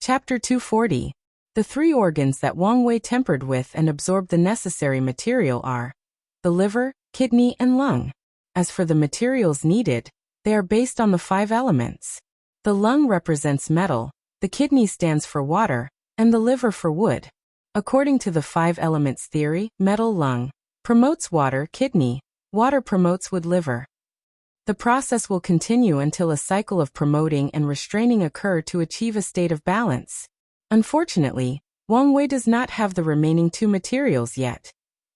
Chapter 240. The three organs that Wang Wei tempered with and absorbed the necessary material are the liver, kidney, and lung. As for the materials needed, they are based on the 5 elements. The lung represents metal, the kidney stands for water, and the liver for wood. According to the 5 elements theory, metal lung promotes water kidney, water promotes wood liver. The process will continue until a cycle of promoting and restraining occur to achieve a state of balance. Unfortunately, Wang Wei does not have the remaining 2 materials yet.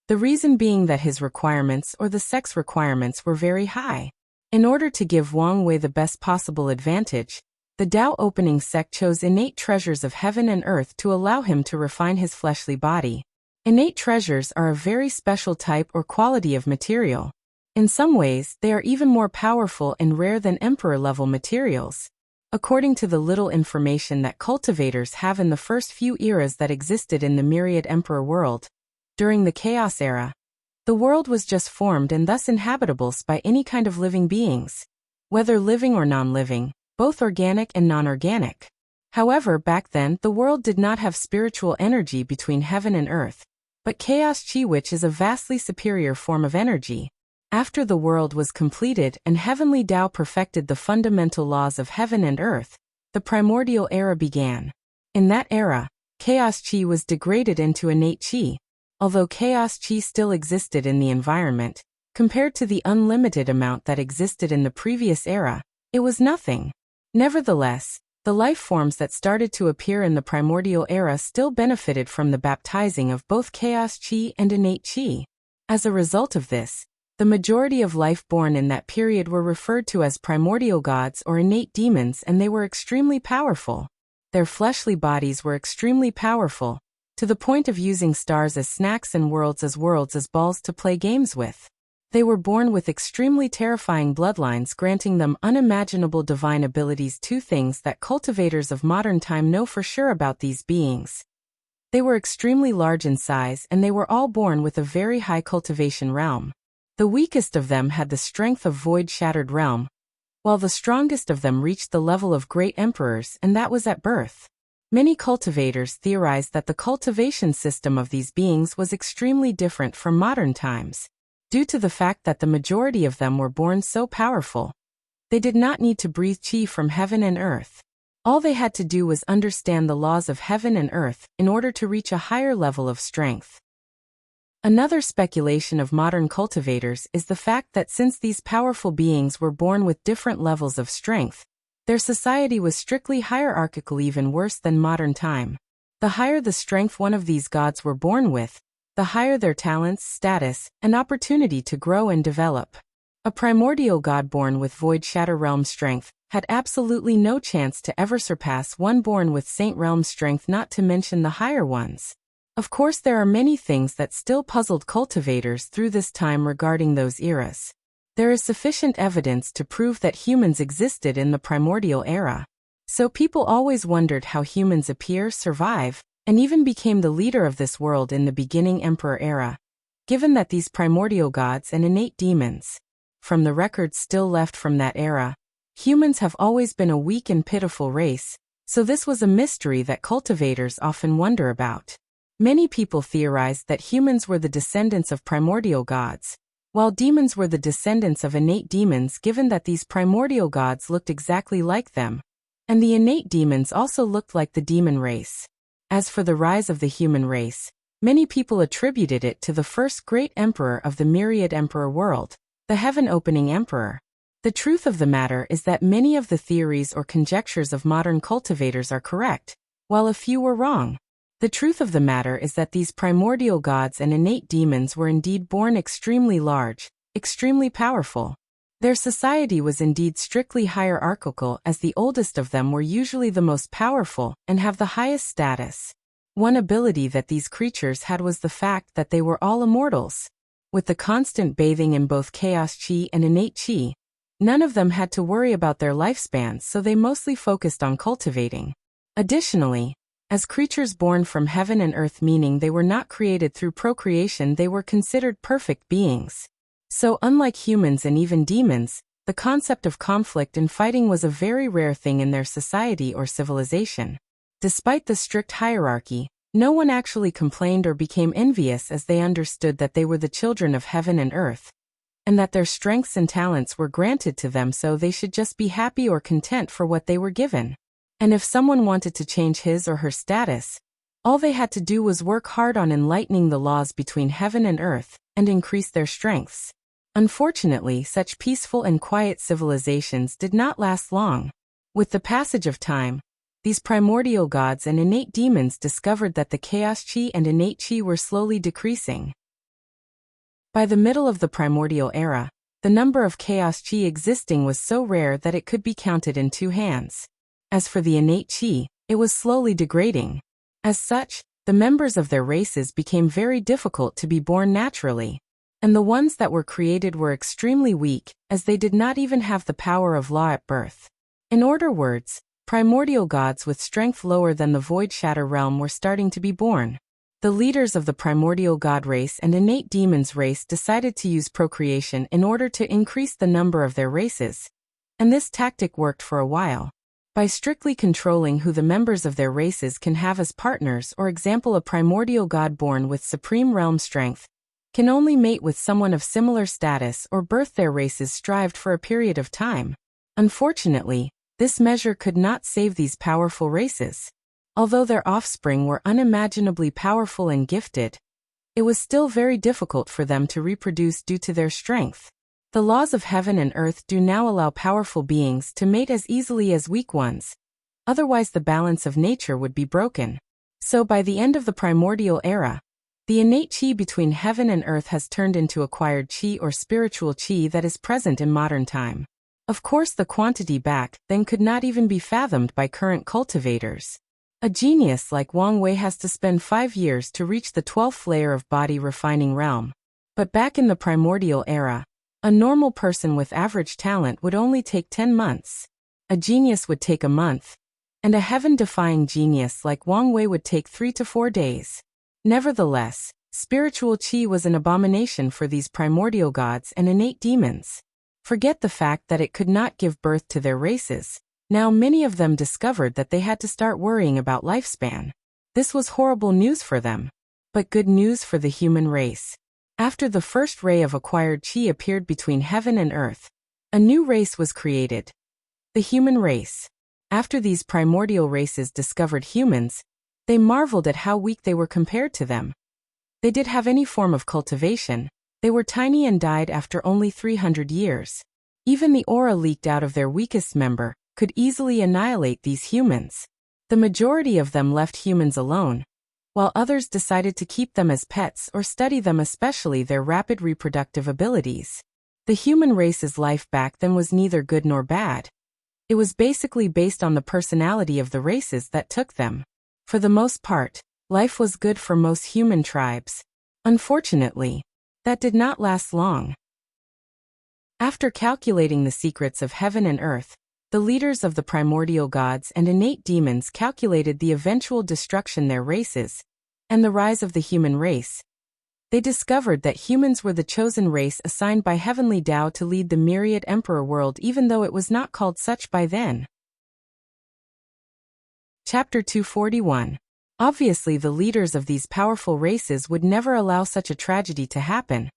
The reason being that his requirements or the sex requirements were very high. In order to give Wang Wei the best possible advantage, the Tao opening sect chose innate treasures of heaven and earth to allow him to refine his fleshly body. Innate treasures are a very special type or quality of material. In some ways, they are even more powerful and rare than emperor-level materials. According to the little information that cultivators have in the first few eras that existed in the myriad emperor world, during the Chaos Era, the world was just formed and thus inhabitable by any kind of living beings, whether living or non-living, both organic and non-organic. However, back then, the world did not have spiritual energy between heaven and earth, but chaos chi, which is a vastly superior form of energy. After the world was completed and heavenly Tao perfected the fundamental laws of heaven and earth, the primordial era began. In that era, chaos chi was degraded into innate chi. Although chaos chi still existed in the environment, compared to the unlimited amount that existed in the previous era, it was nothing. Nevertheless, the life forms that started to appear in the primordial era still benefited from the baptizing of both chaos chi and innate chi. As a result of this, the majority of life born in that period were referred to as primordial gods or innate demons, and they were extremely powerful. Their fleshly bodies were extremely powerful, to the point of using stars as snacks and worlds as balls to play games with. They were born with extremely terrifying bloodlines, granting them unimaginable divine abilities. 2 things that cultivators of modern time know for sure about these beings. They were extremely large in size, and they were all born with a very high cultivation realm. The weakest of them had the strength of void-shattered realm, while the strongest of them reached the level of great emperors, and that was at birth. Many cultivators theorized that the cultivation system of these beings was extremely different from modern times, due to the fact that the majority of them were born so powerful. They did not need to breathe chi from heaven and earth. All they had to do was understand the laws of heaven and earth in order to reach a higher level of strength. Another speculation of modern cultivators is the fact that since these powerful beings were born with different levels of strength, their society was strictly hierarchical, even worse than modern time. The higher the strength one of these gods were born with, the higher their talents, status, and opportunity to grow and develop. A primordial god born with void shatter realm strength had absolutely no chance to ever surpass one born with saint realm strength, not to mention the higher ones. Of course, there are many things that still puzzled cultivators through this time regarding those eras. There is sufficient evidence to prove that humans existed in the primordial era. So people always wondered how humans appear, survive, and even became the leader of this world in the beginning emperor era. Given that these primordial gods and innate demons, from the records still left from that era, humans have always been a weak and pitiful race, so this was a mystery that cultivators often wonder about. Many people theorized that humans were the descendants of primordial gods, while demons were the descendants of innate demons, given that these primordial gods looked exactly like them, and the innate demons also looked like the demon race. As for the rise of the human race, many people attributed it to the first great emperor of the myriad emperor world, the heaven-opening emperor. The truth of the matter is that many of the theories or conjectures of modern cultivators are correct, while a few were wrong. The truth of the matter is that these primordial gods and innate demons were indeed born extremely large, extremely powerful. Their society was indeed strictly hierarchical, as the oldest of them were usually the most powerful and have the highest status. One ability that these creatures had was the fact that they were all immortals. With the constant bathing in both chaos chi and innate chi, none of them had to worry about their lifespans, so they mostly focused on cultivating. Additionally, as creatures born from heaven and earth, meaning they were not created through procreation, they were considered perfect beings. So unlike humans and even demons, the concept of conflict and fighting was a very rare thing in their society or civilization. Despite the strict hierarchy, no one actually complained or became envious as they understood that they were the children of heaven and earth, and that their strengths and talents were granted to them, so they should just be happy or content for what they were given. And if someone wanted to change his or her status, all they had to do was work hard on enlightening the laws between heaven and earth, and increase their strengths. Unfortunately, such peaceful and quiet civilizations did not last long. With the passage of time, these primordial gods and innate demons discovered that the chaos chi and innate chi were slowly decreasing. By the middle of the primordial era, the number of chaos chi existing was so rare that it could be counted in 2 hands. As for the innate chi, it was slowly degrading. As such, the members of their races became very difficult to be born naturally, and the ones that were created were extremely weak, as they did not even have the power of law at birth. In other words, primordial gods with strength lower than the Void Shatter realm were starting to be born. The leaders of the primordial god race and innate demons race decided to use procreation in order to increase the number of their races, and this tactic worked for a while. By strictly controlling who the members of their races can have as partners, or example, a primordial god born with supreme realm strength can only mate with someone of similar status or birth their races strived for a period of time. Unfortunately, this measure could not save these powerful races. Although their offspring were unimaginably powerful and gifted, it was still very difficult for them to reproduce due to their strength. The laws of heaven and earth do now allow powerful beings to mate as easily as weak ones. Otherwise, the balance of nature would be broken. So by the end of the primordial era, the innate chi between heaven and earth has turned into acquired chi or spiritual chi that is present in modern time. Of course, the quantity back then could not even be fathomed by current cultivators. A genius like Wang Wei has to spend 5 years to reach the 12th layer of body refining realm. But back in the primordial era, a normal person with average talent would only take 10 months. A genius would take a month, and a heaven-defying genius like Wang Wei would take 3 to 4 days. Nevertheless, spiritual chi was an abomination for these primordial gods and innate demons. Forget the fact that it could not give birth to their races. Now many of them discovered that they had to start worrying about lifespan. This was horrible news for them, but good news for the human race. After the first ray of acquired chi appeared between heaven and earth, a new race was created. The human race. After these primordial races discovered humans, they marveled at how weak they were compared to them. They did have any form of cultivation. They were tiny and died after only 300 years. Even the aura leaked out of their weakest member could easily annihilate these humans. The majority of them left humans alone, while others decided to keep them as pets or study them, especially their rapid reproductive abilities. The human race's life back then was neither good nor bad. It was basically based on the personality of the races that took them. For the most part, life was good for most human tribes. Unfortunately, that did not last long. After calculating the secrets of heaven and earth, the leaders of the primordial gods and innate demons calculated the eventual destruction of their races, and the rise of the human race. They discovered that humans were the chosen race assigned by heavenly Tao to lead the myriad emperor world, even though it was not called such by then. Chapter 241. Obviously, the leaders of these powerful races would never allow such a tragedy to happen.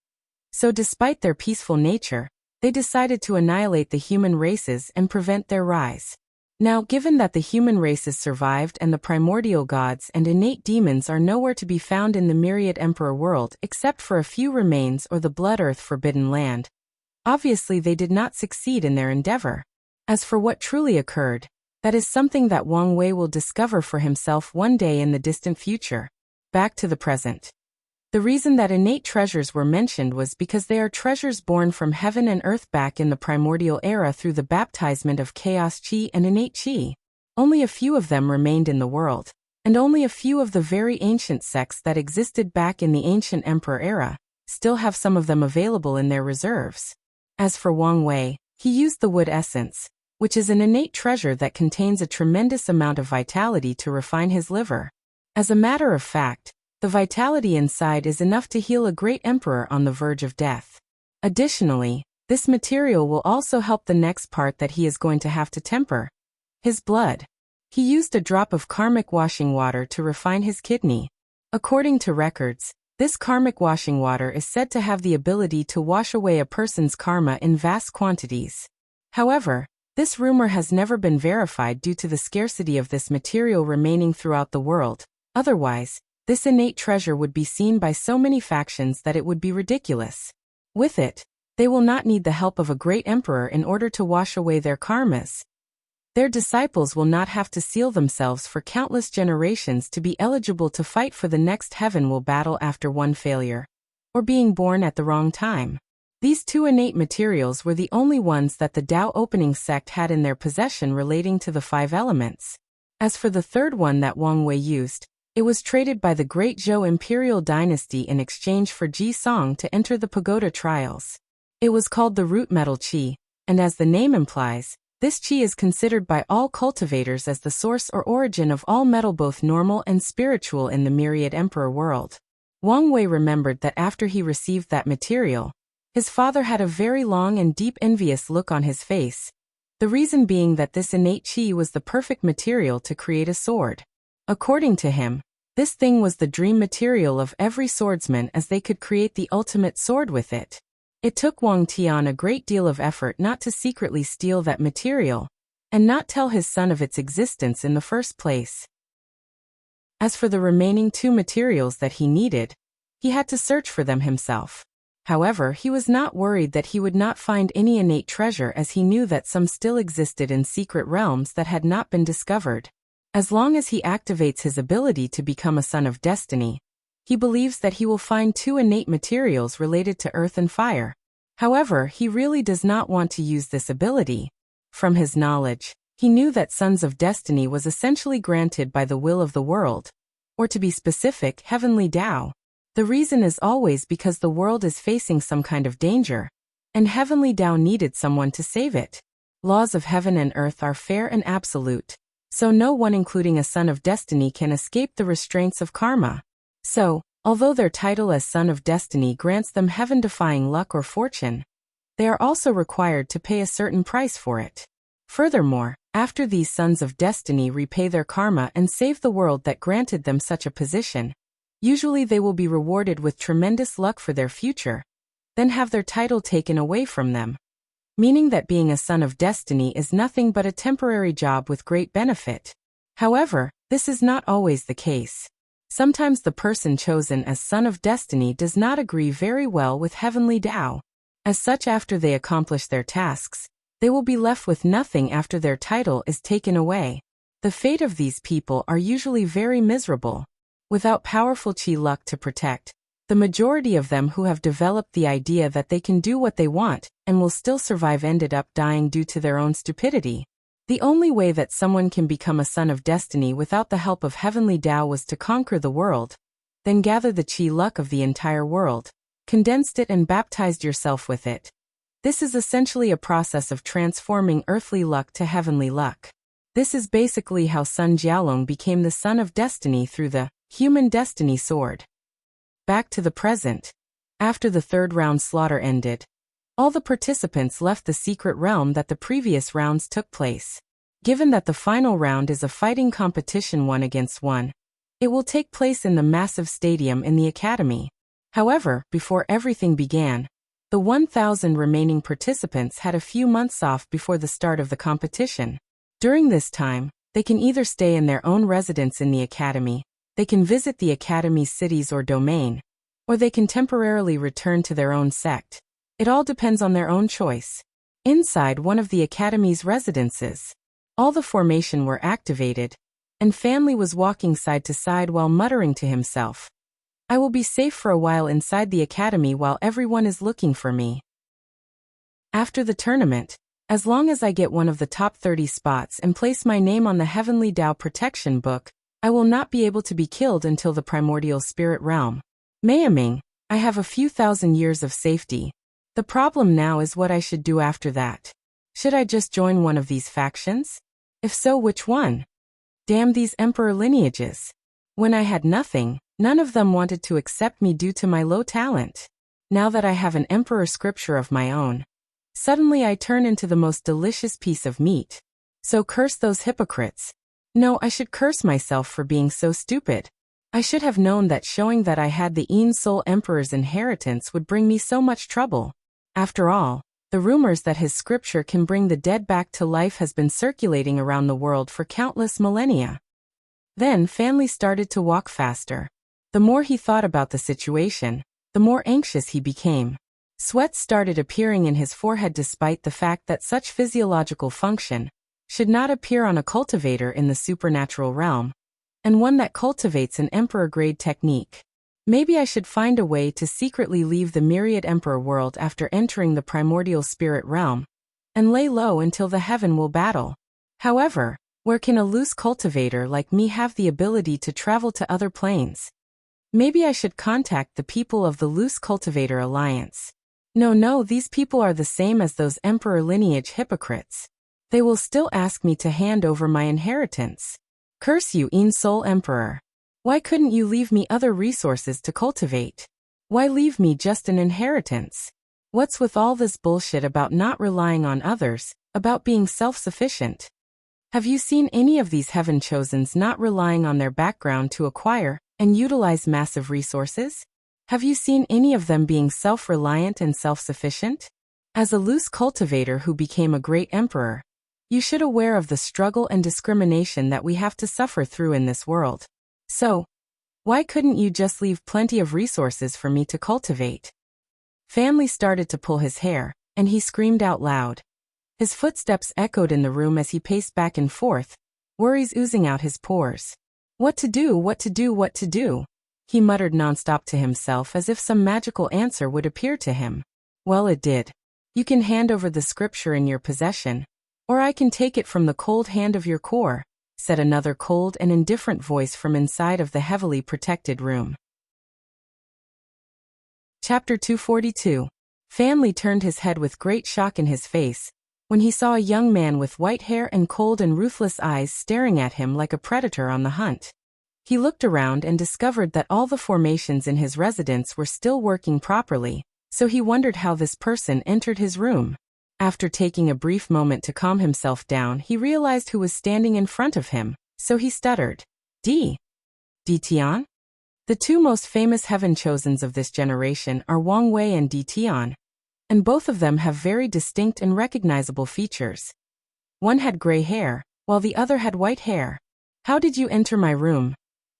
So despite their peaceful nature, they decided to annihilate the human races and prevent their rise. Now, given that the human races survived and the primordial gods and innate demons are nowhere to be found in the myriad emperor world except for a few remains or the Blood Earth Forbidden Land, obviously they did not succeed in their endeavor. As for what truly occurred, that is something that Wang Wei will discover for himself one day in the distant future. Back to the present. The reason that innate treasures were mentioned was because they are treasures born from heaven and earth back in the primordial era through the baptizement of chaos chi and innate chi. Only a few of them remained in the world, and only a few of the very ancient sects that existed back in the ancient emperor era still have some of them available in their reserves. As for Wang Wei, he used the wood essence, which is an innate treasure that contains a tremendous amount of vitality to refine his liver. As a matter of fact, the vitality inside is enough to heal a great emperor on the verge of death. Additionally, this material will also help the next part that he is going to have to temper: his blood. He used a drop of karmic washing water to refine his kidney. According to records, this karmic washing water is said to have the ability to wash away a person's karma in vast quantities. However, this rumor has never been verified due to the scarcity of this material remaining throughout the world. Otherwise, this innate treasure would be seen by so many factions that it would be ridiculous. With it, they will not need the help of a great emperor in order to wash away their karmas. Their disciples will not have to seal themselves for countless generations to be eligible to fight for the next heaven will battle after one failure, or being born at the wrong time. These two innate materials were the only ones that the Tao opening sect had in their possession relating to the 5 elements. As for the third one that Wang Wei used, it was traded by the Great Zhou imperial dynasty in exchange for Ji Song to enter the pagoda trials. It was called the root metal qi, and as the name implies, this qi is considered by all cultivators as the source or origin of all metal, both normal and spiritual, in the myriad emperor world. Wang Wei remembered that after he received that material, his father had a very long and deep envious look on his face, the reason being that this innate qi was the perfect material to create a sword. According to him, this thing was the dream material of every swordsman, as they could create the ultimate sword with it. It took Wang Tian a great deal of effort not to secretly steal that material, and not tell his son of its existence in the first place. As for the remaining 2 materials that he needed, he had to search for them himself. However, he was not worried that he would not find any innate treasure, as he knew that some still existed in secret realms that had not been discovered. As long as he activates his ability to become a son of destiny, he believes that he will find 2 innate materials related to earth and fire. However, he really does not want to use this ability. From his knowledge, he knew that Sons of Destiny was essentially granted by the will of the world, or to be specific, heavenly Tao. The reason is always because the world is facing some kind of danger, and heavenly Tao needed someone to save it. Laws of heaven and earth are fair and absolute, so no one, including a Son of Destiny, can escape the restraints of karma. So, although their title as Son of Destiny grants them heaven-defying luck or fortune, they are also required to pay a certain price for it. Furthermore, after these Sons of Destiny repay their karma and save the world that granted them such a position, usually they will be rewarded with tremendous luck for their future, then have their title taken away from them. Meaning that being a Son of Destiny is nothing but a temporary job with great benefit. However, this is not always the case. Sometimes the person chosen as Son of Destiny does not agree very well with heavenly Tao. As such, after they accomplish their tasks, they will be left with nothing after their title is taken away. The fate of these people are usually very miserable. Without powerful qi luck to protect, the majority of them who have developed the idea that they can do what they want and will still survive ended up dying due to their own stupidity. The only way that someone can become a Son of Destiny without the help of heavenly Tao was to conquer the world, then gather the qi luck of the entire world, condensed it and baptized yourself with it. This is essentially a process of transforming earthly luck to heavenly luck. This is basically how Sun Jiaolong became the Son of Destiny through the human destiny sword. Back to the present. After the 3rd round slaughter ended, all the participants left the secret realm that the previous rounds took place. Given that the final round is a fighting competition 1 against 1, it will take place in the massive stadium in the academy. However, before everything began, the 1,000 remaining participants had a few months off before the start of the competition. During this time, they can either stay in their own residence in the academy, they can visit the academy's cities or domain, or they can temporarily return to their own sect. It all depends on their own choice. Inside one of the academy's residences, all the formation were activated, and Family was walking side to side while muttering to himself, "I will be safe for a while inside the academy while everyone is looking for me. After the tournament, as long as I get one of the top 30 spots and place my name on the Heavenly Tao Protection Book, I will not be able to be killed until the primordial spirit realm. Meiming, I have a few thousand years of safety. The problem now is what I should do after that. Should I just join one of these factions? If so, which one? Damn these emperor lineages. When I had nothing, none of them wanted to accept me due to my low talent. Now that I have an emperor scripture of my own, suddenly I turn into the most delicious piece of meat. So curse those hypocrites. No, I should curse myself for being so stupid. I should have known that showing that I had the Een Soul Emperor's inheritance would bring me so much trouble. After all, the rumors that his scripture can bring the dead back to life has been circulating around the world for countless millennia. Then Fanli started to walk faster. The more he thought about the situation, the more anxious he became. Sweat started appearing in his forehead despite the fact that such physiological function should not appear on a cultivator in the supernatural realm, and one that cultivates an emperor-grade technique. Maybe I should find a way to secretly leave the myriad emperor world after entering the primordial spirit realm, and lay low until the heaven will battle. However, where can a loose cultivator like me have the ability to travel to other planes? Maybe I should contact the people of the Loose Cultivator Alliance. No, these people are the same as those emperor lineage hypocrites. They will still ask me to hand over my inheritance. Curse you, Een Soul Emperor. Why couldn't you leave me other resources to cultivate? Why leave me just an inheritance? What's with all this bullshit about not relying on others, about being self-sufficient? Have you seen any of these heaven chosens not relying on their background to acquire and utilize massive resources? Have you seen any of them being self-reliant and self-sufficient? As a loose cultivator who became a great emperor, you should aware of the struggle and discrimination that we have to suffer through in this world. So, why couldn't you just leave plenty of resources for me to cultivate? Fanli started to pull his hair, and he screamed out loud. His footsteps echoed in the room as he paced back and forth, worries oozing out his pores. What to do? He muttered nonstop to himself as if some magical answer would appear to him. Well, it did. You can hand over the scripture in your possession, or I can take it from the cold hand of your core, said another cold and indifferent voice from inside of the heavily protected room. Chapter 242. Fanli turned his head with great shock in his face when he saw a young man with white hair and cold and ruthless eyes staring at him like a predator on the hunt. He looked around and discovered that all the formations in his residence were still working properly, so he wondered how this person entered his room. After taking a brief moment to calm himself down, he realized who was standing in front of him, so he stuttered. Tian? The two most famous heaven chosens of this generation are Wang Wei and Tian, and both of them have very distinct and recognizable features. One had gray hair, while the other had white hair. How did you enter my room?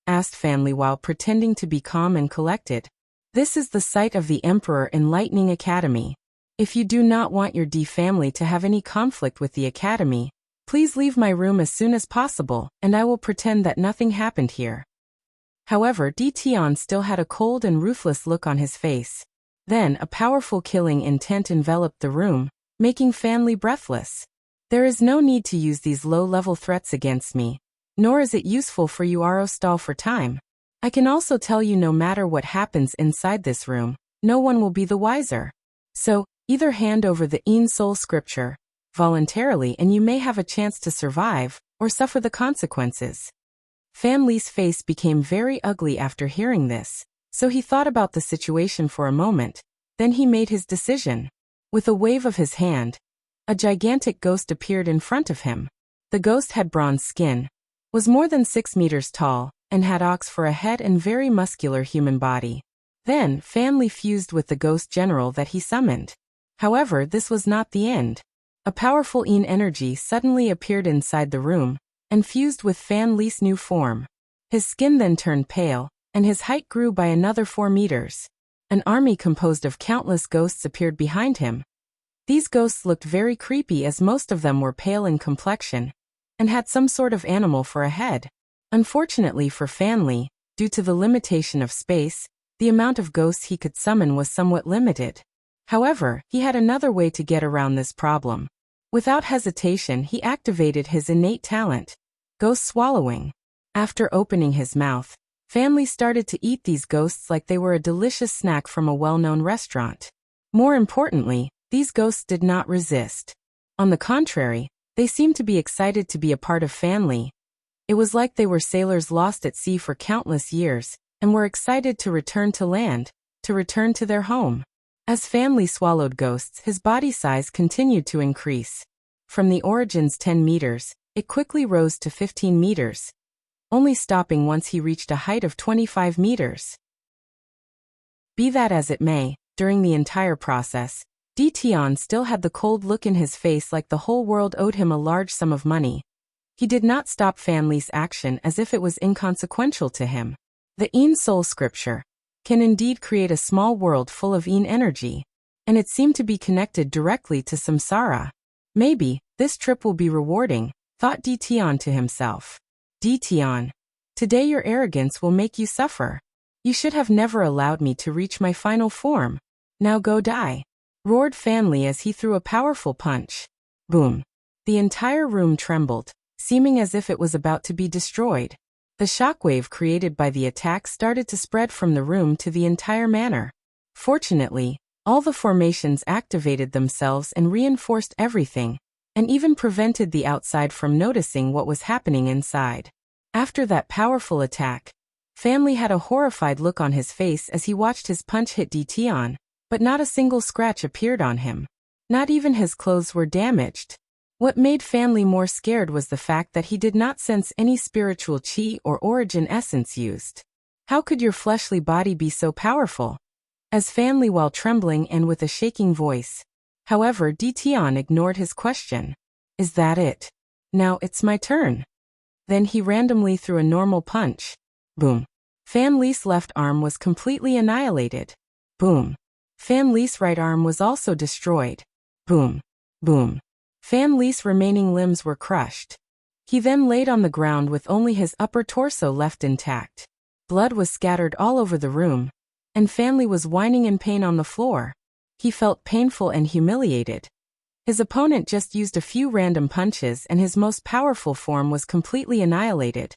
Asked Fanli while pretending to be calm and collected. This is the site of the Emperor Enlightening Academy. If you do not want your D family to have any conflict with the Academy, please leave my room as soon as possible, and I will pretend that nothing happened here. However, Tian still had a cold and ruthless look on his face. Then, a powerful killing intent enveloped the room, making Fanli breathless. There is no need to use these low-level threats against me, nor is it useful for you to stall for time. I can also tell you no matter what happens inside this room, no one will be the wiser. So, either hand over the Een Soul scripture voluntarily and you may have a chance to survive, or suffer the consequences. Fanli's face became very ugly after hearing this, so he thought about the situation for a moment, then he made his decision. With a wave of his hand, a gigantic ghost appeared in front of him. The ghost had bronze skin, was more than 6 meters tall, and had ox for a head and very muscular human body. Then, Fanli fused with the ghost general that he summoned. However, this was not the end. A powerful Een energy suddenly appeared inside the room, and fused with Fanli's new form. His skin then turned pale, and his height grew by another 4 meters. An army composed of countless ghosts appeared behind him. These ghosts looked very creepy as most of them were pale in complexion, and had some sort of animal for a head. Unfortunately for Fanli, due to the limitation of space, the amount of ghosts he could summon was somewhat limited. However, he had another way to get around this problem. Without hesitation, he activated his innate talent, ghost swallowing. After opening his mouth, Fanli started to eat these ghosts like they were a delicious snack from a well-known restaurant. More importantly, these ghosts did not resist. On the contrary, they seemed to be excited to be a part of Fanli. It was like they were sailors lost at sea for countless years, and were excited to return to land, to return to their home. As Fanli swallowed ghosts, his body size continued to increase. From the origins 10 meters, It quickly rose to 15 meters, only stopping once he reached a height of 25 meters. Be that as it may, during the entire process, Tian still had the cold look in his face like the whole world owed him a large sum of money. He did not stop Fan Li's action as if it was inconsequential to him. The Yin Soul Scripture can indeed create a small world full of Yin energy, and it seemed to be connected directly to samsara. Maybe this trip will be rewarding, thought Tian to himself. Tian, today your arrogance will make you suffer. You should have never allowed me to reach my final form. Now go die, roared Fan Li as he threw a powerful punch. Boom. The entire room trembled, seeming as if it was about to be destroyed. The shockwave created by the attack started to spread from the room to the entire manor. Fortunately, all the formations activated themselves and reinforced everything, and even prevented the outside from noticing what was happening inside. After that powerful attack, Fan Li had a horrified look on his face as he watched his punch hit Tian, but not a single scratch appeared on him. Not even his clothes were damaged. What made Fan Li more scared was the fact that he did not sense any spiritual qi or origin essence used. How could your fleshly body be so powerful? As Fan Li, while trembling and with a shaking voice. However, Tian ignored his question. Is that it? Now it's my turn. Then he randomly threw a normal punch. Boom. Fan Li's left arm was completely annihilated. Boom. Fan Li's right arm was also destroyed. Boom. Boom. Fan Li's remaining limbs were crushed. He then laid on the ground with only his upper torso left intact. Blood was scattered all over the room, and Fan Li was whining in pain on the floor. He felt painful and humiliated. His opponent just used a few random punches and his most powerful form was completely annihilated.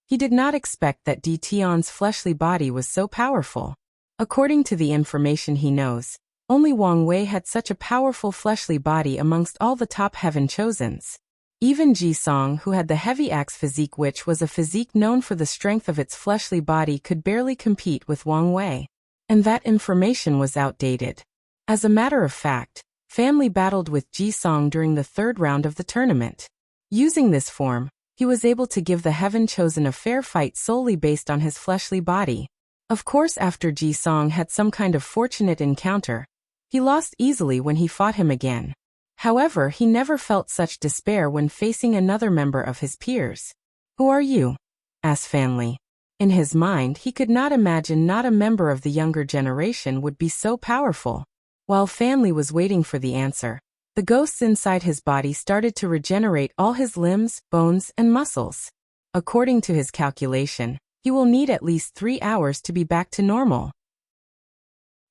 He did not expect that Tian's fleshly body was so powerful. According to the information he knows, only Wang Wei had such a powerful fleshly body amongst all the top heaven chosens. Even Ji Song, who had the heavy axe physique, which was a physique known for the strength of its fleshly body, could barely compete with Wang Wei. And that information was outdated. As a matter of fact, Fan Li battled with Ji Song during the third round of the tournament. Using this form, he was able to give the Heaven Chosen a fair fight solely based on his fleshly body. Of course, after Ji Song had some kind of fortunate encounter, he lost easily when he fought him again. However, he never felt such despair when facing another member of his peers. Who are you? Asked Fan Li. In his mind, he could not imagine not a member of the younger generation would be so powerful. While Fan Li was waiting for the answer, the ghosts inside his body started to regenerate all his limbs, bones, and muscles. According to his calculation, he will need at least 3 hours to be back to normal.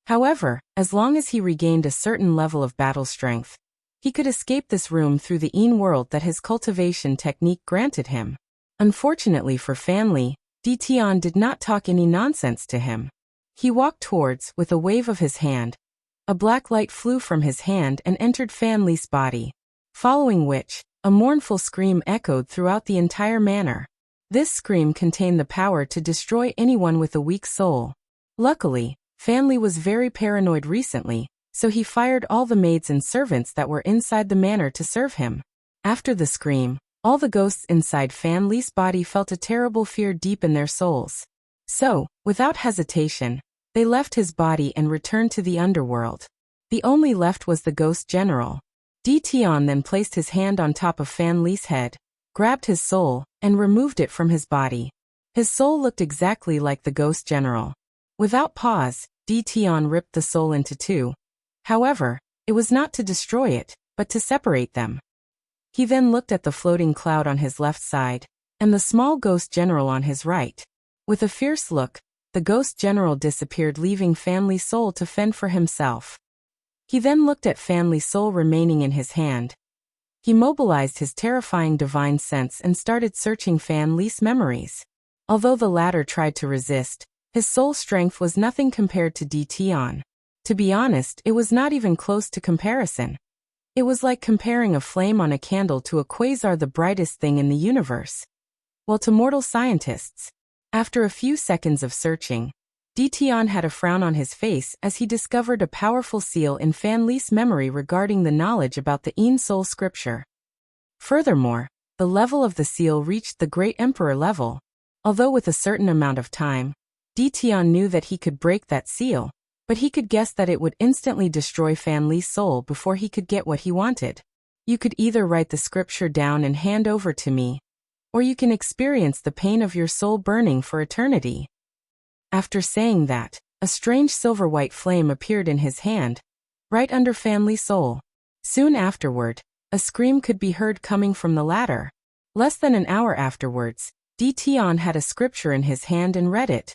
However, as long as he regained a certain level of battle strength, he could escape this room through the Yin world that his cultivation technique granted him. Unfortunately for Fan Li, Tian did not talk any nonsense to him. He walked towards, with a wave of his hand. A black light flew from his hand and entered Fan Li's body, following which, a mournful scream echoed throughout the entire manor. This scream contained the power to destroy anyone with a weak soul. Luckily, Fan Li was very paranoid recently, so he fired all the maids and servants that were inside the manor to serve him. After the scream, all the ghosts inside Fan Li's body felt a terrible fear deep in their souls. So, without hesitation, they left his body and returned to the underworld. The only left was the ghost general. Tian then placed his hand on top of Fan Li's head, grabbed his soul, and removed it from his body. His soul looked exactly like the ghost general. Without pause, Tian ripped the soul into two. However, it was not to destroy it, but to separate them. He then looked at the floating cloud on his left side, and the small ghost general on his right. With a fierce look, the ghost general disappeared, leaving Fan Li's soul to fend for himself. He then looked at Fan Li's soul remaining in his hand. He mobilized his terrifying divine sense and started searching Fan Li's memories. Although the latter tried to resist, his soul strength was nothing compared to Tian. To be honest, it was not even close to comparison. It was like comparing a flame on a candle to a quasar, the brightest thing in the universe. While to mortal scientists, after a few seconds of searching, Tian had a frown on his face as he discovered a powerful seal in Fan Li's memory regarding the knowledge about the Yin Soul Scripture. Furthermore, The level of the seal reached the great emperor level. Although with a certain amount of time, Ditian knew that he could break that seal, but he could guess that it would instantly destroy Fan Li's soul before he could get what he wanted. You could either write the scripture down and hand over to me, or you can experience the pain of your soul burning for eternity. After saying that, a strange silver-white flame appeared in his hand, right under Fan Li's soul. Soon afterward, a scream could be heard coming from the latter. Less than an hour afterwards, Ditian had a scripture in his hand and read it,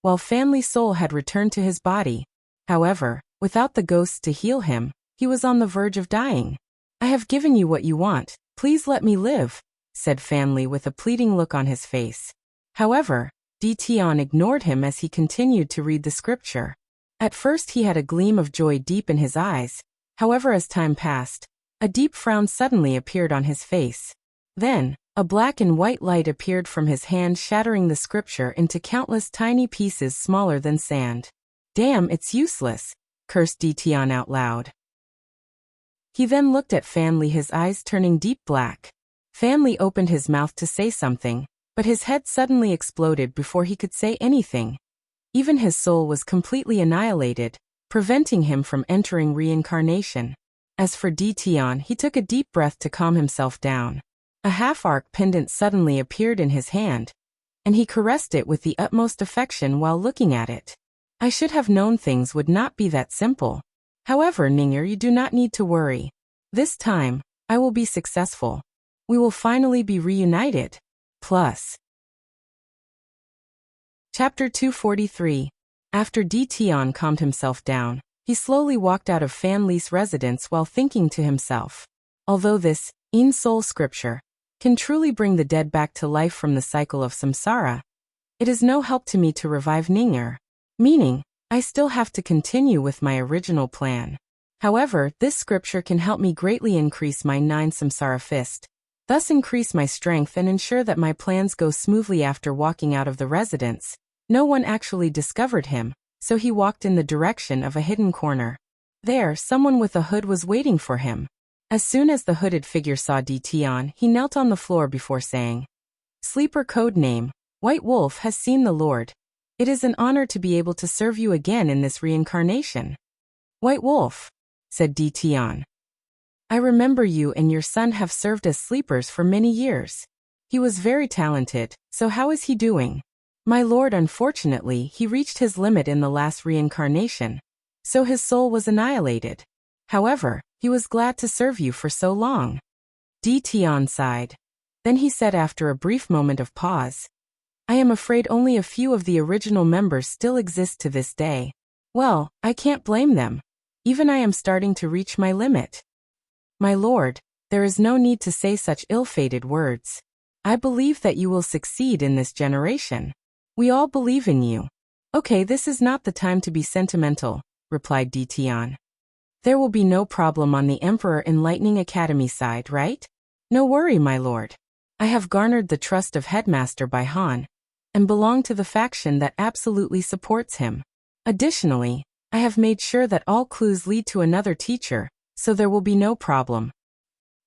while Fan Li's soul had returned to his body. However, without the ghosts to heal him, he was on the verge of dying. "I have given you what you want, please let me live," said Fan Li with a pleading look on his face. However, Ditian ignored him as he continued to read the scripture. At first he had a gleam of joy deep in his eyes, however as time passed, a deep frown suddenly appeared on his face. Then, a black and white light appeared from his hand, shattering the scripture into countless tiny pieces smaller than sand. "Damn, it's useless," cursed Ditian out loud. He then looked at Fan Li, his eyes turning deep black. Fan Li opened his mouth to say something, but his head suddenly exploded before he could say anything. Even his soul was completely annihilated, preventing him from entering reincarnation. As for Ditian, he took a deep breath to calm himself down. A half-arc pendant suddenly appeared in his hand, and he caressed it with the utmost affection while looking at it. "I should have known things would not be that simple. However, Ning'er, you do not need to worry. This time, I will be successful. We will finally be reunited. Plus." Chapter 243. After Ditian calmed himself down, he slowly walked out of Fan Li's residence while thinking to himself, although this in-soul scripture can truly bring the dead back to life from the cycle of samsara, it is no help to me to revive Ning'er, meaning, I still have to continue with my original plan. However, this scripture can help me greatly increase my 9 samsara fist, thus increase my strength and ensure that my plans go smoothly. After walking out of the residence, no one actually discovered him, so he walked in the direction of a hidden corner. There, someone with a hood was waiting for him. As soon as the hooded figure saw Ditian, he knelt on the floor before saying, "Sleeper code name, White Wolf has seen the Lord. It is an honor to be able to serve you again in this reincarnation." "White Wolf," said Ditian. "I remember you and your son have served as sleepers for many years. He was very talented, so how is he doing?" "My lord, unfortunately, he reached his limit in the last reincarnation, so his soul was annihilated. However, he was glad to serve you for so long." Ditian sighed. Then he said after a brief moment of pause, "I am afraid only a few of the original members still exist to this day. Well, I can't blame them. Even I am starting to reach my limit." "My lord, there is no need to say such ill-fated words. I believe that you will succeed in this generation. We all believe in you." "Okay, this is not the time to be sentimental," replied Ditian. "There will be no problem on the Emperor Enlightening Academy side, right? No worry, my lord. I have garnered the trust of Headmaster Baihan, and belong to the faction that absolutely supports him. Additionally, I have made sure that all clues lead to another teacher, so there will be no problem."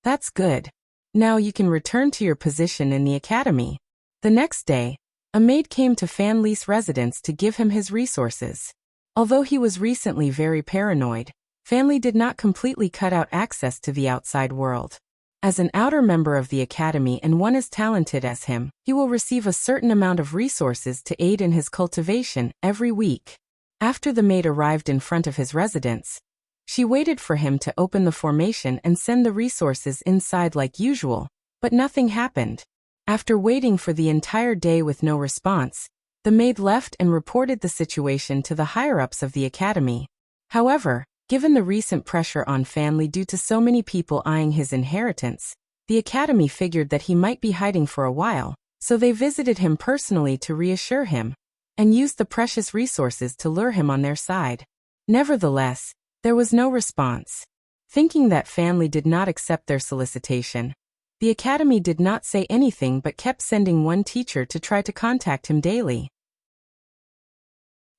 "That's good. Now you can return to your position in the academy." The next day, a maid came to Fan Li's residence to give him his resources. Although he was recently very paranoid, Fan Li did not completely cut out access to the outside world. As an outer member of the academy and one as talented as him, he will receive a certain amount of resources to aid in his cultivation every week. After the maid arrived in front of his residence, she waited for him to open the formation and send the resources inside like usual, but nothing happened. After waiting for the entire day with no response, the maid left and reported the situation to the higher-ups of the academy. However, given the recent pressure on Fan Li due to so many people eyeing his inheritance, the academy figured that he might be hiding for a while, so they visited him personally to reassure him, and used the precious resources to lure him on their side. Nevertheless, there was no response. Thinking that Fan Li did not accept their solicitation, the academy did not say anything but kept sending one teacher to try to contact him daily.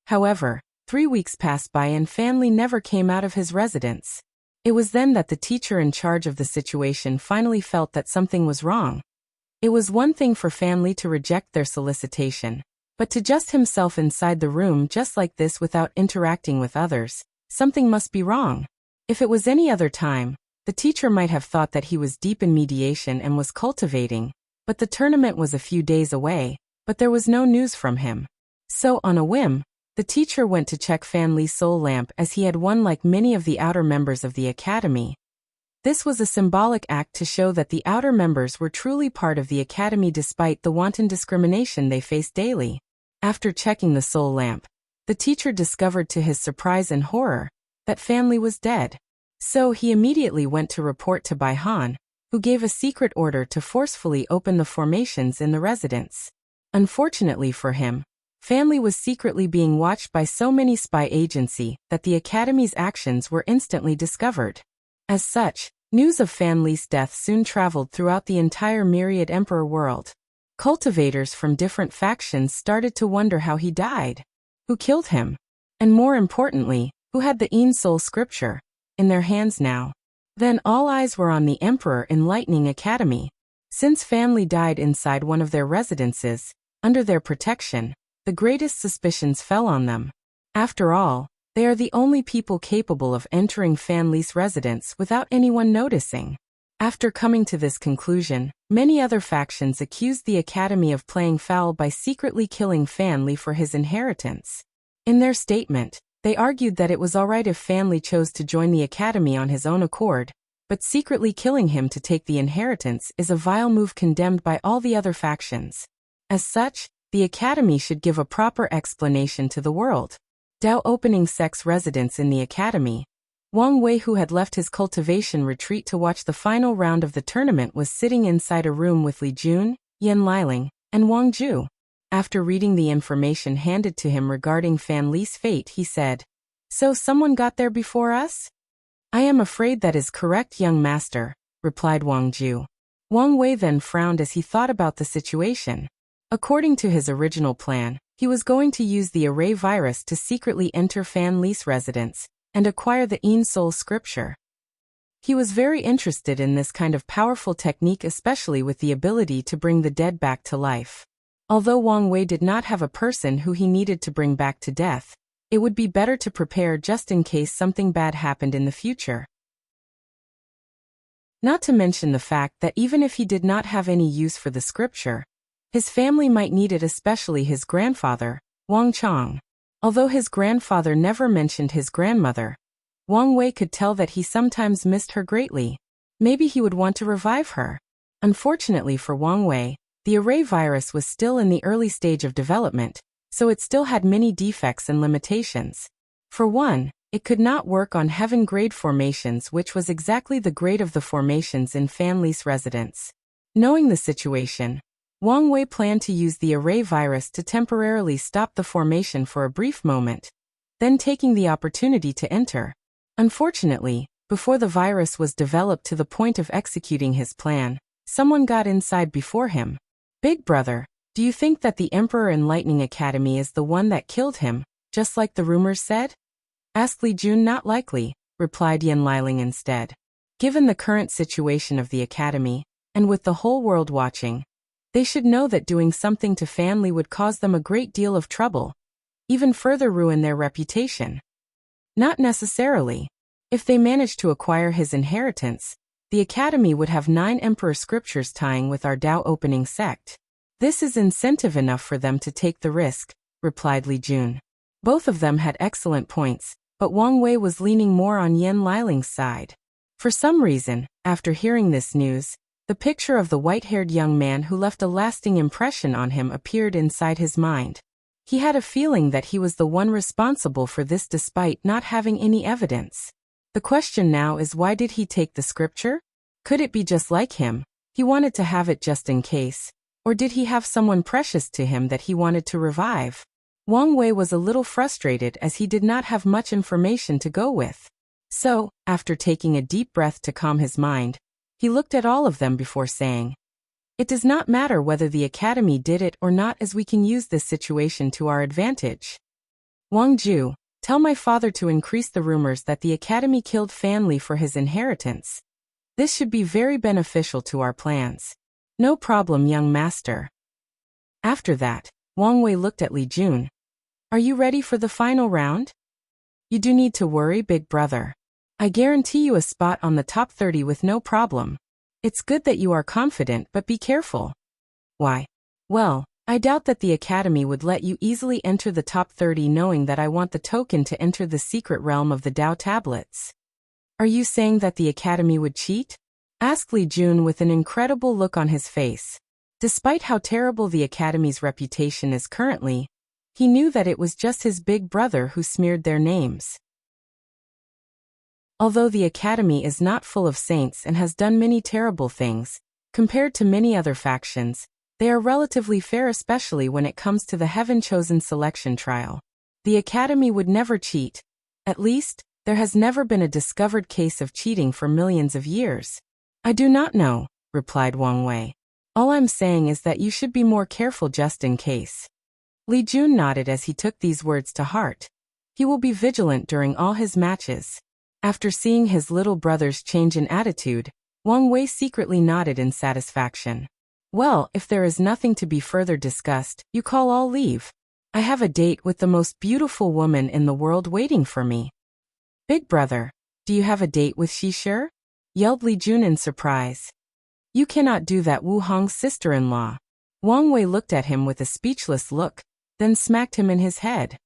However, 3 weeks passed by and Fan Li never came out of his residence. It was then that the teacher in charge of the situation finally felt that something was wrong. It was one thing for family to reject their solicitation, but to just himself inside the room just like this without interacting with others, something must be wrong. If it was any other time, the teacher might have thought that he was deep in mediation and was cultivating, but the tournament was a few days away, but there was no news from him. So, on a whim, the teacher went to check Fan Li's soul lamp as he had won like many of the outer members of the academy. This was a symbolic act to show that the outer members were truly part of the academy despite the wanton discrimination they faced daily. After checking the soul lamp, the teacher discovered to his surprise and horror that Fan Li was dead. So he immediately went to report to Bai Han, who gave a secret order to forcefully open the formations in the residence. Unfortunately for him, Fan Li was secretly being watched by so many spy agencies that the academy's actions were instantly discovered. As such, news of Fan Li's death soon traveled throughout the entire myriad emperor world. Cultivators from different factions started to wonder how he died, who killed him, and more importantly, who had the Een Soul scripture in their hands now. Then all eyes were on the Emperor Enlightening Academy. Since Fan Li died inside one of their residences, under their protection, the greatest suspicions fell on them. After all, they are the only people capable of entering Fan Li's residence without anyone noticing. After coming to this conclusion, many other factions accused the Academy of playing foul by secretly killing Fan Li for his inheritance. In their statement, they argued that it was alright if Fan Li chose to join the Academy on his own accord, but secretly killing him to take the inheritance is a vile move condemned by all the other factions. As such, the Academy should give a proper explanation to the world. Dao opening Sec's residence in the Academy. Wang Wei, who had left his cultivation retreat to watch the final round of the tournament, was sitting inside a room with Li Jun, Yan Liling, and Wang Ju. After reading the information handed to him regarding Fan Li's fate, he said, "So someone got there before us?" "I am afraid that is correct, young master," replied Wang Ju. Wang Wei then frowned as he thought about the situation. According to his original plan, he was going to use the array virus to secretly enter Fan Li's residence and acquire the Een Soul scripture. He was very interested in this kind of powerful technique, especially with the ability to bring the dead back to life. Although Wang Wei did not have a person who he needed to bring back to death, it would be better to prepare just in case something bad happened in the future. Not to mention the fact that even if he did not have any use for the scripture, his family might need it, especially his grandfather, Wang Chong. Although his grandfather never mentioned his grandmother, Wang Wei could tell that he sometimes missed her greatly. Maybe he would want to revive her. Unfortunately for Wang Wei, the array virus was still in the early stage of development, so it still had many defects and limitations. For one, it could not work on heaven-grade formations, which was exactly the grade of the formations in Fan Li's residence. Knowing the situation, Wang Wei planned to use the array virus to temporarily stop the formation for a brief moment, then taking the opportunity to enter. Unfortunately, before the virus was developed to the point of executing his plan, someone got inside before him. "Big brother, do you think that the Emperor Enlightening Academy is the one that killed him, just like the rumors said?" asked Li Jun. "Not likely," replied Yan Liling instead. "Given the current situation of the Academy, and with the whole world watching, they should know that doing something to Fan Li would cause them a great deal of trouble, even further ruin their reputation." "Not necessarily. If they managed to acquire his inheritance, the Academy would have 9 Emperor scriptures tying with our Dao opening sect. This is incentive enough for them to take the risk," replied Li Jun. Both of them had excellent points, but Wang Wei was leaning more on Yan Liling's side. For some reason, after hearing this news, the picture of the white-haired young man who left a lasting impression on him appeared inside his mind. He had a feeling that he was the one responsible for this despite not having any evidence. The question now is, why did he take the scripture? Could it be just like him? He wanted to have it just in case. Or did he have someone precious to him that he wanted to revive? Wang Wei was a little frustrated as he did not have much information to go with. So, after taking a deep breath to calm his mind, he looked at all of them before saying, "It does not matter whether the Academy did it or not, as we can use this situation to our advantage. Wang Ju, tell my father to increase the rumors that the Academy killed Fan Li for his inheritance. This should be very beneficial to our plans." No problem, young master. After that, Wang Wei looked at Li Jun. Are you ready for the final round? You do need to worry, big brother. I guarantee you a spot on the top 30 with no problem. It's good that you are confident, but be careful. Why? Well, I doubt that the Academy would let you easily enter the top 30 knowing that I want the token to enter the secret realm of the Dao tablets. Are you saying that the Academy would cheat? Asked Li Jun with an incredible look on his face. Despite how terrible the Academy's reputation is currently, he knew that it was just his big brother who smeared their names. Although the Academy is not full of saints and has done many terrible things, compared to many other factions, they are relatively fair, especially when it comes to the heaven-chosen selection trial. The Academy would never cheat. At least, there has never been a discovered case of cheating for millions of years. I do not know, replied Wang Wei. All I'm saying is that you should be more careful just in case. Li Jun nodded as he took these words to heart. He will be vigilant during all his matches. After seeing his little brother's change in attitude, Wang Wei secretly nodded in satisfaction. Well, if there is nothing to be further discussed, you call all leave. I have a date with the most beautiful woman in the world waiting for me. Big brother, do you have a date with Shishir? Yelled Li Jun in surprise. You cannot do that, Wu Hong's sister-in-law. Wang Wei looked at him with a speechless look, then smacked him in his head.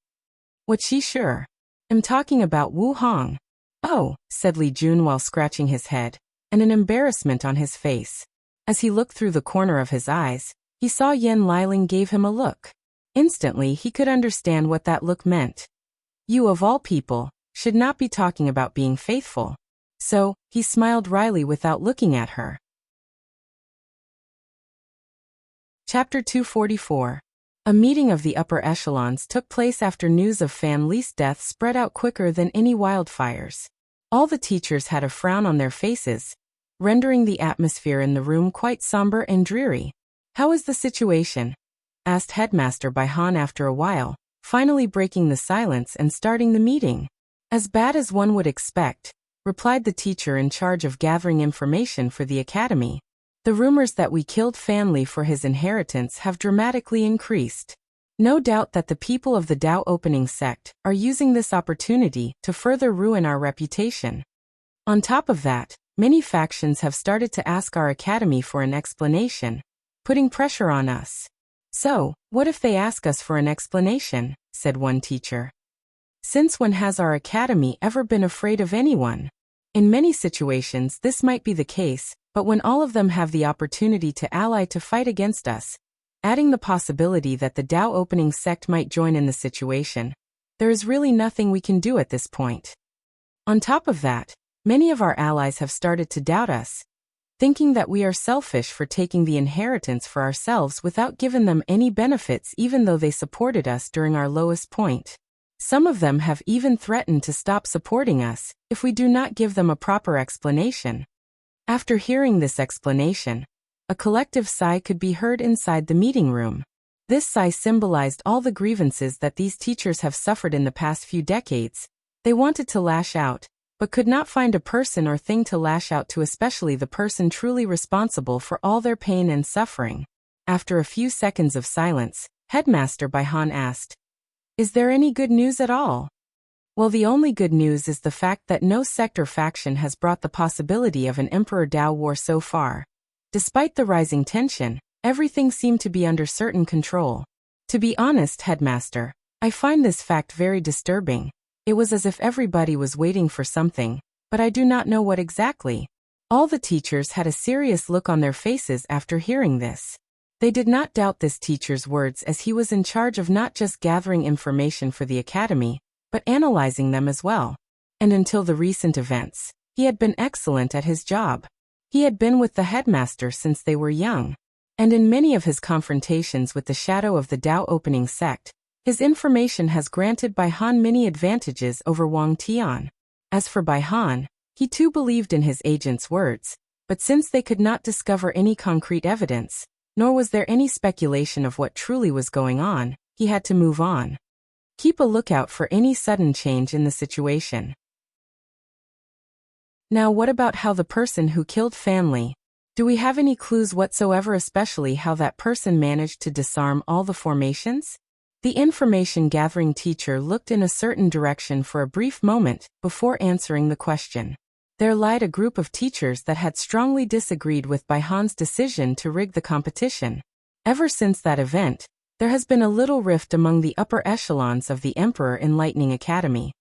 What Shishir? I'm talking about Wu Hong. Oh, said Li Jun while scratching his head, and an embarrassment on his face. As he looked through the corner of his eyes, he saw Yen Liling gave him a look. Instantly, he could understand what that look meant. You, of all people, should not be talking about being faithful. So, he smiled wryly without looking at her. Chapter 244. A meeting of the upper echelons took place after news of Fan Li's death spread out quicker than any wildfires. All the teachers had a frown on their faces, rendering the atmosphere in the room quite somber and dreary. How is the situation? Asked Headmaster Baihan after a while, finally breaking the silence and starting the meeting. As bad as one would expect, replied the teacher in charge of gathering information for the Academy. The rumors that we killed Fan Li for his inheritance have dramatically increased. No doubt that the people of the Dao opening sect are using this opportunity to further ruin our reputation. On top of that, many factions have started to ask our Academy for an explanation, putting pressure on us. So, what if they ask us for an explanation? Said one teacher. Since when has our Academy ever been afraid of anyone? In many situations this might be the case, but when all of them have the opportunity to ally to fight against us, adding the possibility that the Dao opening sect might join in the situation, there is really nothing we can do at this point. On top of that, many of our allies have started to doubt us, thinking that we are selfish for taking the inheritance for ourselves without giving them any benefits even though they supported us during our lowest point. Some of them have even threatened to stop supporting us if we do not give them a proper explanation. After hearing this explanation, a collective sigh could be heard inside the meeting room. This sigh symbolized all the grievances that these teachers have suffered in the past few decades. They wanted to lash out, but could not find a person or thing to lash out to, especially the person truly responsible for all their pain and suffering. After a few seconds of silence, Headmaster Baihan asked, "Is there any good news at all?" Well, the only good news is the fact that no sect or faction has brought the possibility of an Emperor Dao war so far. Despite the rising tension, everything seemed to be under certain control. To be honest, Headmaster, I find this fact very disturbing. It was as if everybody was waiting for something, but I do not know what exactly. All the teachers had a serious look on their faces after hearing this. They did not doubt this teacher's words, as he was in charge of not just gathering information for the Academy, but analyzing them as well. And until the recent events, he had been excellent at his job. He had been with the headmaster since they were young, and in many of his confrontations with the shadow of the Dao opening sect, his information has granted Baihan many advantages over Wang Tian. As for Baihan, he too believed in his agent's words, but since they could not discover any concrete evidence, nor was there any speculation of what truly was going on, he had to move on. Keep a lookout for any sudden change in the situation. Now what about how the person who killed Fan Li? Do we have any clues whatsoever, especially how that person managed to disarm all the formations? The information-gathering teacher looked in a certain direction for a brief moment before answering the question. There lied a group of teachers that had strongly disagreed with Baihan's decision to rig the competition. Ever since that event, there has been a little rift among the upper echelons of the Emperor Enlightening Academy.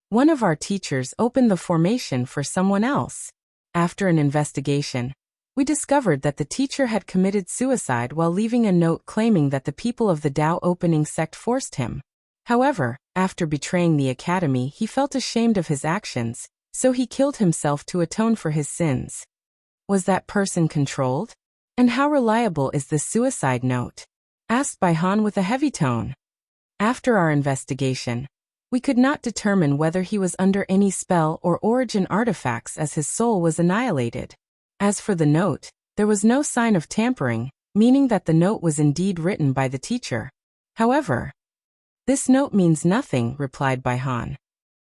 One of our teachers opened the formation for someone else. After an investigation, we discovered that the teacher had committed suicide while leaving a note claiming that the people of the Dao opening sect forced him. However, after betraying the academy, he felt ashamed of his actions, so he killed himself to atone for his sins. Was that person controlled? And how reliable is this suicide note? Asked Baihan with a heavy tone. After our investigation, we could not determine whether he was under any spell or origin artifacts as his soul was annihilated. As for the note, there was no sign of tampering, meaning that the note was indeed written by the teacher. However, this note means nothing, replied Baihan.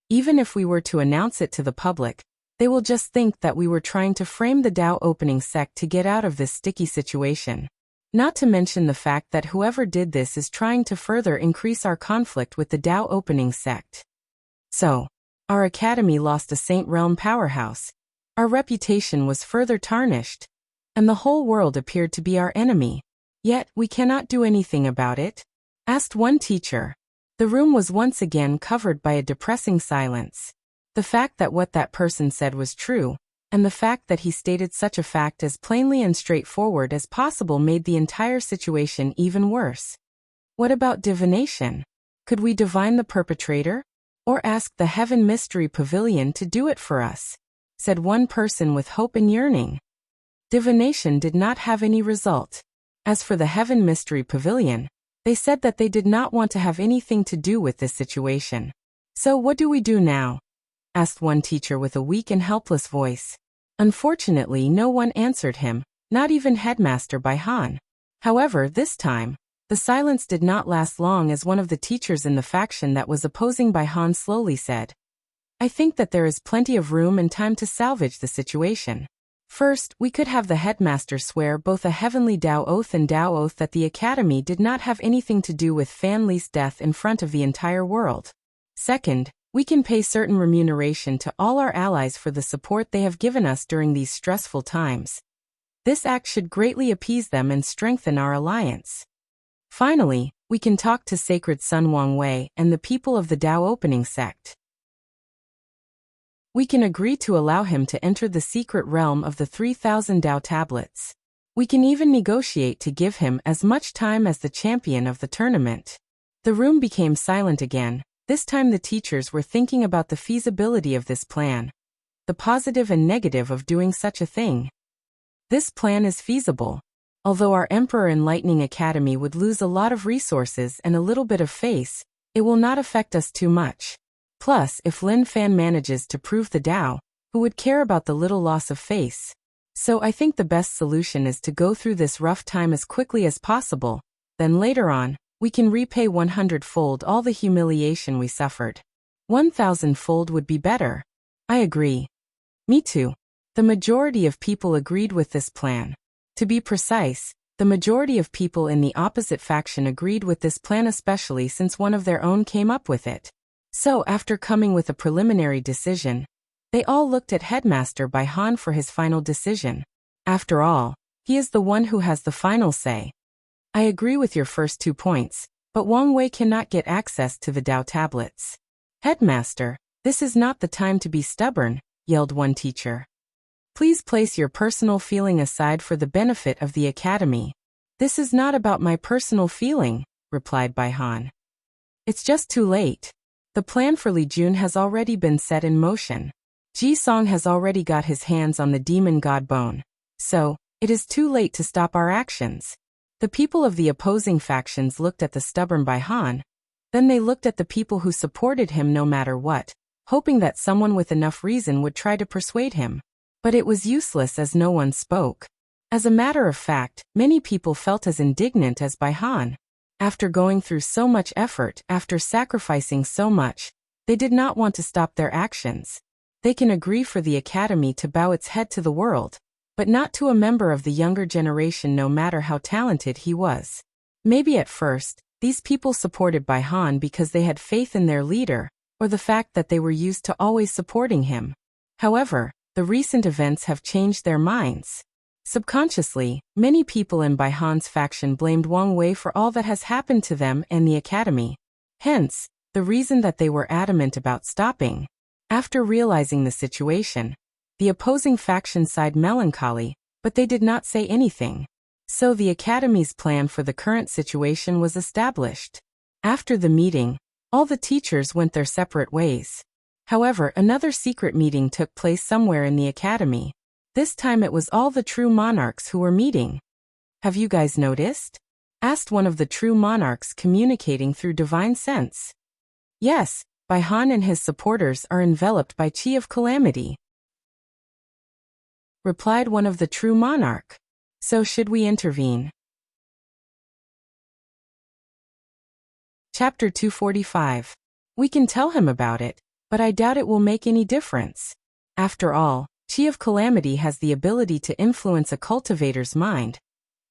Even if we were to announce it to the public, they will just think that we were trying to frame the Dao opening sect to get out of this sticky situation. Not to mention the fact that whoever did this is trying to further increase our conflict with the Dao opening sect. So, our academy lost a Saint Realm powerhouse. Our reputation was further tarnished, and the whole world appeared to be our enemy. Yet, we cannot do anything about it? Asked one teacher. The room was once again covered by a depressing silence. The fact that what that person said was true, and the fact that he stated such a fact as plainly and straightforward as possible made the entire situation even worse. What about divination? Could we divine the perpetrator? Or ask the Heaven Mystery Pavilion to do it for us? Said one person with hope and yearning. Divination did not have any result. As for the Heaven Mystery Pavilion, they said that they did not want to have anything to do with this situation. So what do we do now? Asked one teacher with a weak and helpless voice. Unfortunately, no one answered him, not even Headmaster Baihan. However, this time, the silence did not last long as one of the teachers in the faction that was opposing Baihan slowly said, I think that there is plenty of room and time to salvage the situation. First, we could have the headmaster swear both a heavenly Dao oath and Dao oath that the academy did not have anything to do with Fan Li's death in front of the entire world. Second, we can pay certain remuneration to all our allies for the support they have given us during these stressful times. This act should greatly appease them and strengthen our alliance. Finally, we can talk to Sacred Sun Wang Wei and the people of the Dao opening sect. We can agree to allow him to enter the secret realm of the 3,000 Dao tablets. We can even negotiate to give him as much time as the champion of the tournament. The room became silent again. This time the teachers were thinking about the feasibility of this plan. The positive and negative of doing such a thing. This plan is feasible. Although our Emperor Enlightening Academy would lose a lot of resources and a little bit of face, it will not affect us too much. Plus, if Lin Fan manages to prove the Dao, who would care about the little loss of face? So I think the best solution is to go through this rough time as quickly as possible, then later on, we can repay 100-fold all the humiliation we suffered. 1,000-fold would be better. I agree. Me too. The majority of people agreed with this plan. To be precise, the majority of people in the opposite faction agreed with this plan, especially since one of their own came up with it. So after coming with a preliminary decision, they all looked at Headmaster Baihan for his final decision. After all, he is the one who has the final say. I agree with your first 2 points, but Wang Wei cannot get access to the Dao tablets. Headmaster, this is not the time to be stubborn, yelled one teacher. Please place your personal feeling aside for the benefit of the academy. This is not about my personal feeling, replied Baihan. It's just too late. The plan for Li Jun has already been set in motion. Ji Song has already got his hands on the demon god bone. So, it is too late to stop our actions. The people of the opposing factions looked at the stubborn Baihan. Then they looked at the people who supported him no matter what, hoping that someone with enough reason would try to persuade him. But it was useless as no one spoke. As a matter of fact, many people felt as indignant as Baihan. After going through so much effort, after sacrificing so much, they did not want to stop their actions. They can agree for the academy to bow its head to the world, but not to a member of the younger generation no matter how talented he was. Maybe at first, these people supported Bai Han because they had faith in their leader, or the fact that they were used to always supporting him. However, the recent events have changed their minds. Subconsciously, many people in Bai Han's faction blamed Wang Wei for all that has happened to them and the academy. Hence, the reason that they were adamant about stopping. After realizing the situation, the opposing faction sighed melancholy, but they did not say anything. So the academy's plan for the current situation was established. After the meeting, all the teachers went their separate ways. However, another secret meeting took place somewhere in the academy. This time it was all the true monarchs who were meeting. "Have you guys noticed?" asked one of the true monarchs communicating through divine sense. "Yes, Bai Han and his supporters are enveloped by Chi of Calamity," replied one of the true monarch. "So should we intervene?" Chapter 245. We can tell him about it, but I doubt it will make any difference. After all, Chi of Calamity has the ability to influence a cultivator's mind,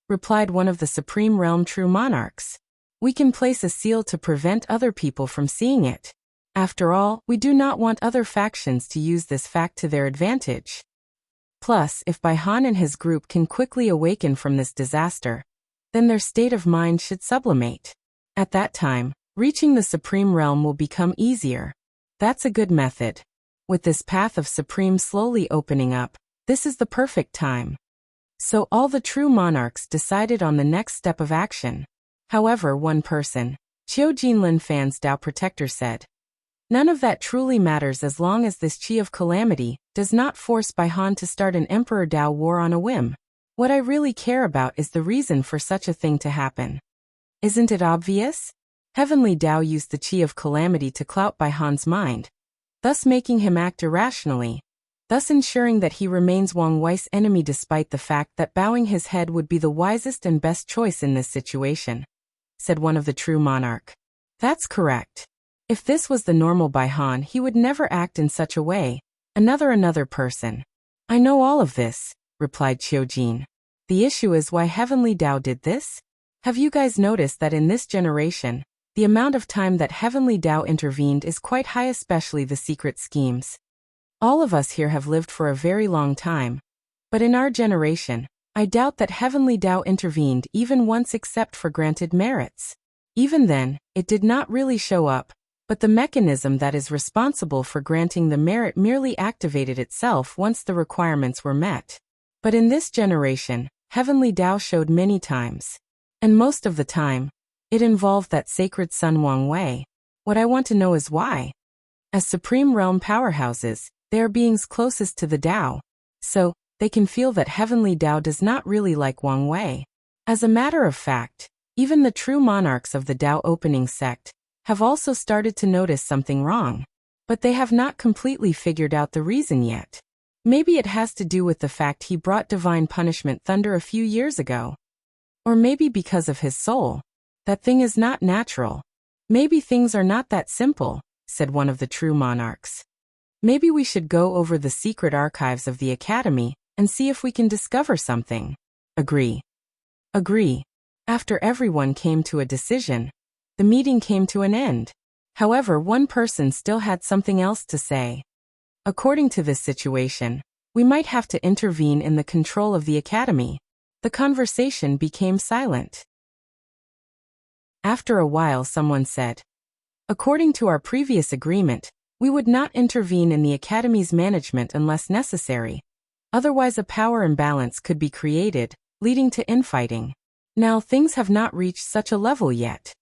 replied one of the Supreme Realm true monarchs. We can place a seal to prevent other people from seeing it. After all, we do not want other factions to use this fact to their advantage. Plus, if Bai Han and his group can quickly awaken from this disaster, then their state of mind should sublimate. At that time, reaching the Supreme Realm will become easier. That's a good method. With this path of Supreme slowly opening up, this is the perfect time. So all the true monarchs decided on the next step of action. However, one person, Qiu Jinlin Fan's Dao Protector said, "None of that truly matters as long as this Chi of Calamity does not force Bai Han to start an Emperor Dao war on a whim. What I really care about is the reason for such a thing to happen. Isn't it obvious? Heavenly Dao used the Chi of Calamity to clout Bai Han's mind, thus making him act irrationally, thus ensuring that he remains Wang Wei's enemy despite the fact that bowing his head would be the wisest and best choice in this situation," said one of the true monarch. "That's correct. If this was the normal Bai Han, he would never act in such a way. Another person. I know all of this," replied Qiu Jin. "The issue is why Heavenly Dao did this? Have you guys noticed that in this generation, the amount of time that Heavenly Dao intervened is quite high, especially the secret schemes? All of us here have lived for a very long time, but in our generation, I doubt that Heavenly Dao intervened even once except for granted merits. Even then, it did not really show up, but the mechanism that is responsible for granting the merit merely activated itself once the requirements were met. But in this generation, Heavenly Dao showed many times. And most of the time, it involved that sacred son Wang Wei. What I want to know is why. As Supreme Realm powerhouses, they are beings closest to the Dao, so they can feel that Heavenly Dao does not really like Wang Wei. As a matter of fact, even the true monarchs of the Dao opening sect have also started to notice something wrong, but they have not completely figured out the reason yet. Maybe it has to do with the fact he brought divine punishment thunder a few years ago. Or maybe because of his soul. That thing is not natural. Maybe things are not that simple, said one of the true monarchs. Maybe we should go over the secret archives of the academy and see if we can discover something. Agree. After everyone came to a decision, the meeting came to an end. However, one person still had something else to say. According to this situation, we might have to intervene in the control of the academy. The conversation became silent. After a while, someone said, "According to our previous agreement, we would not intervene in the academy's management unless necessary. Otherwise, a power imbalance could be created, leading to infighting. Now, things have not reached such a level yet."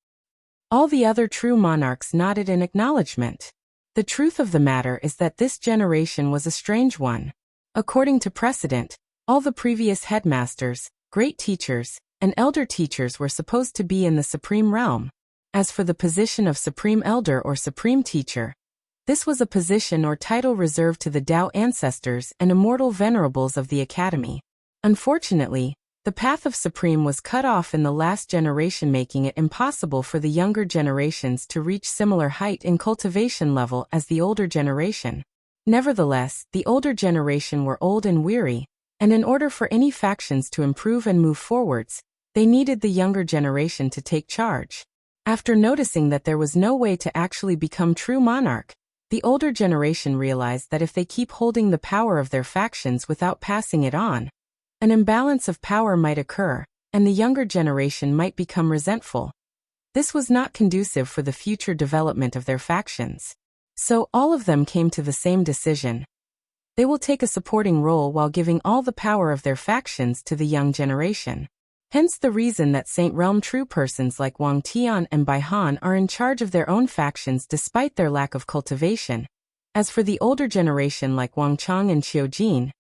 All the other true monarchs nodded in acknowledgement. The truth of the matter is that this generation was a strange one. According to precedent, all the previous headmasters, great teachers, and elder teachers were supposed to be in the Supreme Realm. As for the position of Supreme Elder or Supreme Teacher, this was a position or title reserved to the Dao ancestors and immortal venerables of the academy. Unfortunately, the path of Supreme was cut off in the last generation, making it impossible for the younger generations to reach similar height in cultivation level as the older generation. Nevertheless, the older generation were old and weary, And in order for any factions to improve and move forwards, they needed the younger generation to take charge. After noticing that there was no way to actually become true monarch, the older generation realized that if they keep holding the power of their factions without passing it on, an imbalance of power might occur, and the younger generation might become resentful. This was not conducive for the future development of their factions. So all of them came to the same decision. They will take a supporting role while giving all the power of their factions to the young generation. Hence the reason that Saint Realm true persons like Wang Tian and Bai Han are in charge of their own factions despite their lack of cultivation. As for the older generation like Wang Chang and Qiu Jin,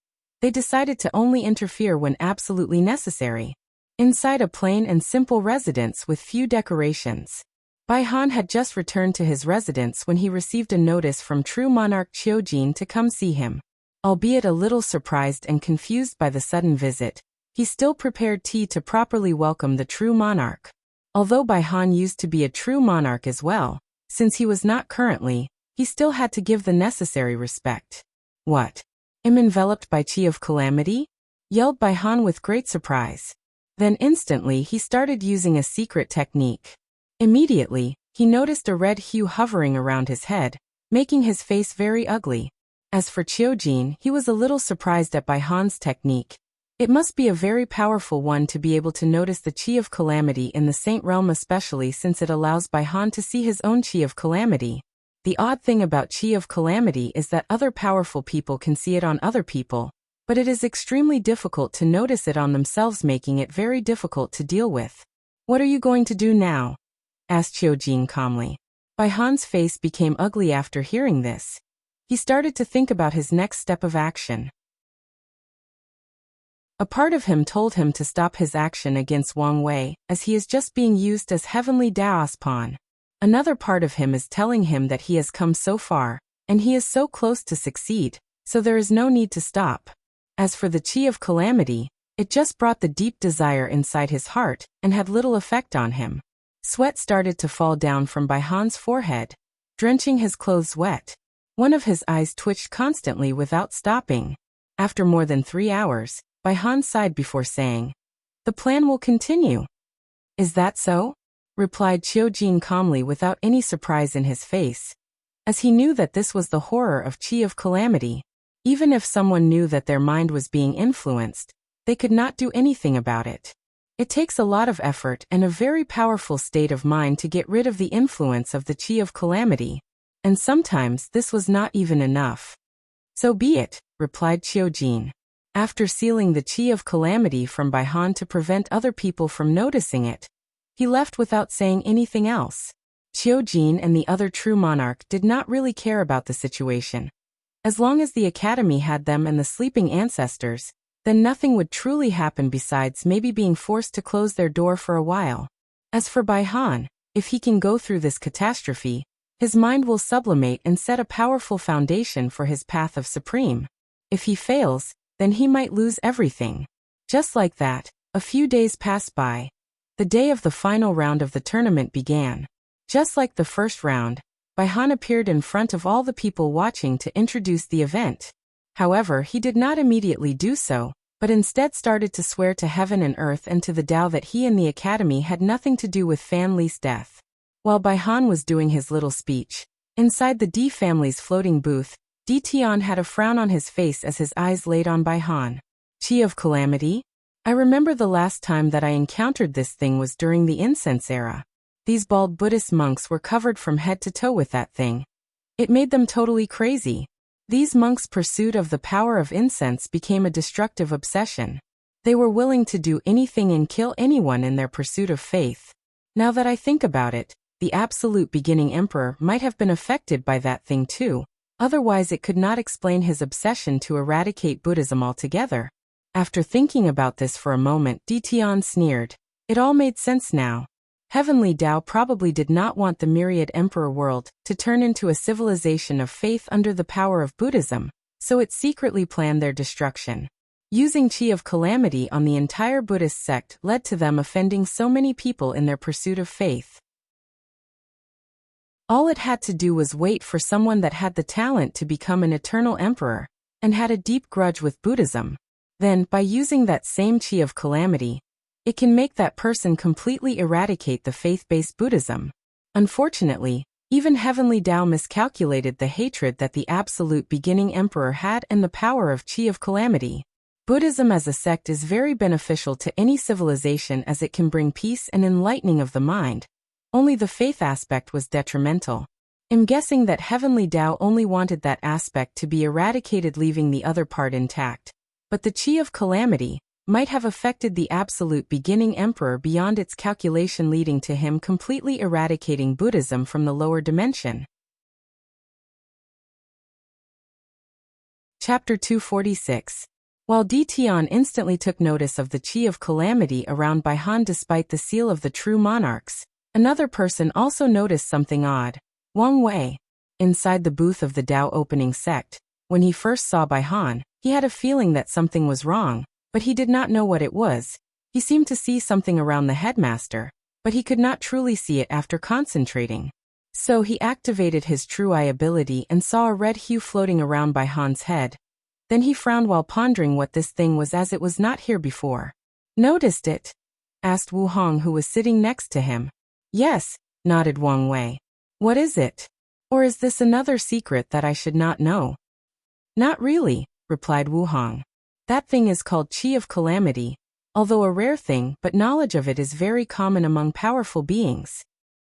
they decided to only interfere when absolutely necessary. Inside a plain and simple residence with few decorations, Bai Han had just returned to his residence when he received a notice from true monarch Qiu Jin to come see him. Albeit a little surprised and confused by the sudden visit, he still prepared tea to properly welcome the true monarch. Although Bai Han used to be a true monarch as well, since he was not currently, he still had to give the necessary respect. What? Am enveloped by Chi of Calamity? Yelled Bai Han with great surprise. Then instantly he started using a secret technique. Immediately, he noticed a red hue hovering around his head, making his face very ugly. As for Qiu Jin, he was a little surprised at Bai Han's technique. It must be a very powerful one to be able to notice the Chi of Calamity in the Saint Realm, especially since it allows Bai Han to see his own Chi of Calamity. The odd thing about Chi of Calamity is that other powerful people can see it on other people, but it is extremely difficult to notice it on themselves, making it very difficult to deal with. What are you going to do now? Asked Qiu Jin calmly. Bai Han's face became ugly after hearing this. He started to think about his next step of action. A part of him told him to stop his action against Wang Wei, as he is just being used as heavenly Dao's pawn. Another part of him is telling him that he has come so far, and he is so close to succeed, so there is no need to stop. As for the Chi of Calamity, it just brought the deep desire inside his heart, and had little effect on him. Sweat started to fall down from Bai Han's forehead, drenching his clothes wet. One of his eyes twitched constantly without stopping. After more than 3 hours, Bai Han sighed before saying, "The plan will continue." "Is that so?" replied Qiu Jin calmly without any surprise in his face, as he knew that this was the horror of Chi of Calamity. Even if someone knew that their mind was being influenced, they could not do anything about it. It takes a lot of effort and a very powerful state of mind to get rid of the influence of the Chi of Calamity, and sometimes this was not even enough. "So be it," replied Qiu Jin. After sealing the Chi of Calamity from Bai Han to prevent other people from noticing it, he left without saying anything else. Qiu Jin and the other true monarch did not really care about the situation. As long as the academy had them and the sleeping ancestors, then nothing would truly happen besides maybe being forced to close their door for a while. As for Bai Han, if he can go through this catastrophe, his mind will sublimate and set a powerful foundation for his path of supreme. If he fails, then he might lose everything. Just like that, a few days passed by. The day of the final round of the tournament began. Just like the first round, Bai Han appeared in front of all the people watching to introduce the event. However, he did not immediately do so, but instead started to swear to heaven and earth and to the Tao that he and the academy had nothing to do with Fan Li's death. While Bai Han was doing his little speech, inside the D family's floating booth, Di Tian had a frown on his face as his eyes laid on Bai Han. "Chi of Calamity? I remember the last time that I encountered this thing was during the incense era. These bald Buddhist monks were covered from head to toe with that thing. It made them totally crazy. These monks' pursuit of the power of incense became a destructive obsession. They were willing to do anything and kill anyone in their pursuit of faith. Now that I think about it, the absolute beginning emperor might have been affected by that thing too. Otherwise it could not explain his obsession to eradicate Buddhism altogether." After thinking about this for a moment, Di Tian sneered. It all made sense now. Heavenly Tao probably did not want the myriad emperor world to turn into a civilization of faith under the power of Buddhism, so it secretly planned their destruction. Using Chi of Calamity on the entire Buddhist sect led to them offending so many people in their pursuit of faith. All it had to do was wait for someone that had the talent to become an eternal emperor, and had a deep grudge with Buddhism. Then, by using that same chi of calamity, it can make that person completely eradicate the faith-based Buddhism. Unfortunately, even Heavenly Tao miscalculated the hatred that the absolute beginning emperor had and the power of chi of calamity. Buddhism as a sect is very beneficial to any civilization as it can bring peace and enlightening of the mind. Only the faith aspect was detrimental. I'm guessing that Heavenly Tao only wanted that aspect to be eradicated, leaving the other part intact. But the chi of calamity might have affected the absolute beginning emperor beyond its calculation, leading to him completely eradicating Buddhism from the lower dimension. Chapter 246. While Di Tian instantly took notice of the chi of calamity around Bai Han despite the seal of the true monarchs, another person also noticed something odd. Wang Wei. Inside the booth of the Tao opening sect, when he first saw Bai Han, he had a feeling that something was wrong, but he did not know what it was. He seemed to see something around the headmaster, but he could not truly see it after concentrating. So he activated his true eye ability and saw a red hue floating around Bai Han's head. Then he frowned while pondering what this thing was, as it was not here before. "Noticed it?" asked Wu Hong, who was sitting next to him. "Yes," nodded Wang Wei. "What is it? Or is this another secret that I should not know?" "Not really," replied Wu Hong. "That thing is called chi of calamity, although a rare thing, but knowledge of it is very common among powerful beings."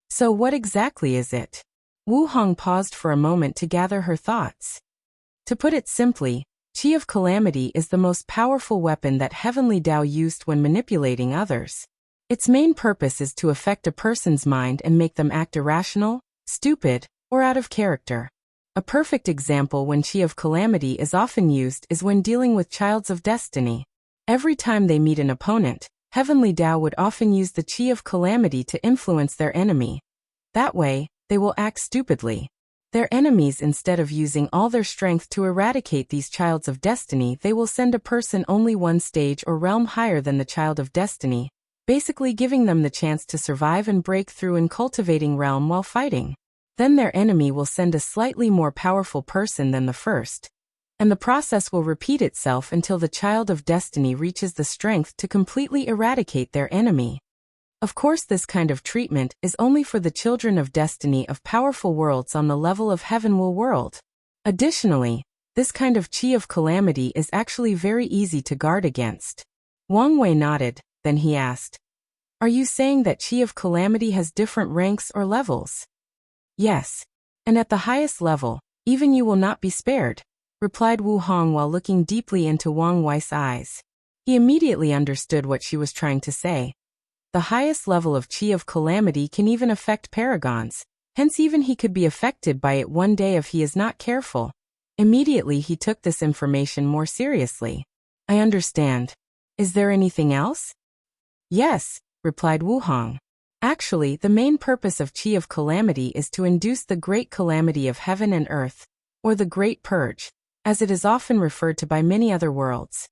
"So what exactly is it?" Wu Hong paused for a moment to gather her thoughts. To put it simply, chi of calamity is the most powerful weapon that Heavenly Tao used when manipulating others. Its main purpose is to affect a person's mind and make them act irrational, stupid, or out of character. A perfect example when chi of calamity is often used is when dealing with childs of destiny. Every time they meet an opponent, Heavenly Tao would often use the chi of calamity to influence their enemy. That way, they will act stupidly. Their enemies, instead of using all their strength to eradicate these childs of destiny, they will send a person only one stage or realm higher than the child of destiny, basically giving them the chance to survive and break through in cultivating realm while fighting. Then their enemy will send a slightly more powerful person than the first. And the process will repeat itself until the child of destiny reaches the strength to completely eradicate their enemy. Of course, this kind of treatment is only for the children of destiny of powerful worlds on the level of Heavenwell world. Additionally, this kind of chi of calamity is actually very easy to guard against. Wang Wei nodded, then he asked, "Are you saying that chi of calamity has different ranks or levels?" "Yes. And at the highest level, even you will not be spared," replied Wu Hong while looking deeply into Wang Wei's eyes. He immediately understood what she was trying to say. The highest level of chi of calamity can even affect paragons, hence even he could be affected by it one day if he is not careful. Immediately he took this information more seriously. "I understand. Is there anything else?" "Yes," replied Wu Hong. "Actually, the main purpose of chi of calamity is to induce the great calamity of heaven and earth, or the Great Purge, as it is often referred to by many other worlds."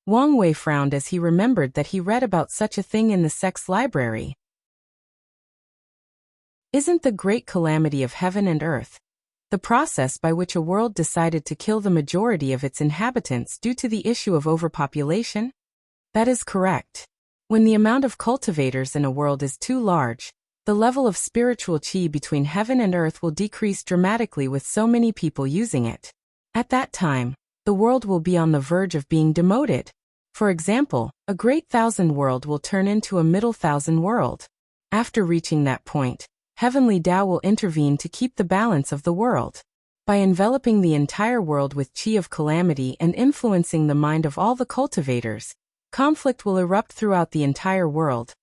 Wang Wei frowned as he remembered that he read about such a thing in the sect's library. Isn't the great calamity of heaven and earth the process by which a world decided to kill the majority of its inhabitants due to the issue of overpopulation? That is correct. When the amount of cultivators in a world is too large, the level of spiritual chi between heaven and earth will decrease dramatically with so many people using it. At that time, the world will be on the verge of being demoted. For example, a great thousand world will turn into a middle thousand world. After reaching that point, Heavenly Tao will intervene to keep the balance of the world. By enveloping the entire world with chi of calamity and influencing the mind of all the cultivators, conflict will erupt throughout the entire world,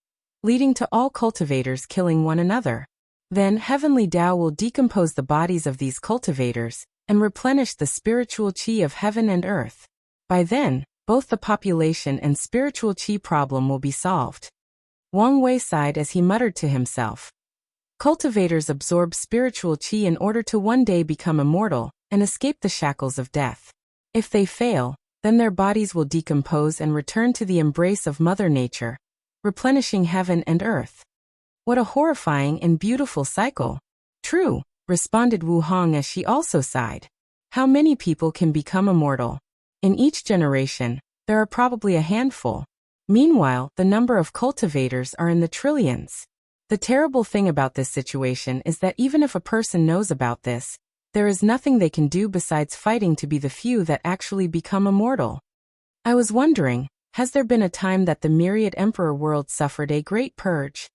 leading to all cultivators killing one another. Then Heavenly Tao will decompose the bodies of these cultivators and replenish the spiritual chi of heaven and earth. By then, both the population and spiritual chi problem will be solved. Wang Wei sighed as he muttered to himself. Cultivators absorb spiritual chi in order to one day become immortal and escape the shackles of death. If they fail, then their bodies will decompose and return to the embrace of Mother Nature, replenishing heaven and earth. What a horrifying and beautiful cycle. True, responded Wu Hong as she also sighed. How many people can become immortal? In each generation, There are probably a handful. Meanwhile, the number of cultivators are in the trillions. The terrible thing about this situation is that even if a person knows about this, there is nothing they can do besides fighting to be the few that actually become immortal. I was wondering, has there been a time that the myriad emperor world suffered a great purge?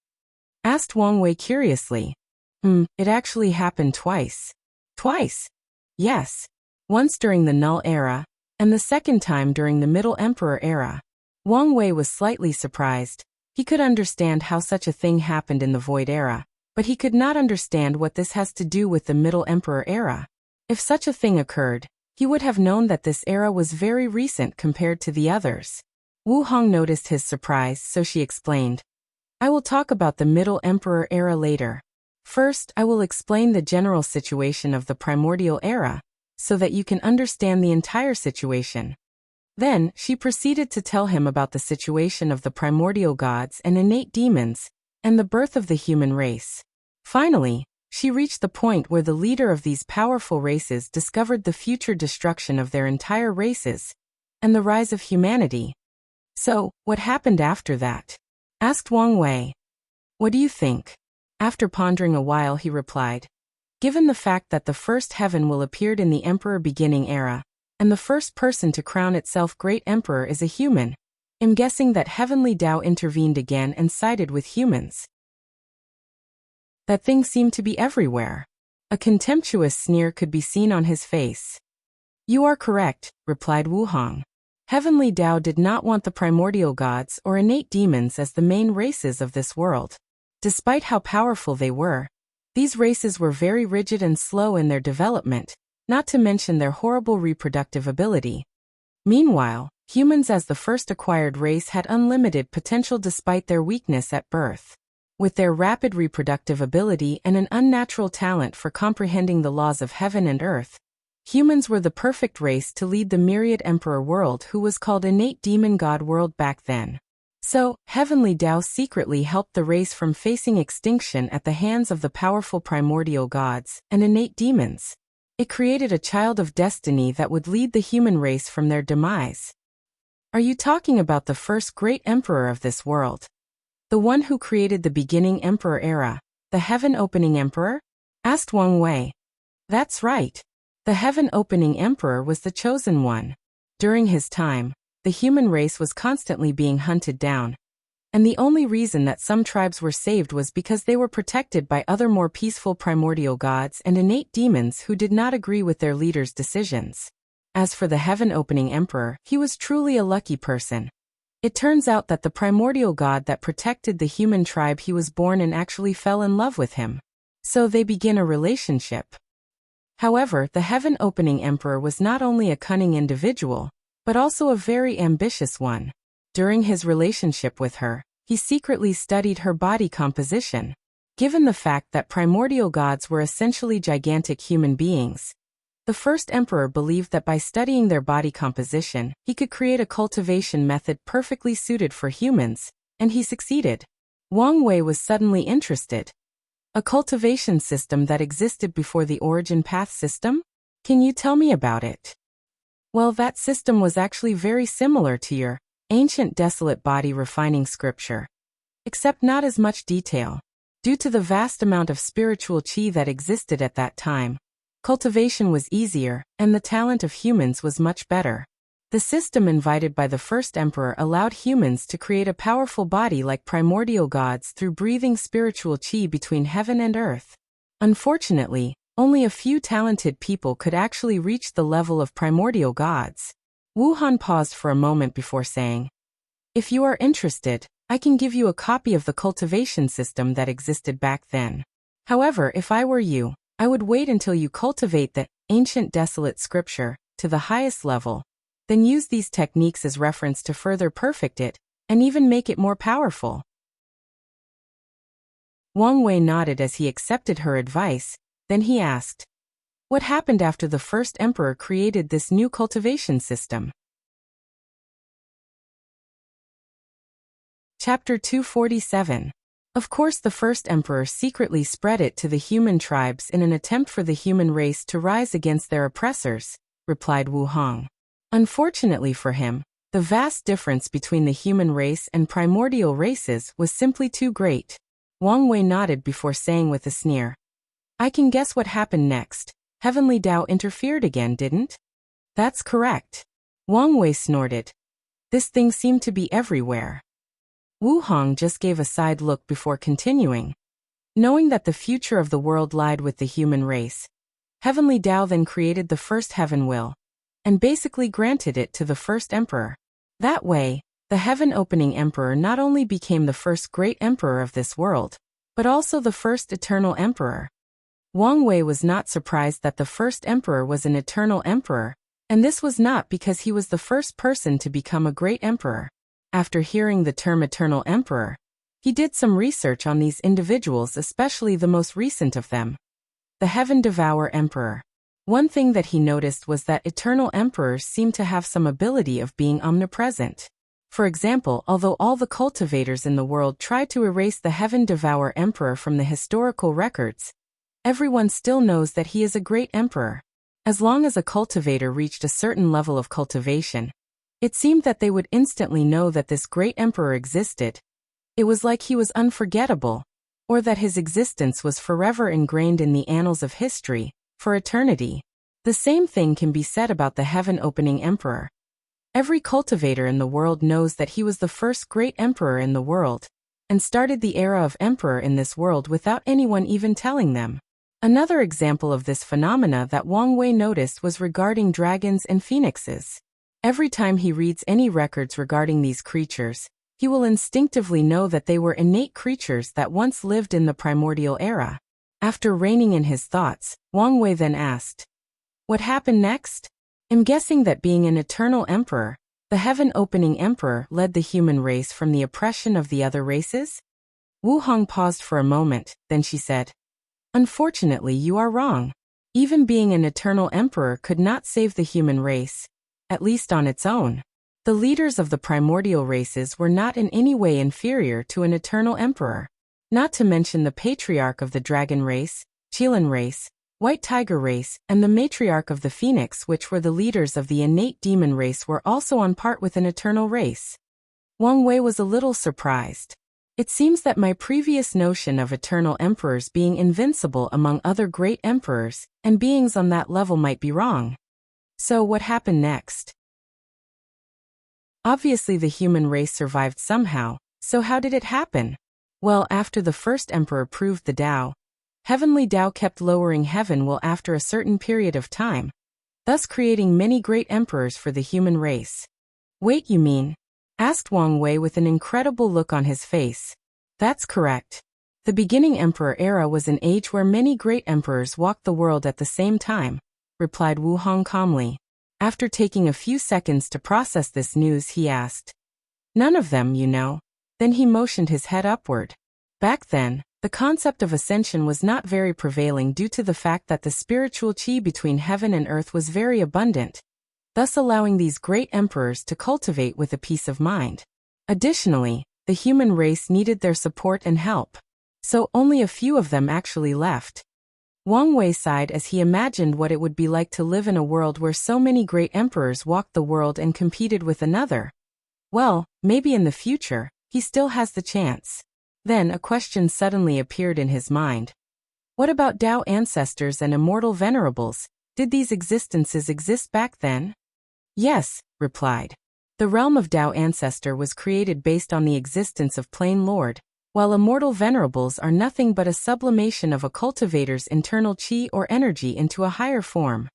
Asked Wang Wei curiously. It actually happened twice. Twice? Yes. Once during the Null Era, and the second time during the Middle Emperor Era. Wang Wei was slightly surprised. He could understand how such a thing happened in the Void Era, but he could not understand what this has to do with the Middle Emperor Era. If such a thing occurred, he would have known that this era was very recent compared to the others. Wu Hong noticed his surprise, so she explained. I will talk about the Middle Emperor Era later. First, I will explain the general situation of the Primordial Era, so that you can understand the entire situation. Then, she proceeded to tell him about the situation of the primordial gods and innate demons, and the birth of the human race. Finally, she reached the point where the leader of these powerful races discovered the future destruction of their entire races, and the rise of humanity. So, what happened after that? Asked Wang Wei. What do you think? After pondering a while he replied. Given the fact that the first heaven will appear in the Emperor Beginning Era, and the first person to crown itself Great Emperor is a human, I'm guessing that Heavenly Tao intervened again and sided with humans. That thing seemed to be everywhere. A contemptuous sneer could be seen on his face. You are correct, replied Wu Hong. Heavenly Tao did not want the primordial gods or innate demons as the main races of this world. Despite how powerful they were, these races were very rigid and slow in their development, not to mention their horrible reproductive ability. Meanwhile, humans as the first acquired race had unlimited potential despite their weakness at birth. With their rapid reproductive ability and an unnatural talent for comprehending the laws of heaven and earth, humans were the perfect race to lead the myriad emperor world, who was called innate demon god world back then. So, Heavenly Tao secretly helped the race from facing extinction at the hands of the powerful primordial gods and innate demons. It created a child of destiny that would lead the human race from their demise. Are you talking about the first great emperor of this world? The one who created the beginning emperor era, the heaven-opening emperor? Asked Wang Wei. That's right. The heaven-opening emperor was the chosen one. During his time, the human race was constantly being hunted down, and the only reason that some tribes were saved was because they were protected by other more peaceful primordial gods and innate demons who did not agree with their leaders' decisions. As for the heaven-opening emperor, he was truly a lucky person. It turns out that the primordial god that protected the human tribe he was born in actually fell in love with him. So they begin a relationship. However, the heaven-opening emperor was not only a cunning individual, but also a very ambitious one. During his relationship with her, he secretly studied her body composition. Given the fact that primordial gods were essentially gigantic human beings, the first emperor believed that by studying their body composition, he could create a cultivation method perfectly suited for humans, and he succeeded. Wang Wei was suddenly interested. A cultivation system that existed before the origin path system? Can you tell me about it? Well, that system was actually very similar to your ancient desolate body refining scripture, except not as much detail. Due to the vast amount of spiritual chi that existed at that time, cultivation was easier, and the talent of humans was much better. The system invited by the first emperor allowed humans to create a powerful body like primordial gods through breathing spiritual chi between heaven and earth. Unfortunately, only a few talented people could actually reach the level of primordial gods. Wu Han paused for a moment before saying, If you are interested, I can give you a copy of the cultivation system that existed back then. However, if I were you, I would wait until you cultivate the ancient desolate scripture to the highest level, then use these techniques as reference to further perfect it, and even make it more powerful. Wang Wei nodded as he accepted her advice, then he asked, What happened after the first emperor created this new cultivation system? Chapter 247. Of course, the first emperor secretly spread it to the human tribes in an attempt for the human race to rise against their oppressors, replied Wu Hong. Unfortunately for him, The vast difference between the human race and primordial races was simply too great. Wang Wei nodded before saying with a sneer, "I can guess what happened next. Heavenly Tao interfered again, didn't?" "That's correct." Wang Wei snorted. This thing seemed to be everywhere. Wu Hong just gave a side look before continuing. Knowing that the future of the world lied with the human race, Heavenly Tao then created the first heaven will, and basically granted it to the first emperor. That way, the heaven-opening emperor not only became the first great emperor of this world, but also the first eternal emperor. Wang Wei was not surprised that the first emperor was an eternal emperor, and this was not because he was the first person to become a great emperor. After hearing the term eternal emperor, he did some research on these individuals, especially the most recent of them, the Heaven Devourer Emperor. One thing that he noticed was that eternal emperors seem to have some ability of being omnipresent. For example, although all the cultivators in the world tried to erase the Heaven Devourer Emperor from the historical records, everyone still knows that he is a great emperor. As long as a cultivator reached a certain level of cultivation, it seemed that they would instantly know that this great emperor existed. It was like he was unforgettable, or that his existence was forever ingrained in the annals of history, for eternity. The same thing can be said about the heaven-opening emperor. Every cultivator in the world knows that he was the first great emperor in the world, and started the era of emperor in this world without anyone even telling them. Another example of this phenomena that Wang Wei noticed was regarding dragons and phoenixes. Every time he reads any records regarding these creatures, he will instinctively know that they were innate creatures that once lived in the primordial era. After reining in his thoughts, Wang Wei then asked, "What happened next?" "I'm guessing that being an eternal emperor, the heaven-opening emperor led the human race from the oppression of the other races?" Wu Hong paused for a moment, then she said, "Unfortunately, you are wrong. Even being an eternal emperor could not save the human race, at least on its own. The leaders of the primordial races were not in any way inferior to an eternal emperor. Not to mention the patriarch of the dragon race, Qilin race, white tiger race, and the matriarch of the phoenix, which were the leaders of the innate demon race, were also on part with an eternal race." Wang Wei was a little surprised. It seems that my previous notion of eternal emperors being invincible among other great emperors and beings on that level might be wrong. So what happened next? Obviously the human race survived somehow, so how did it happen? Well, after the first emperor proved the Tao, Heavenly Tao kept lowering heaven will after a certain period of time, thus creating many great emperors for the human race. "Wait, you mean?" asked Wang Wei with an incredible look on his face. "That's correct. The beginning emperor era was an age where many great emperors walked the world at the same time," replied Wu Hong calmly. After taking a few seconds to process this news, he asked, "None of them, you know?" Then he motioned his head upward. Back then, the concept of ascension was not very prevailing due to the fact that the spiritual qi between heaven and earth was very abundant, thus allowing these great emperors to cultivate with a peace of mind. Additionally, the human race needed their support and help, so only a few of them actually left. Wang Wei sighed as he imagined what it would be like to live in a world where so many great emperors walked the world and competed with another. Well, maybe in the future, he still has the chance. Then a question suddenly appeared in his mind. What about Tao ancestors and immortal venerables? Did these existences exist back then? Yes, replied. The realm of Tao ancestor was created based on the existence of plain Lord, while immortal venerables are nothing but a sublimation of a cultivator's internal qi or energy into a higher form.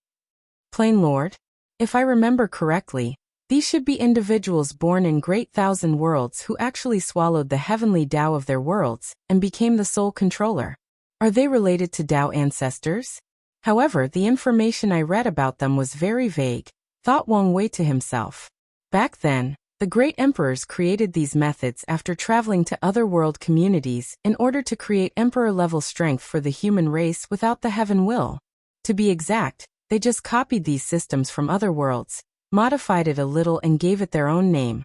Plain Lord? If I remember correctly, these should be individuals born in great thousand worlds who actually swallowed the heavenly Tao of their worlds and became the sole controller. Are they related to Tao ancestors? However, the information I read about them was very vague, thought Wang Wei to himself. Back then, the great emperors created these methods after traveling to other world communities in order to create emperor-level strength for the human race without the heaven will. To be exact, they just copied these systems from other worlds, modified it a little and gave it their own name.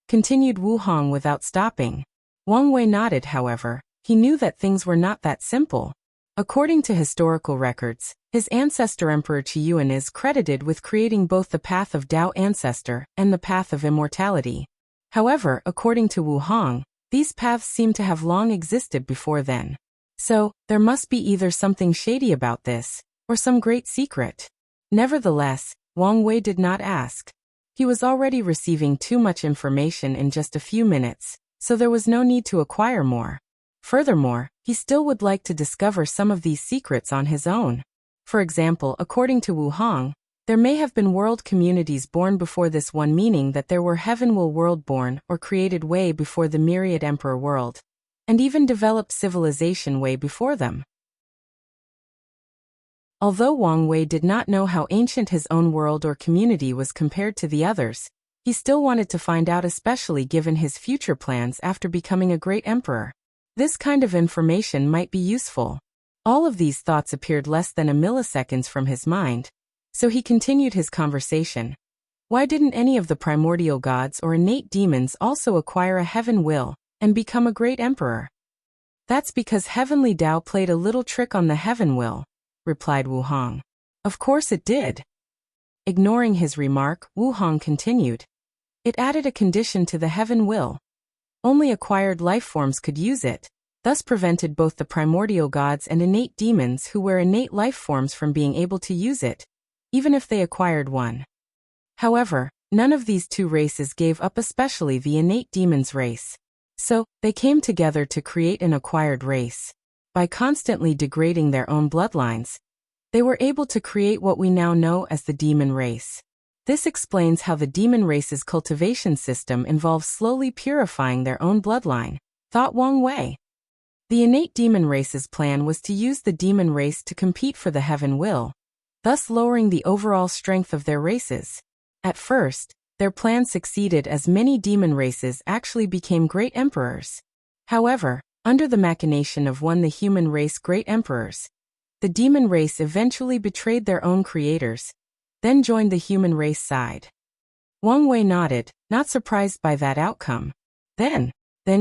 Continued Wu Hong without stopping. Wang Wei nodded, however. He knew that things were not that simple. According to historical records, his ancestor Emperor Qiyuan is credited with creating both the path of Tao Ancestor and the path of immortality. However, according to Wu Hong, these paths seem to have long existed before then. So, there must be either something shady about this, or some great secret. Nevertheless, Wang Wei did not ask. He was already receiving too much information in just a few minutes, so there was no need to acquire more. Furthermore, he still would like to discover some of these secrets on his own. For example, according to Wu Hong, there may have been world communities born before this one, meaning that there were heaven will world born or created way before the myriad emperor world, and even developed civilization way before them. Although Wang Wei did not know how ancient his own world or community was compared to the others, he still wanted to find out, especially given his future plans after becoming a great emperor. This kind of information might be useful. All of these thoughts appeared less than a millisecond from his mind, so he continued his conversation. Why didn't any of the primordial gods or innate demons also acquire a heaven will and become a great emperor? That's because heavenly Tao played a little trick on the heaven will, replied Wu Hong. Of course it did. Ignoring his remark, Wu Hong continued. It added a condition to the heaven will. Only acquired life forms could use it, thus prevented both the primordial gods and innate demons who were innate life forms from being able to use it, even if they acquired one. However, none of these two races gave up, especially the innate demons race. So, they came together to create an acquired race. By constantly degrading their own bloodlines, they were able to create what we now know as the demon race. This explains how the demon race's cultivation system involves slowly purifying their own bloodline, thought Wang Wei. The innate demon race's plan was to use the demon race to compete for the heaven will, thus lowering the overall strength of their races. At first, their plan succeeded as many demon races actually became great emperors. However, under the machination of the human race great emperors, the demon race eventually betrayed their own creators, then joined the human race side. Wang Wei nodded, not surprised by that outcome. Then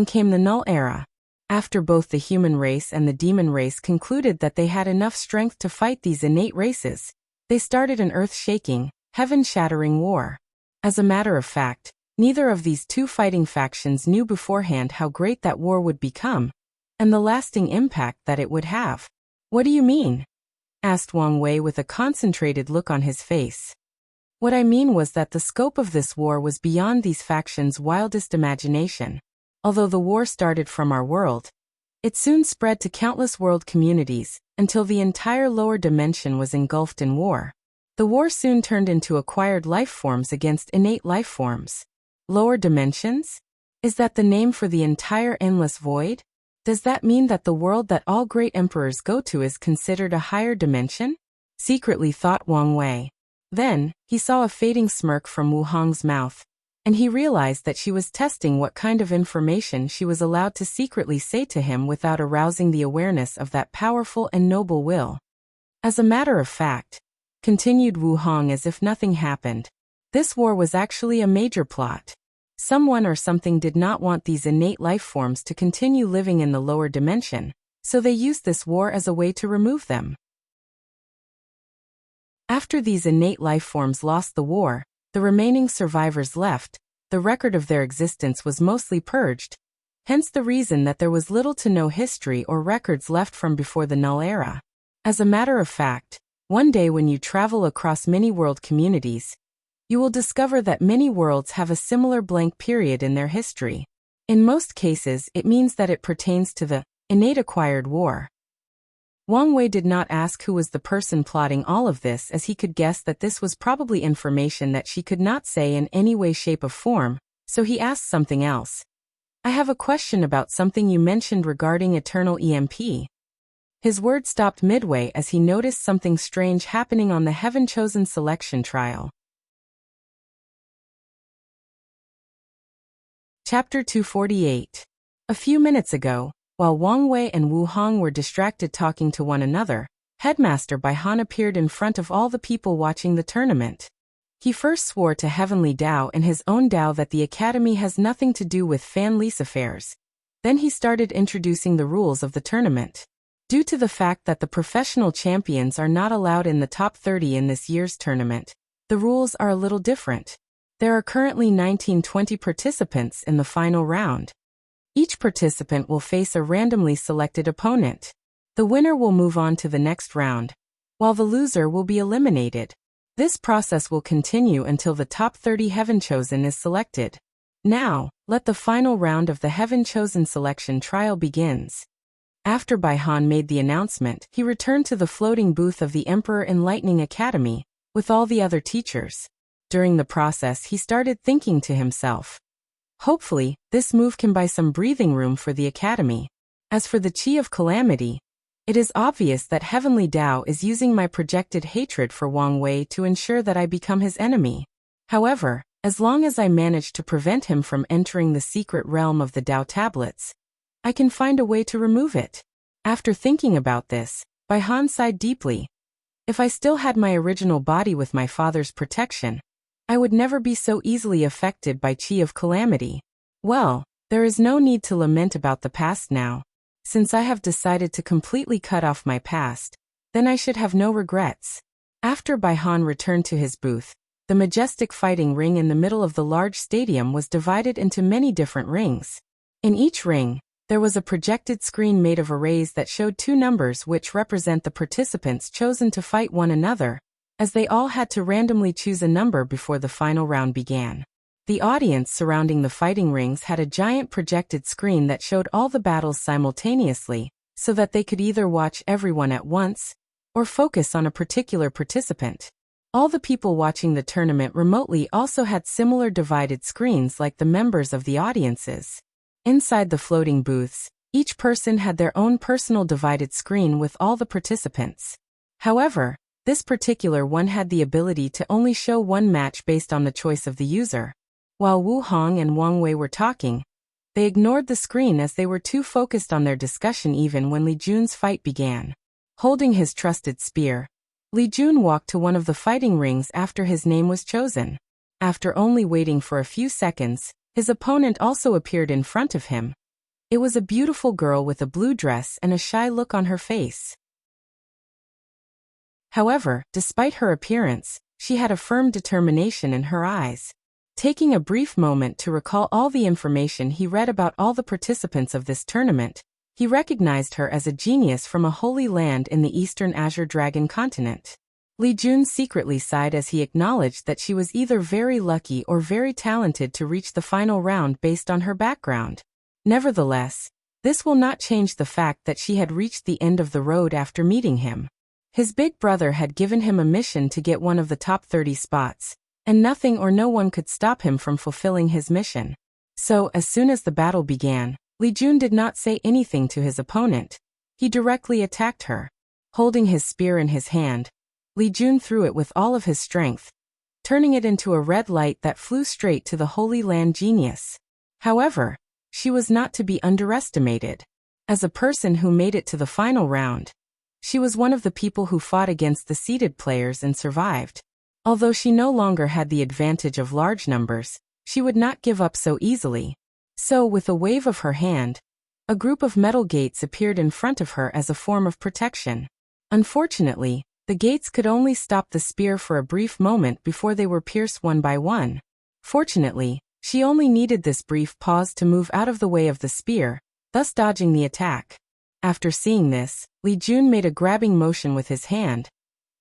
came the Null Era. After both the human race and the demon race concluded that they had enough strength to fight these innate races, they started an earth-shaking, heaven-shattering war. As a matter of fact, neither of these two fighting factions knew beforehand how great that war would become, and the lasting impact that it would have. What do you mean? Asked Wang Wei with a concentrated look on his face. What I mean was that the scope of this war was beyond these factions' wildest imagination. Although the war started from our world, it soon spread to countless world communities, until the entire lower dimension was engulfed in war. The war soon turned into acquired life forms against innate life forms. Lower dimensions? Is that the name for the entire endless void? Does that mean that the world that all great emperors go to is considered a higher dimension? Secretly thought Wang Wei. Then, he saw a fading smirk from Wu Hong's mouth, and he realized that she was testing what kind of information she was allowed to secretly say to him without arousing the awareness of that powerful and noble will. As a matter of fact, continued Wu Hong as if nothing happened, this war was actually a major plot. Someone or something did not want these innate life forms to continue living in the lower dimension, so they used this war as a way to remove them. After these innate life forms lost the war, the remaining survivors left, the record of their existence was mostly purged, hence the reason that there was little to no history or records left from before the Null Era. As a matter of fact, one day when you travel across many world communities, you will discover that many worlds have a similar blank period in their history. In most cases, it means that it pertains to the innate acquired war. Wang Wei did not ask who was the person plotting all of this, as he could guess that this was probably information that she could not say in any way, shape, or form, so he asked something else. I have a question about something you mentioned regarding eternal EMP. His word stopped midway as he noticed something strange happening on the heaven-chosen selection trial. Chapter 248. A few minutes ago, while Wang Wei and Wu Hong were distracted talking to one another, Headmaster Bai Han appeared in front of all the people watching the tournament. He first swore to Heavenly Tao and his own Tao that the Academy has nothing to do with Fan Li's affairs. Then he started introducing the rules of the tournament. Due to the fact that the professional champions are not allowed in the top 30 in this year's tournament, the rules are a little different. There are currently 19-20 participants in the final round. Each participant will face a randomly selected opponent. The winner will move on to the next round, while the loser will be eliminated. This process will continue until the top 30 Heaven Chosen is selected. Now, let the final round of the Heaven Chosen selection trial begins. After Bai Han made the announcement, he returned to the floating booth of the Emperor Enlightening Academy, with all the other teachers. During the process, he started thinking to himself, hopefully, this move can buy some breathing room for the academy. As for the Chi of Calamity, it is obvious that Heavenly Tao is using my projected hatred for Wang Wei to ensure that I become his enemy. However, as long as I manage to prevent him from entering the secret realm of the Tao tablets, I can find a way to remove it. After thinking about this, Bai Han sighed deeply. If I still had my original body with my father's protection, I would never be so easily affected by Chi of Calamity. Well, there is no need to lament about the past now. Since I have decided to completely cut off my past, then I should have no regrets. After Bai Han returned to his booth, the majestic fighting ring in the middle of the large stadium was divided into many different rings. In each ring, there was a projected screen made of arrays that showed two numbers which represent the participants chosen to fight one another, as they all had to randomly choose a number before the final round began. The audience surrounding the fighting rings had a giant projected screen that showed all the battles simultaneously, so that they could either watch everyone at once, or focus on a particular participant. All the people watching the tournament remotely also had similar divided screens like the members of the audiences. Inside the floating booths, each person had their own personal divided screen with all the participants. However, this particular one had the ability to only show one match based on the choice of the user. While Wu Hong and Wang Wei were talking, they ignored the screen as they were too focused on their discussion even when Li Jun's fight began. Holding his trusted spear, Li Jun walked to one of the fighting rings after his name was chosen. After only waiting for a few seconds, his opponent also appeared in front of him. It was a beautiful girl with a blue dress and a shy look on her face. However, despite her appearance, she had a firm determination in her eyes. Taking a brief moment to recall all the information he read about all the participants of this tournament, he recognized her as a genius from a holy land in the Eastern Azure Dragon continent. Li Jun secretly sighed as he acknowledged that she was either very lucky or very talented to reach the final round based on her background. Nevertheless, this will not change the fact that she had reached the end of the road after meeting him. His big brother had given him a mission to get one of the top 30 spots, and nothing or no one could stop him from fulfilling his mission. So, as soon as the battle began, Li Jun did not say anything to his opponent. He directly attacked her. Holding his spear in his hand, Li Jun threw it with all of his strength, turning it into a red light that flew straight to the Holy Land genius. However, she was not to be underestimated. As a person who made it to the final round, she was one of the people who fought against the seeded players and survived. Although she no longer had the advantage of large numbers, she would not give up so easily. So, with a wave of her hand, a group of metal gates appeared in front of her as a form of protection. Unfortunately, the gates could only stop the spear for a brief moment before they were pierced one by one. Fortunately, she only needed this brief pause to move out of the way of the spear, thus dodging the attack. After seeing this, Li Jun made a grabbing motion with his hand.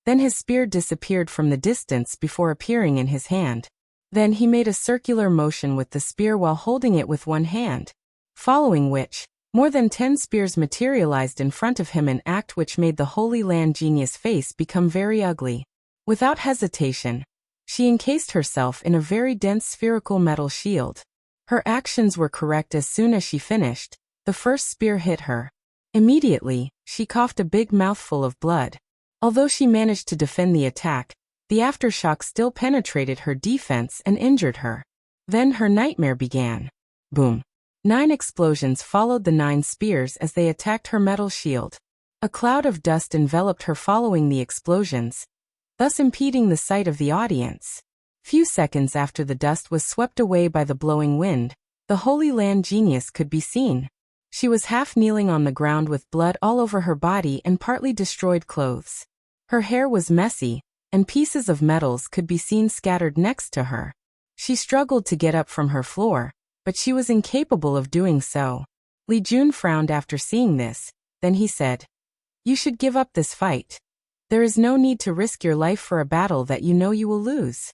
Then his spear disappeared from the distance before appearing in his hand. Then he made a circular motion with the spear while holding it with one hand. Following which, more than 10 spears materialized in front of him, an act which made the Holy Land genius face become very ugly. Without hesitation, she encased herself in a very dense spherical metal shield. Her actions were correct. As soon as she finished, the first spear hit her. Immediately, she coughed a big mouthful of blood. Although she managed to defend the attack, the aftershock still penetrated her defense and injured her. Then her nightmare began. Boom. 9 explosions followed the 9 spears as they attacked her metal shield. A cloud of dust enveloped her following the explosions, thus impeding the sight of the audience. Few seconds after the dust was swept away by the blowing wind, the Holy Land genius could be seen. She was half kneeling on the ground with blood all over her body and partly destroyed clothes. Her hair was messy, and pieces of metals could be seen scattered next to her. She struggled to get up from her floor, but she was incapable of doing so. Li Jun frowned after seeing this, then he said, "You should give up this fight. There is no need to risk your life for a battle that you know you will lose."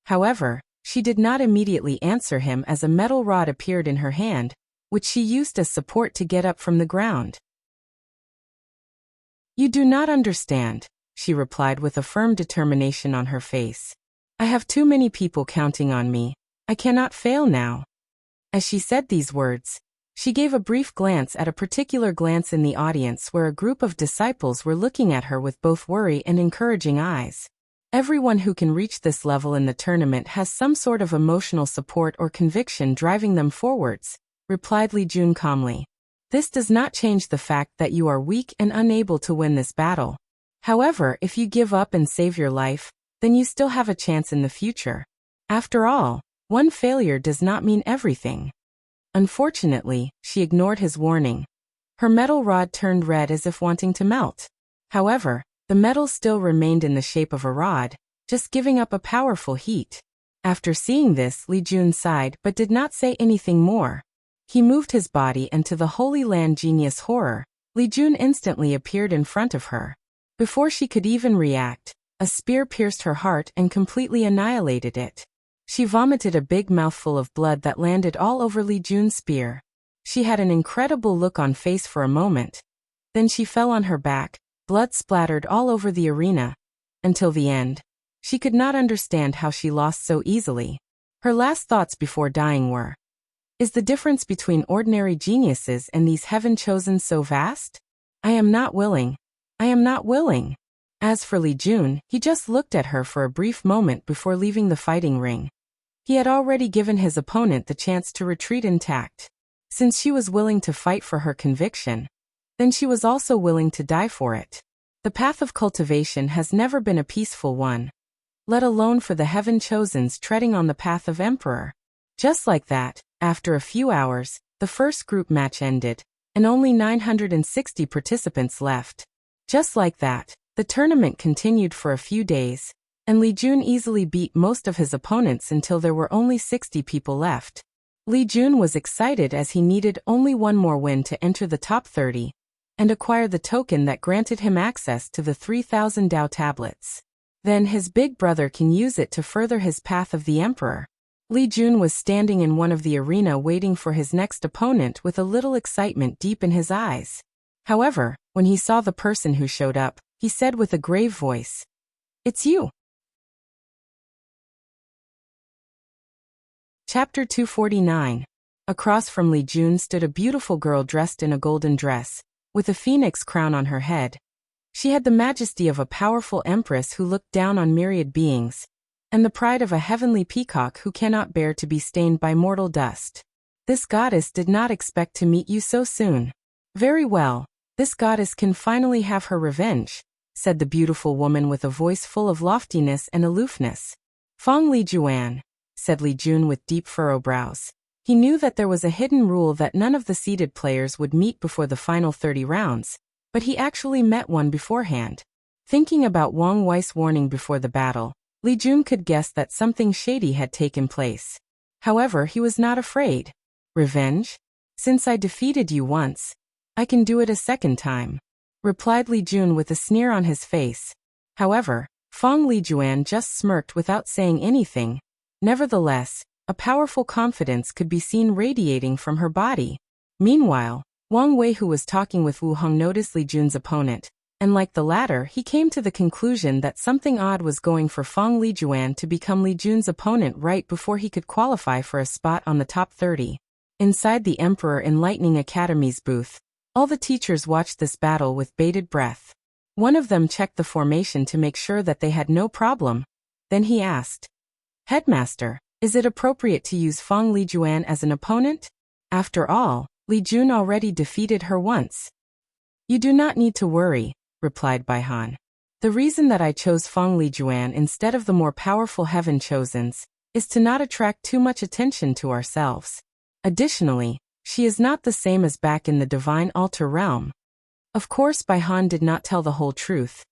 However, she did not immediately answer him as a metal rod appeared in her hand, which she used as support to get up from the ground. "You do not understand," she replied with a firm determination on her face. "I have too many people counting on me. I cannot fail now." As she said these words, she gave a brief glance at a particular glance in the audience where a group of disciples were looking at her with both worry and encouraging eyes. Everyone who can reach this level in the tournament has some sort of emotional support or conviction driving them forwards, replied Li Jun calmly. This does not change the fact that you are weak and unable to win this battle. However, if you give up and save your life, then you still have a chance in the future. After all, one failure does not mean everything. Unfortunately, she ignored his warning. Her metal rod turned red as if wanting to melt. However, the metal still remained in the shape of a rod, just giving up a powerful heat. After seeing this, Li Jun sighed but did not say anything more. He moved his body, and to the Holy Land genius' horror, Li Jun instantly appeared in front of her. Before she could even react, a spear pierced her heart and completely annihilated it. She vomited a big mouthful of blood that landed all over Li Jun's spear. She had an incredible look on face for a moment. Then she fell on her back, blood splattered all over the arena. Until the end, she could not understand how she lost so easily. Her last thoughts before dying were, "Is the difference between ordinary geniuses and these heaven-chosen so vast? I am not willing. I am not willing." As for Li Jun, he just looked at her for a brief moment before leaving the fighting ring. He had already given his opponent the chance to retreat intact. Since she was willing to fight for her conviction, then she was also willing to die for it. The path of cultivation has never been a peaceful one, let alone for the heaven-chosens treading on the path of emperor. Just like that, after a few hours, the first group match ended, and only 960 participants left. Just like that, the tournament continued for a few days, and Li Jun easily beat most of his opponents until there were only 60 people left. Li Jun was excited as he needed only one more win to enter the top 30, and acquire the token that granted him access to the 3,000 Dao tablets. Then his big brother can use it to further his path of the emperor. Li Jun was standing in one of the arena waiting for his next opponent with a little excitement deep in his eyes. However, when he saw the person who showed up, he said with a grave voice, "It's you." Chapter 249. Across from Li Jun stood a beautiful girl dressed in a golden dress, with a phoenix crown on her head. She had the majesty of a powerful empress who looked down on myriad beings, and the pride of a heavenly peacock who cannot bear to be stained by mortal dust. This goddess did not expect to meet you so soon. Very well, this goddess can finally have her revenge, said the beautiful woman with a voice full of loftiness and aloofness. Fong Li Juan, said Li Jun with deep furrow brows. He knew that there was a hidden rule that none of the seeded players would meet before the final 30 rounds, but he actually met one beforehand. Thinking about Wang Wei's warning before the battle, Li Jun could guess that something shady had taken place. However, he was not afraid. Revenge? Since I defeated you once, I can do it a second time, replied Li Jun with a sneer on his face. However, Fong Li Juan just smirked without saying anything. Nevertheless, a powerful confidence could be seen radiating from her body. Meanwhile, Wang Wei, who was talking with Wu Hong, noticed Li Jun's opponent, and like the latter, he came to the conclusion that something odd was going for Fong Li Juan to become Li Jun's opponent right before he could qualify for a spot on the top 30. Inside the Emperor Enlightening Academy's booth, all the teachers watched this battle with bated breath. One of them checked the formation to make sure that they had no problem. Then he asked, "Headmaster, is it appropriate to use Fong Li Juan as an opponent? After all, Li Jun already defeated her once." "You do not need to worry," replied Bai Han. "The reason that I chose Fong Li Juan instead of the more powerful Heaven Chosens is to not attract too much attention to ourselves. Additionally, She is not the same as back in the divine altar realm. Of course, Bai Han did not tell the whole truth.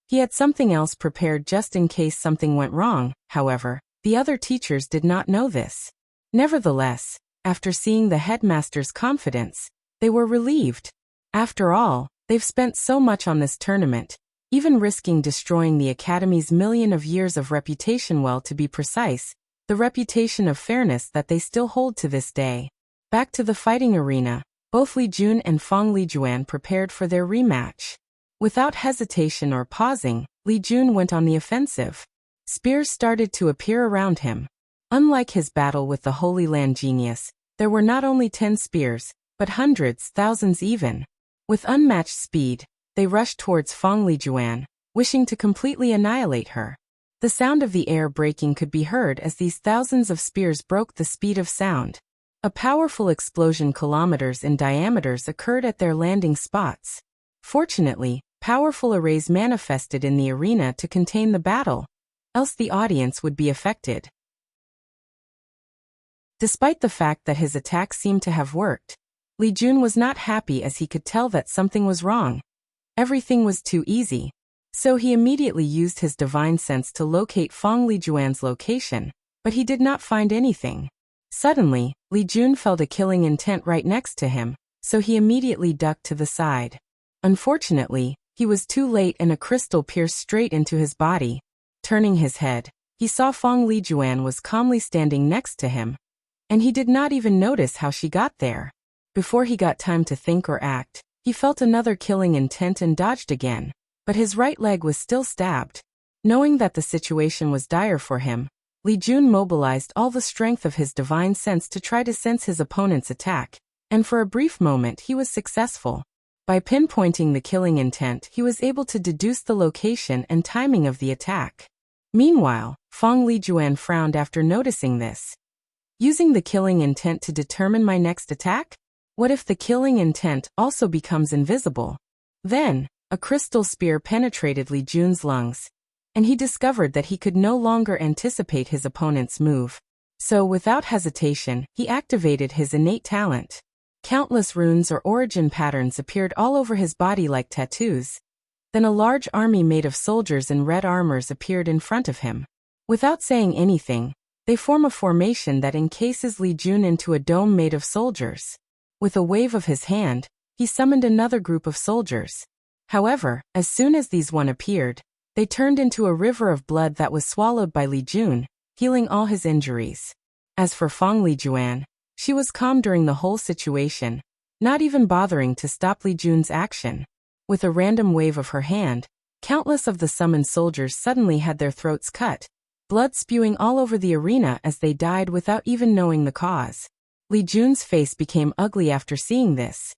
He had something else prepared just in case something went wrong. However, the other teachers did not know this. Nevertheless, after seeing the headmaster's confidence, they were relieved. After all, they've spent so much on this tournament, even risking destroying the Academy's million of years of reputation, well, to be precise, the reputation of fairness that they still hold to this day. Back to the fighting arena, both Li Jun and Fong Lijuan prepared for their rematch. Without hesitation or pausing, Li Jun went on the offensive. Spears started to appear around him. Unlike his battle with the Holy Land genius, there were not only 10 spears, but hundreds, thousands even. With unmatched speed, they rushed towards Fong Lijuan, wishing to completely annihilate her. The sound of the air breaking could be heard as these thousands of spears broke the speed of sound. A powerful explosion kilometers in diameter occurred at their landing spots. Fortunately, powerful arrays manifested in the arena to contain the battle, else the audience would be affected. Despite the fact that his attack seemed to have worked, Li Jun was not happy as he could tell that something was wrong. Everything was too easy. So he immediately used his divine sense to locate Fong Lijuan's location, but he did not find anything. Suddenly, Li Jun felt a killing intent right next to him, so he immediately ducked to the side. Unfortunately, he was too late and a crystal pierced straight into his body. Turning his head, he saw Fong Lijuan was calmly standing next to him, and he did not even notice how she got there. Before he got time to think or act, he felt another killing intent and dodged again, but his right leg was still stabbed. Knowing that the situation was dire for him, Li Jun mobilized all the strength of his divine sense to try to sense his opponent's attack, and for a brief moment he was successful. By pinpointing the killing intent, he was able to deduce the location and timing of the attack. Meanwhile, Fong Lijuan frowned after noticing this. Using the killing intent to determine my next attack? What if the killing intent also becomes invisible? Then, a crystal spear penetrated Li Jun's lungs, and he discovered that he could no longer anticipate his opponent's move. So without hesitation, he activated his innate talent. Countless runes or origin patterns appeared all over his body like tattoos. Then a large army made of soldiers in red armors appeared in front of him. Without saying anything, they form a formation that encases Li Jun into a dome made of soldiers. With a wave of his hand, he summoned another group of soldiers. However, as soon as these one appeared, they turned into a river of blood that was swallowed by Li Jun, healing all his injuries. As for Fong Lijuan, she was calm during the whole situation, not even bothering to stop Li Jun's action. With a random wave of her hand, countless of the summoned soldiers suddenly had their throats cut, blood spewing all over the arena as they died without even knowing the cause. Li Jun's face became ugly after seeing this.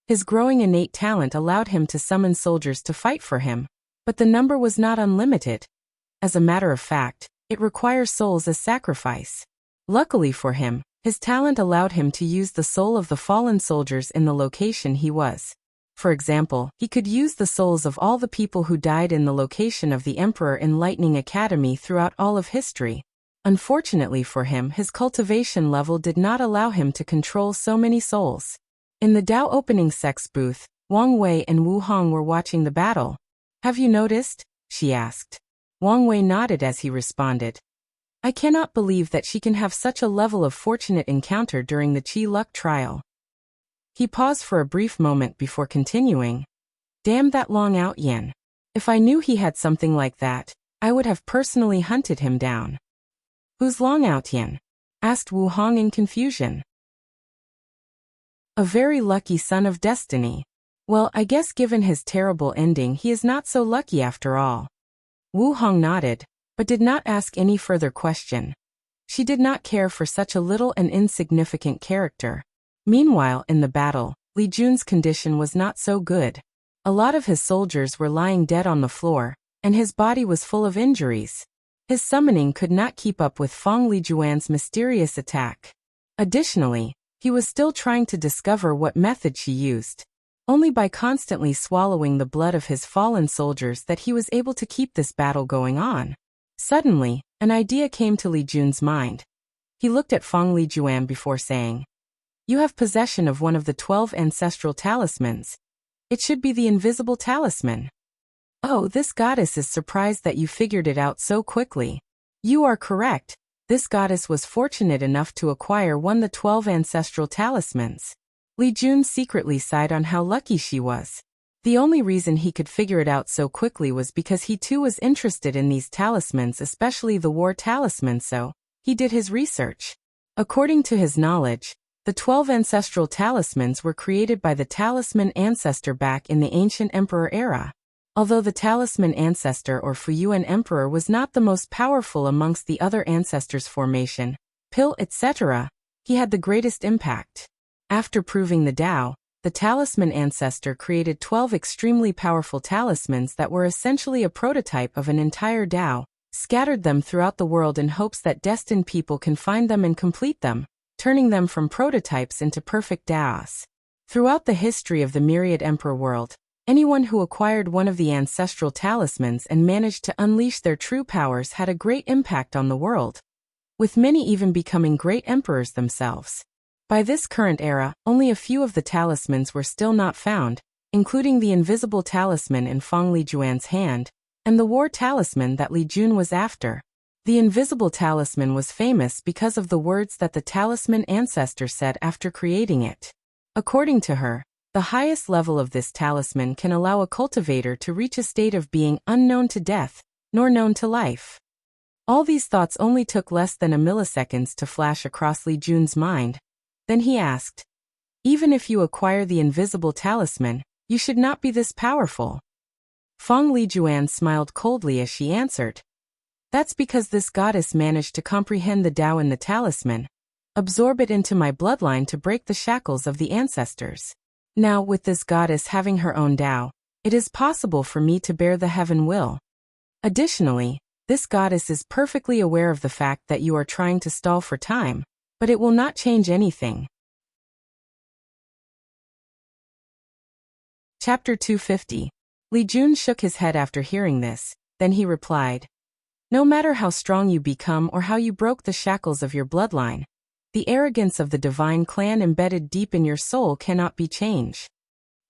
His growing innate talent allowed him to summon soldiers to fight for him, but the number was not unlimited. As a matter of fact, it requires souls as sacrifice. Luckily for him, his talent allowed him to use the soul of the fallen soldiers in the location he was. For example, he could use the souls of all the people who died in the location of the Emperor Enlightening Academy throughout all of history. Unfortunately for him, his cultivation level did not allow him to control so many souls. In the Dao opening sex booth, Wang Wei and Wu Hong were watching the battle. "Have you noticed?" she asked. Wang Wei nodded as he responded. "I cannot believe that she can have such a level of fortunate encounter during the Qi luck trial." He paused for a brief moment before continuing. "Damn that Long Out Yen. If I knew he had something like that, I would have personally hunted him down." "Who's Long Out Yen?" asked Wu Hong in confusion. "A very lucky son of destiny. Well, I guess given his terrible ending he is not so lucky after all." Wu Hong nodded, but did not ask any further question. She did not care for such a little and insignificant character. Meanwhile, in the battle, Li Jun's condition was not so good. A lot of his soldiers were lying dead on the floor, and his body was full of injuries. His summoning could not keep up with Fong Lijuan's mysterious attack. Additionally, he was still trying to discover what method she used. Only by constantly swallowing the blood of his fallen soldiers that he was able to keep this battle going on. Suddenly, an idea came to Li Jun's mind. He looked at Fong Lijuan before saying, You have possession of one of the 12 ancestral talismans. It should be the invisible talisman. Oh, this goddess is surprised that you figured it out so quickly. You are correct. This goddess was fortunate enough to acquire one of the 12 ancestral talismans. Li Jun secretly sighed on how lucky she was. The only reason he could figure it out so quickly was because he too was interested in these talismans, especially the war talisman, so he did his research. According to his knowledge, the 12 ancestral talismans were created by the talisman ancestor back in the ancient emperor era. Although the talisman ancestor or Fuyuan emperor was not the most powerful amongst the other ancestors' formation, pill, etc., he had the greatest impact. After proving the Tao, the talisman ancestor created 12 extremely powerful talismans that were essentially a prototype of an entire Tao, scattered them throughout the world in hopes that destined people can find them and complete them, turning them from prototypes into perfect Taos. Throughout the history of the myriad emperor world, anyone who acquired one of the ancestral talismans and managed to unleash their true powers had a great impact on the world, with many even becoming great emperors themselves. By this current era, only a few of the talismans were still not found, including the invisible talisman in Feng Lijuan's hand, and the war talisman that Li Jun was after. The invisible talisman was famous because of the words that the talisman ancestor said after creating it. According to her, the highest level of this talisman can allow a cultivator to reach a state of being unknown to death, nor known to life. All these thoughts only took less than a millisecond to flash across Li Jun's mind. Then he asked, "Even if you acquire the invisible talisman, you should not be this powerful." Feng Lijuan smiled coldly as she answered, "That's because this goddess managed to comprehend the Tao in the talisman, absorb it into my bloodline to break the shackles of the ancestors. Now, with this goddess having her own Tao, it is possible for me to bear the heaven will. Additionally, this goddess is perfectly aware of the fact that you are trying to stall for time, but it will not change anything." Chapter 250. Li Jun shook his head after hearing this, then he replied, "No matter how strong you become or how you broke the shackles of your bloodline, the arrogance of the divine clan embedded deep in your soul cannot be changed."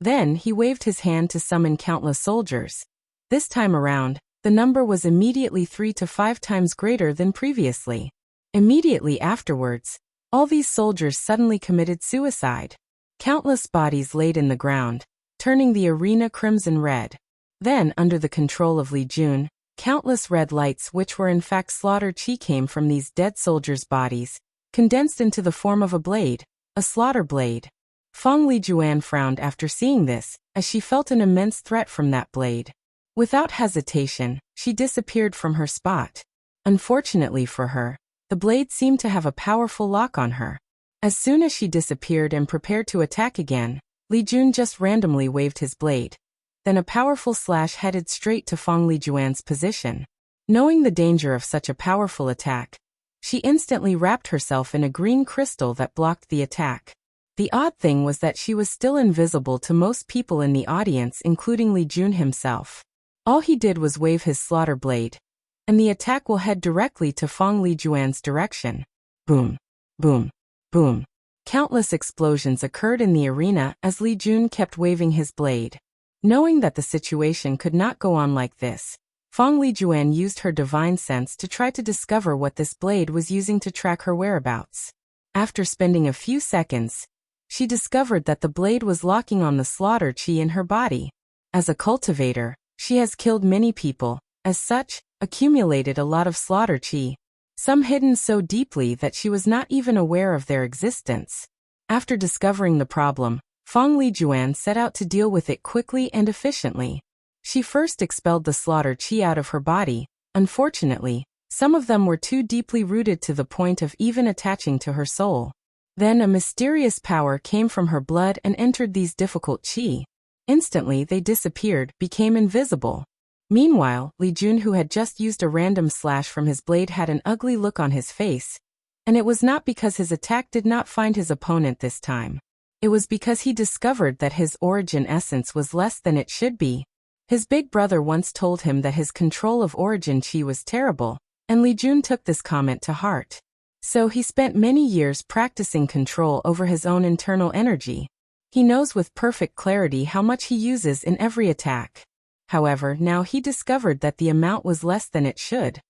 Then he waved his hand to summon countless soldiers. This time around, the number was immediately 3 to 5 times greater than previously. Immediately afterwards, all these soldiers suddenly committed suicide. Countless bodies laid in the ground, turning the arena crimson red. Then, under the control of Li Jun, countless red lights, which were in fact slaughter chi, came from these dead soldiers' bodies, condensed into the form of a blade, a slaughter blade. Feng Lijuan frowned after seeing this, as she felt an immense threat from that blade. Without hesitation, she disappeared from her spot. Unfortunately for her, the blade seemed to have a powerful lock on her. As soon as she disappeared and prepared to attack again, Li Jun just randomly waved his blade. Then a powerful slash headed straight to Feng Lijuan's position. Knowing the danger of such a powerful attack, she instantly wrapped herself in a green crystal that blocked the attack. The odd thing was that she was still invisible to most people in the audience, including Li Jun himself. All he did was wave his slaughter blade, and the attack will head directly to Feng Lijuan's direction. Boom, boom, boom. Countless explosions occurred in the arena as Li Jun kept waving his blade. Knowing that the situation could not go on like this, Feng Lijuan used her divine sense to try to discover what this blade was using to track her whereabouts. After spending a few seconds, she discovered that the blade was locking on the slaughter chi in her body. As a cultivator, she has killed many people, as such, accumulated a lot of slaughter chi, some hidden so deeply that she was not even aware of their existence. After discovering the problem, Feng Lijuan set out to deal with it quickly and efficiently. She first expelled the slaughter chi out of her body. Unfortunately, some of them were too deeply rooted to the point of even attaching to her soul. Then a mysterious power came from her blood and entered these difficult chi. Instantly they disappeared, became invisible. Meanwhile, Li Jun, who had just used a random slash from his blade, had an ugly look on his face. And it was not because his attack did not find his opponent this time. It was because he discovered that his origin essence was less than it should be. His big brother once told him that his control of origin chi was terrible, and Li Jun took this comment to heart. So he spent many years practicing control over his own internal energy. He knows with perfect clarity how much he uses in every attack. However, now he discovered that the amount was less than it should.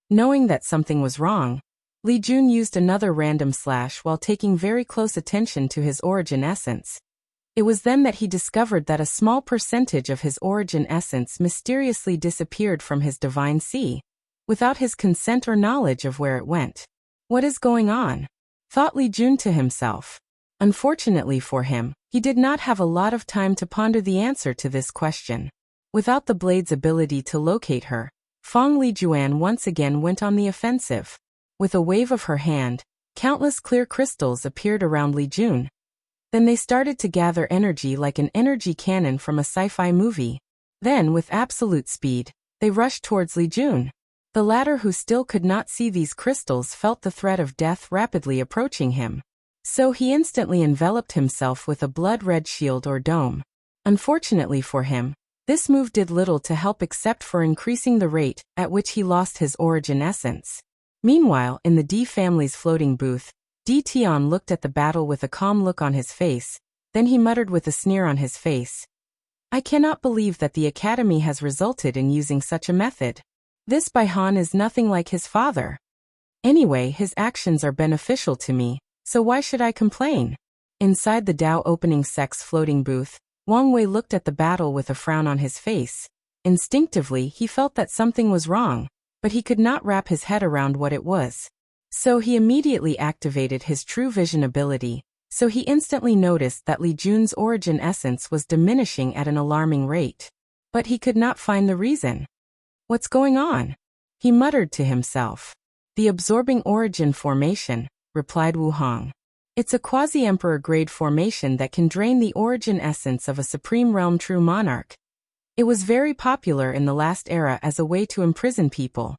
Knowing that something was wrong, Li Jun used another random slash while taking very close attention to his origin essence. It was then that he discovered that a small percentage of his origin essence mysteriously disappeared from his divine sea, without his consent or knowledge of where it went. What is going on? Thought Li Jun to himself. Unfortunately for him, he did not have a lot of time to ponder the answer to this question. Without the blade's ability to locate her, Feng Lijuan once again went on the offensive. With a wave of her hand, countless clear crystals appeared around Li Jun. Then they started to gather energy like an energy cannon from a sci-fi movie. Then, with absolute speed, they rushed towards Li Jun. The latter, who still could not see these crystals, felt the threat of death rapidly approaching him. So he instantly enveloped himself with a blood-red shield or dome. Unfortunately for him, this move did little to help except for increasing the rate at which he lost his origin essence. Meanwhile, in the D family's floating booth, Di Tian looked at the battle with a calm look on his face, then he muttered with a sneer on his face. I cannot believe that the academy has resulted in using such a method. This Baihan is nothing like his father. Anyway, his actions are beneficial to me, so why should I complain? Inside the Dao opening sect's floating booth, Wang Wei looked at the battle with a frown on his face. Instinctively, he felt that something was wrong, but he could not wrap his head around what it was. So he immediately activated his true vision ability, so he instantly noticed that Li Jun's origin essence was diminishing at an alarming rate. But he could not find the reason. What's going on? He muttered to himself. The absorbing origin formation, replied Wu Hong. It's a quasi-emperor grade formation that can drain the origin essence of a supreme realm true monarch. It was very popular in the last era as a way to imprison people.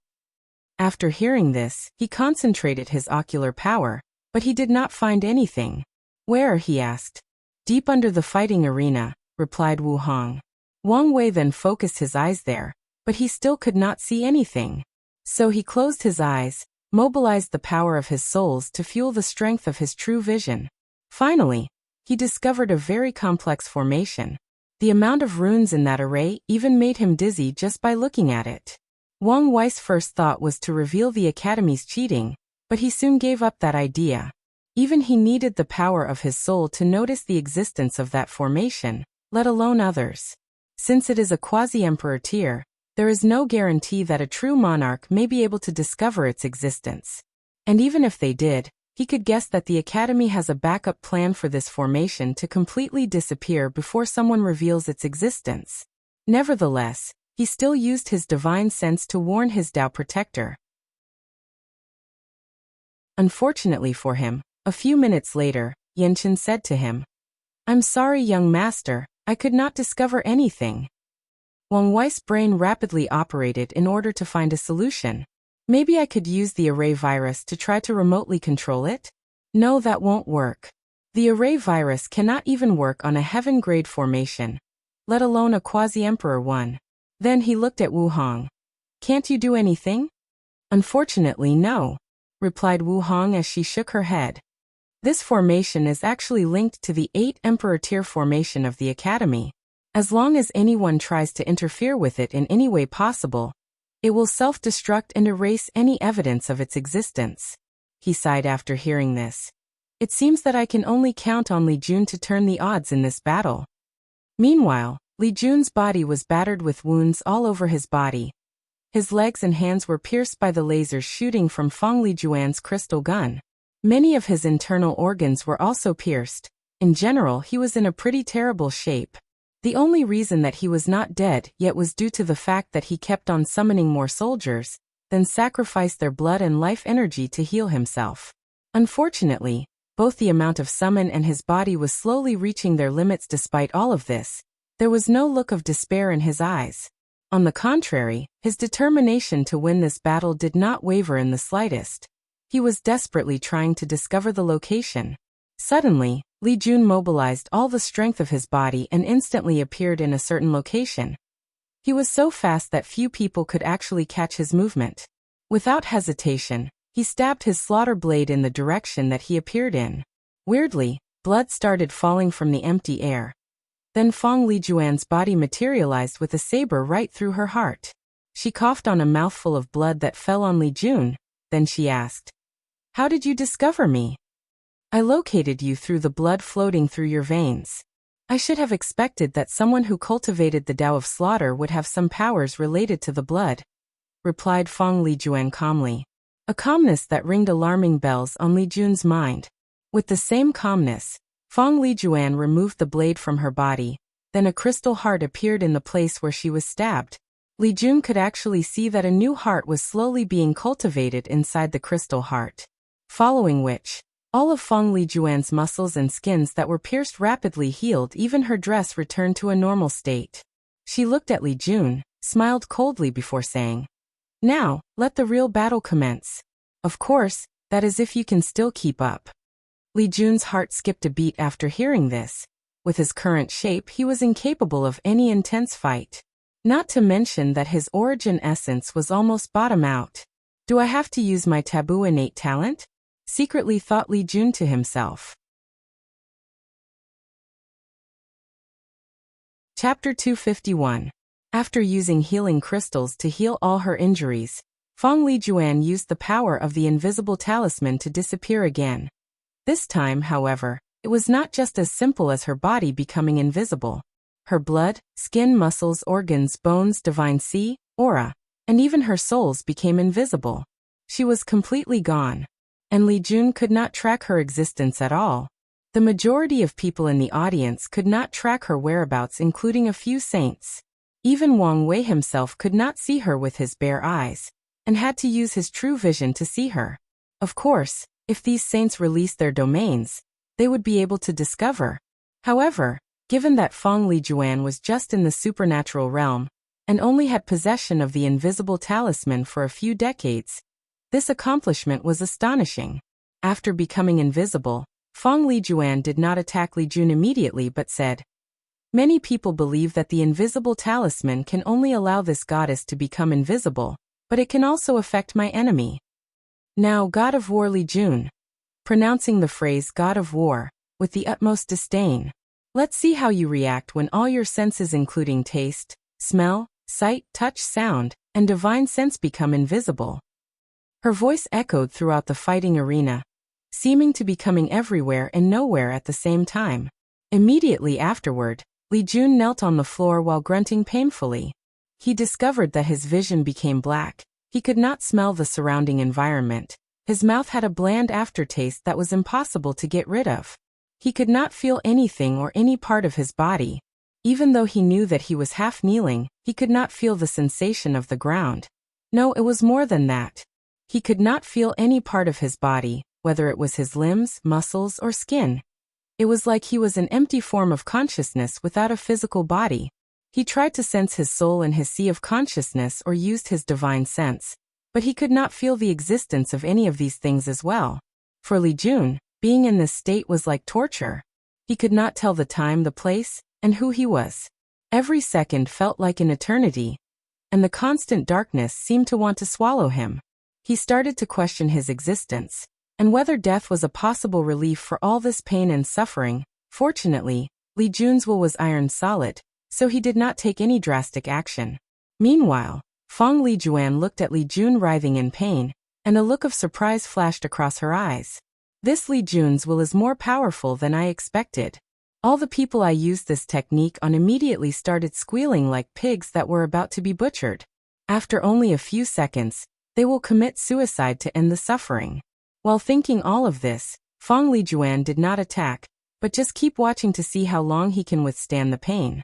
After hearing this, he concentrated his ocular power, but he did not find anything. Where? He asked. Deep under the fighting arena, replied Wu Hong. Wang Wei then focused his eyes there, but he still could not see anything. So he closed his eyes, mobilized the power of his souls to fuel the strength of his true vision. Finally, he discovered a very complex formation. The amount of runes in that array even made him dizzy just by looking at it. Wang Wei's first thought was to reveal the academy's cheating, but he soon gave up that idea. Even he needed the power of his soul to notice the existence of that formation, let alone others. Since it is a quasi-emperor tier, there is no guarantee that a true monarch may be able to discover its existence. And even if they did, he could guess that the academy has a backup plan for this formation to completely disappear before someone reveals its existence. Nevertheless, he still used his divine sense to warn his Dao protector. Unfortunately for him, a few minutes later, Yanqin said to him, I'm sorry, young master, I could not discover anything. Wang Wei's brain rapidly operated in order to find a solution. Maybe I could use the array virus to try to remotely control it? No, that won't work. The array virus cannot even work on a heaven-grade formation, let alone a quasi-emperor one. Then he looked at Wu Hong. Can't you do anything? Unfortunately, no, replied Wu Hong as she shook her head. This formation is actually linked to the 8 Emperor tier formation of the Academy. As long as anyone tries to interfere with it in any way possible, it will self-destruct and erase any evidence of its existence. He sighed after hearing this. It seems that I can only count on Li Jun to turn the odds in this battle. Meanwhile, Li Jun's body was battered with wounds all over his body. His legs and hands were pierced by the lasers shooting from Feng Lijuan's crystal gun. Many of his internal organs were also pierced. In general, he was in a pretty terrible shape. The only reason that he was not dead yet was due to the fact that he kept on summoning more soldiers, then sacrificed their blood and life energy to heal himself. Unfortunately, both the amount of summon and his body was slowly reaching their limits. Despite all of this, there was no look of despair in his eyes. On the contrary, his determination to win this battle did not waver in the slightest. He was desperately trying to discover the location. Suddenly, Li Jun mobilized all the strength of his body and instantly appeared in a certain location. He was so fast that few people could actually catch his movement. Without hesitation, he stabbed his slaughter blade in the direction that he appeared in. Weirdly, blood started falling from the empty air. Then Fong Lijuan's body materialized with a saber right through her heart. She coughed on a mouthful of blood that fell on Li Jun, then she asked, "How did you discover me?" "I located you through the blood floating through your veins. I should have expected that someone who cultivated the Tao of slaughter would have some powers related to the blood," replied Fong Lijuan calmly. A calmness that ringed alarming bells on Li Jun's mind. With the same calmness, Fong Lijuan removed the blade from her body, then a crystal heart appeared in the place where she was stabbed. Li Jun could actually see that a new heart was slowly being cultivated inside the crystal heart. Following which, all of Fong Lijuan's muscles and skins that were pierced rapidly healed, even her dress returned to a normal state. She looked at Li Jun, smiled coldly before saying, "Now, let the real battle commence. Of course, that is if you can still keep up." Li Jun's heart skipped a beat after hearing this. With his current shape, he was incapable of any intense fight. Not to mention that his origin essence was almost bottom out. "Do I have to use my taboo innate talent?" secretly thought Li Jun to himself. Chapter 251. After using healing crystals to heal all her injuries, Fong Lijuan used the power of the invisible talisman to disappear again. This time, however, it was not just as simple as her body becoming invisible. Her blood, skin, muscles, organs, bones, divine sea, aura, and even her souls became invisible. She was completely gone, and Li Jun could not track her existence at all. The majority of people in the audience could not track her whereabouts, including a few saints. Even Wang Wei himself could not see her with his bare eyes, and had to use his true vision to see her. Of course, if these saints released their domains, they would be able to discover. However, given that Fong Lijuan was just in the supernatural realm, and only had possession of the invisible talisman for a few decades, this accomplishment was astonishing. After becoming invisible, Fong Lijuan did not attack Li Jun immediately but said, "Many people believe that the invisible talisman can only allow this goddess to become invisible, but it can also affect my enemy. Now, God of War Li Jun," pronouncing the phrase God of War with the utmost disdain, "let's see how you react when all your senses including taste, smell, sight, touch, sound, and divine sense become invisible." Her voice echoed throughout the fighting arena, seeming to be coming everywhere and nowhere at the same time. Immediately afterward, Li Jun knelt on the floor while grunting painfully. He discovered that his vision became black. He could not smell the surrounding environment. His mouth had a bland aftertaste that was impossible to get rid of. He could not feel anything or any part of his body. Even though he knew that he was half kneeling, he could not feel the sensation of the ground. No, it was more than that. He could not feel any part of his body, whether it was his limbs, muscles, or skin. It was like he was an empty form of consciousness without a physical body. He tried to sense his soul in his sea of consciousness or used his divine sense, but he could not feel the existence of any of these things as well. For Li Jun, being in this state was like torture. He could not tell the time, the place, and who he was. Every second felt like an eternity, and the constant darkness seemed to want to swallow him. He started to question his existence, and whether death was a possible relief for all this pain and suffering. Fortunately, Li Jun's will was iron solid, so he did not take any drastic action. Meanwhile, Fong Lijuan looked at Li Jun writhing in pain, and a look of surprise flashed across her eyes. "This Li Jun's will is more powerful than I expected. All the people I used this technique on immediately started squealing like pigs that were about to be butchered. After only a few seconds, they will commit suicide to end the suffering." While thinking all of this, Fong Lijuan did not attack, but just keep watching to see how long he can withstand the pain.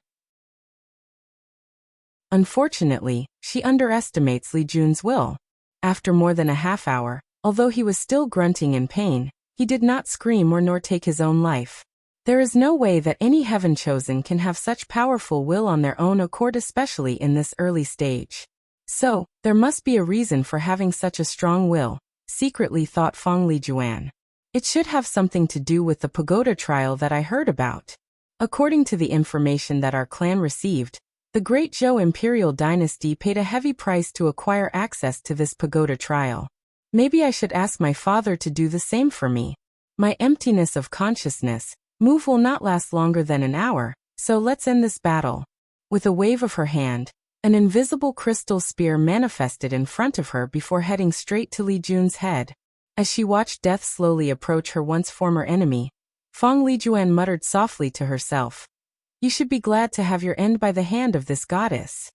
Unfortunately, she underestimates Li Jun's will. After more than a half hour, although he was still grunting in pain, he did not scream or nor take his own life. There is no way that any heaven-chosen can have such powerful will on their own accord, especially in this early stage. So, there must be a reason for having such a strong will, secretly thought Fong Lijuan. It should have something to do with the pagoda trial that I heard about. According to the information that our clan received, The Great Zhou imperial dynasty paid a heavy price to acquire access to this pagoda trial. Maybe I should ask my father to do the same for me. My emptiness of consciousness, move will not last longer than an hour, so let's end this battle. With a wave of her hand, an invisible crystal spear manifested in front of her before heading straight to Li Jun's head. As she watched death slowly approach her once former enemy, Feng Lijuan muttered softly to herself, "You should be glad to have your end by the hand of this goddess."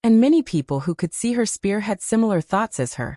And many people who could see her spear had similar thoughts as her.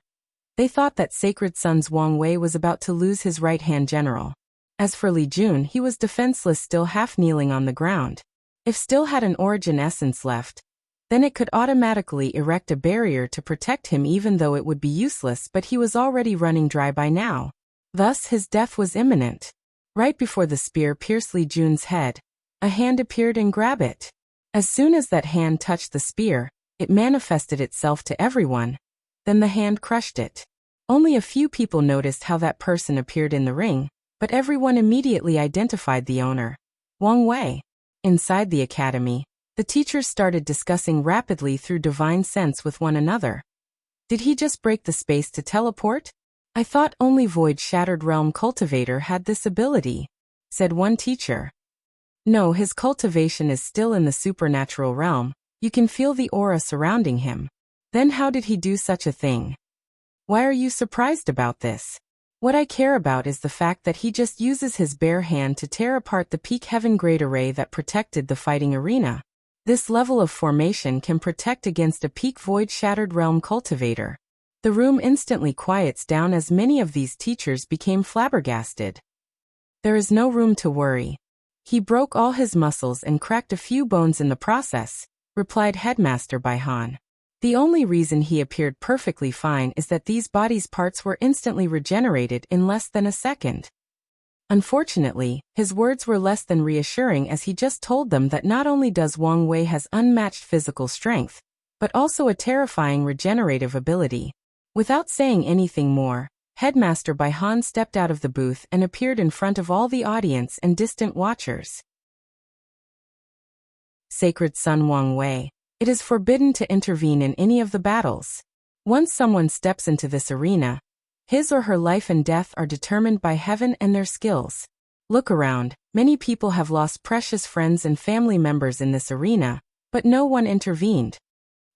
They thought that Sacred Son's Wang Wei was about to lose his right-hand general. As for Li Jun, he was defenseless, still half-kneeling on the ground. If still had an origin essence left, then it could automatically erect a barrier to protect him, even though it would be useless, but he was already running dry by now. Thus his death was imminent. Right before the spear pierced Li Jun's head, a hand appeared and grabbed it. As soon as that hand touched the spear, it manifested itself to everyone. Then the hand crushed it. Only a few people noticed how that person appeared in the ring, but everyone immediately identified the owner. Wang Wei. Inside the academy, the teachers started discussing rapidly through divine sense with one another. Did he just break the space to teleport? I thought only Void Shattered Realm Cultivator had this ability, said one teacher. No, his cultivation is still in the supernatural realm. You can feel the aura surrounding him. Then how did he do such a thing? Why are you surprised about this? What I care about is the fact that he just uses his bare hand to tear apart the peak heaven grade array that protected the fighting arena. This level of formation can protect against a peak Void Shattered Realm Cultivator. The room instantly quiets down as many of these teachers became flabbergasted. There is no room to worry. He broke all his muscles and cracked a few bones in the process, replied Headmaster Baihan. The only reason he appeared perfectly fine is that these body's parts were instantly regenerated in less than a second. Unfortunately, his words were less than reassuring, as he just told them that not only does Wang Wei has unmatched physical strength, but also a terrifying regenerative ability. Without saying anything more, Headmaster Baihan stepped out of the booth and appeared in front of all the audience and distant watchers. Sacred Son Wang Wei. It is forbidden to intervene in any of the battles. Once someone steps into this arena, his or her life and death are determined by heaven and their skills. Look around, many people have lost precious friends and family members in this arena, but no one intervened.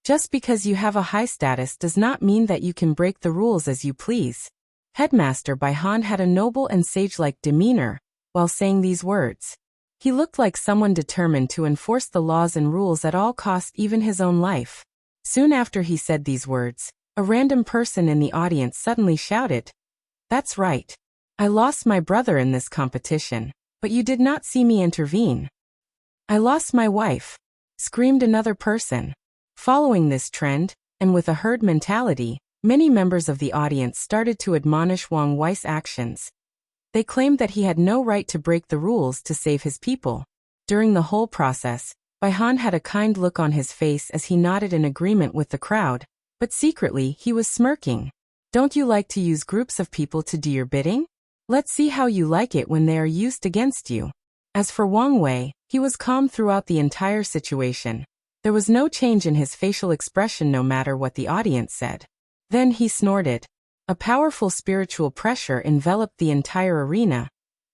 Just because you have a high status does not mean that you can break the rules as you please. Headmaster Baihan had a noble and sage-like demeanor while saying these words. He looked like someone determined to enforce the laws and rules at all costs, even his own life. Soon after he said these words, a random person in the audience suddenly shouted, "That's right. I lost my brother in this competition, but you did not see me intervene." "I lost my wife," screamed another person. Following this trend, and with a herd mentality, many members of the audience started to admonish Wang Wei's actions. They claimed that he had no right to break the rules to save his people. During the whole process, Baihan had a kind look on his face as he nodded in agreement with the crowd, but secretly he was smirking. Don't you like to use groups of people to do your bidding? Let's see how you like it when they are used against you. As for Wang Wei, he was calm throughout the entire situation. There was no change in his facial expression no matter what the audience said. Then he snorted. A powerful spiritual pressure enveloped the entire arena,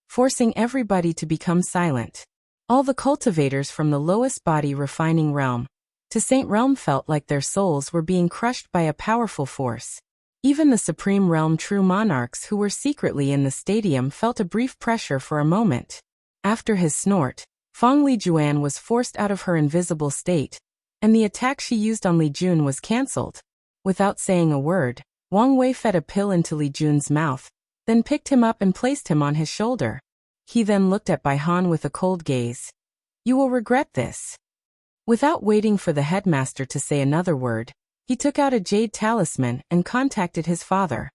forcing everybody to become silent. All the cultivators from the lowest body refining realm to Saint Realm felt like their souls were being crushed by a powerful force. Even the Supreme Realm true monarchs who were secretly in the stadium felt a brief pressure for a moment. After his snort, Feng Lijuan was forced out of her invisible state, and the attack she used on Li Jun was cancelled. Without saying a word, Wang Wei fed a pill into Li Jun's mouth, then picked him up and placed him on his shoulder. He then looked at Baihan with a cold gaze. "You will regret this." Without waiting for the headmaster to say another word, he took out a jade talisman and contacted his father.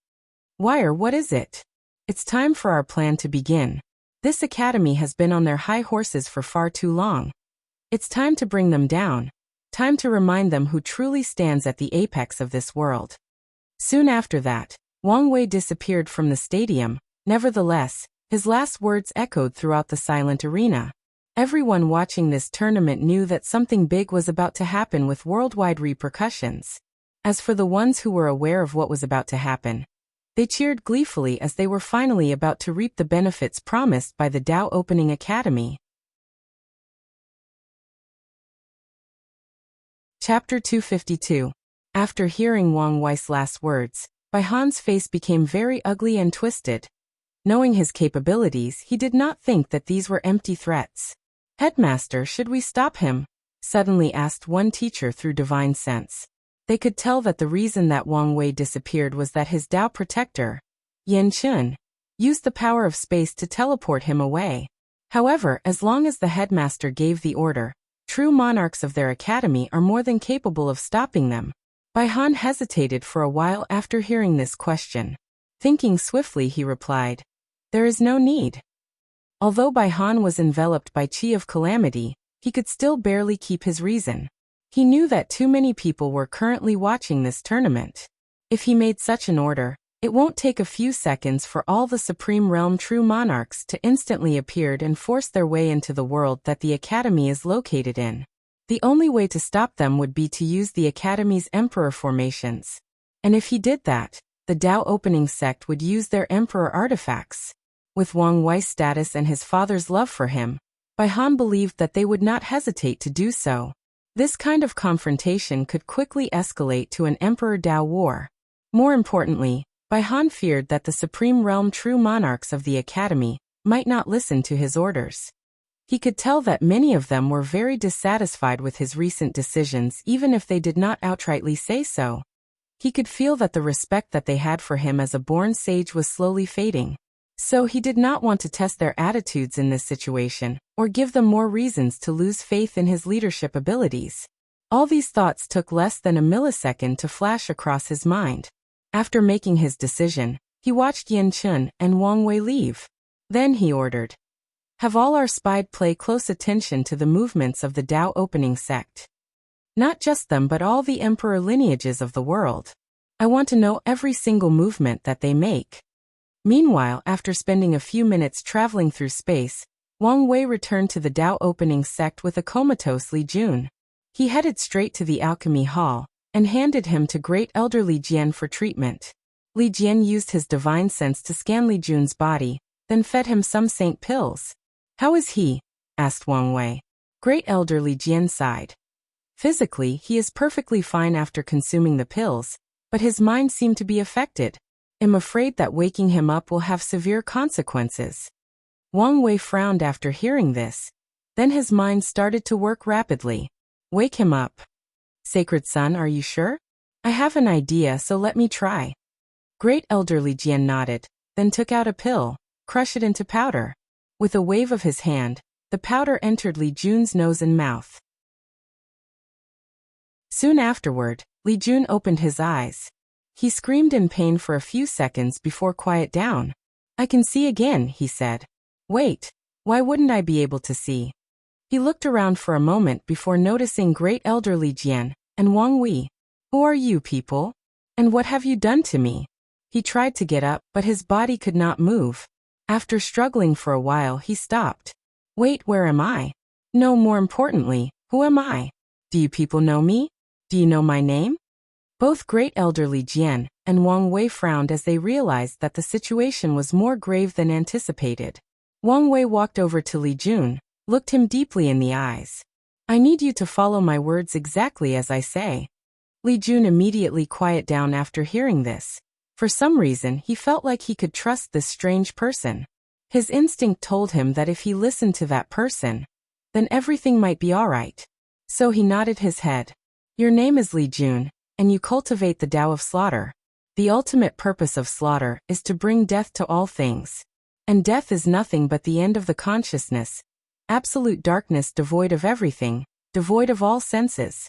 "Wire, what is it? It's time for our plan to begin. This academy has been on their high horses for far too long. It's time to bring them down. Time to remind them who truly stands at the apex of this world." Soon after that, Wang Wei disappeared from the stadium. Nevertheless, his last words echoed throughout the silent arena. Everyone watching this tournament knew that something big was about to happen with worldwide repercussions. As for the ones who were aware of what was about to happen, they cheered gleefully as they were finally about to reap the benefits promised by the Dao Opening Academy. Chapter 252. After hearing Wang Wei's last words, Bai Han's face became very ugly and twisted. Knowing his capabilities, he did not think that these were empty threats. "Headmaster, should we stop him?" suddenly asked one teacher through divine sense. They could tell that the reason that Wang Wei disappeared was that his Dao protector, Yan Chun, used the power of space to teleport him away. However, as long as the headmaster gave the order, true monarchs of their academy are more than capable of stopping them. Bai Han hesitated for a while after hearing this question. Thinking swiftly, he replied, "There is no need." Although Bai Han was enveloped by Qi of Calamity, he could still barely keep his reason. He knew that too many people were currently watching this tournament. If he made such an order, it won't take a few seconds for all the Supreme Realm true monarchs to instantly appear and force their way into the world that the Academy is located in. The only way to stop them would be to use the Academy's Emperor formations. And if he did that, the Dao Opening sect would use their Emperor artifacts. With Wang Wei's status and his father's love for him, Bai Han believed that they would not hesitate to do so. This kind of confrontation could quickly escalate to an Emperor Dao war. More importantly, Bai Han feared that the Supreme Realm true monarchs of the Academy might not listen to his orders. He could tell that many of them were very dissatisfied with his recent decisions even if they did not outrightly say so. He could feel that the respect that they had for him as a born sage was slowly fading. So he did not want to test their attitudes in this situation, or give them more reasons to lose faith in his leadership abilities. All these thoughts took less than a millisecond to flash across his mind. After making his decision, he watched Yan Chun and Wang Wei leave. Then he ordered, "Have all our spies pay close attention to the movements of the Dao Opening sect. Not just them but all the emperor lineages of the world. I want to know every single movement that they make." Meanwhile, after spending a few minutes traveling through space, Wang Wei returned to the Dao Opening sect with a comatose Li Jun. He headed straight to the alchemy hall and handed him to great elder Li Jian for treatment. Li Jian used his divine sense to scan Li Jun's body, then fed him some saint pills. "How is he?" asked Wang Wei. Great elder Li Jian sighed. "Physically, he is perfectly fine after consuming the pills, but his mind seemed to be affected. I'm afraid that waking him up will have severe consequences." Wang Wei frowned after hearing this. Then his mind started to work rapidly. "Wake him up. Sacred Son, are you sure?" "I have an idea, so let me try." Great elder Li Jian nodded, then took out a pill, crushed it into powder. With a wave of his hand, the powder entered Li Jun's nose and mouth. Soon afterward, Li Jun opened his eyes. He screamed in pain for a few seconds before quiet down. "I can see again," he said. "Wait, why wouldn't I be able to see?" He looked around for a moment before noticing great elder Li Jian and Wang Wei. "Who are you people? And what have you done to me?" He tried to get up, but his body could not move. After struggling for a while, he stopped. "Wait, where am I? No, more importantly, who am I? Do you people know me? Do you know my name?" Both great elder Li Jian and Wang Wei frowned as they realized that the situation was more grave than anticipated. Wang Wei walked over to Li Jun, looked him deeply in the eyes. "I need you to follow my words exactly as I say." Li Jun immediately quieted down after hearing this. For some reason, he felt like he could trust this strange person. His instinct told him that if he listened to that person, then everything might be all right. So he nodded his head. "Your name is Li Jun, and you cultivate the Tao of slaughter. The ultimate purpose of slaughter is to bring death to all things. And death is nothing but the end of the consciousness, absolute darkness devoid of everything, devoid of all senses.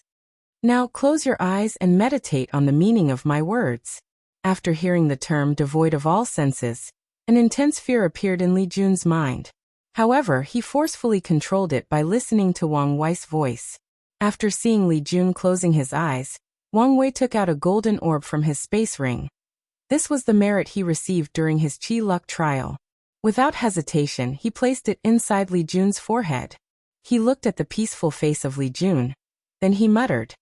Now close your eyes and meditate on the meaning of my words." After hearing the term devoid of all senses, an intense fear appeared in Li Jun's mind. However, he forcefully controlled it by listening to Wang Wei's voice. After seeing Li Jun closing his eyes, Wang Wei took out a golden orb from his space ring. This was the merit he received during his Qi luck trial. Without hesitation, he placed it inside Li Jun's forehead. He looked at the peaceful face of Li Jun. Then he muttered,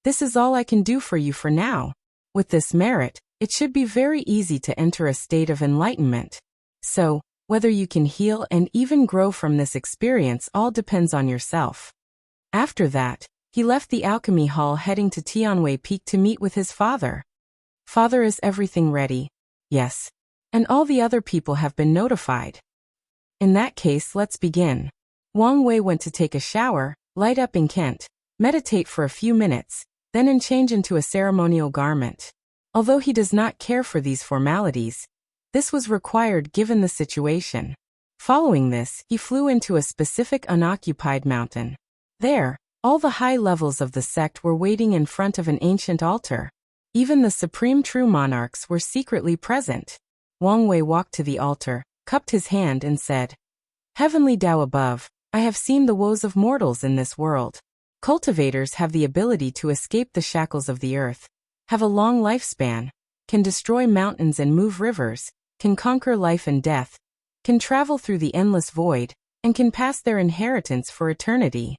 "This is all I can do for you for now. With this merit, it should be very easy to enter a state of enlightenment. So, whether you can heal and even grow from this experience all depends on yourself." After that, he left the alchemy hall heading to Tianwei Peak to meet with his father. "Father, is everything ready?" "Yes. And all the other people have been notified." "In that case, let's begin." Wang Wei went to take a shower, light up in Kent, meditate for a few minutes, then change into a ceremonial garment. Although he does not care for these formalities, this was required given the situation. Following this, he flew into a specific unoccupied mountain. There, all the high levels of the sect were waiting in front of an ancient altar. Even the supreme true monarchs were secretly present. Wang Wei walked to the altar, cupped his hand and said, "Heavenly Tao above, I have seen the woes of mortals in this world. Cultivators have the ability to escape the shackles of the earth, have a long lifespan, can destroy mountains and move rivers, can conquer life and death, can travel through the endless void, and can pass their inheritance for eternity.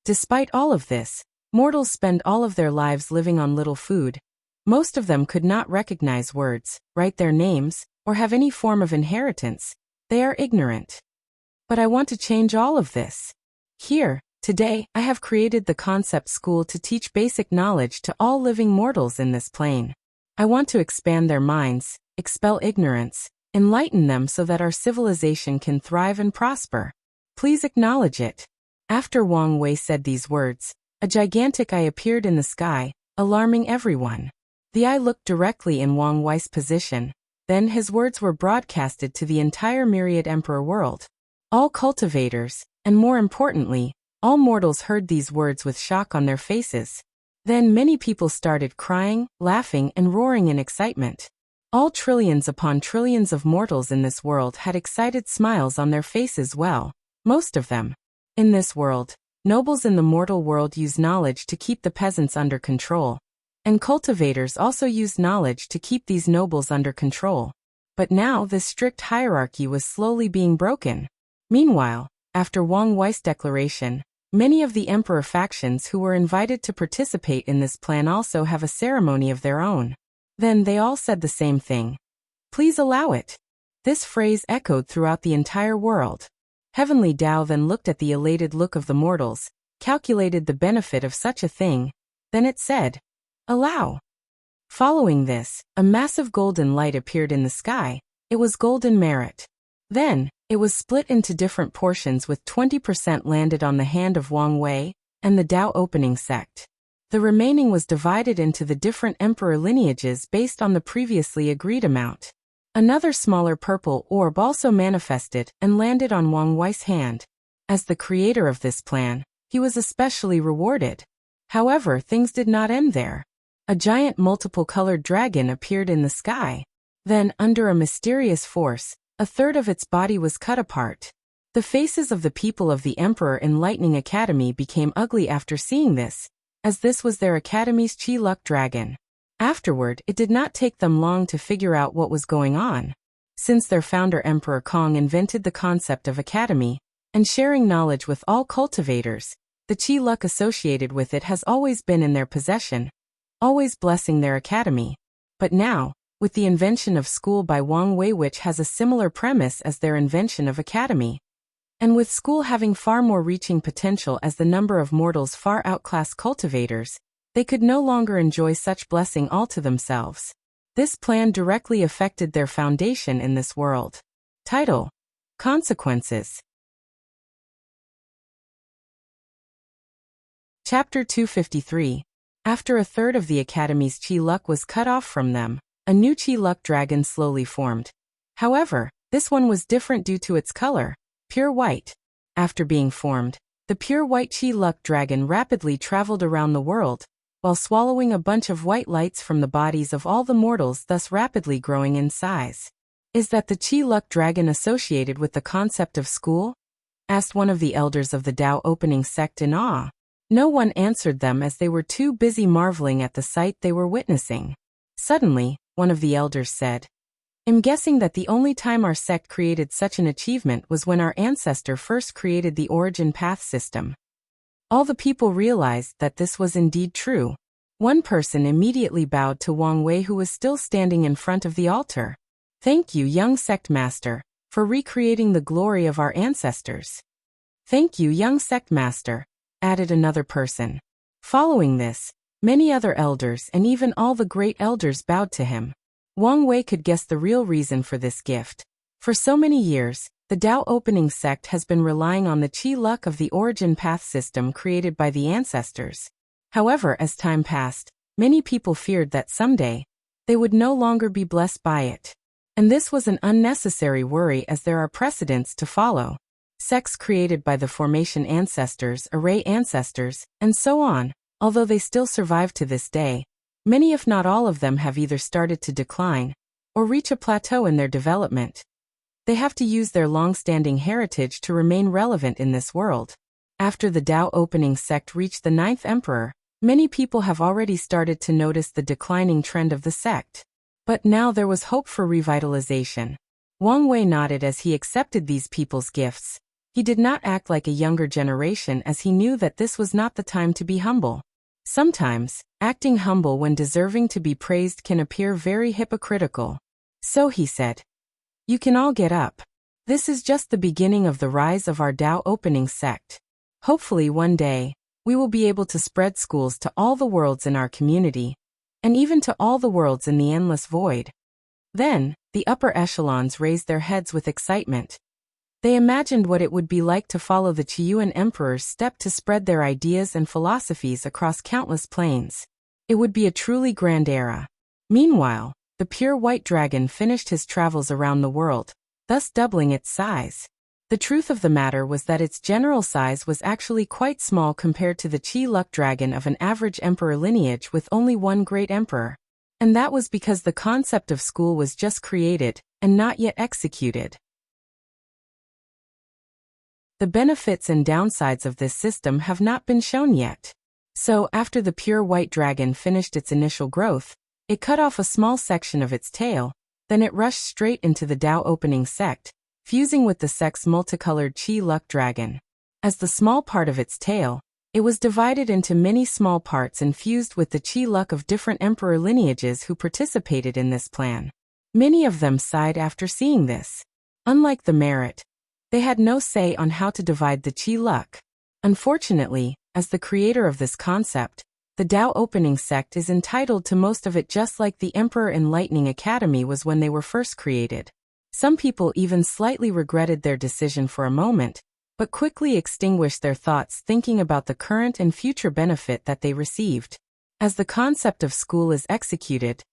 Despite all of this, mortals spend all of their lives living on little food. Most of them could not recognize words, write their names, or have any form of inheritance. They are ignorant. But I want to change all of this. Here, today, I have created the concept school to teach basic knowledge to all living mortals in this plane. I want to expand their minds, expel ignorance, enlighten them so that our civilization can thrive and prosper. Please acknowledge it." After Wang Wei said these words, a gigantic eye appeared in the sky, alarming everyone. The eye looked directly in Wang Wei's position. Then his words were broadcasted to the entire myriad emperor world. All cultivators, and more importantly, all mortals heard these words with shock on their faces. Then many people started crying, laughing, and roaring in excitement. All trillions upon trillions of mortals in this world had excited smiles on their faces. Well, most of them. In this world, nobles in the mortal world use knowledge to keep the peasants under control. And cultivators also use knowledge to keep these nobles under control. But now this strict hierarchy was slowly being broken. Meanwhile, after Wang Wei's declaration, many of the emperor factions who were invited to participate in this plan also have a ceremony of their own. Then they all said the same thing. "Please allow it." This phrase echoed throughout the entire world. Heavenly Tao then looked at the elated look of the mortals, calculated the benefit of such a thing. Then it said, "Allow." Following this, a massive golden light appeared in the sky. It was golden merit. Then, it was split into different portions with 20% landed on the hand of Wang Wei and the Tao opening sect. The remaining was divided into the different emperor lineages based on the previously agreed amount. Another smaller purple orb also manifested and landed on Wang Wei's hand. As the creator of this plan, he was especially rewarded. However, things did not end there. A giant multiple-colored dragon appeared in the sky. Then, under a mysterious force, a third of its body was cut apart. The faces of the people of the Emperor Enlightening Academy became ugly after seeing this, as this was their academy's Chi-Luck dragon. Afterward, it did not take them long to figure out what was going on. Since their founder Emperor Kong invented the concept of academy, and sharing knowledge with all cultivators, the Chi-Luck associated with it has always been in their possession, always blessing their academy. But now, with the invention of school by Wang Wei, which has a similar premise as their invention of academy, and with school having far more reaching potential as the number of mortals far outclass cultivators, they could no longer enjoy such blessing all to themselves. This plan directly affected their foundation in this world. Title: Consequences. Chapter 253. After a third of the Academy's Chi-Luck was cut off from them, a new Chi-Luck dragon slowly formed. However, this one was different due to its color, pure white. After being formed, the pure white Chi-Luck dragon rapidly traveled around the world, while swallowing a bunch of white lights from the bodies of all the mortals, thus rapidly growing in size. "Is that the Chi-Luck dragon associated with the concept of school?" asked one of the elders of the Tao opening sect in awe. No one answered them as they were too busy marveling at the sight they were witnessing. Suddenly, one of the elders said, I'm guessing that the only time our sect created such an achievement was when our ancestor first created the origin path system. All the people realized that this was indeed true. One person immediately bowed to Wang Wei, who was still standing in front of the altar. Thank you, young sect master, for recreating the glory of our ancestors. Thank you, young sect master, added another person. Following this, many other elders and even all the great elders bowed to him. Wang Wei could guess the real reason for this gift. For so many years, the Dao opening sect has been relying on the qi luck of the origin path system created by the ancestors. However, as time passed, many people feared that someday, they would no longer be blessed by it. And this was an unnecessary worry, as there are precedents to follow. Sects created by the formation ancestors, array ancestors, and so on, although they still survive to this day, many if not all of them have either started to decline, or reach a plateau in their development. They have to use their long-standing heritage to remain relevant in this world. After the Dao opening sect reached the 9th emperor, many people have already started to notice the declining trend of the sect. But now there was hope for revitalization. Wang Wei nodded as he accepted these people's gifts. He did not act like a younger generation, as he knew that this was not the time to be humble. Sometimes, acting humble when deserving to be praised can appear very hypocritical. So he said, "You can all get up. This is just the beginning of the rise of our Dao opening sect. Hopefully one day, we will be able to spread schools to all the worlds in our community, and even to all the worlds in the endless void." Then, the upper echelons raised their heads with excitement. They imagined what it would be like to follow the Qiyuan emperor's step to spread their ideas and philosophies across countless planes. It would be a truly grand era. Meanwhile, the pure white dragon finished his travels around the world, thus doubling its size. The truth of the matter was that its general size was actually quite small compared to the Qi luck dragon of an average emperor lineage with only one great emperor. And that was because the concept of school was just created, and not yet executed. The benefits and downsides of this system have not been shown yet. So, after the pure white dragon finished its initial growth, it cut off a small section of its tail, then it rushed straight into the Dao opening sect, fusing with the sect's multicolored Qi luck dragon. As the small part of its tail, it was divided into many small parts and fused with the Qi luck of different emperor lineages who participated in this plan. Many of them sighed after seeing this. Unlike the merit, they had no say on how to divide the Qi luck. Unfortunately, as the creator of this concept, the Dao opening sect is entitled to most of it, just like the Emperor Enlightening Academy was when they were first created. Some people even slightly regretted their decision for a moment, but quickly extinguished their thoughts thinking about the current and future benefit that they received. As the concept of school is executed,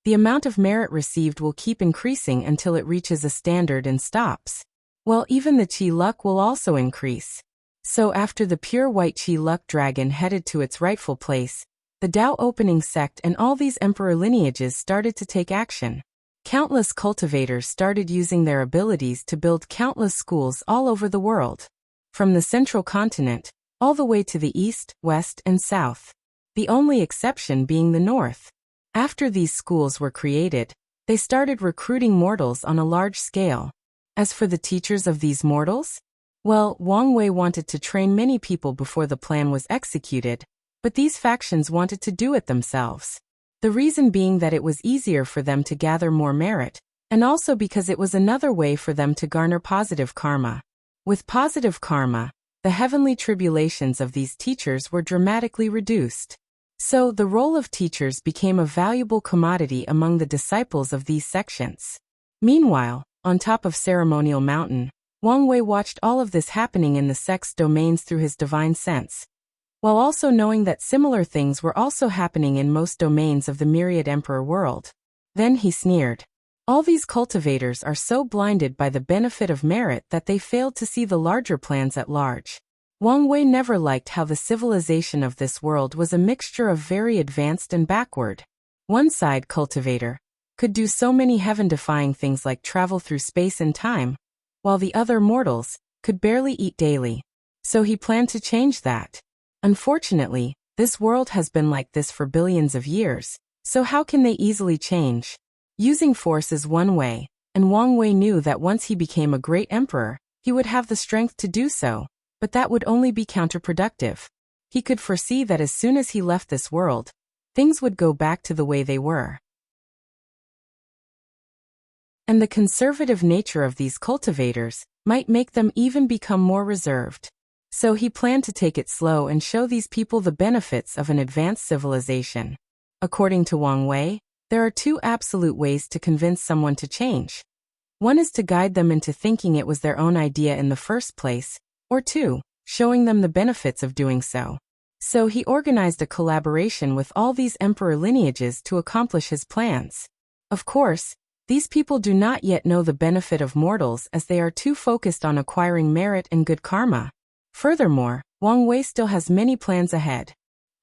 the amount of merit received will keep increasing until it reaches a standard and stops. Well, even the Qi luck will also increase. So after the pure white Qi luck dragon headed to its rightful place, the Dao opening sect and all these emperor lineages started to take action. Countless cultivators started using their abilities to build countless schools all over the world. From the central continent, all the way to the east, west, and south. The only exception being the north. After these schools were created, they started recruiting mortals on a large scale. As for the teachers of these mortals? Well, Wang Wei wanted to train many people before the plan was executed, but these factions wanted to do it themselves. The reason being that it was easier for them to gather more merit, and also because it was another way for them to garner positive karma. With positive karma, the heavenly tribulations of these teachers were dramatically reduced. So, the role of teachers became a valuable commodity among the disciples of these sections. Meanwhile, on top of Ceremonial Mountain, Wang Wei watched all of this happening in the sect's domains through his divine sense, while also knowing that similar things were also happening in most domains of the myriad emperor world. Then he sneered. All these cultivators are so blinded by the benefit of merit that they failed to see the larger plans at large. Wang Wei never liked how the civilization of this world was a mixture of very advanced and backward. One side cultivator could do so many heaven-defying things like travel through space and time, while the other mortals could barely eat daily. So he planned to change that. Unfortunately, this world has been like this for billions of years, so how can they easily change? Using force is one way, and Wang Wei knew that once he became a great emperor, he would have the strength to do so, but that would only be counterproductive. He could foresee that as soon as he left this world, things would go back to the way they were. And the conservative nature of these cultivators might make them even become more reserved. So he planned to take it slow and show these people the benefits of an advanced civilization. According to Wang Wei, there are two absolute ways to convince someone to change. One is to guide them into thinking it was their own idea in the first place, or two, showing them the benefits of doing so. So he organized a collaboration with all these emperor lineages to accomplish his plans. Of course, these people do not yet know the benefit of mortals as they are too focused on acquiring merit and good karma. Furthermore, Wang Wei still has many plans ahead.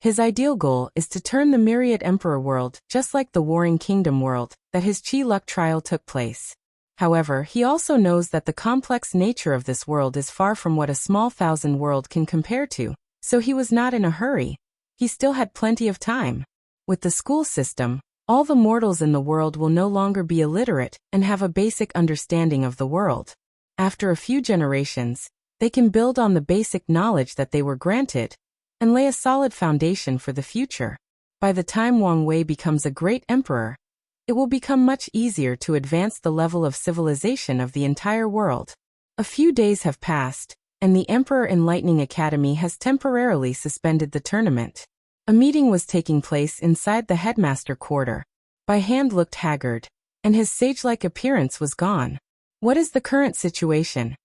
His ideal goal is to turn the myriad emperor world just like the warring kingdom world that his Qi luck trial took place. However, he also knows that the complex nature of this world is far from what a small thousand world can compare to, so he was not in a hurry. He still had plenty of time. With the school system, all the mortals in the world will no longer be illiterate and have a basic understanding of the world. After a few generations, they can build on the basic knowledge that they were granted and lay a solid foundation for the future. By the time Wang Wei becomes a great emperor, it will become much easier to advance the level of civilization of the entire world. A few days have passed, and the Emperor Enlightening Academy has temporarily suspended the tournament. A meeting was taking place inside the headmaster quarter. Bai Han looked haggard, and his sage-like appearance was gone. "What is the current situation?"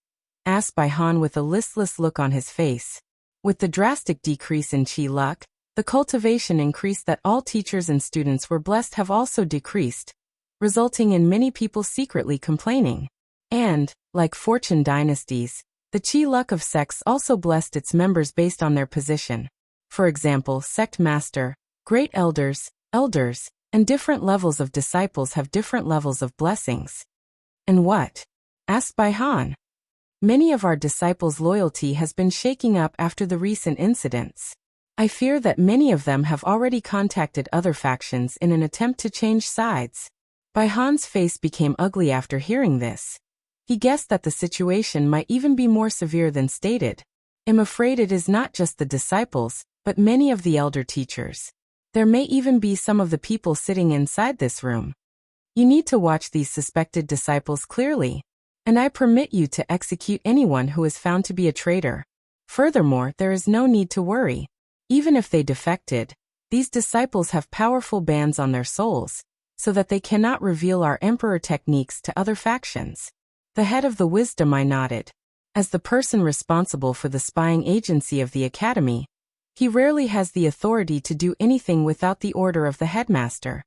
asked Bai Han with a listless look on his face. With the drastic decrease in Qi luck, the cultivation increase that all teachers and students were blessed have also decreased, resulting in many people secretly complaining. And, like fortune dynasties, the Qi luck of sects also blessed its members based on their position. For example, sect master, great elders, and different levels of disciples have different levels of blessings. "And what?" asked Bai Han. "Many of our disciples' loyalty has been shaking up after the recent incidents. I fear that many of them have already contacted other factions in an attempt to change sides." Bai Han's face became ugly after hearing this. He guessed that the situation might even be more severe than stated. "I'm afraid it is not just the disciples, but many of the elder teachers. There may even be some of the people sitting inside this room. You need to watch these suspected disciples clearly, and I permit you to execute anyone who is found to be a traitor. Furthermore, there is no need to worry. Even if they defected, these disciples have powerful bands on their souls, so that they cannot reveal our emperor techniques to other factions." The head of the Wisdom Eye nodded. As the person responsible for the spying agency of the academy, he rarely has the authority to do anything without the order of the headmaster.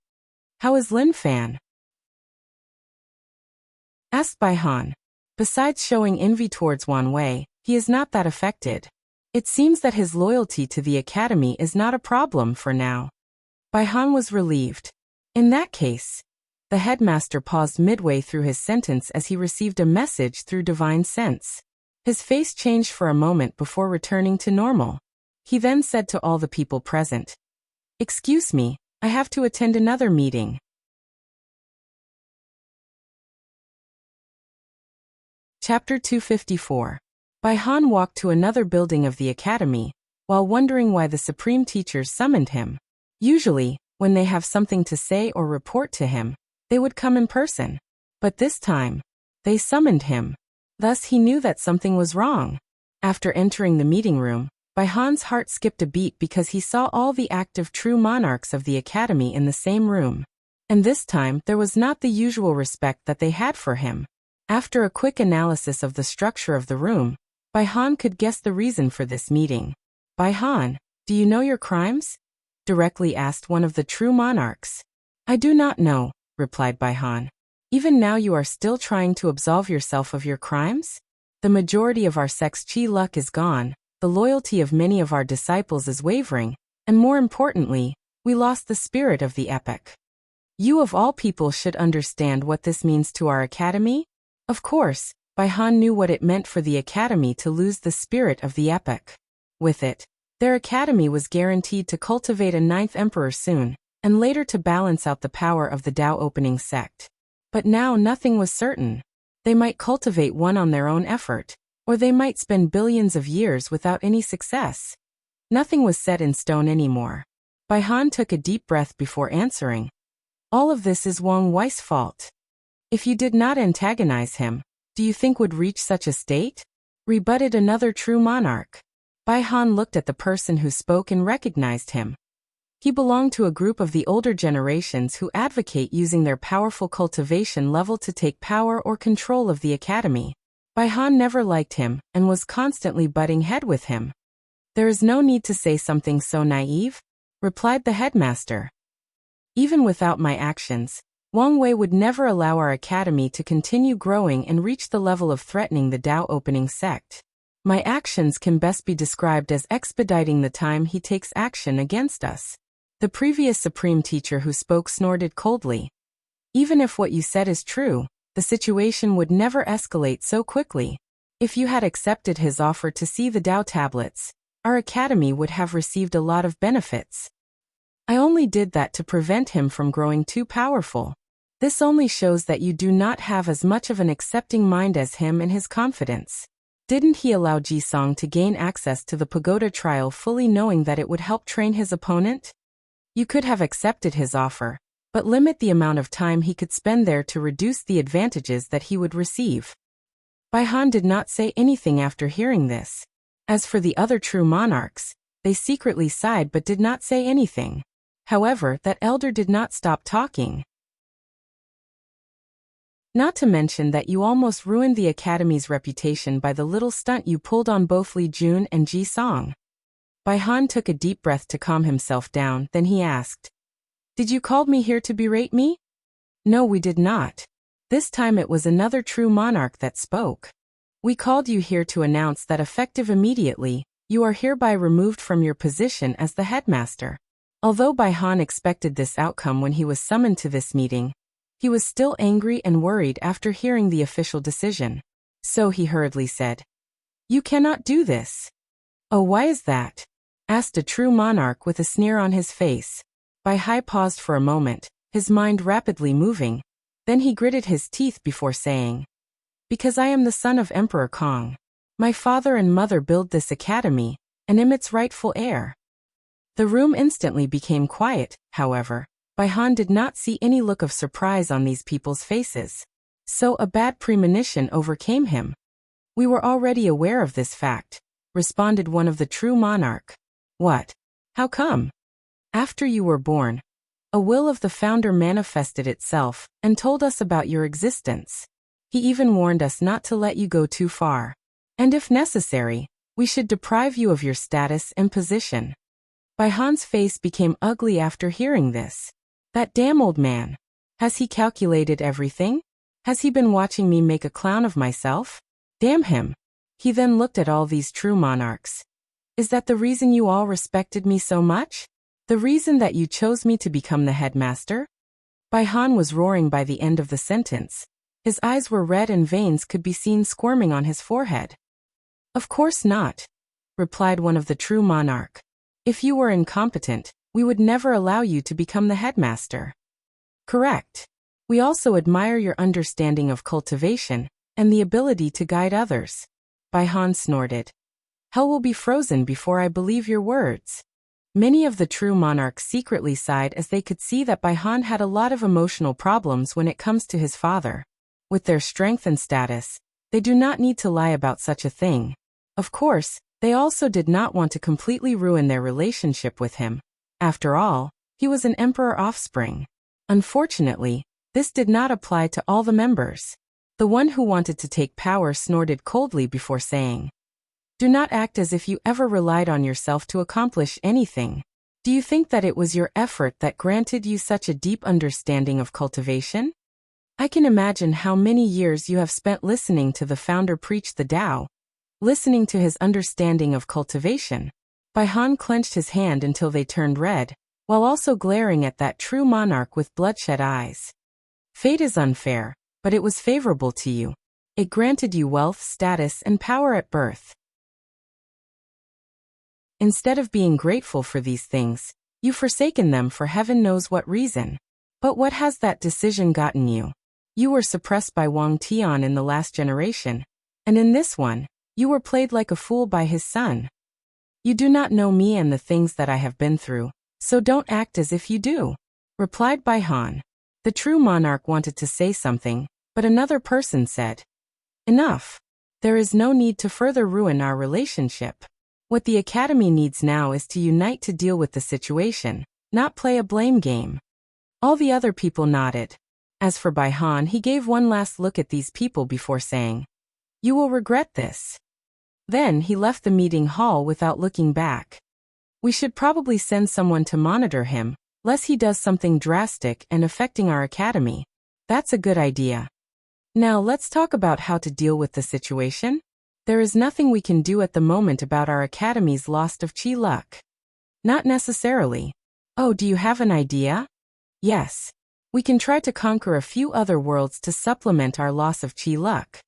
"How is Lin Fan?" asked Bai Han. Besides showing envy towards Wang Wei, he is not that affected. It seems that his loyalty to the academy is not a problem for now. Bai Han was relieved. In that case, the headmaster paused midway through his sentence as he received a message through divine sense. His face changed for a moment before returning to normal. He then said to all the people present, "Excuse me, I have to attend another meeting." Chapter 254. Bai Han walked to another building of the academy, while wondering why the supreme teachers summoned him. Usually, when they have something to say or report to him, they would come in person. But this time, they summoned him. Thus he knew that something was wrong. After entering the meeting room, Bai Han's heart skipped a beat because he saw all the active true monarchs of the academy in the same room. And this time there was not the usual respect that they had for him. After a quick analysis of the structure of the room, Bai Han could guess the reason for this meeting. "Bai Han, do you know your crimes?" directly asked one of the true monarchs. "I do not know," replied Bai Han. "Even now you are still trying to absolve yourself of your crimes? The majority of our sect's Qi luck is gone, the loyalty of many of our disciples is wavering, and more importantly, we lost the spirit of the epoch. You of all people should understand what this means to our academy." Of course, Bai Han knew what it meant for the academy to lose the spirit of the epoch. With it, their academy was guaranteed to cultivate a ninth emperor soon, and later to balance out the power of the Tao opening sect. But now nothing was certain. They might cultivate one on their own effort, or they might spend billions of years without any success. Nothing was set in stone anymore. Bai Han took a deep breath before answering. All of this is Wang Wei's fault. If you did not antagonize him, do you think would reach such a state? Rebutted another true monarch. Bai Han looked at the person who spoke and recognized him. He belonged to a group of the older generations who advocate using their powerful cultivation level to take power or control of the academy. Bai Han never liked him and was constantly butting head with him. There is no need to say something so naive, replied the headmaster. Even without my actions, Wang Wei would never allow our academy to continue growing and reach the level of threatening the Tao opening sect. My actions can best be described as expediting the time he takes action against us. The previous supreme teacher who spoke snorted coldly. Even if what you said is true, the situation would never escalate so quickly. If you had accepted his offer to see the Tao tablets, our academy would have received a lot of benefits. I only did that to prevent him from growing too powerful. This only shows that you do not have as much of an accepting mind as him and his confidence. Didn't he allow Jisong to gain access to the pagoda trial fully knowing that it would help train his opponent? You could have accepted his offer, but limit the amount of time he could spend there to reduce the advantages that he would receive. Bai Han did not say anything after hearing this. As for the other true monarchs, they secretly sighed but did not say anything. However, that elder did not stop talking. Not to mention that you almost ruined the academy's reputation by the little stunt you pulled on both Li Jun and Ji Song. Bai Han took a deep breath to calm himself down, then he asked, "Did you call me here to berate me?" "No, we did not." This time it was another true monarch that spoke. "We called you here to announce that effective immediately, you are hereby removed from your position as the headmaster." Although Bai Han expected this outcome when he was summoned to this meeting, he was still angry and worried after hearing the official decision. So he hurriedly said, "You cannot do this." "Oh, why is that?" asked a true monarch with a sneer on his face. Bai Hai paused for a moment, his mind rapidly moving. Then he gritted his teeth before saying, "Because I am the son of Emperor Kong. My father and mother built this academy, and am its rightful heir." The room instantly became quiet, however. Bai Han did not see any look of surprise on these people's faces. So a bad premonition overcame him. "We were already aware of this fact," responded one of the true monarch. "What? How come?" "After you were born, a will of the founder manifested itself and told us about your existence. He even warned us not to let you go too far. And if necessary, we should deprive you of your status and position." Bai Han's face became ugly after hearing this. That damn old man. Has he calculated everything? Has he been watching me make a clown of myself? Damn him. He then looked at all these true monarchs. "Is that the reason you all respected me so much? The reason that you chose me to become the headmaster?" Bai Han was roaring by the end of the sentence. His eyes were red and veins could be seen squirming on his forehead. "Of course not," replied one of the true monarch. "If you were incompetent, we would never allow you to become the headmaster." "Correct. We also admire your understanding of cultivation and the ability to guide others." Bai Han snorted. "Hell will be frozen before I believe your words." Many of the true monarchs secretly sighed as they could see that Bai Han had a lot of emotional problems when it comes to his father. With their strength and status, they do not need to lie about such a thing. Of course, they also did not want to completely ruin their relationship with him. After all, he was an emperor offspring. Unfortunately, this did not apply to all the members. The one who wanted to take power snorted coldly before saying, "Do not act as if you ever relied on yourself to accomplish anything. Do you think that it was your effort that granted you such a deep understanding of cultivation? I can imagine how many years you have spent listening to the founder preach the Tao, listening to his understanding of cultivation." Bai Han clenched his hand until they turned red, while also glaring at that true monarch with bloodshot eyes. "Fate is unfair, but it was favorable to you. It granted you wealth, status, and power at birth. Instead of being grateful for these things, You've forsaken them for heaven knows what reason. But what has that decision gotten you? You were suppressed by Wang Tian in the last generation, and in this one, you were played like a fool by his son. You do not know me and the things that I have been through, so don't act as if you do, replied Bai Han. The true monarch wanted to say something, but another person said, Enough. There is no need to further ruin our relationship. What the Academy needs now is to unite to deal with the situation, not play a blame game. All the other people nodded. As for Bai Han, he gave one last look at these people before saying, You will regret this. Then he left the meeting hall without looking back. We should probably send someone to monitor him, lest he does something drastic and affecting our academy. That's a good idea. Now let's talk about how to deal with the situation. There is nothing we can do at the moment about our academy's loss of chi luck. Not necessarily. Oh, do you have an idea? Yes. We can try to conquer a few other worlds to supplement our loss of chi luck.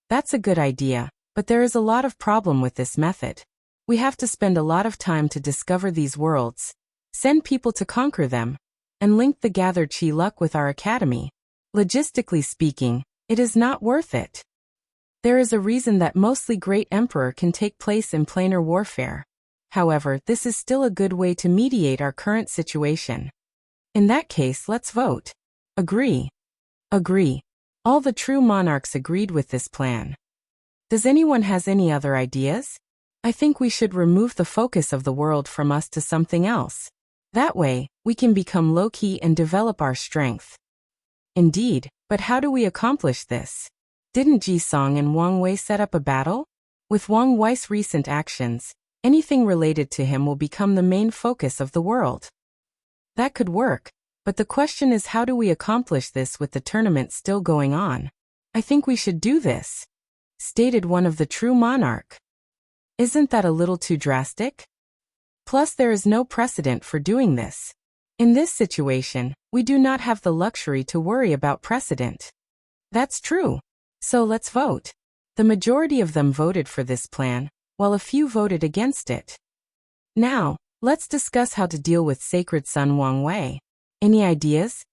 That's a good idea, but there is a lot of problem with this method. We have to spend a lot of time to discover these worlds, send people to conquer them, and link the gathered chi luck with our academy. Logistically speaking, it is not worth it. There is a reason that mostly Great Emperor can take place in planar warfare. However, this is still a good way to mediate our current situation. In that case, let's vote. Agree. Agree. All the true monarchs agreed with this plan. Does anyone has any other ideas? I think we should remove the focus of the world from us to something else. That way, we can become low-key and develop our strength. Indeed, but how do we accomplish this? Didn't Ji Song and Wang Wei set up a battle? With Wang Wei's recent actions, anything related to him will become the main focus of the world. That could work, but the question is how do we accomplish this with the tournament still going on? I think we should do this, stated one of the true monarch. Isn't that a little too drastic? Plus there is no precedent for doing this. In this situation, we do not have the luxury to worry about precedent. That's true. So let's vote. The majority of them voted for this plan, while a few voted against it. Now, let's discuss how to deal with Sacred Son Wang Wei. Any ideas?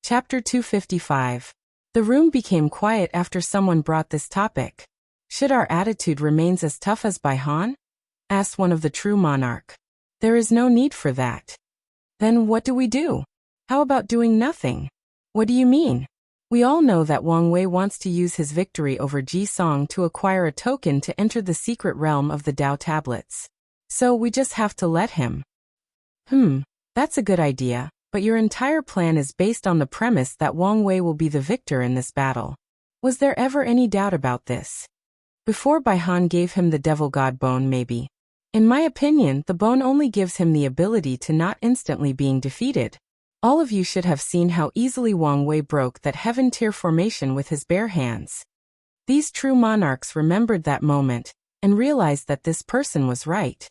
Chapter 255. The room became quiet after someone brought this topic. Should our attitude remain as tough as Bai Han? Asked one of the true monarch. There is no need for that. Then what do we do? How about doing nothing? What do you mean? We all know that Wang Wei wants to use his victory over Ji Song to acquire a token to enter the secret realm of the Dao tablets. So we just have to let him. That's a good idea, but your entire plan is based on the premise that Wang Wei will be the victor in this battle. Was there ever any doubt about this? Before Bai Han gave him the Devil God bone maybe. In my opinion, the bone only gives him the ability to not instantly being defeated. All of you should have seen how easily Wang Wei broke that heaven tier formation with his bare hands. These true monarchs remembered that moment and realized that this person was right.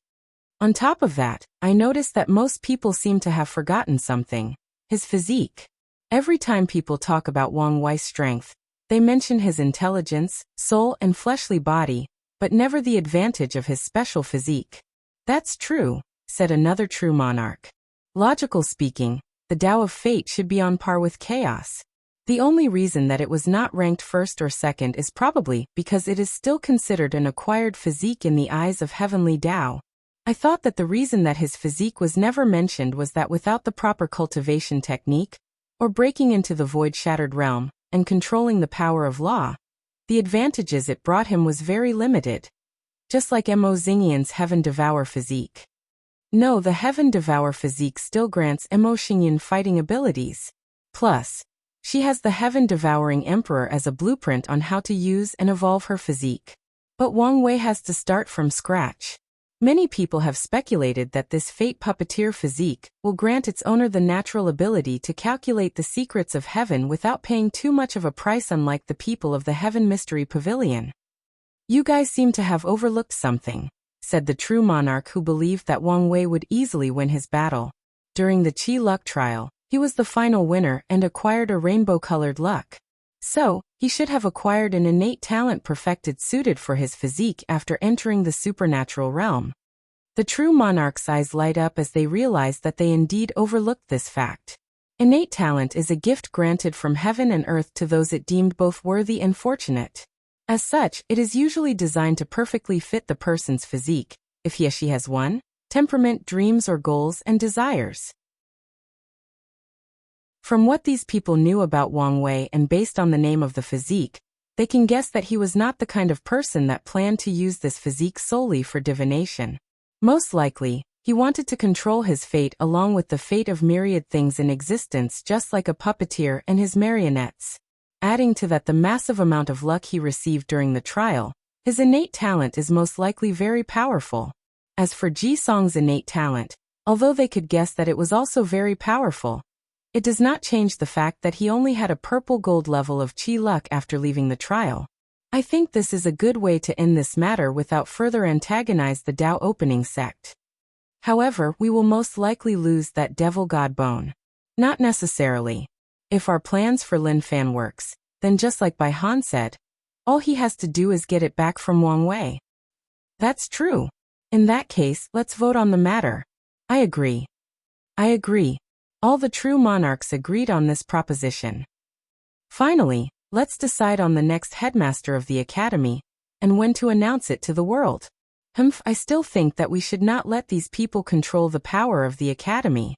On top of that, I noticed that most people seem to have forgotten something: his physique. Every time people talk about Wang Wei's strength, they mention his intelligence, soul and fleshly body, but never the advantage of his special physique. That's true, said another true monarch. Logical speaking, the Tao of Fate should be on par with chaos. The only reason that it was not ranked first or second is probably because it is still considered an acquired physique in the eyes of heavenly Tao. I thought that the reason that his physique was never mentioned was that without the proper cultivation technique, or breaking into the void-shattered realm, and controlling the power of law, the advantages it brought him was very limited. Just like Mo Xingyan's Heaven Devour physique. No, the Heaven Devour physique still grants Mo Xingyan fighting abilities. Plus, she has the Heaven Devouring Emperor as a blueprint on how to use and evolve her physique. But Wang Wei has to start from scratch. Many people have speculated that this Fate Puppeteer physique will grant its owner the natural ability to calculate the secrets of heaven without paying too much of a price, unlike the people of the Heaven Mystery Pavilion. You guys seem to have overlooked something, said the true monarch who believed that Wang Wei would easily win his battle. During the Chi Luck trial, he was the final winner and acquired a rainbow-colored luck. So, he should have acquired an innate talent perfected suited for his physique after entering the supernatural realm. The true monarch's eyes light up as they realize that they indeed overlooked this fact. Innate talent is a gift granted from heaven and earth to those it deemed both worthy and fortunate. As such, it is usually designed to perfectly fit the person's physique, if he or she has one, temperament, dreams or goals and desires. From what these people knew about Wang Wei and based on the name of the physique, they can guess that he was not the kind of person that planned to use this physique solely for divination. Most likely, he wanted to control his fate along with the fate of myriad things in existence, just like a puppeteer and his marionettes. Adding to that the massive amount of luck he received during the trial, his innate talent is most likely very powerful. As for Ji Song's innate talent, although they could guess that it was also very powerful, it does not change the fact that he only had a purple gold level of Qi luck after leaving the trial. I think this is a good way to end this matter without further antagonize the Dao opening sect. However, we will most likely lose that devil god bone. Not necessarily. If our plans for Lin Fan works, then just like Bai Han said, all he has to do is get it back from Wang Wei. That's true. In that case, let's vote on the matter. I agree. I agree. All the true monarchs agreed on this proposition. Finally, let's decide on the next headmaster of the academy, and when to announce it to the world. I still think that we should not let these people control the power of the academy.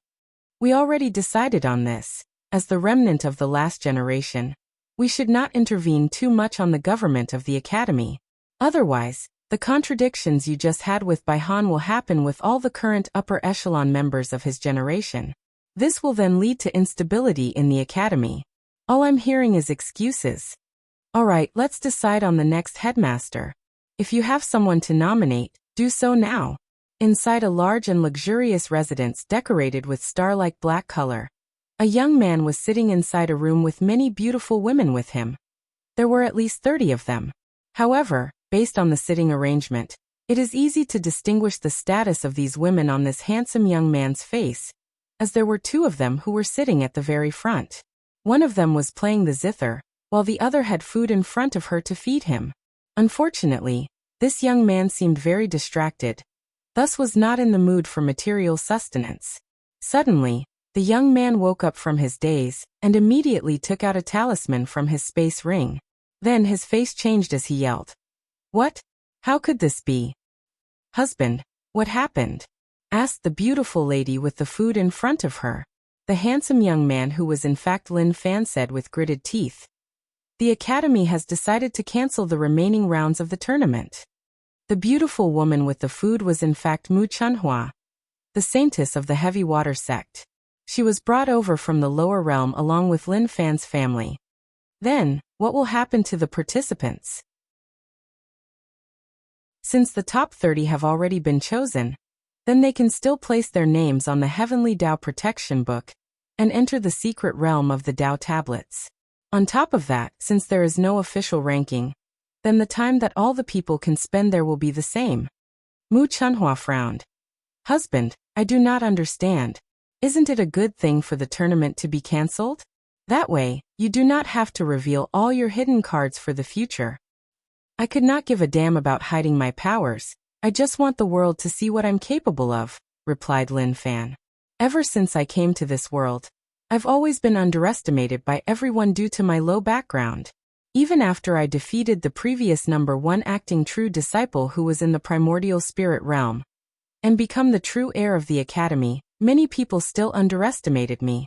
We already decided on this. As the remnant of the last generation, we should not intervene too much on the government of the academy. Otherwise, the contradictions you just had with Bai Han will happen with all the current upper echelon members of his generation. This will then lead to instability in the academy. All I'm hearing is excuses. Alright, let's decide on the next headmaster. If you have someone to nominate, do so now. Inside a large and luxurious residence decorated with star-like black color, a young man was sitting inside a room with many beautiful women with him. There were at least 30 of them. However, based on the sitting arrangement, it is easy to distinguish the status of these women on this handsome young man's face, as there were 2 of them who were sitting at the very front. One of them was playing the zither, while the other had food in front of her to feed him. Unfortunately, this young man seemed very distracted, thus was not in the mood for material sustenance. Suddenly, the young man woke up from his daze, and immediately took out a talisman from his space ring. Then his face changed as he yelled. What? How could this be? Husband, what happened? Asked the beautiful lady with the food in front of her. The handsome young man who was in fact Lin Fan said with gritted teeth. The academy has decided to cancel the remaining rounds of the tournament. The beautiful woman with the food was in fact Mu Chunhua, the saintess of the heavy water sect. She was brought over from the lower realm along with Lin Fan's family. Then, what will happen to the participants? Since the top 30 have already been chosen, then they can still place their names on the Heavenly Dao Protection Book and enter the secret realm of the Dao Tablets. On top of that, since there is no official ranking, then the time that all the people can spend there will be the same. Mu Chunhua frowned. Husband, I do not understand. Isn't it a good thing for the tournament to be cancelled? That way, you do not have to reveal all your hidden cards for the future. I could not give a damn about hiding my powers. I just want the world to see what I'm capable of, replied Lin Fan. Ever since I came to this world, I've always been underestimated by everyone due to my low background. Even after I defeated the previous number 1 acting true disciple who was in the primordial spirit realm, and become the true heir of the academy, many people still underestimated me.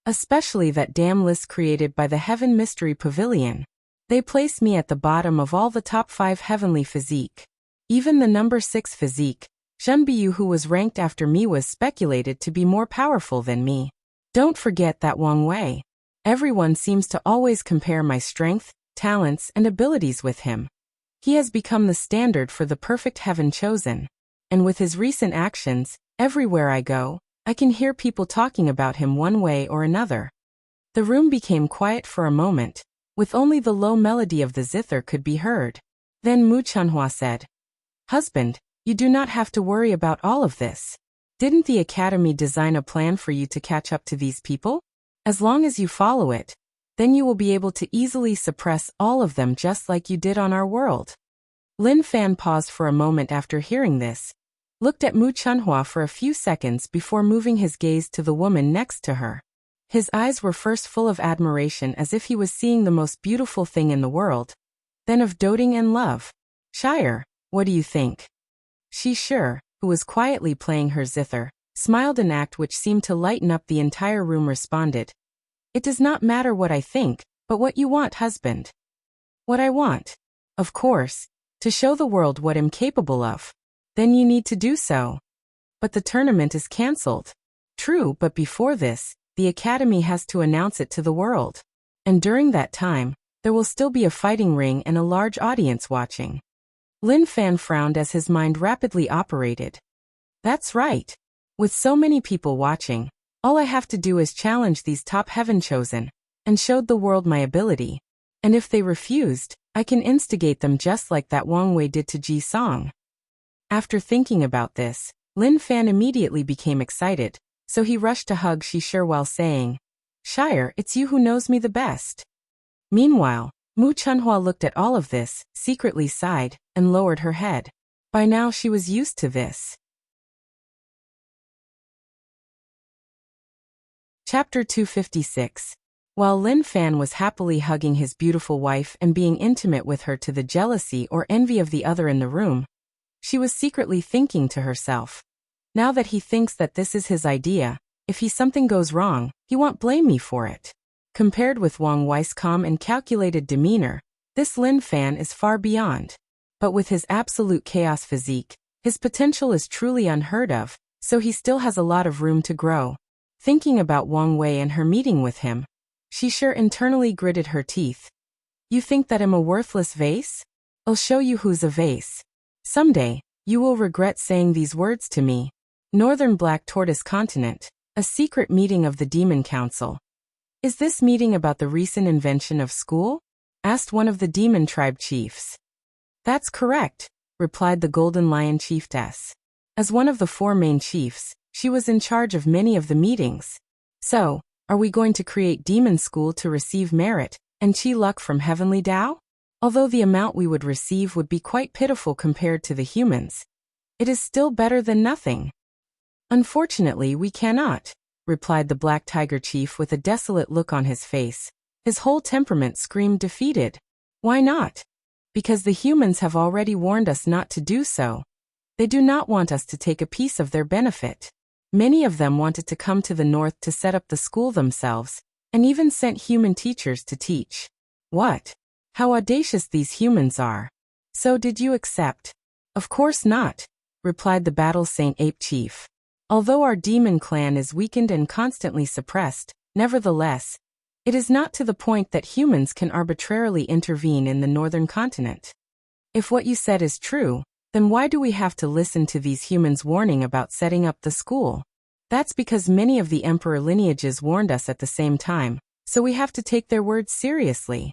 Especially that damn list created by the Heaven Mystery Pavilion. They placed me at the bottom of all the top 5 heavenly physique. Even the number 6 physique, Zhenbiyu who was ranked after me was speculated to be more powerful than me. Don't forget that Wang Wei. Everyone seems to always compare my strength, talents, and abilities with him. He has become the standard for the perfect heaven chosen. And with his recent actions, everywhere I go, I can hear people talking about him one way or another. The room became quiet for a moment, with only the low melody of the zither could be heard. Then Mu Chunhua said, Husband, you do not have to worry about all of this. Didn't the academy design a plan for you to catch up to these people? As long as you follow it, Then you will be able to easily suppress all of them just like you did on our world. Lin Fan paused for a moment after hearing this, looked at Mu Chunhua for a few seconds before moving his gaze to the woman next to her. His eyes were first full of admiration as if he was seeing the most beautiful thing in the world, then of doting and love. Shire, what do you think? Shi Shi, who was quietly playing her zither, smiled, an act which seemed to lighten up the entire room, responded. It does not matter what I think, but what you want, husband. What I want? Of course, to show the world what I'm capable of. Then you need to do so. But the tournament is cancelled. True, but before this, the academy has to announce it to the world. And during that time, there will still be a fighting ring and a large audience watching. Lin Fan frowned as his mind rapidly operated. That's right. With so many people watching, all I have to do is challenge these top heaven chosen, and showed the world my ability. And if they refused, I can instigate them just like that Wang Wei did to Ji Song. After thinking about this, Lin Fan immediately became excited, so he rushed to hug Shi Shi while saying, Shire, it's you who knows me the best. Meanwhile, Mu Chunhua looked at all of this, secretly sighed, and lowered her head. By now she was used to this. Chapter 256. While Lin Fan was happily hugging his beautiful wife and being intimate with her to the jealousy or envy of the other in the room, she was secretly thinking to herself, now that he thinks that this is his idea, if something goes wrong, he won't blame me for it. Compared with Wang Wei's calm and calculated demeanor, this Lin Fan is far beyond. But with his absolute chaos physique, his potential is truly unheard of, so he still has a lot of room to grow. Thinking about Wang Wei and her meeting with him, Shi Shi internally gritted her teeth. You think that I'm a worthless vase? I'll show you who's a vase. Someday, you will regret saying these words to me. Northern Black Tortoise Continent, a secret meeting of the Demon Council. Is this meeting about the recent invention of school? Asked one of the Demon Tribe chiefs. That's correct, replied the Golden Lion Chiefess. As one of the 4 main chiefs, she was in charge of many of the meetings. So, are we going to create Demon School to receive merit and chi luck from Heavenly Tao? Although the amount we would receive would be quite pitiful compared to the humans, it is still better than nothing. Unfortunately, we cannot, replied the Black Tiger Chief with a desolate look on his face. His whole temperament screamed defeated. Why not? Because the humans have already warned us not to do so. They do not want us to take a piece of their benefit. Many of them wanted to come to the north to set up the school themselves, and even sent human teachers to teach. What? How audacious these humans are. So did you accept? Of course not, replied the Battle Saint Ape Chief. Although our demon clan is weakened and constantly suppressed, nevertheless, it is not to the point that humans can arbitrarily intervene in the northern continent. If what you said is true, then why do we have to listen to these humans warning about setting up the school? That's because many of the emperor lineages warned us at the same time, so we have to take their words seriously.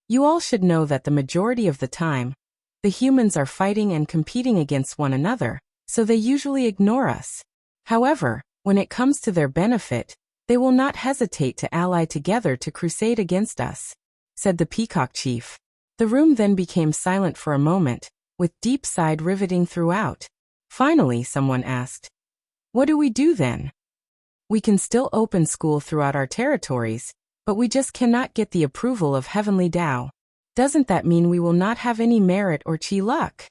You all should know that the majority of the time, the humans are fighting and competing against one another, so they usually ignore us. However, when it comes to their benefit, they will not hesitate to ally together to crusade against us, said the Peacock Chief. The room then became silent for a moment, with deep sigh riveting throughout. Finally, someone asked, what do we do then? We can still open school throughout our territories, but we just cannot get the approval of Heavenly Tao. Doesn't that mean we will not have any merit or chi luck?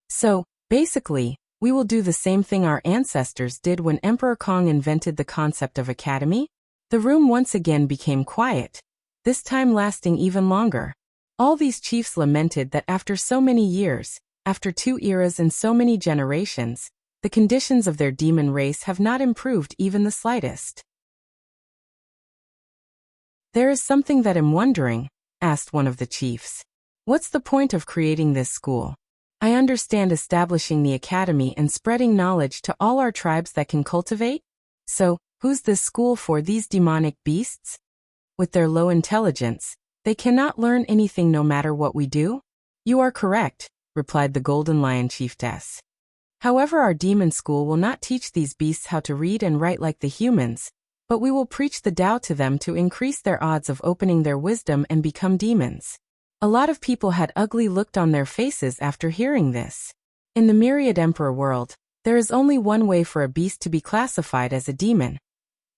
So, basically, we will do the same thing our ancestors did when Emperor Kong invented the concept of academy? The room once again became quiet, this time lasting even longer. All these chiefs lamented that after so many years, after 2 eras and so many generations, the conditions of their demon race have not improved even the slightest. There is something that I'm wondering, asked one of the chiefs. What's the point of creating this school? I understand establishing the academy and spreading knowledge to all our tribes that can cultivate. So, who's this school for these demonic beasts? With their low intelligence, they cannot learn anything no matter what we do? You are correct, replied the Golden Lion Chiefess. However, our demon school will not teach these beasts how to read and write like the humans, but we will preach the Tao to them to increase their odds of opening their wisdom and become demons." A lot of people had ugly look on their faces after hearing this. In the Myriad Emperor world, there is only one way for a beast to be classified as a demon.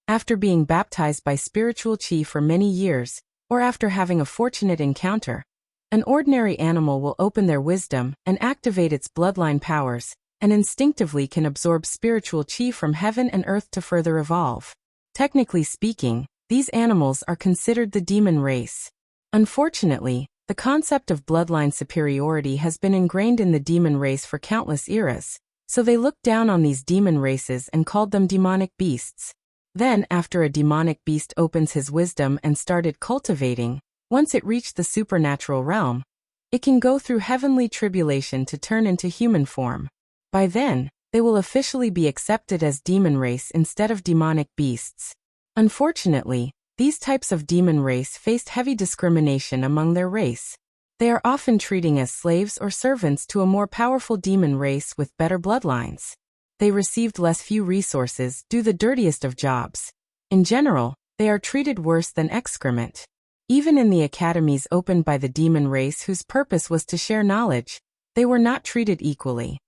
After being baptized by spiritual chi for many years, or after having a fortunate encounter, an ordinary animal will open their wisdom and activate its bloodline powers, and instinctively can absorb spiritual chi from heaven and earth to further evolve. Technically speaking, these animals are considered the demon race. Unfortunately, the concept of bloodline superiority has been ingrained in the demon race for countless eras, so they looked down on these demon races and called them demonic beasts. Then, after a demonic beast opens his wisdom and started cultivating, once it reached the supernatural realm, it can go through heavenly tribulation to turn into human form. By then, they will officially be accepted as demon race instead of demonic beasts. Unfortunately, these types of demon race faced heavy discrimination among their race. They are often treated as slaves or servants to a more powerful demon race with better bloodlines. They received less few resources, do the dirtiest of jobs. In general, they are treated worse than excrement. Even in the academies opened by the demon race whose purpose was to share knowledge, they were not treated equally.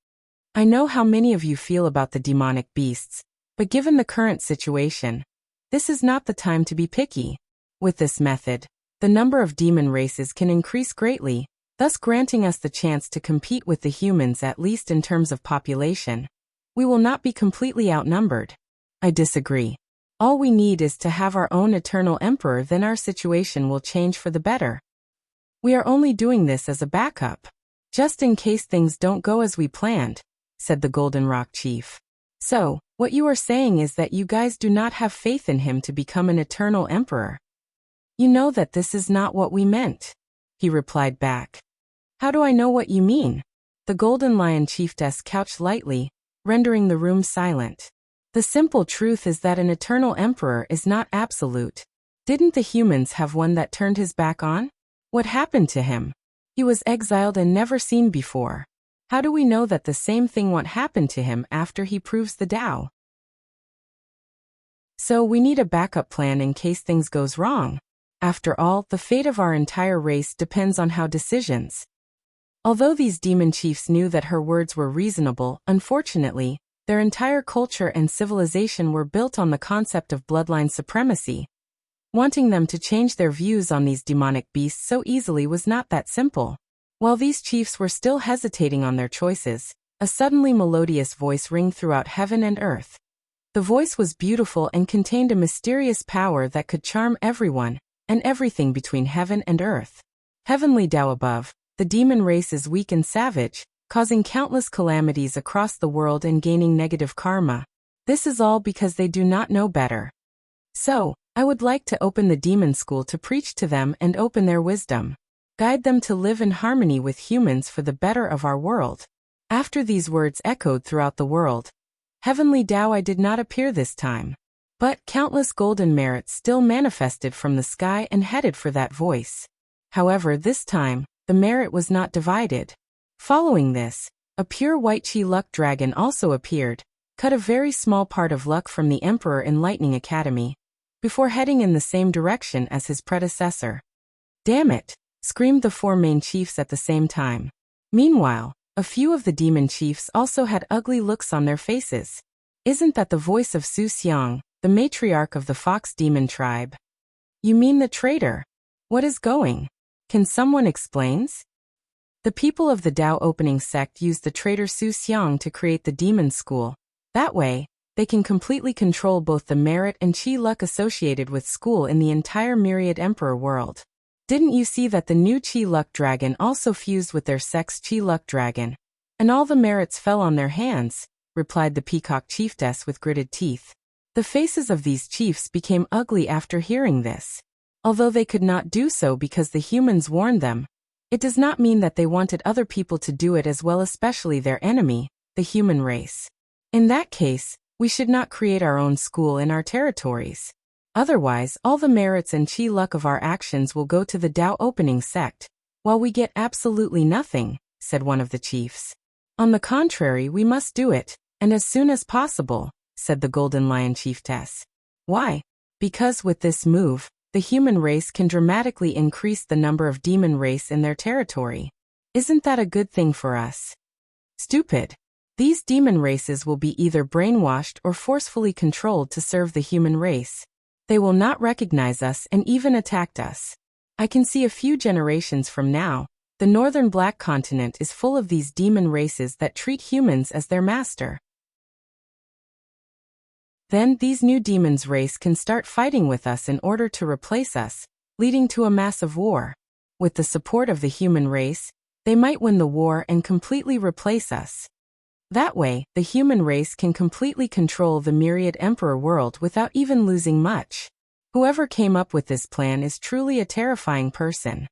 I know how many of you feel about the demonic beasts, but given the current situation, this is not the time to be picky. With this method, the number of demon races can increase greatly, thus granting us the chance to compete with the humans at least in terms of population. We will not be completely outnumbered. I disagree. All we need is to have our own eternal emperor, then our situation will change for the better. We are only doing this as a backup, just in case things don't go as we planned, said the Golden Rock Chief. So, what you are saying is that you guys do not have faith in him to become an eternal emperor. You know that this is not what we meant, he replied back. How do I know what you mean? The Golden Lion Chiefess couched lightly, rendering the room silent. The simple truth is that an eternal emperor is not absolute. Didn't the humans have one that turned his back on? What happened to him? He was exiled and never seen before. How do we know that the same thing won't happen to him after he proves the Tao? So we need a backup plan in case things goes wrong. After all, the fate of our entire race depends on how decisions. Although these demon chiefs knew that her words were reasonable, unfortunately, their entire culture and civilization were built on the concept of bloodline supremacy. Wanting them to change their views on these demonic beasts so easily was not that simple. While these chiefs were still hesitating on their choices, a suddenly melodious voice rang throughout heaven and earth. The voice was beautiful and contained a mysterious power that could charm everyone and everything between heaven and earth. Heavenly Tao above, the demon race is weak and savage, causing countless calamities across the world and gaining negative karma. This is all because they do not know better. So, I would like to open the demon school to preach to them and open their wisdom. Guide them to live in harmony with humans for the better of our world. After these words echoed throughout the world, Heavenly Tao did not appear this time. But countless golden merits still manifested from the sky and headed for that voice. However, this time, the merit was not divided. Following this, a pure white chi luck dragon also appeared, cut a very small part of luck from the Emperor Enlightening Academy, before heading in the same direction as his predecessor. Damn it! Screamed the four main chiefs at the same time. Meanwhile, a few of the demon chiefs also had ugly looks on their faces. Isn't that the voice of Su Xiang, the matriarch of the Fox Demon tribe? You mean the traitor? What is going? Can someone explain? The people of the Tao opening sect used the traitor Su Xiang to create the demon school. That way, they can completely control both the merit and chi luck associated with school in the entire Myriad Emperor world. Didn't you see that the new Chi Luck Dragon also fused with their sect's Chi Luck Dragon? And all the merits fell on their hands, replied the Peacock Chiefess with gritted teeth. The faces of these chiefs became ugly after hearing this. Although they could not do so because the humans warned them, it does not mean that they wanted other people to do it as well, especially their enemy, the human race. In that case, we should not create our own school in our territories. Otherwise, all the merits and chi luck of our actions will go to the Tao opening sect, while we get absolutely nothing, said one of the chiefs. On the contrary, we must do it, and as soon as possible, said the Golden Lion Chiefess. Why? Because with this move, the human race can dramatically increase the number of demon race in their territory. Isn't that a good thing for us? Stupid. These demon races will be either brainwashed or forcefully controlled to serve the human race. They will not recognize us and even attack us. I can see a few generations from now, the northern black continent is full of these demon races that treat humans as their master. Then these new demons race can start fighting with us in order to replace us, leading to a massive war. With the support of the human race, they might win the war and completely replace us. That way, the human race can completely control the myriad emperor world without even losing much. Whoever came up with this plan is truly a terrifying person.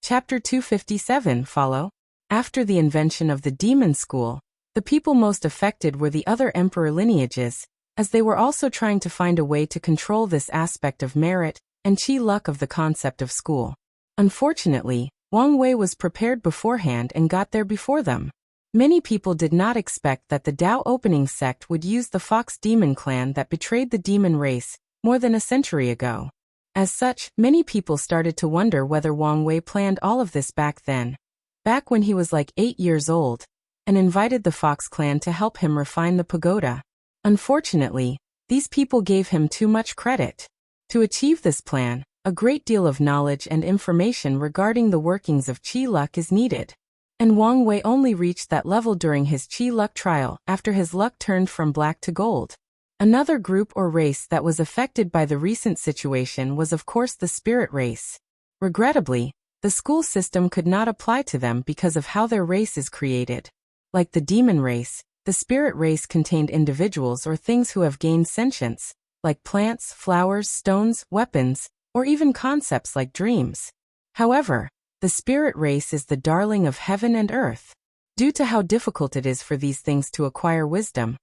Chapter 257 follow. After the invention of the demon school, the people most affected were the other emperor lineages, as they were also trying to find a way to control this aspect of merit and chi luck of the concept of school. Unfortunately, Wang Wei was prepared beforehand and got there before them. Many people did not expect that the Dao opening sect would use the Fox Demon clan that betrayed the demon race more than a century ago. As such, many people started to wonder whether Wang Wei planned all of this back then, back when he was like 8 years old, and invited the Fox clan to help him refine the pagoda. Unfortunately, these people gave him too much credit. To achieve this plan, a great deal of knowledge and information regarding the workings of Qi luck is needed. And Wang Wei only reached that level during his Qi luck trial after his luck turned from black to gold. Another group or race that was affected by the recent situation was of course the spirit race. Regrettably, the school system could not apply to them because of how their race is created. Like the demon race, the spirit race contained individuals or things who have gained sentience, like plants, flowers, stones, weapons, or even concepts like dreams. However, the spirit race is the darling of heaven and earth. Due to how difficult it is for these things to acquire wisdom,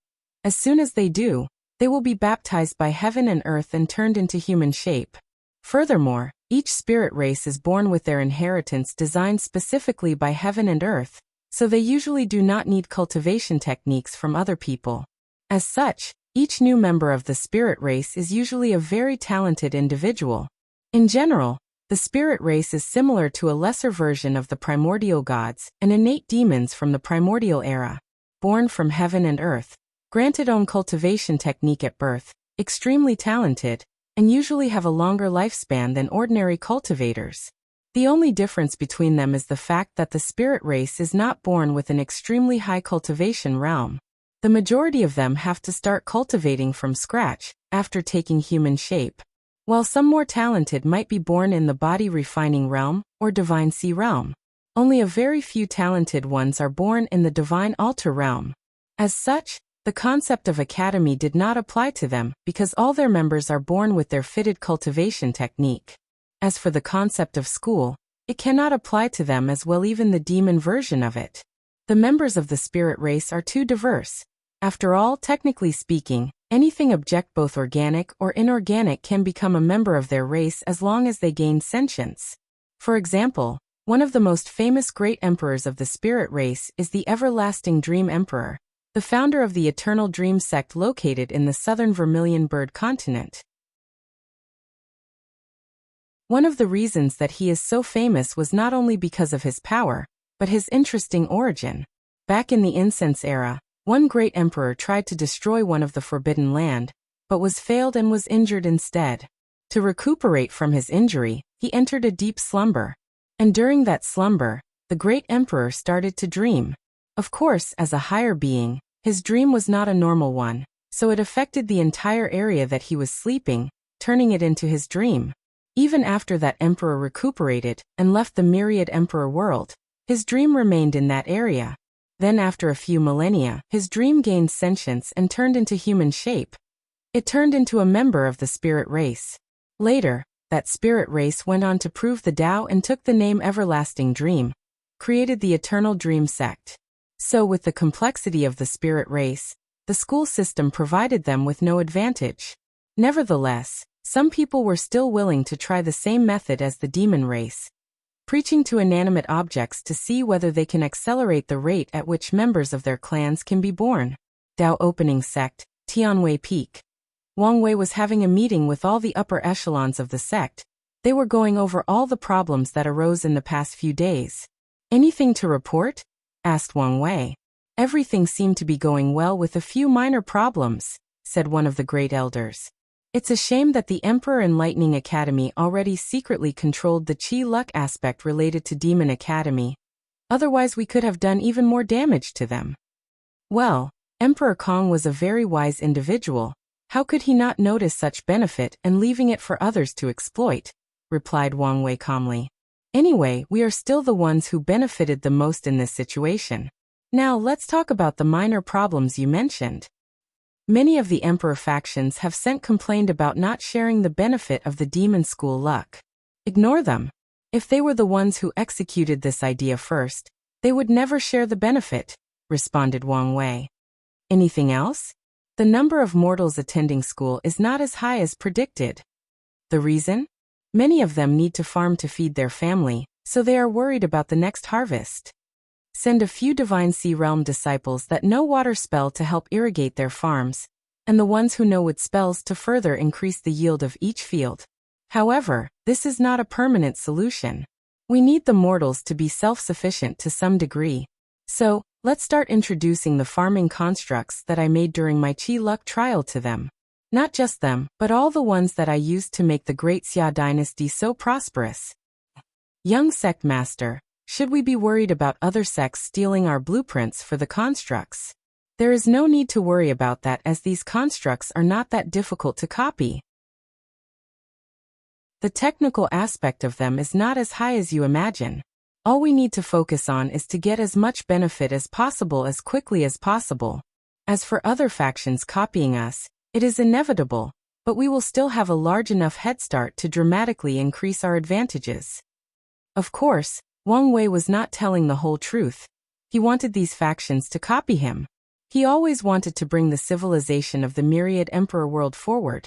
as soon as they do, they will be baptized by heaven and earth and turned into human shape. Furthermore, each spirit race is born with their inheritance designed specifically by heaven and earth, so they usually do not need cultivation techniques from other people. As such, each new member of the spirit race is usually a very talented individual. In general, the spirit race is similar to a lesser version of the primordial gods and innate demons from the primordial era, born from heaven and earth, granted own cultivation technique at birth, extremely talented, and usually have a longer lifespan than ordinary cultivators. The only difference between them is the fact that the spirit race is not born with an extremely high cultivation realm. The majority of them have to start cultivating from scratch after taking human shape, while some more talented might be born in the body refining realm or divine sea realm. Only a very few talented ones are born in the divine altar realm. As such, the concept of academy did not apply to them because all their members are born with their fitted cultivation technique. As for the concept of school, it cannot apply to them as well, even the demon version of it. The members of the spirit race are too diverse. After all, technically speaking, anything object both organic or inorganic can become a member of their race as long as they gain sentience. For example, one of the most famous great emperors of the spirit race is the Everlasting Dream Emperor, the founder of the Eternal Dream sect located in the southern Vermilion Bird continent. One of the reasons that he is so famous was not only because of his power, but his interesting origin. Back in the incense era, one great emperor tried to destroy one of the Forbidden Land, but was failed and was injured instead. To recuperate from his injury, he entered a deep slumber. And during that slumber, the great emperor started to dream. Of course, as a higher being, his dream was not a normal one, so it affected the entire area that he was sleeping, turning it into his dream. Even after that emperor recuperated and left the myriad emperor world, his dream remained in that area. Then after a few millennia, his dream gained sentience and turned into human shape. It turned into a member of the spirit race. Later, that spirit race went on to prove the Tao and took the name Everlasting Dream, created the Eternal Dream sect. So with the complexity of the spirit race, the school system provided them with no advantage. Nevertheless, some people were still willing to try the same method as the demon race, preaching to inanimate objects to see whether they can accelerate the rate at which members of their clans can be born. Dao opening sect, Tianwei Peak. Wang Wei was having a meeting with all the upper echelons of the sect. They were going over all the problems that arose in the past few days. Anything to report? Asked Wang Wei. Everything seemed to be going well with a few minor problems, said one of the great elders. It's a shame that the Emperor Enlightening Academy already secretly controlled the Qi luck aspect related to Demon Academy. Otherwise we could have done even more damage to them. Well, Emperor Kong was a very wise individual. How could he not notice such benefit and leaving it for others to exploit? Replied Wang Wei calmly. Anyway, we are still the ones who benefited the most in this situation. Now let's talk about the minor problems you mentioned. Many of the Emperor factions have sent complaint about not sharing the benefit of the demon school luck. Ignore them. If they were the ones who executed this idea first, they would never share the benefit, responded Wang Wei. Anything else? The number of mortals attending school is not as high as predicted. The reason? Many of them need to farm to feed their family, so they are worried about the next harvest. Send a few Divine Sea Realm disciples that know water spell to help irrigate their farms, and the ones who know wood spells to further increase the yield of each field. However, this is not a permanent solution. We need the mortals to be self-sufficient to some degree. So, let's start introducing the farming constructs that I made during my Qi luck trial to them. Not just them, but all the ones that I used to make the Great Xia dynasty so prosperous. Young sect master, should we be worried about other sects stealing our blueprints for the constructs? There is no need to worry about that as these constructs are not that difficult to copy. The technical aspect of them is not as high as you imagine. All we need to focus on is to get as much benefit as possible as quickly as possible. As for other factions copying us, it is inevitable, but we will still have a large enough head start to dramatically increase our advantages. Of course, Wang Wei was not telling the whole truth. He wanted these factions to copy him. He always wanted to bring the civilization of the myriad emperor world forward.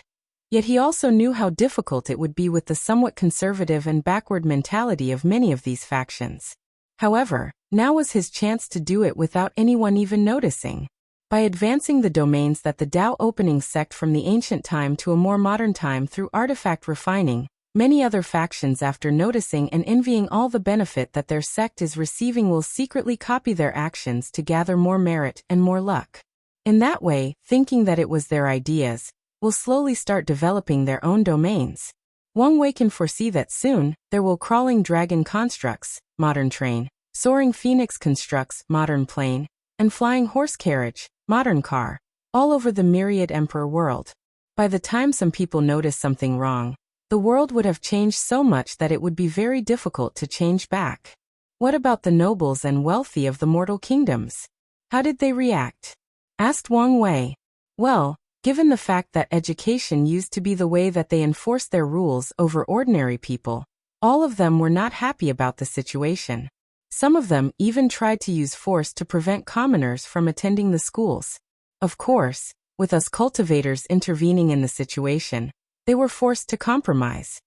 Yet he also knew how difficult it would be with the somewhat conservative and backward mentality of many of these factions. However, now was his chance to do it without anyone even noticing. By advancing the domains that the Dao opening sect from the ancient time to a more modern time through artifact refining, many other factions after noticing and envying all the benefit that their sect is receiving will secretly copy their actions to gather more merit and more luck. In that way, thinking that it was their ideas, will slowly start developing their own domains. Wang Wei can foresee that soon, there will crawling dragon constructs, modern train, soaring phoenix constructs, modern plane, and flying horse carriage, modern car, all over the myriad emperor world. By the time some people notice something wrong, the world would have changed so much that it would be very difficult to change back. What about the nobles and wealthy of the mortal kingdoms? How did they react? Asked Wang Wei. Well, given the fact that education used to be the way that they enforced their rules over ordinary people, all of them were not happy about the situation. Some of them even tried to use force to prevent commoners from attending the schools. Of course, with us cultivators intervening in the situation, they were forced to compromise.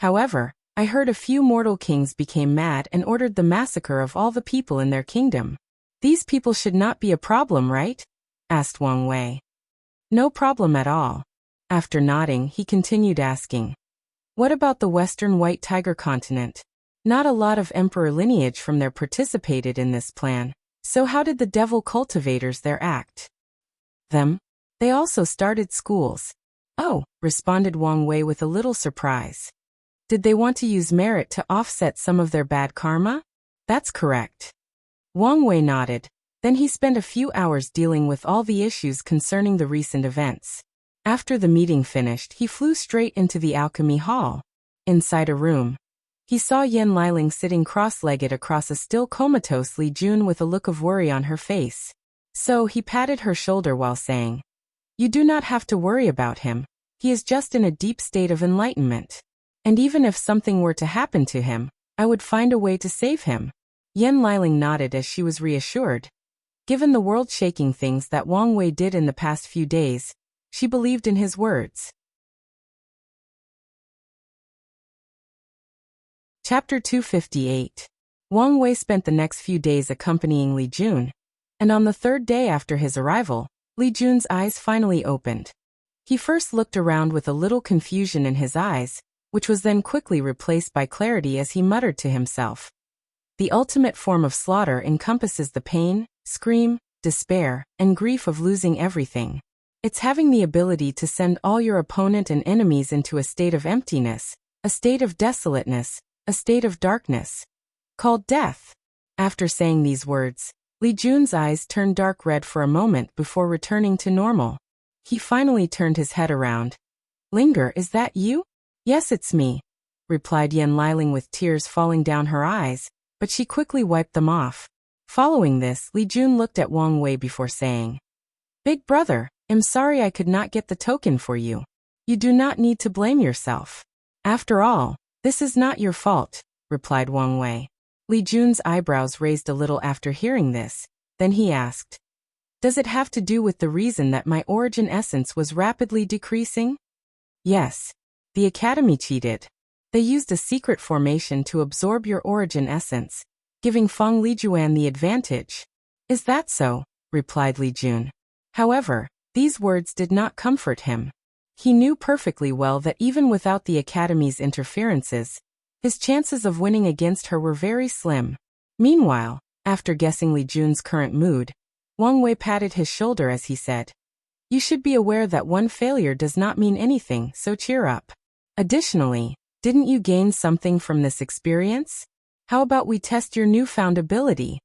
However, I heard a few mortal kings became mad and ordered the massacre of all the people in their kingdom. These people should not be a problem, right? Asked Wang Wei. No problem at all. After nodding, he continued asking, what about the Western White Tiger continent? Not a lot of emperor lineage from there participated in this plan, so how did the devil cultivators there act? Them? They also started schools. Oh, responded Wang Wei with a little surprise. Did they want to use merit to offset some of their bad karma? That's correct. Wang Wei nodded. Then he spent a few hours dealing with all the issues concerning the recent events. After the meeting finished, he flew straight into the alchemy hall. Inside a room, he saw Yan Liling sitting cross-legged across a still comatose Li Jun with a look of worry on her face. So he patted her shoulder while saying, "You do not have to worry about him. He is just in a deep state of enlightenment. And even if something were to happen to him, I would find a way to save him." Yan Liling nodded as she was reassured. Given the world-shaking things that Wang Wei did in the past few days, she believed in his words. Chapter 258. Wang Wei spent the next few days accompanying Li Jun, and on the third day after his arrival, Li Jun's eyes finally opened. He first looked around with a little confusion in his eyes, which was then quickly replaced by clarity as he muttered to himself. The ultimate form of slaughter encompasses the pain, scream, despair, and grief of losing everything. It's having the ability to send all your opponent and enemies into a state of emptiness, a state of desolateness, a state of darkness, called death. After saying these words, Li Jun's eyes turned dark red for a moment before returning to normal. He finally turned his head around. "Linger, is that you?" "Yes, it's me," replied Yan Liling with tears falling down her eyes, but she quickly wiped them off. Following this, Li Jun looked at Wang Wei before saying, "Big brother, I'm sorry I could not get the token for you. You do not need to blame yourself. After all, this is not your fault," replied Wang Wei. Li Jun's eyebrows raised a little after hearing this, then he asked, "Does it have to do with the reason that my origin essence was rapidly decreasing?" "Yes. The Academy cheated. They used a secret formation to absorb your origin essence, giving Feng Lijuan the advantage." "Is that so?" replied Li Jun. However, these words did not comfort him. He knew perfectly well that even without the Academy's interferences, his chances of winning against her were very slim. Meanwhile, after guessing Li Jun's current mood, Wang Wei patted his shoulder as he said, "You should be aware that one failure does not mean anything, so cheer up. Additionally, didn't you gain something from this experience? How about we test your newfound ability?"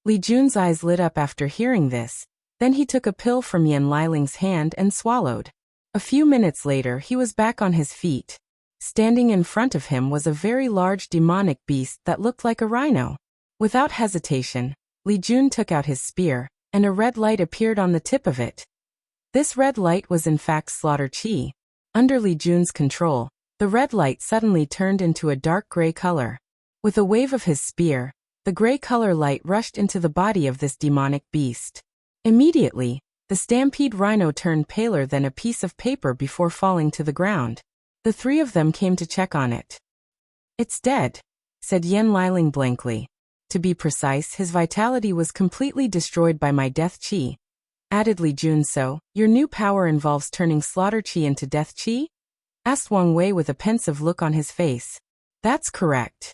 Li Jun's eyes lit up after hearing this, then he took a pill from Yan Liling's hand and swallowed. A few minutes later he was back on his feet. Standing in front of him was a very large demonic beast that looked like a rhino. Without hesitation, Li Jun took out his spear, and a red light appeared on the tip of it. This red light was in fact slaughter chi. Under Li Jun's control, the red light suddenly turned into a dark gray color. With a wave of his spear, the gray color light rushed into the body of this demonic beast. Immediately, the stampede rhino turned paler than a piece of paper before falling to the ground. The three of them came to check on it. "It's dead," said Yan Liling blankly. "To be precise, his vitality was completely destroyed by my death chi," added Li Jun. "So, your new power involves turning slaughter chi into death chi?" asked Wang Wei with a pensive look on his face. "That's correct."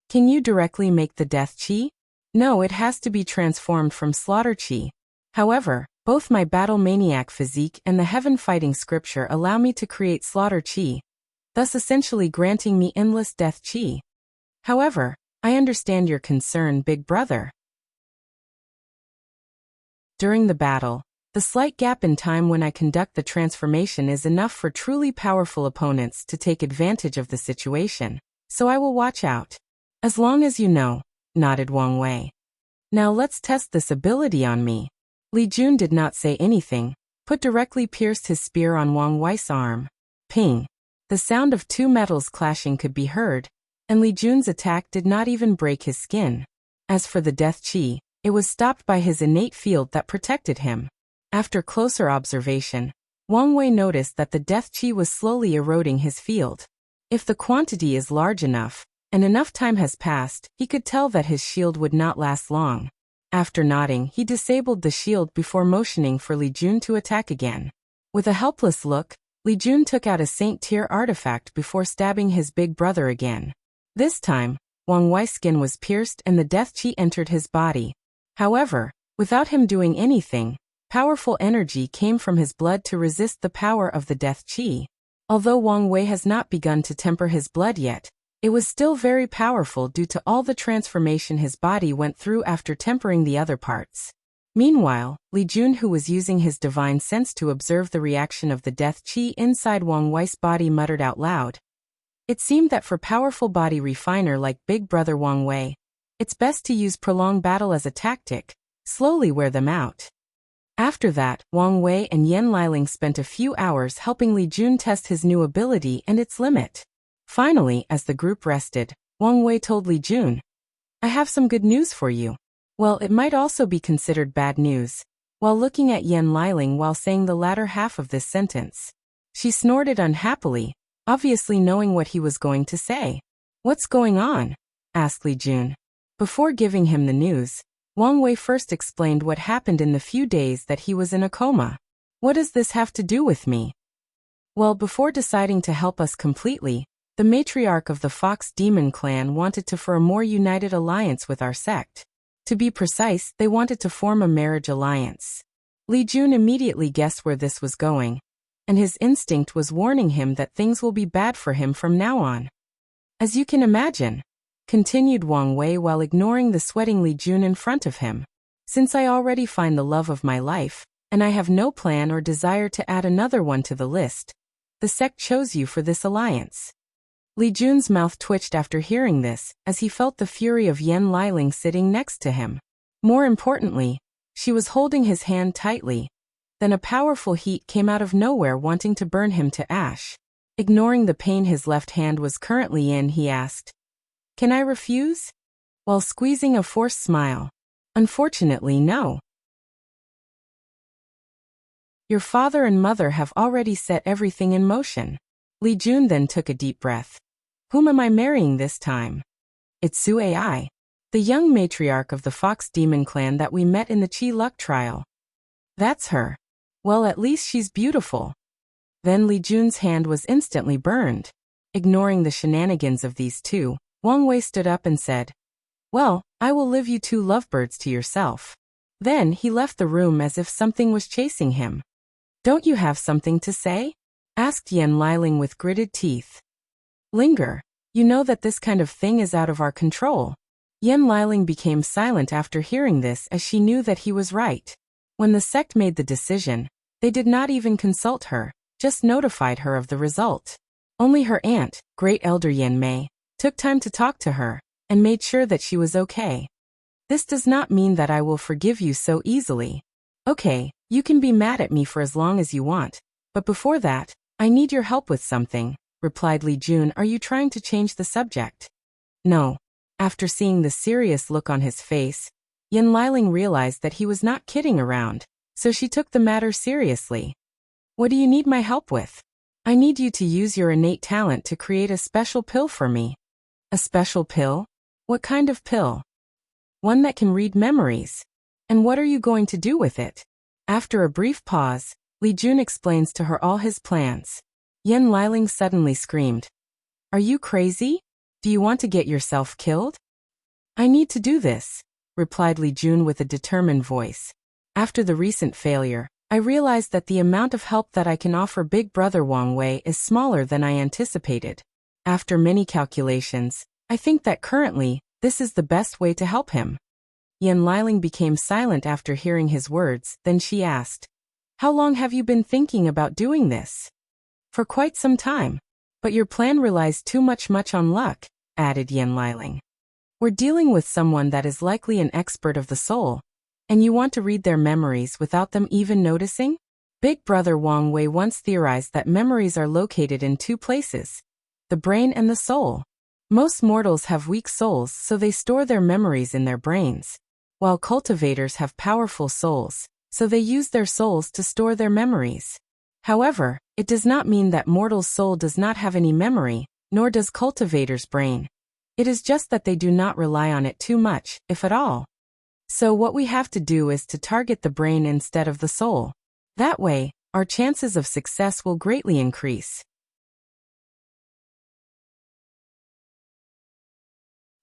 "Can you directly make the death chi?" "No, it has to be transformed from slaughter chi. However, both my battle maniac physique and the heaven fighting scripture allow me to create slaughter chi, thus essentially granting me endless death chi. However, I understand your concern, big brother." During the battle, the slight gap in time when I conduct the transformation is enough for truly powerful opponents to take advantage of the situation, so I will watch out. "As long as you know," nodded Wang Wei. "Now let's test this ability on me." Li Jun did not say anything, but directly pierced his spear on Wang Wei's arm. Ping! The sound of two metals clashing could be heard, and Li Jun's attack did not even break his skin. As for the death chi, it was stopped by his innate field that protected him. After closer observation, Wang Wei noticed that the death chi was slowly eroding his field. If the quantity is large enough, and enough time has passed, he could tell that his shield would not last long. After nodding, he disabled the shield before motioning for Li Jun to attack again. With a helpless look, Li Jun took out a Saint-tier artifact before stabbing his big brother again. This time, Wang Wei's skin was pierced and the death chi entered his body. However, without him doing anything, powerful energy came from his blood to resist the power of the death chi. Although Wang Wei has not begun to temper his blood yet, it was still very powerful due to all the transformation his body went through after tempering the other parts. Meanwhile, Li Jun, who was using his divine sense to observe the reaction of the death chi inside Wang Wei's body, muttered out loud. It seemed that for powerful body refiner like big brother Wang Wei, it's best to use prolonged battle as a tactic, slowly wear them out. After that, Wang Wei and Yan Liling spent a few hours helping Li Jun test his new ability and its limit. Finally, as the group rested, Wang Wei told Li Jun, "I have some good news for you." Well, it might also be considered bad news. While looking at Yan Liling while saying the latter half of this sentence, she snorted unhappily, obviously knowing what he was going to say. "What's going on?" asked Li Jun. Before giving him the news, Wang Wei first explained what happened in the few days that he was in a coma. What does this have to do with me? Well, before deciding to help us completely, the matriarch of the Fox Demon clan wanted to form a more united alliance with our sect. To be precise, they wanted to form a marriage alliance. Li Jun immediately guessed where this was going, and his instinct was warning him that things will be bad for him from now on. As you can imagine, continued Wang Wei while ignoring the sweating Li Jun in front of him. Since I already find the love of my life, and I have no plan or desire to add another one to the list, the sect chose you for this alliance. Li Jun's mouth twitched after hearing this, as he felt the fury of Yan Liling sitting next to him. More importantly, she was holding his hand tightly. Then a powerful heat came out of nowhere, wanting to burn him to ash. Ignoring the pain his left hand was currently in, he asked, "Can I refuse?" While squeezing a forced smile. "Unfortunately, no. Your father and mother have already set everything in motion." Li Jun then took a deep breath. "Whom am I marrying this time?" "It's Su Ai, the young matriarch of the Fox Demon clan that we met in the Chi Luck trial." "That's her. Well, at least she's beautiful." Then Li Jun's hand was instantly burned. Ignoring the shenanigans of these two, Wang Wei stood up and said, "Well, I will leave you two lovebirds to yourself." Then he left the room as if something was chasing him. "Don't you have something to say?" asked Yan Liling with gritted teeth. "Linger. You know that this kind of thing is out of our control." Yan Liling became silent after hearing this, as she knew that he was right. When the sect made the decision, they did not even consult her, just notified her of the result. Only her aunt, Great Elder Yan Mei, took time to talk to her, and made sure that she was okay. "This does not mean that I will forgive you so easily. Okay, you can be mad at me for as long as you want, but before that, I need your help with something," replied Li Jun. "Are you trying to change the subject?" "No." After seeing the serious look on his face, Yan Liling realized that he was not kidding around, so she took the matter seriously. "What do you need my help with?" "I need you to use your innate talent to create a special pill for me." "A special pill? What kind of pill?" "One that can read memories." "And what are you going to do with it?" After a brief pause, Li Jun explains to her all his plans. Yan Liling suddenly screamed, "Are you crazy? Do you want to get yourself killed?" "I need to do this," replied Li Jun with a determined voice. "After the recent failure, I realized that the amount of help that I can offer Big Brother Wang Wei is smaller than I anticipated. After many calculations, I think that currently, this is the best way to help him." Yan Liling became silent after hearing his words, then she asked, "How long have you been thinking about doing this?" "For quite some time. But your plan relies too much on luck," added Yan Liling. "We're dealing with someone that is likely an expert of the soul, and you want to read their memories without them even noticing?" Big Brother Wang Wei once theorized that memories are located in two places, the brain and the soul. Most mortals have weak souls, so they store their memories in their brains, while cultivators have powerful souls, so they use their souls to store their memories. However, it does not mean that mortal's soul does not have any memory, nor does cultivator's brain. It is just that they do not rely on it too much, if at all. So what we have to do is to target the brain instead of the soul. That way, our chances of success will greatly increase.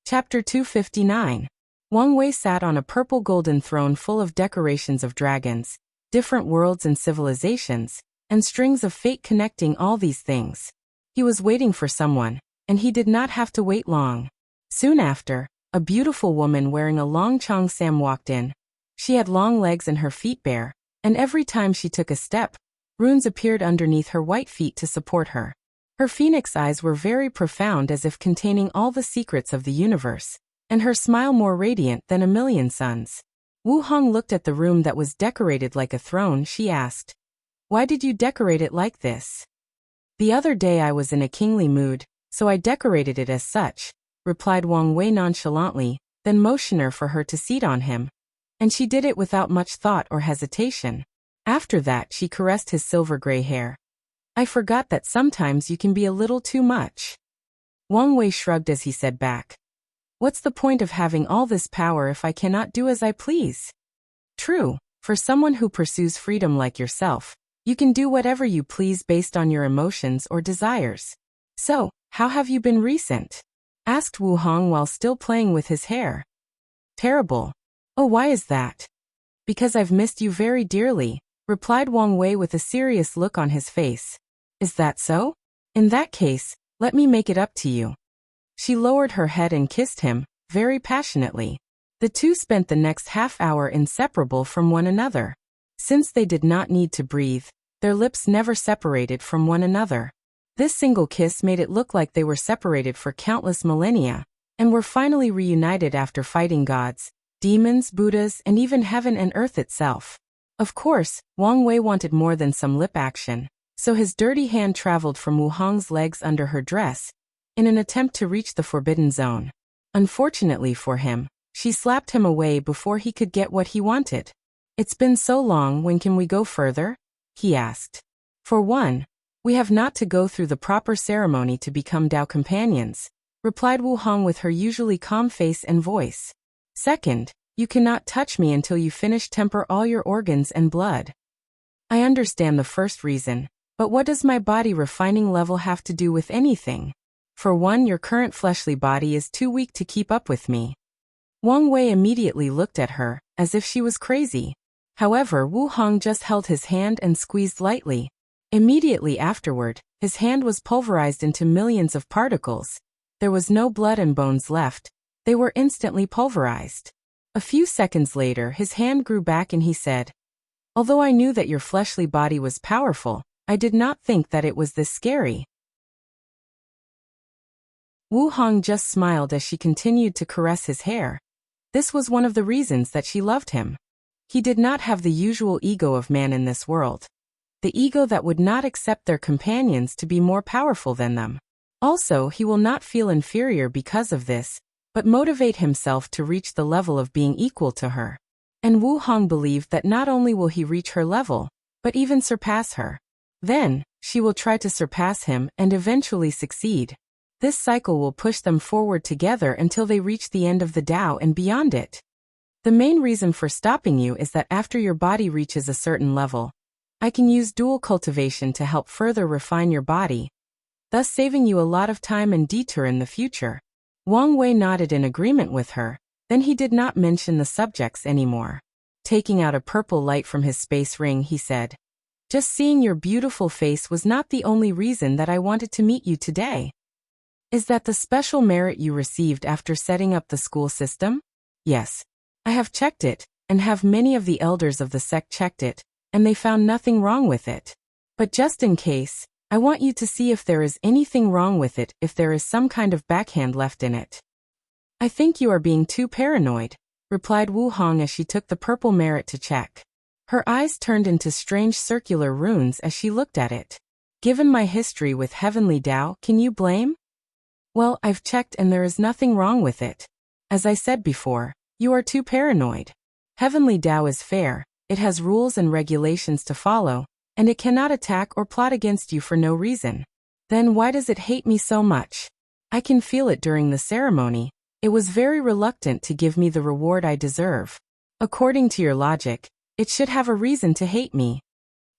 Chapter 259. Wang Wei sat on a purple golden throne full of decorations of dragons, different worlds and civilizations, and strings of fate connecting all these things. He was waiting for someone, and he did not have to wait long. Soon after, a beautiful woman wearing a long cheongsam walked in. She had long legs and her feet bare, and every time she took a step, runes appeared underneath her white feet to support her. Her phoenix eyes were very profound, as if containing all the secrets of the universe, and her smile more radiant than a million suns. Wu Hong looked at the room that was decorated like a throne. She asked, "Why did you decorate it like this?" "The other day I was in a kingly mood, so I decorated it as such," replied Wang Wei nonchalantly, then motioned her for her to seat on him. And she did it without much thought or hesitation. After that she caressed his silver-gray hair. "I forgot that sometimes you can be a little too much." Wang Wei shrugged as he said back, What's the point of having all this power if I cannot do as I please? True, for someone who pursues freedom like yourself, you can do whatever you please based on your emotions or desires. So, how have you been recent? Asked Wu Hong while still playing with his hair. Terrible. Oh, why is that? Because I've missed you very dearly, replied Wang Wei with a serious look on his face. Is that so? In that case, let me make it up to you. She lowered her head and kissed him, very passionately. The two spent the next half hour inseparable from one another. Since they did not need to breathe, their lips never separated from one another. This single kiss made it look like they were separated for countless millennia, and were finally reunited after fighting gods, demons, Buddhas, and even heaven and earth itself. Of course, Wang Wei wanted more than some lip action, so his dirty hand traveled from Wu Hong's legs under her dress, in an attempt to reach the forbidden zone. Unfortunately for him, she slapped him away before he could get what he wanted. It's been so long, when can we go further? He asked. For one, we have not to go through the proper ceremony to become Dao companions, replied Wu Hong with her usually calm face and voice. Second, you cannot touch me until you finish temper all your organs and blood. I understand the first reason, but what does my body refining level have to do with anything? For one, your current fleshly body is too weak to keep up with me. Wang Wei immediately looked at her, as if she was crazy. However, Wu Hong just held his hand and squeezed lightly. Immediately afterward, his hand was pulverized into millions of particles. There was no blood and bones left. They were instantly pulverized. A few seconds later, his hand grew back and he said, although I knew that your fleshly body was powerful, I did not think that it was this scary. Wu Hong just smiled as she continued to caress his hair. This was one of the reasons that she loved him. He did not have the usual ego of man in this world. The ego that would not accept their companions to be more powerful than them. Also, he will not feel inferior because of this, but motivate himself to reach the level of being equal to her. And Wu Hong believed that not only will he reach her level, but even surpass her. Then, she will try to surpass him and eventually succeed. This cycle will push them forward together until they reach the end of the Tao and beyond it. The main reason for stopping you is that after your body reaches a certain level, I can use dual cultivation to help further refine your body, thus saving you a lot of time and detour in the future. Wang Wei nodded in agreement with her, then he did not mention the subjects anymore. Taking out a purple light from his space ring, he said, just seeing your beautiful face was not the only reason that I wanted to meet you today. Is that the special merit you received after setting up the school system? Yes. I have checked it, and have many of the elders of the sect checked it, and they found nothing wrong with it. But just in case, I want you to see if there is anything wrong with it, if there is some kind of backhand left in it. I think you are being too paranoid, replied Wu Hong as she took the purple merit to check. Her eyes turned into strange circular runes as she looked at it. Given my history with Heavenly Tao, can you blame? Well, I've checked and there is nothing wrong with it. As I said before, you are too paranoid. Heavenly Tao is fair, it has rules and regulations to follow, and it cannot attack or plot against you for no reason. Then why does it hate me so much? I can feel it during the ceremony. It was very reluctant to give me the reward I deserve. According to your logic, it should have a reason to hate me.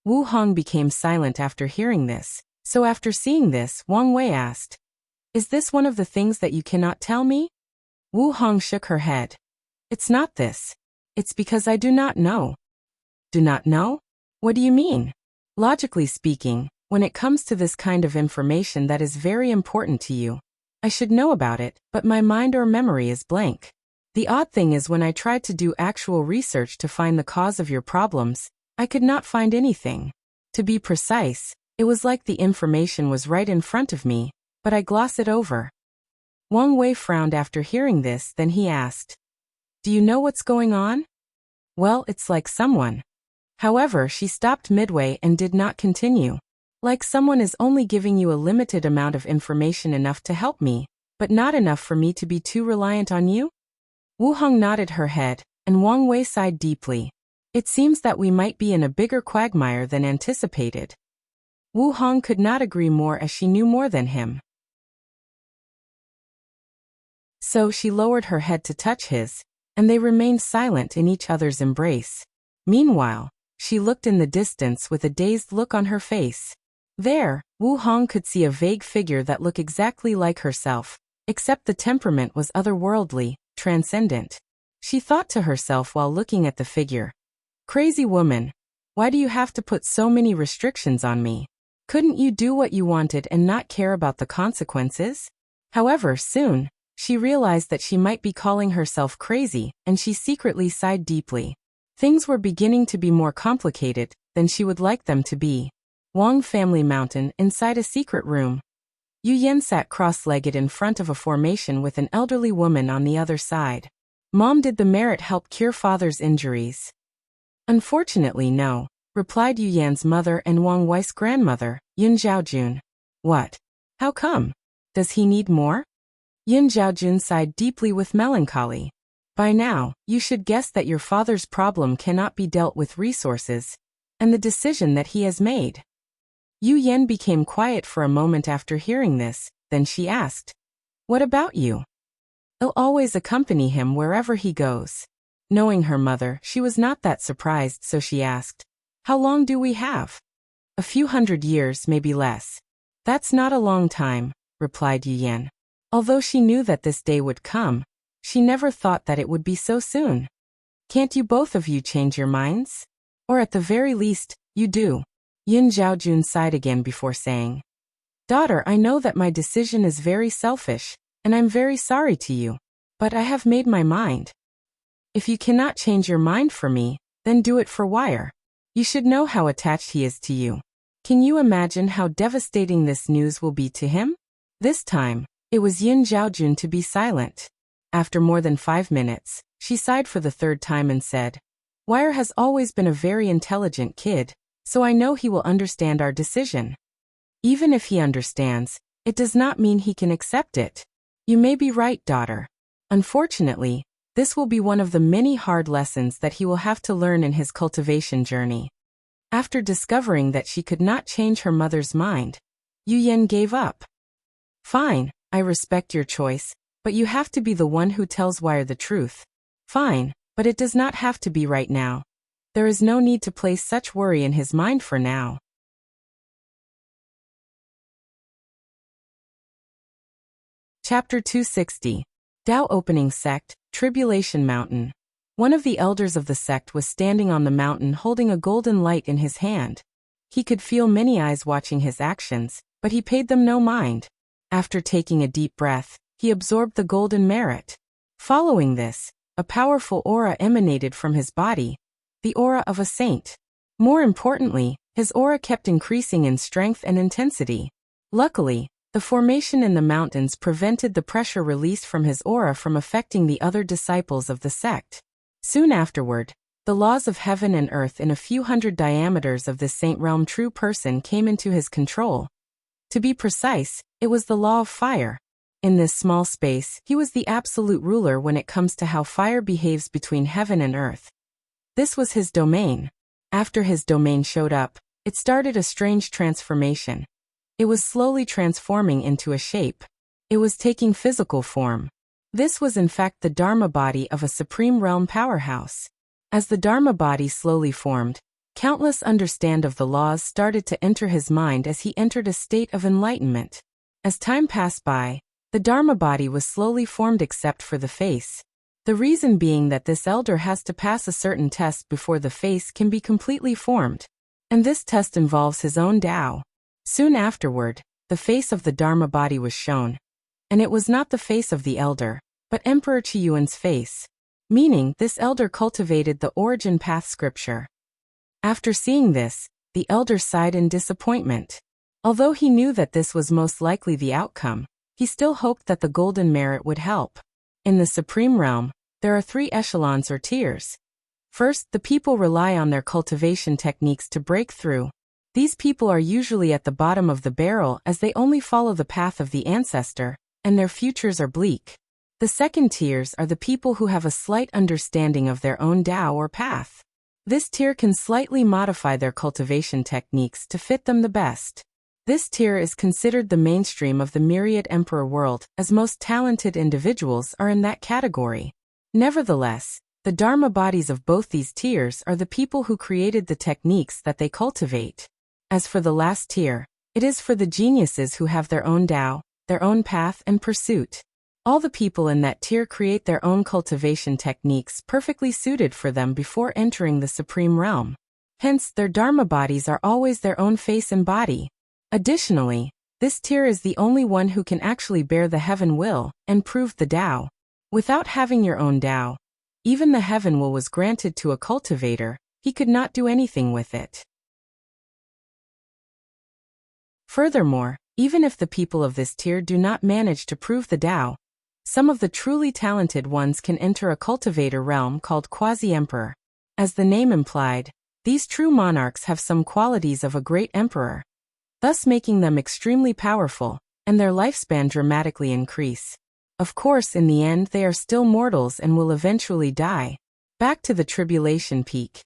Wu Hong became silent after hearing this, so after seeing this, Wang Wei asked, is this one of the things that you cannot tell me? Wu Hong shook her head. It's not this. It's because I do not know. Do not know? What do you mean? Logically speaking, when it comes to this kind of information that is very important to you, I should know about it, but my mind or memory is blank. The odd thing is when I tried to do actual research to find the cause of your problems, I could not find anything. To be precise, it was like the information was right in front of me, but I gloss it over. Wang Wei frowned after hearing this, then he asked, do you know what's going on? Well, it's like someone. However, she stopped midway and did not continue. Like someone is only giving you a limited amount of information enough to help me, but not enough for me to be too reliant on you? Wu Hong nodded her head, and Wang Wei sighed deeply. It seems that we might be in a bigger quagmire than anticipated. Wu Hong could not agree more as she knew more than him. So she lowered her head to touch his, and they remained silent in each other's embrace. Meanwhile, she looked in the distance with a dazed look on her face. There, Wu Hong could see a vague figure that looked exactly like herself, except the temperament was otherworldly, transcendent. She thought to herself while looking at the figure, "Crazy woman, why do you have to put so many restrictions on me? Couldn't you do what you wanted and not care about the consequences?" However, soon, she realized that she might be calling herself crazy, and she secretly sighed deeply. Things were beginning to be more complicated than she would like them to be. Wang family mountain inside a secret room. Yu Yan sat cross-legged in front of a formation with an elderly woman on the other side. "Mom, did the merit help cure father's injuries?" "Unfortunately, no," replied Yu Yan's mother and Wang Wei's grandmother, Yun Zhaojun. "What? How come? Does he need more?" Yun Zhaojun sighed deeply with melancholy. "By now, you should guess that your father's problem cannot be dealt with resources, and the decision that he has made." Yu Yan became quiet for a moment after hearing this, then she asked, "What about you?" "I'll always accompany him wherever he goes." Knowing her mother, she was not that surprised, so she asked, "How long do we have?" "A few 100 years, maybe less." "That's not a long time," replied Yu Yan. Although she knew that this day would come, she never thought that it would be so soon. "Can't you both of you change your minds? Or at the very least, you do." Yun Zhaojun sighed again before saying, "Daughter, I know that my decision is very selfish, and I'm very sorry to you. But I have made my mind. If you cannot change your mind for me, then do it for Wire. You should know how attached he is to you. Can you imagine how devastating this news will be to him?" This time, it was Yun Zhaojun to be silent. After more than 5 minutes, she sighed for the third time and said, "Wire has always been a very intelligent kid, so I know he will understand our decision. Even if he understands, it does not mean he can accept it. You may be right, daughter. Unfortunately, this will be one of the many hard lessons that he will have to learn in his cultivation journey." After discovering that she could not change her mother's mind, Yu Yan gave up. "Fine, I respect your choice, but you have to be the one who tells Wire the truth." "Fine, but it does not have to be right now. There is no need to place such worry in his mind for now." Chapter 260. Tao Opening Sect, Tribulation Mountain. One of the elders of the sect was standing on the mountain holding a golden light in his hand. He could feel many eyes watching his actions, but he paid them no mind. After taking a deep breath, he absorbed the golden merit. Following this, a powerful aura emanated from his body, the aura of a saint. More importantly, his aura kept increasing in strength and intensity. Luckily, the formation in the mountains prevented the pressure released from his aura from affecting the other disciples of the sect. Soon afterward, the laws of heaven and earth in a few hundred diameters of this saint realm true person came into his control. To be precise, it was the law of fire. In this small space, he was the absolute ruler when it comes to how fire behaves between heaven and earth. This was his domain. After his domain showed up, it started a strange transformation. It was slowly transforming into a shape. It was taking physical form. This was in fact the Dharma body of a supreme realm powerhouse. As the Dharma body slowly formed, countless understand of the laws started to enter his mind as he entered a state of enlightenment. As time passed by, the Dharma body was slowly formed except for the face. The reason being that this elder has to pass a certain test before the face can be completely formed. And this test involves his own Tao. Soon afterward, the face of the Dharma body was shown. And it was not the face of the elder, but Emperor Qiyuan's face. Meaning, this elder cultivated the origin path scripture. After seeing this, the elder sighed in disappointment. Although he knew that this was most likely the outcome, he still hoped that the golden merit would help. In the supreme realm, there are 3 echelons or tiers. First, the people rely on their cultivation techniques to break through. These people are usually at the bottom of the barrel as they only follow the path of the ancestor, and their futures are bleak. The second tiers are the people who have a slight understanding of their own Tao or path. This tier can slightly modify their cultivation techniques to fit them the best. This tier is considered the mainstream of the myriad emperor world, as most talented individuals are in that category. Nevertheless, the Dharma bodies of both these tiers are the people who created the techniques that they cultivate. As for the last tier, it is for the geniuses who have their own Tao, their own path and pursuit. All the people in that tier create their own cultivation techniques perfectly suited for them before entering the supreme realm. Hence, their Dharma bodies are always their own face and body. Additionally, this tier is the only one who can actually bear the heaven will and prove the Tao. Without having your own Tao, even the heaven will was granted to a cultivator, he could not do anything with it. Furthermore, even if the people of this tier do not manage to prove the Tao, some of the truly talented ones can enter a cultivator realm called quasi-emperor. As the name implied, these true monarchs have some qualities of a great emperor, thus making them extremely powerful, and their lifespan dramatically increase. Of course, in the end they are still mortals and will eventually die. Back to the tribulation peak.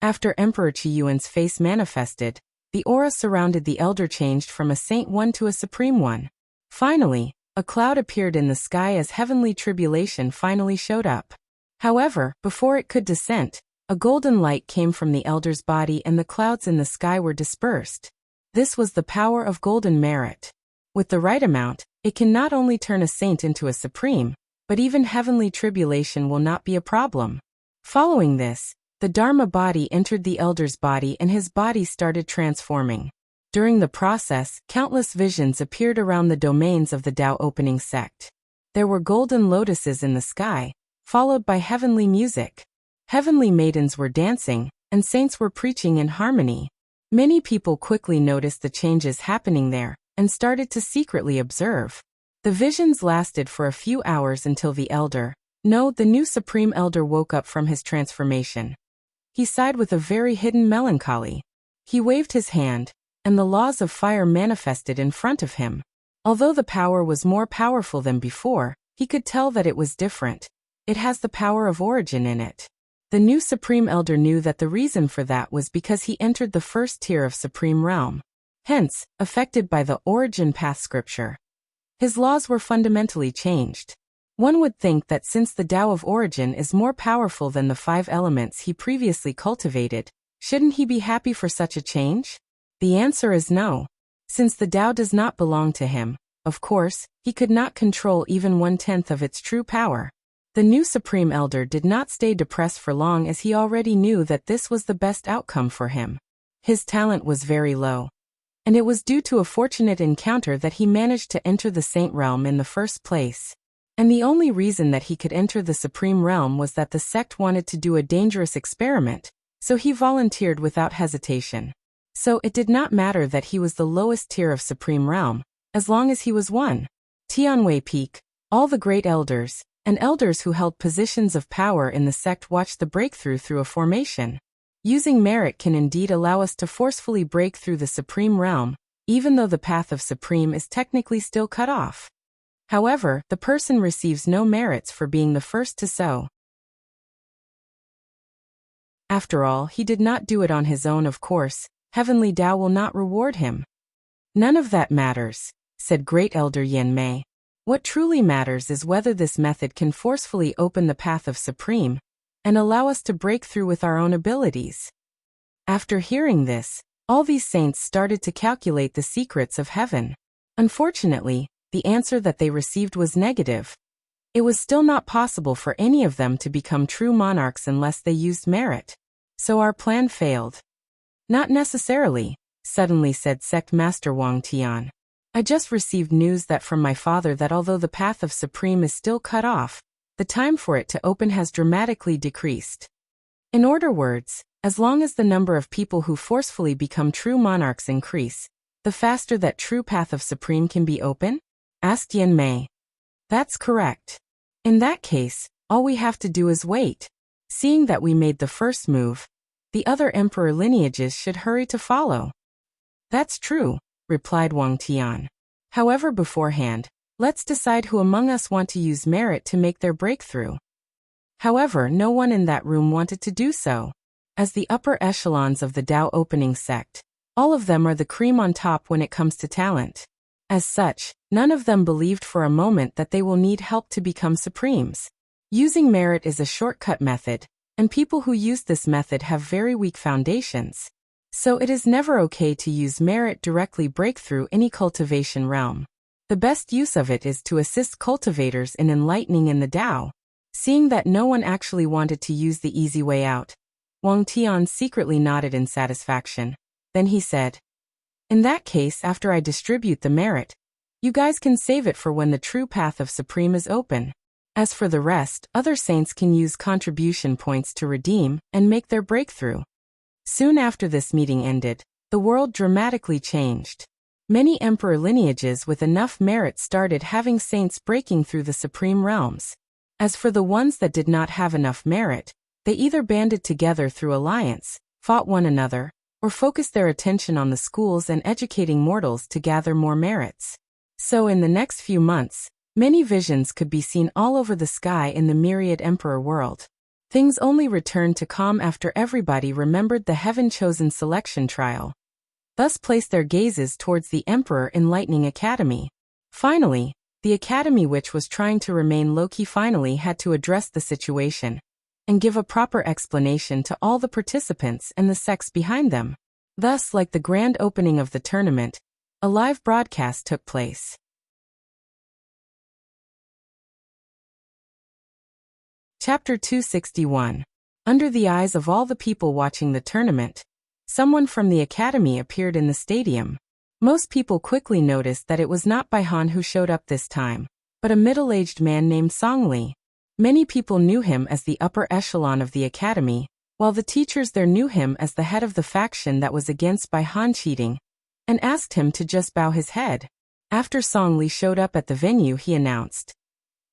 After Emperor Qiyuan's face manifested, the aura surrounded the elder changed from a saint one to a supreme one. Finally, a cloud appeared in the sky as heavenly tribulation finally showed up. However, before it could descend, a golden light came from the elder's body and the clouds in the sky were dispersed. This was the power of golden merit. With the right amount, it can not only turn a saint into a supreme, but even heavenly tribulation will not be a problem. Following this, the Dharma body entered the elder's body and his body started transforming. During the process, countless visions appeared around the domains of the Tao opening sect. There were golden lotuses in the sky, followed by heavenly music. Heavenly maidens were dancing, and saints were preaching in harmony. Many people quickly noticed the changes happening there, and started to secretly observe. The visions lasted for a few hours until the new Supreme Elder woke up from his transformation. He sighed with a very hidden melancholy. He waved his hand, and the laws of fire manifested in front of him. Although the power was more powerful than before, he could tell that it was different. It has the power of origin in it. The new Supreme Elder knew that the reason for that was because he entered the first tier of Supreme Realm. Hence, affected by the origin path scripture, his laws were fundamentally changed. One would think that since the Tao of origin is more powerful than the 5 elements he previously cultivated, shouldn't he be happy for such a change? The answer is no. Since the Tao does not belong to him, of course, he could not control even 1/10 of its true power. The new Supreme Elder did not stay depressed for long as he already knew that this was the best outcome for him. His talent was very low, and it was due to a fortunate encounter that he managed to enter the Saint Realm in the first place. And the only reason that he could enter the Supreme Realm was that the sect wanted to do a dangerous experiment, so he volunteered without hesitation. So it did not matter that he was the lowest tier of Supreme Realm, as long as he was one. Tianwei Peak, all the great elders, and elders who held positions of power in the sect watched the breakthrough through a formation. Using merit can indeed allow us to forcefully break through the Supreme Realm, even though the path of Supreme is technically still cut off. However, the person receives no merits for being the first to so. After all, he did not do it on his own, of course. Heavenly Tao will not reward him. None of that matters, said Great Elder Yen Mei. What truly matters is whether this method can forcefully open the path of Supreme, and allow us to break through with our own abilities. After hearing this, all these saints started to calculate the secrets of heaven. Unfortunately, the answer that they received was negative. It was still not possible for any of them to become true monarchs unless they used merit. So our plan failed. Not necessarily, suddenly said Sect Master Wang Tian. I just received news that from my father that although the path of Supreme is still cut off, the time for it to open has dramatically decreased. In other words, as long as the number of people who forcefully become true monarchs increase, the faster that true path of Supreme can be open? Asked Yen Mei. That's correct. In that case, all we have to do is wait. Seeing that we made the first move, the other emperor lineages should hurry to follow. That's true, replied Wang Tian. However, beforehand, let's decide who among us want to use merit to make their breakthrough. However, no one in that room wanted to do so. As the upper echelons of the Tao opening sect, All of them are the cream on top when it comes to talent. As such, none of them believed for a moment that they will need help to become supremes. Using merit is a shortcut method, and people who use this method have very weak foundations. So it is never okay to use merit directly break through any cultivation realm. The best use of it is to assist cultivators in enlightening in the Tao. Seeing that no one actually wanted to use the easy way out, Wang Tian secretly nodded in satisfaction. Then he said, "In that case, after I distribute the merit, you guys can save it for when the true path of Supreme is open. As for the rest, other saints can use contribution points to redeem and make their breakthrough." Soon after this meeting ended, the world dramatically changed. Many emperor lineages with enough merit started having saints breaking through the supreme realms. As for the ones that did not have enough merit, they either banded together through alliance, fought one another, or focused their attention on the schools and educating mortals to gather more merits. So in the next few months, many visions could be seen all over the sky in the myriad emperor world. Things only returned to calm after everybody remembered the heaven-chosen selection trial. Thus placed their gazes towards the Emperor Enlightening Academy. Finally, the academy which was trying to remain low-key finally had to address the situation and give a proper explanation to all the participants and the sects behind them. Thus, like the grand opening of the tournament, a live broadcast took place. Chapter 261. Under the eyes of all the people watching the tournament, someone from the academy appeared in the stadium. Most people quickly noticed that it was not Baihan who showed up this time, but a middle-aged man named Song Li. Many people knew him as the upper echelon of the academy, while the teachers there knew him as the head of the faction that was against Baihan cheating, and asked him to just bow his head. After Song Li showed up at the venue, he announced,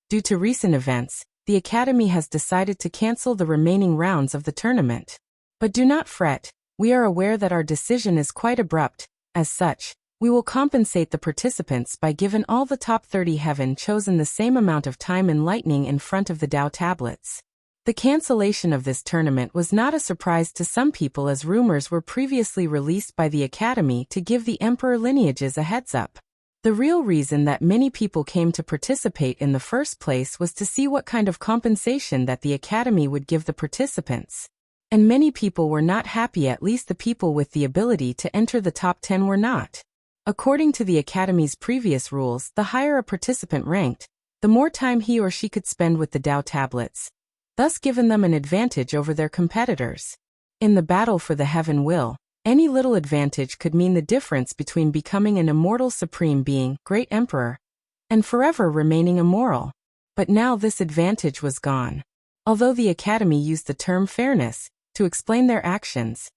"Due to recent events, the academy has decided to cancel the remaining rounds of the tournament. But do not fret, we are aware that our decision is quite abrupt. As such, we will compensate the participants by giving all the top 30 heaven-chosen the same amount of time enlightening in front of the Tao tablets." The cancellation of this tournament was not a surprise to some people, as rumors were previously released by the academy to give the emperor lineages a heads-up. The real reason that many people came to participate in the first place was to see what kind of compensation that the academy would give the participants. And many people were not happy, at least the people with the ability to enter the top 10 were not. According to the academy's previous rules, the higher a participant ranked, the more time he or she could spend with the Tao tablets, thus giving them an advantage over their competitors. In the battle for the heaven will, any little advantage could mean the difference between becoming an immortal supreme being, great emperor, and forever remaining immoral. But now this advantage was gone. Although the academy used the term fairness to explain their actions,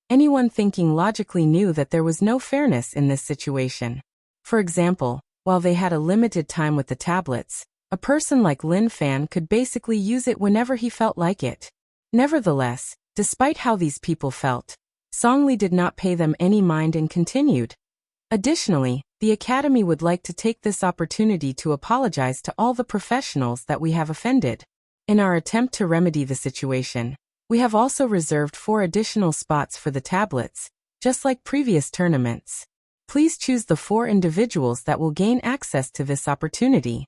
anyone thinking logically knew that there was no fairness in this situation. For example, while they had a limited time with the tablets, a person like Lin Fan could basically use it whenever he felt like it. Nevertheless, despite how these people felt, Song Li did not pay them any mind and continued. Additionally, the academy would like to take this opportunity to apologize to all the professionals that we have offended. In our attempt to remedy the situation, we have also reserved 4 additional spots for the tablets, just like previous tournaments. Please choose the 4 individuals that will gain access to this opportunity.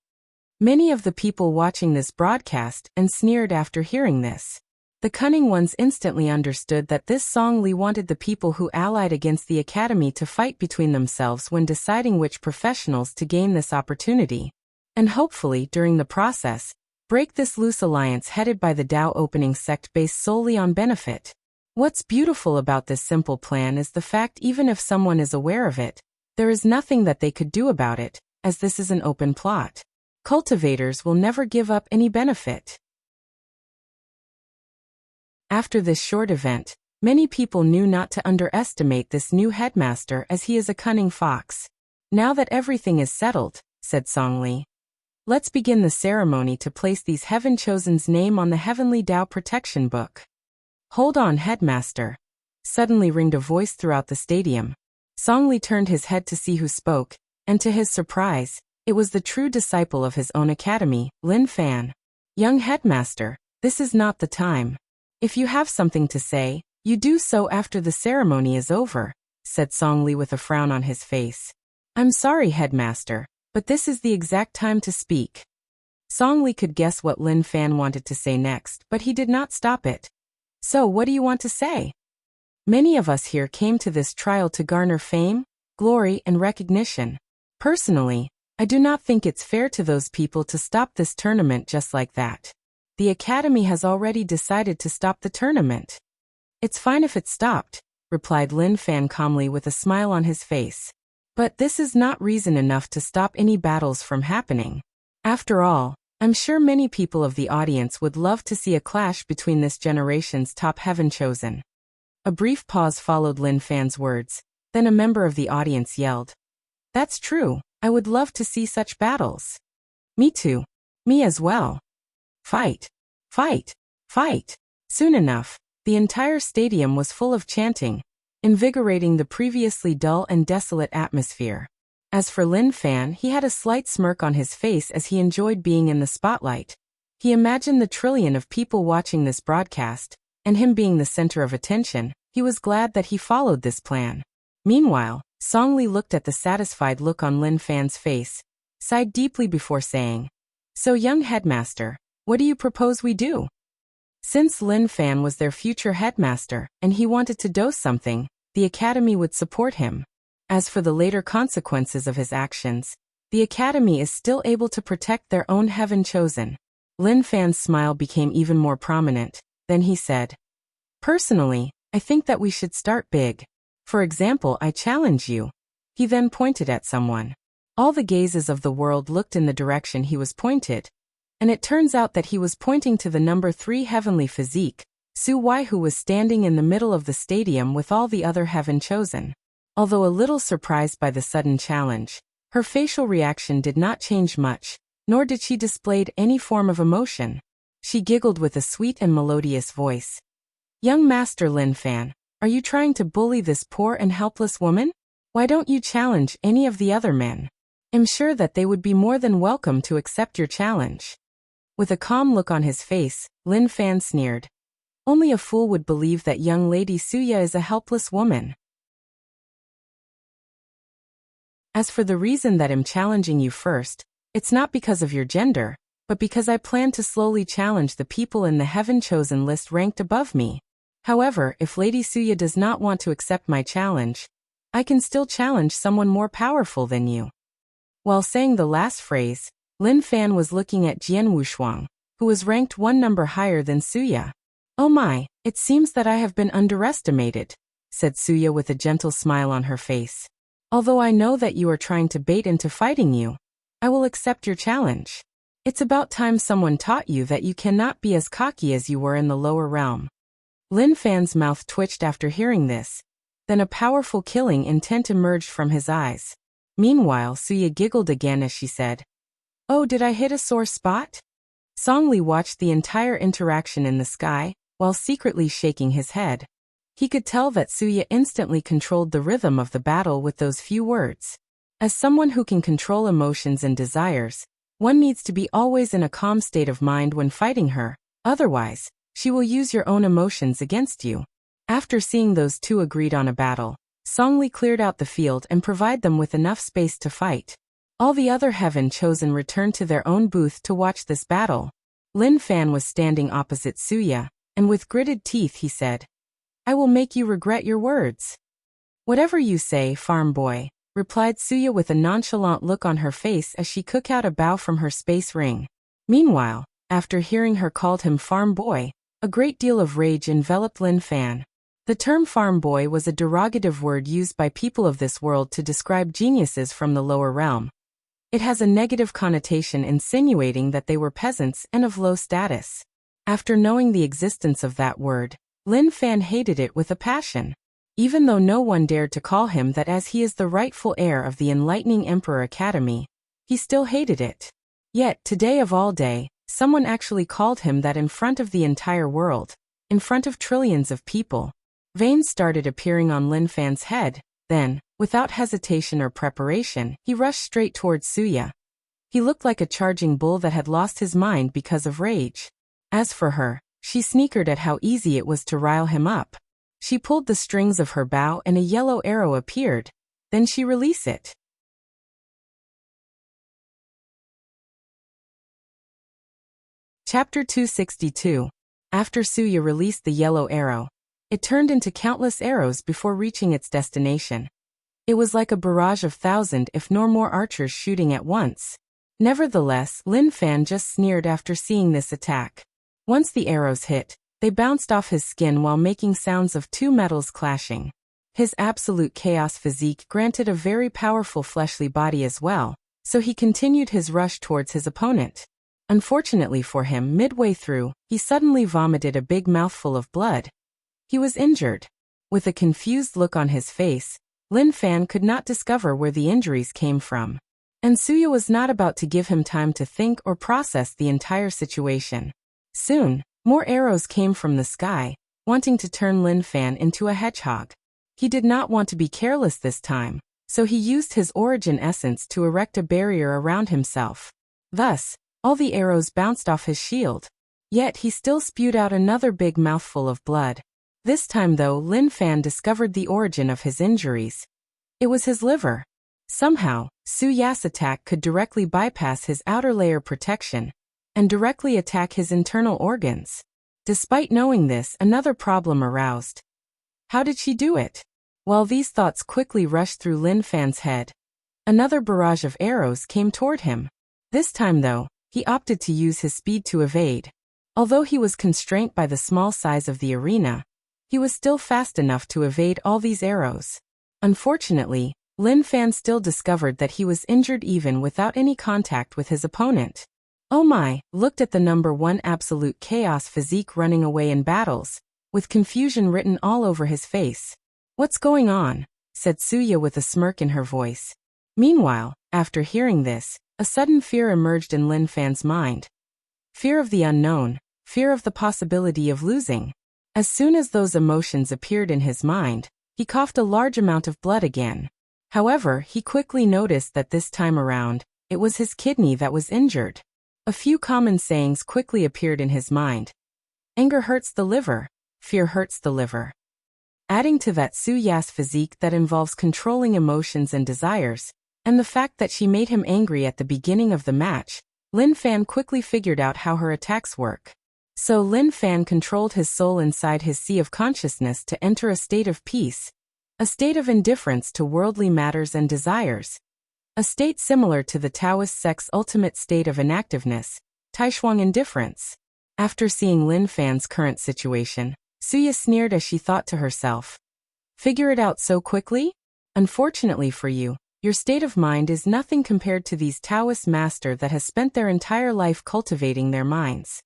Many of the people watching this broadcast and sneered after hearing this. The cunning ones instantly understood that this Song Li wanted the people who allied against the academy to fight between themselves when deciding which professionals to gain this opportunity. And hopefully, during the process, break this loose alliance headed by the Tao opening sect based solely on benefit. What's beautiful about this simple plan is the fact even if someone is aware of it, there is nothing that they could do about it, as this is an open plot. Cultivators will never give up any benefit. After this short event, many people knew not to underestimate this new headmaster, as he is a cunning fox. "Now that everything is settled," said Song Li, "let's begin the ceremony to place these heaven-chosen's name on the Heavenly Tao Protection Book." "Hold on, headmaster," suddenly ringed a voice throughout the stadium. Song Li turned his head to see who spoke, and to his surprise, it was the true disciple of his own academy, Lin Fan. "Young headmaster, this is not the time. If you have something to say, you do so after the ceremony is over," said Song Li with a frown on his face. I'm sorry, headmaster, but this is the exact time to speak. Song Li could guess what Lin Fan wanted to say next, but he did not stop it. So what do you want to say? Many of us here came to this trial to garner fame, glory, and recognition. Personally, I do not think it's fair to those people to stop this tournament just like that. The Academy has already decided to stop the tournament. It's fine if it's stopped, replied Lin Fan calmly with a smile on his face. But this is not reason enough to stop any battles from happening. After all, I'm sure many people of the audience would love to see a clash between this generation's top heaven chosen. A brief pause followed Lin Fan's words, then a member of the audience yelled, That's true, I would love to see such battles. Me too. Me as well. Fight! Fight! Fight! Soon enough, the entire stadium was full of chanting, invigorating the previously dull and desolate atmosphere. As for Lin Fan, he had a slight smirk on his face as he enjoyed being in the spotlight. He imagined the trillion of people watching this broadcast, and him being the center of attention. He was glad that he followed this plan. Meanwhile, Song Li looked at the satisfied look on Lin Fan's face, sighed deeply before saying, So young headmaster, what do you propose we do? Since Lin Fan was their future headmaster, and he wanted to do something, the Academy would support him. As for the later consequences of his actions, the Academy is still able to protect their own heaven chosen. Lin Fan's smile became even more prominent. Then he said, Personally, I think that we should start big. For example, I challenge you. He then pointed at someone. All the gazes of the world looked in the direction he was pointed, and it turns out that he was pointing to the number 3 heavenly physique, Su Wai, who was standing in the middle of the stadium with all the other heaven chosen. Although a little surprised by the sudden challenge, her facial reaction did not change much, nor did she display any form of emotion. She giggled with a sweet and melodious voice. Young Master Lin Fan, are you trying to bully this poor and helpless woman? Why don't you challenge any of the other men? I'm sure that they would be more than welcome to accept your challenge. With a calm look on his face, Lin Fan sneered. Only a fool would believe that young Lady Suya is a helpless woman. As for the reason that I'm challenging you first, it's not because of your gender, but because I plan to slowly challenge the people in the heaven chosen list ranked above me. However, if Lady Suya does not want to accept my challenge, I can still challenge someone more powerful than you. While saying the last phrase, Lin Fan was looking at Jian Wushuang, who was ranked 1 number higher than Suya. Oh my, it seems that I have been underestimated, said Suya with a gentle smile on her face. Although I know that you are trying to bait into fighting you, I will accept your challenge. It's about time someone taught you that you cannot be as cocky as you were in the lower realm. Lin Fan's mouth twitched after hearing this. Then a powerful killing intent emerged from his eyes. Meanwhile, Suya giggled again as she said, Oh, did I hit a sore spot? Song Li watched the entire interaction in the sky, while secretly shaking his head. He could tell that Suya instantly controlled the rhythm of the battle with those few words. As someone who can control emotions and desires, one needs to be always in a calm state of mind when fighting her, otherwise, she will use your own emotions against you. After seeing those two agreed on a battle, Song Li cleared out the field and provided them with enough space to fight. All the other heaven chosen returned to their own booth to watch this battle. Lin Fan was standing opposite Suya, and with gritted teeth he said, I will make you regret your words. Whatever you say, farm boy, replied Suya with a nonchalant look on her face as she took out a bow from her space ring. Meanwhile, after hearing her called him farm boy, a great deal of rage enveloped Lin Fan. The term farm boy was a derogative word used by people of this world to describe geniuses from the lower realm. It has a negative connotation insinuating that they were peasants and of low status. After knowing the existence of that word, Lin Fan hated it with a passion. Even though no one dared to call him that as he is the rightful heir of the enlightening Emperor Academy, he still hated it. Yet, today of all day, someone actually called him that in front of the entire world, in front of trillions of people. Veins started appearing on Lin Fan's head, then, without hesitation or preparation, he rushed straight towards Suya. He looked like a charging bull that had lost his mind because of rage. As for her, she snickered at how easy it was to rile him up. She pulled the strings of her bow and a yellow arrow appeared. Then she released it. Chapter 262. After Suya released the yellow arrow, it turned into countless arrows before reaching its destination. It was like a barrage of thousand if nor more archers shooting at once. Nevertheless, Lin Fan just sneered after seeing this attack. Once the arrows hit, they bounced off his skin while making sounds of two metals clashing. His absolute chaos physique granted a very powerful fleshly body as well, so he continued his rush towards his opponent. Unfortunately for him, midway through, he suddenly vomited a big mouthful of blood. He was injured. With a confused look on his face, Lin Fan could not discover where the injuries came from. And Suya was not about to give him time to think or process the entire situation. Soon, more arrows came from the sky, wanting to turn Lin Fan into a hedgehog. He did not want to be careless this time, so he used his origin essence to erect a barrier around himself. Thus, all the arrows bounced off his shield. Yet he still spewed out another big mouthful of blood. This time though, Lin Fan discovered the origin of his injuries. It was his liver. Somehow, Suya's attack could directly bypass his outer layer protection and directly attack his internal organs. Despite knowing this, another problem aroused. How did she do it? While these thoughts quickly rushed through Lin Fan's head, another barrage of arrows came toward him. This time though, he opted to use his speed to evade. Although he was constrained by the small size of the arena, he was still fast enough to evade all these arrows. Unfortunately, Lin Fan still discovered that he was injured even without any contact with his opponent. Oh my, looked at the number 1 absolute chaos physique running away in battles, with confusion written all over his face. What's going on? Said Suya with a smirk in her voice. Meanwhile, after hearing this, a sudden fear emerged in Lin Fan's mind. Fear of the unknown, fear of the possibility of losing. As soon as those emotions appeared in his mind, he coughed a large amount of blood again. However, he quickly noticed that this time around, it was his kidney that was injured. A few common sayings quickly appeared in his mind. Anger hurts the liver, fear hurts the liver. Adding to that Suya's physique that involves controlling emotions and desires, and the fact that she made him angry at the beginning of the match, Lin Fan quickly figured out how her attacks work. So Lin Fan controlled his soul inside his sea of consciousness to enter a state of peace, a state of indifference to worldly matters and desires, a state similar to the Taoist sect's ultimate state of inactiveness, Taishuang indifference. After seeing Lin Fan's current situation, Suya sneered as she thought to herself, "Figure it out so quickly? Unfortunately for you, your state of mind is nothing compared to these Taoist masters that has spent their entire life cultivating their minds."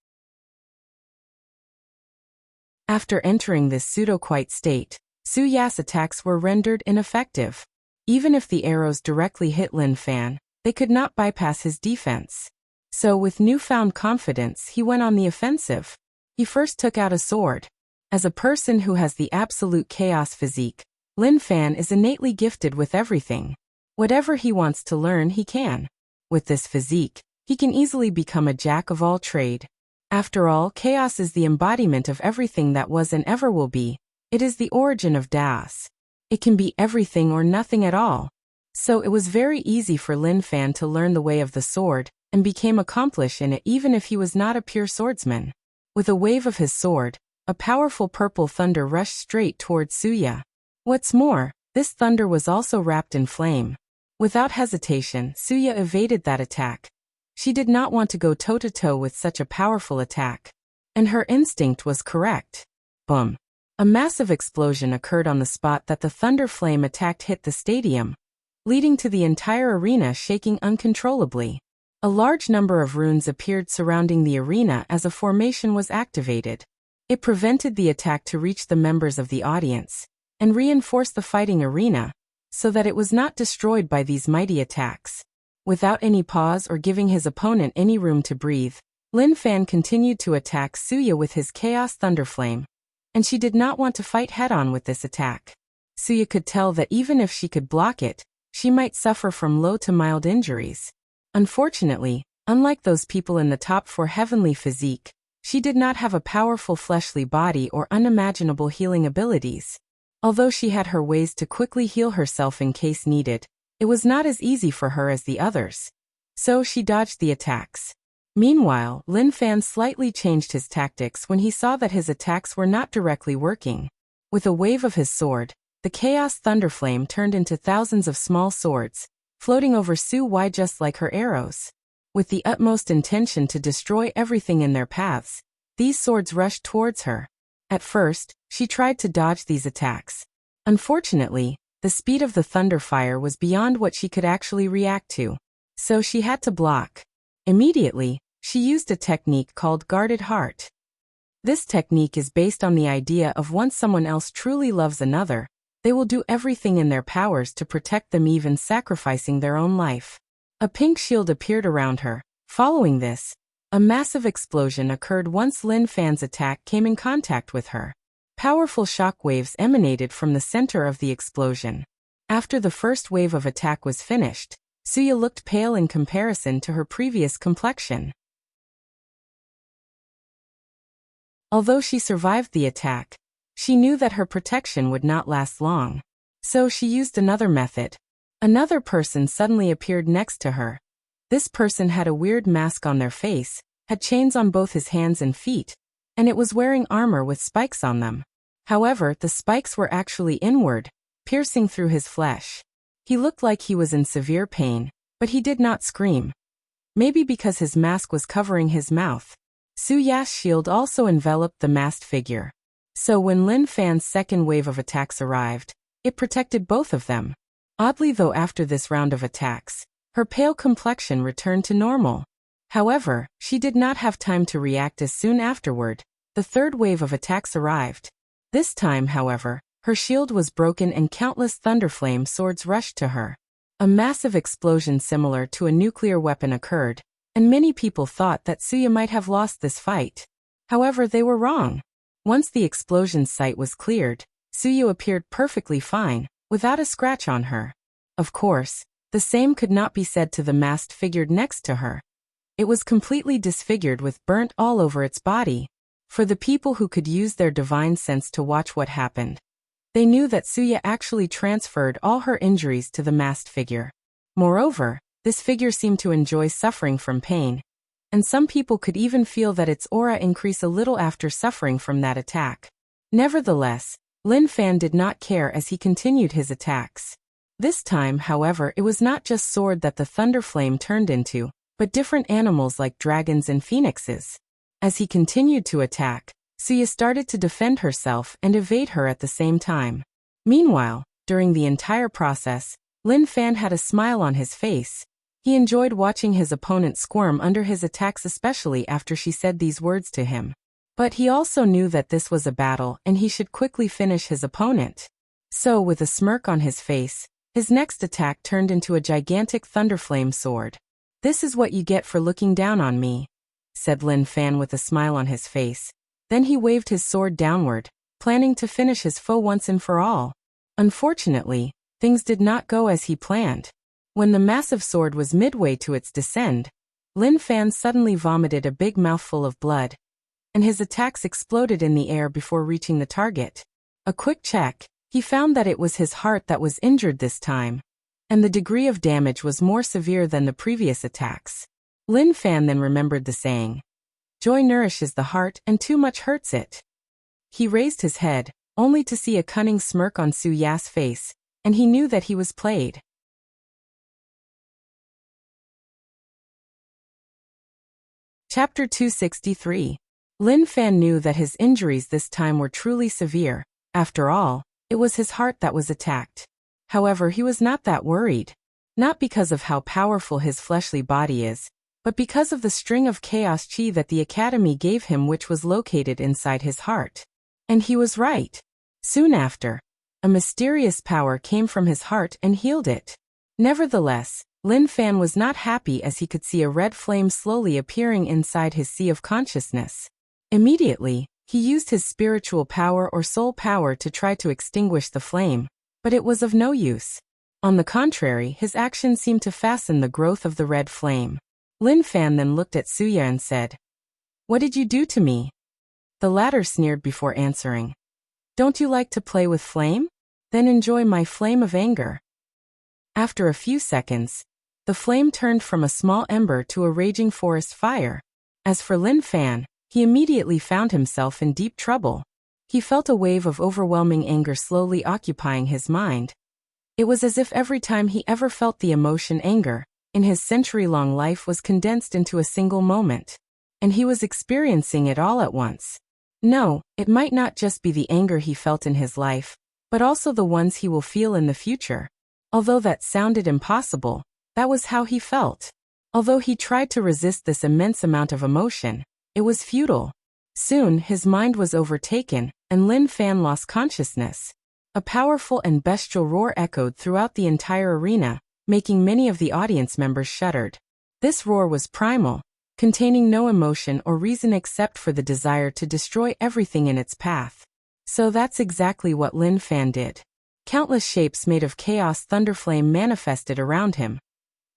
After entering this pseudo-quiet state, Suya's attacks were rendered ineffective. Even if the arrows directly hit Lin Fan, they could not bypass his defense. So with newfound confidence, he went on the offensive. He first took out a sword. As a person who has the absolute chaos physique, Lin Fan is innately gifted with everything. Whatever he wants to learn, he can. With this physique, he can easily become a jack of all trade. After all, chaos is the embodiment of everything that was and ever will be. It is the origin of Daos. It can be everything or nothing at all. So it was very easy for Lin Fan to learn the way of the sword, and became accomplished in it even if he was not a pure swordsman. With a wave of his sword, a powerful purple thunder rushed straight towards Suya. What's more, this thunder was also wrapped in flame. Without hesitation, Suya evaded that attack. She did not want to go toe-to-toe with such a powerful attack. And her instinct was correct. Boom. A massive explosion occurred on the spot that the thunder flame attacked hit the stadium, leading to the entire arena shaking uncontrollably. A large number of runes appeared surrounding the arena as a formation was activated. It prevented the attack to reach the members of the audience, and reinforced the fighting arena, so that it was not destroyed by these mighty attacks. Without any pause or giving his opponent any room to breathe, Lin Fan continued to attack Suya with his Chaos Thunderflame, and she did not want to fight head-on with this attack. Suya could tell that even if she could block it, she might suffer from low to mild injuries. Unfortunately, unlike those people in the top 4 heavenly physique, She did not have a powerful fleshly body or unimaginable healing abilities. Although she had her ways to quickly heal herself in case needed, it was not as easy for her as the others. So she dodged the attacks. Meanwhile, Lin Fan slightly changed his tactics when he saw that his attacks were not directly working. With a wave of his sword, the Chaos Thunderflame turned into thousands of small swords, floating over Su Yi just like her arrows. With the utmost intention to destroy everything in their paths, these swords rushed towards her. At first, she tried to dodge these attacks. Unfortunately, the speed of the thunderfire was beyond what she could actually react to. So she had to block. Immediately, she used a technique called Guarded Heart. This technique is based on the idea of once someone else truly loves another, they will do everything in their powers to protect them, even sacrificing their own life. A pink shield appeared around her. Following this, a massive explosion occurred once Lin Fan's attack came in contact with her. Powerful shock waves emanated from the center of the explosion. After the first wave of attack was finished, Su Yi looked pale in comparison to her previous complexion. Although she survived the attack, she knew that her protection would not last long. So she used another method. Another person suddenly appeared next to her. This person had a weird mask on their face, had chains on both his hands and feet, and it was wearing armor with spikes on them. However, the spikes were actually inward, piercing through his flesh. He looked like he was in severe pain, but he did not scream. Maybe because his mask was covering his mouth. Su Yi's shield also enveloped the masked figure. So when Lin Fan's second wave of attacks arrived, it protected both of them. Oddly though, after this round of attacks, her pale complexion returned to normal. However, she did not have time to react as soon afterward. The third wave of attacks arrived. This time, however, her shield was broken and countless thunderflame swords rushed to her. A massive explosion similar to a nuclear weapon occurred, and many people thought that Su Yi might have lost this fight. However, they were wrong. Once the explosion site was cleared, Su Yi appeared perfectly fine, without a scratch on her. Of course, the same could not be said to the masked figure next to her. It was completely disfigured with burnt all over its body. For the people who could use their divine sense to watch what happened, they knew that Su Yi actually transferred all her injuries to the masked figure. Moreover, this figure seemed to enjoy suffering from pain, and some people could even feel that its aura increase a little after suffering from that attack. Nevertheless, Lin Fan did not care as he continued his attacks. This time, however, it was not just sword that the thunder flame turned into, but different animals like dragons and phoenixes. As he continued to attack, Su Yi started to defend herself and evade her at the same time. Meanwhile, during the entire process, Lin Fan had a smile on his face. He enjoyed watching his opponent squirm under his attacks, especially after she said these words to him. But he also knew that this was a battle and he should quickly finish his opponent. So with a smirk on his face, his next attack turned into a gigantic thunderflame sword. "This is what you get for looking down on me," said Lin Fan with a smile on his face. Then he waved his sword downward, planning to finish his foe once and for all. Unfortunately, things did not go as he planned. When the massive sword was midway to its descent, Lin Fan suddenly vomited a big mouthful of blood, and his attacks exploded in the air before reaching the target. A quick check, he found that it was his heart that was injured this time, and the degree of damage was more severe than the previous attacks. Lin Fan then remembered the saying, "Joy nourishes the heart and too much hurts it." He raised his head, only to see a cunning smirk on Su Yi's face, and he knew that he was played. Chapter 263. Lin Fan knew that his injuries this time were truly severe. After all, it was his heart that was attacked. However, he was not that worried. Not because of how powerful his fleshly body is, but because of the string of chaos chi that the academy gave him, which was located inside his heart. And he was right. Soon after, a mysterious power came from his heart and healed it. Nevertheless, Lin Fan was not happy as he could see a red flame slowly appearing inside his sea of consciousness. Immediately, he used his spiritual power or soul power to try to extinguish the flame, but it was of no use. On the contrary, his action seemed to fasten the growth of the red flame. Lin Fan then looked at Su Yi and said, What did you do to me? The latter sneered before answering. Don't you like to play with flame? Then enjoy my flame of anger. After a few seconds, the flame turned from a small ember to a raging forest fire. As for Lin Fan, he immediately found himself in deep trouble. He felt a wave of overwhelming anger slowly occupying his mind. It was as if every time he ever felt the emotion anger, in his century-long life was condensed into a single moment. And he was experiencing it all at once. No, it might not just be the anger he felt in his life, but also the ones he will feel in the future. Although that sounded impossible, that was how he felt. Although he tried to resist this immense amount of emotion, it was futile. Soon his mind was overtaken, and Lin Fan lost consciousness. A powerful and bestial roar echoed throughout the entire arena, making many of the audience members shuddered. This roar was primal, containing no emotion or reason except for the desire to destroy everything in its path. So that's exactly what Lin Fan did. Countless shapes made of chaos thunderflame manifested around him.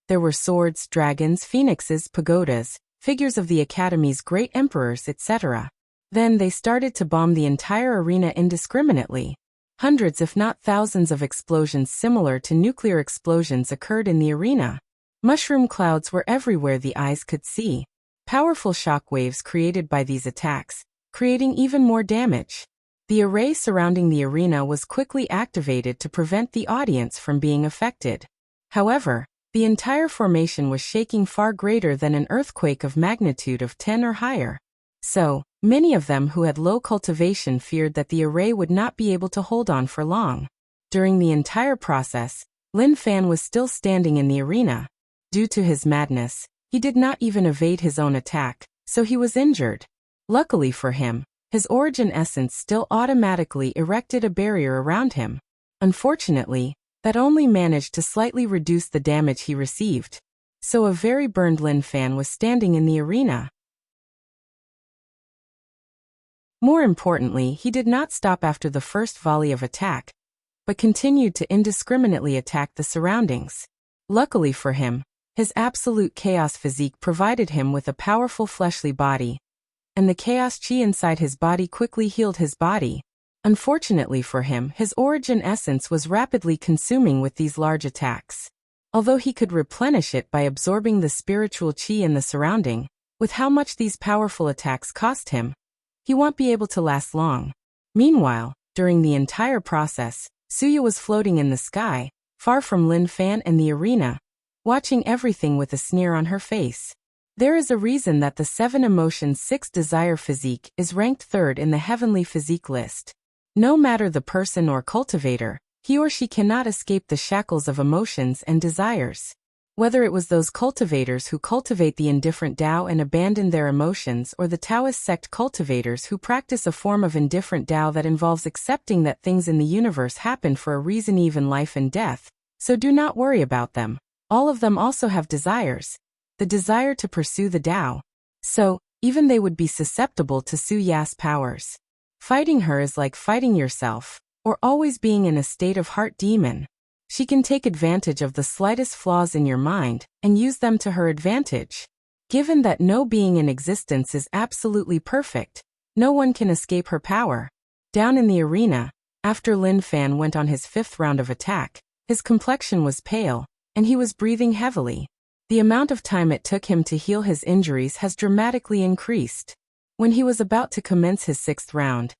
There were swords, dragons, phoenixes, pagodas, figures of the Academy's great emperors, etc. Then they started to bomb the entire arena indiscriminately. Hundreds if not thousands of explosions similar to nuclear explosions occurred in the arena. Mushroom clouds were everywhere the eyes could see. Powerful shock waves created by these attacks, creating even more damage. The array surrounding the arena was quickly activated to prevent the audience from being affected. However, the entire formation was shaking far greater than an earthquake of magnitude of 10 or higher. So, many of them who had low cultivation feared that the array would not be able to hold on for long. During the entire process, Lin Fan was still standing in the arena. Due to his madness, he did not even evade his own attack, so he was injured. Luckily for him, his origin essence still automatically erected a barrier around him. Unfortunately, that only managed to slightly reduce the damage he received. So a very burned Lin Fan was standing in the arena. More importantly, he did not stop after the first volley of attack, but continued to indiscriminately attack the surroundings. Luckily for him, his absolute chaos physique provided him with a powerful fleshly body, and the chaos chi inside his body quickly healed his body. Unfortunately for him, his origin essence was rapidly consuming with these large attacks. Although he could replenish it by absorbing the spiritual chi in the surrounding, with how much these powerful attacks cost him, he won't be able to last long. Meanwhile, during the entire process, Suya was floating in the sky, far from Lin Fan and the arena, watching everything with a sneer on her face. There is a reason that the 7 Emotions 6 Desire physique is ranked 3rd in the heavenly physique list. No matter the person or cultivator, he or she cannot escape the shackles of emotions and desires. Whether it was those cultivators who cultivate the indifferent Tao and abandon their emotions, or the Taoist sect cultivators who practice a form of indifferent Tao that involves accepting that things in the universe happen for a reason, even life and death, so do not worry about them. All of them also have desires. The desire to pursue the Tao. So, even they would be susceptible to Su Ya's powers. Fighting her is like fighting yourself, or always being in a state of heart demon. She can take advantage of the slightest flaws in your mind, and use them to her advantage. Given that no being in existence is absolutely perfect, no one can escape her power. Down in the arena, after Lin Fan went on his 5th round of attack, his complexion was pale, and he was breathing heavily. The amount of time it took him to heal his injuries has dramatically increased. When he was about to commence his 6th round,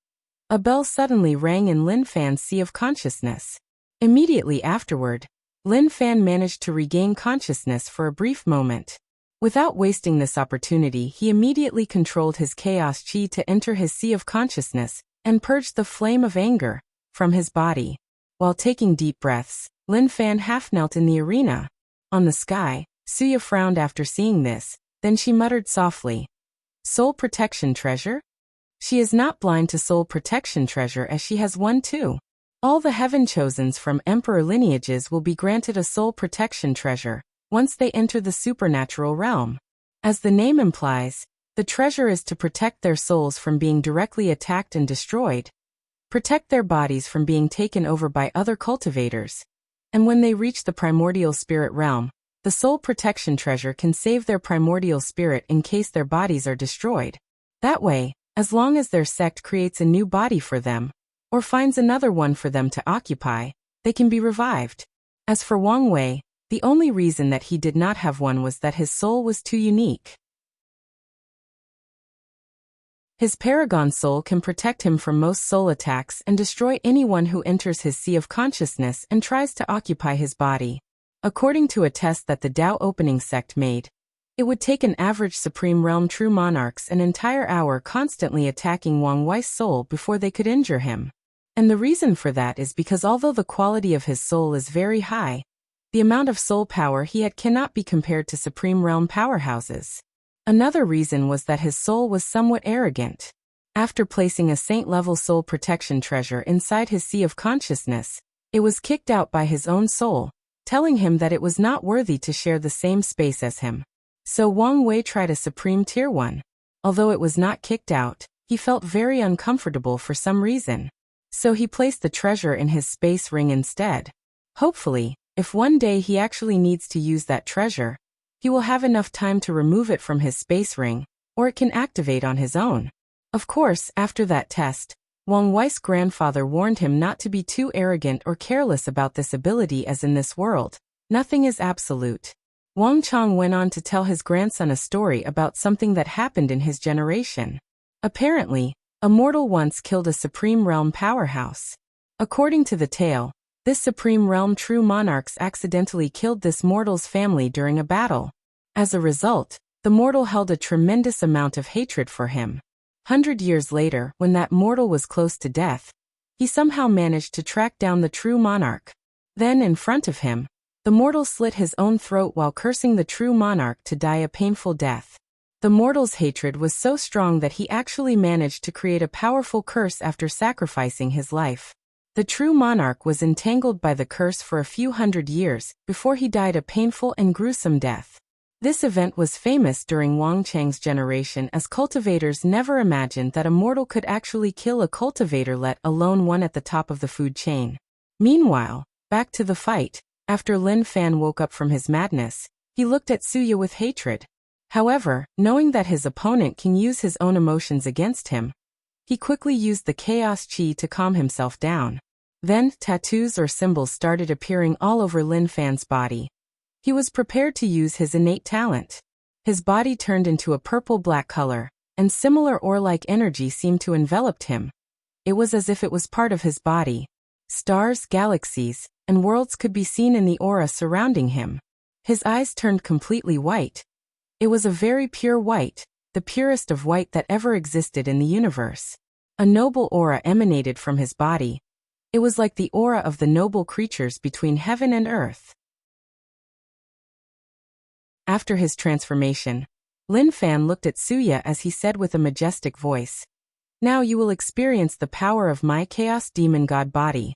a bell suddenly rang in Lin Fan's sea of consciousness. Immediately afterward, Lin Fan managed to regain consciousness for a brief moment. Without wasting this opportunity, he immediately controlled his chaos chi to enter his sea of consciousness and purged the flame of anger from his body. While taking deep breaths, Lin Fan half knelt in the arena. On the sky, Suya frowned after seeing this, then she muttered softly, "Soul protection treasure?" She is not blind to soul protection treasure, as she has one too. All the heaven chosens from emperor lineages will be granted a soul protection treasure once they enter the supernatural realm. As the name implies, the treasure is to protect their souls from being directly attacked and destroyed, protect their bodies from being taken over by other cultivators, and when they reach the primordial spirit realm, the soul protection treasure can save their primordial spirit in case their bodies are destroyed. That way, as long as their sect creates a new body for them, or finds another one for them to occupy, they can be revived. As for Wang Wei, the only reason that he did not have one was that his soul was too unique. His paragon soul can protect him from most soul attacks and destroy anyone who enters his sea of consciousness and tries to occupy his body. According to a test that the Tao Opening sect made, it would take an average Supreme Realm True Monarchs an entire hour constantly attacking Wang Wei's soul before they could injure him. And the reason for that is because although the quality of his soul is very high, the amount of soul power he had cannot be compared to Supreme Realm powerhouses. Another reason was that his soul was somewhat arrogant. After placing a saint-level soul protection treasure inside his sea of consciousness, it was kicked out by his own soul, telling him that it was not worthy to share the same space as him. So Wang Wei tried a Supreme Tier 1. Although it was not kicked out, he felt very uncomfortable for some reason. So he placed the treasure in his space ring instead. Hopefully, if one day he actually needs to use that treasure, he will have enough time to remove it from his space ring, or it can activate on his own. Of course, after that test, Wang Wei's grandfather warned him not to be too arrogant or careless about this ability, as in this world, nothing is absolute. Wang Chong went on to tell his grandson a story about something that happened in his generation. Apparently, a mortal once killed a Supreme Realm powerhouse. According to the tale, this Supreme Realm True Monarchs accidentally killed this mortal's family during a battle. As a result, the mortal held a tremendous amount of hatred for him. 100 years later, when that mortal was close to death, he somehow managed to track down the True Monarch. Then, in front of him, the mortal slit his own throat while cursing the True Monarch to die a painful death. The mortal's hatred was so strong that he actually managed to create a powerful curse after sacrificing his life. The True Monarch was entangled by the curse for a few hundred years before he died a painful and gruesome death. This event was famous during Wang Chang's generation, as cultivators never imagined that a mortal could actually kill a cultivator, let alone one at the top of the food chain. Meanwhile, back to the fight. After Lin Fan woke up from his madness, he looked at Suya with hatred. However, knowing that his opponent can use his own emotions against him, he quickly used the chaos chi to calm himself down. Then, tattoos or symbols started appearing all over Lin Fan's body. He was prepared to use his innate talent. His body turned into a purple-black color, and similar ore-like energy seemed to envelop him. It was as if it was part of his body. Stars, galaxies, and worlds could be seen in the aura surrounding him. His eyes turned completely white. It was a very pure white, the purest of white that ever existed in the universe. A noble aura emanated from his body. It was like the aura of the noble creatures between heaven and earth. After his transformation, Lin Fan looked at Suya as he said with a majestic voice, "Now you will experience the power of my Chaos Demon God body."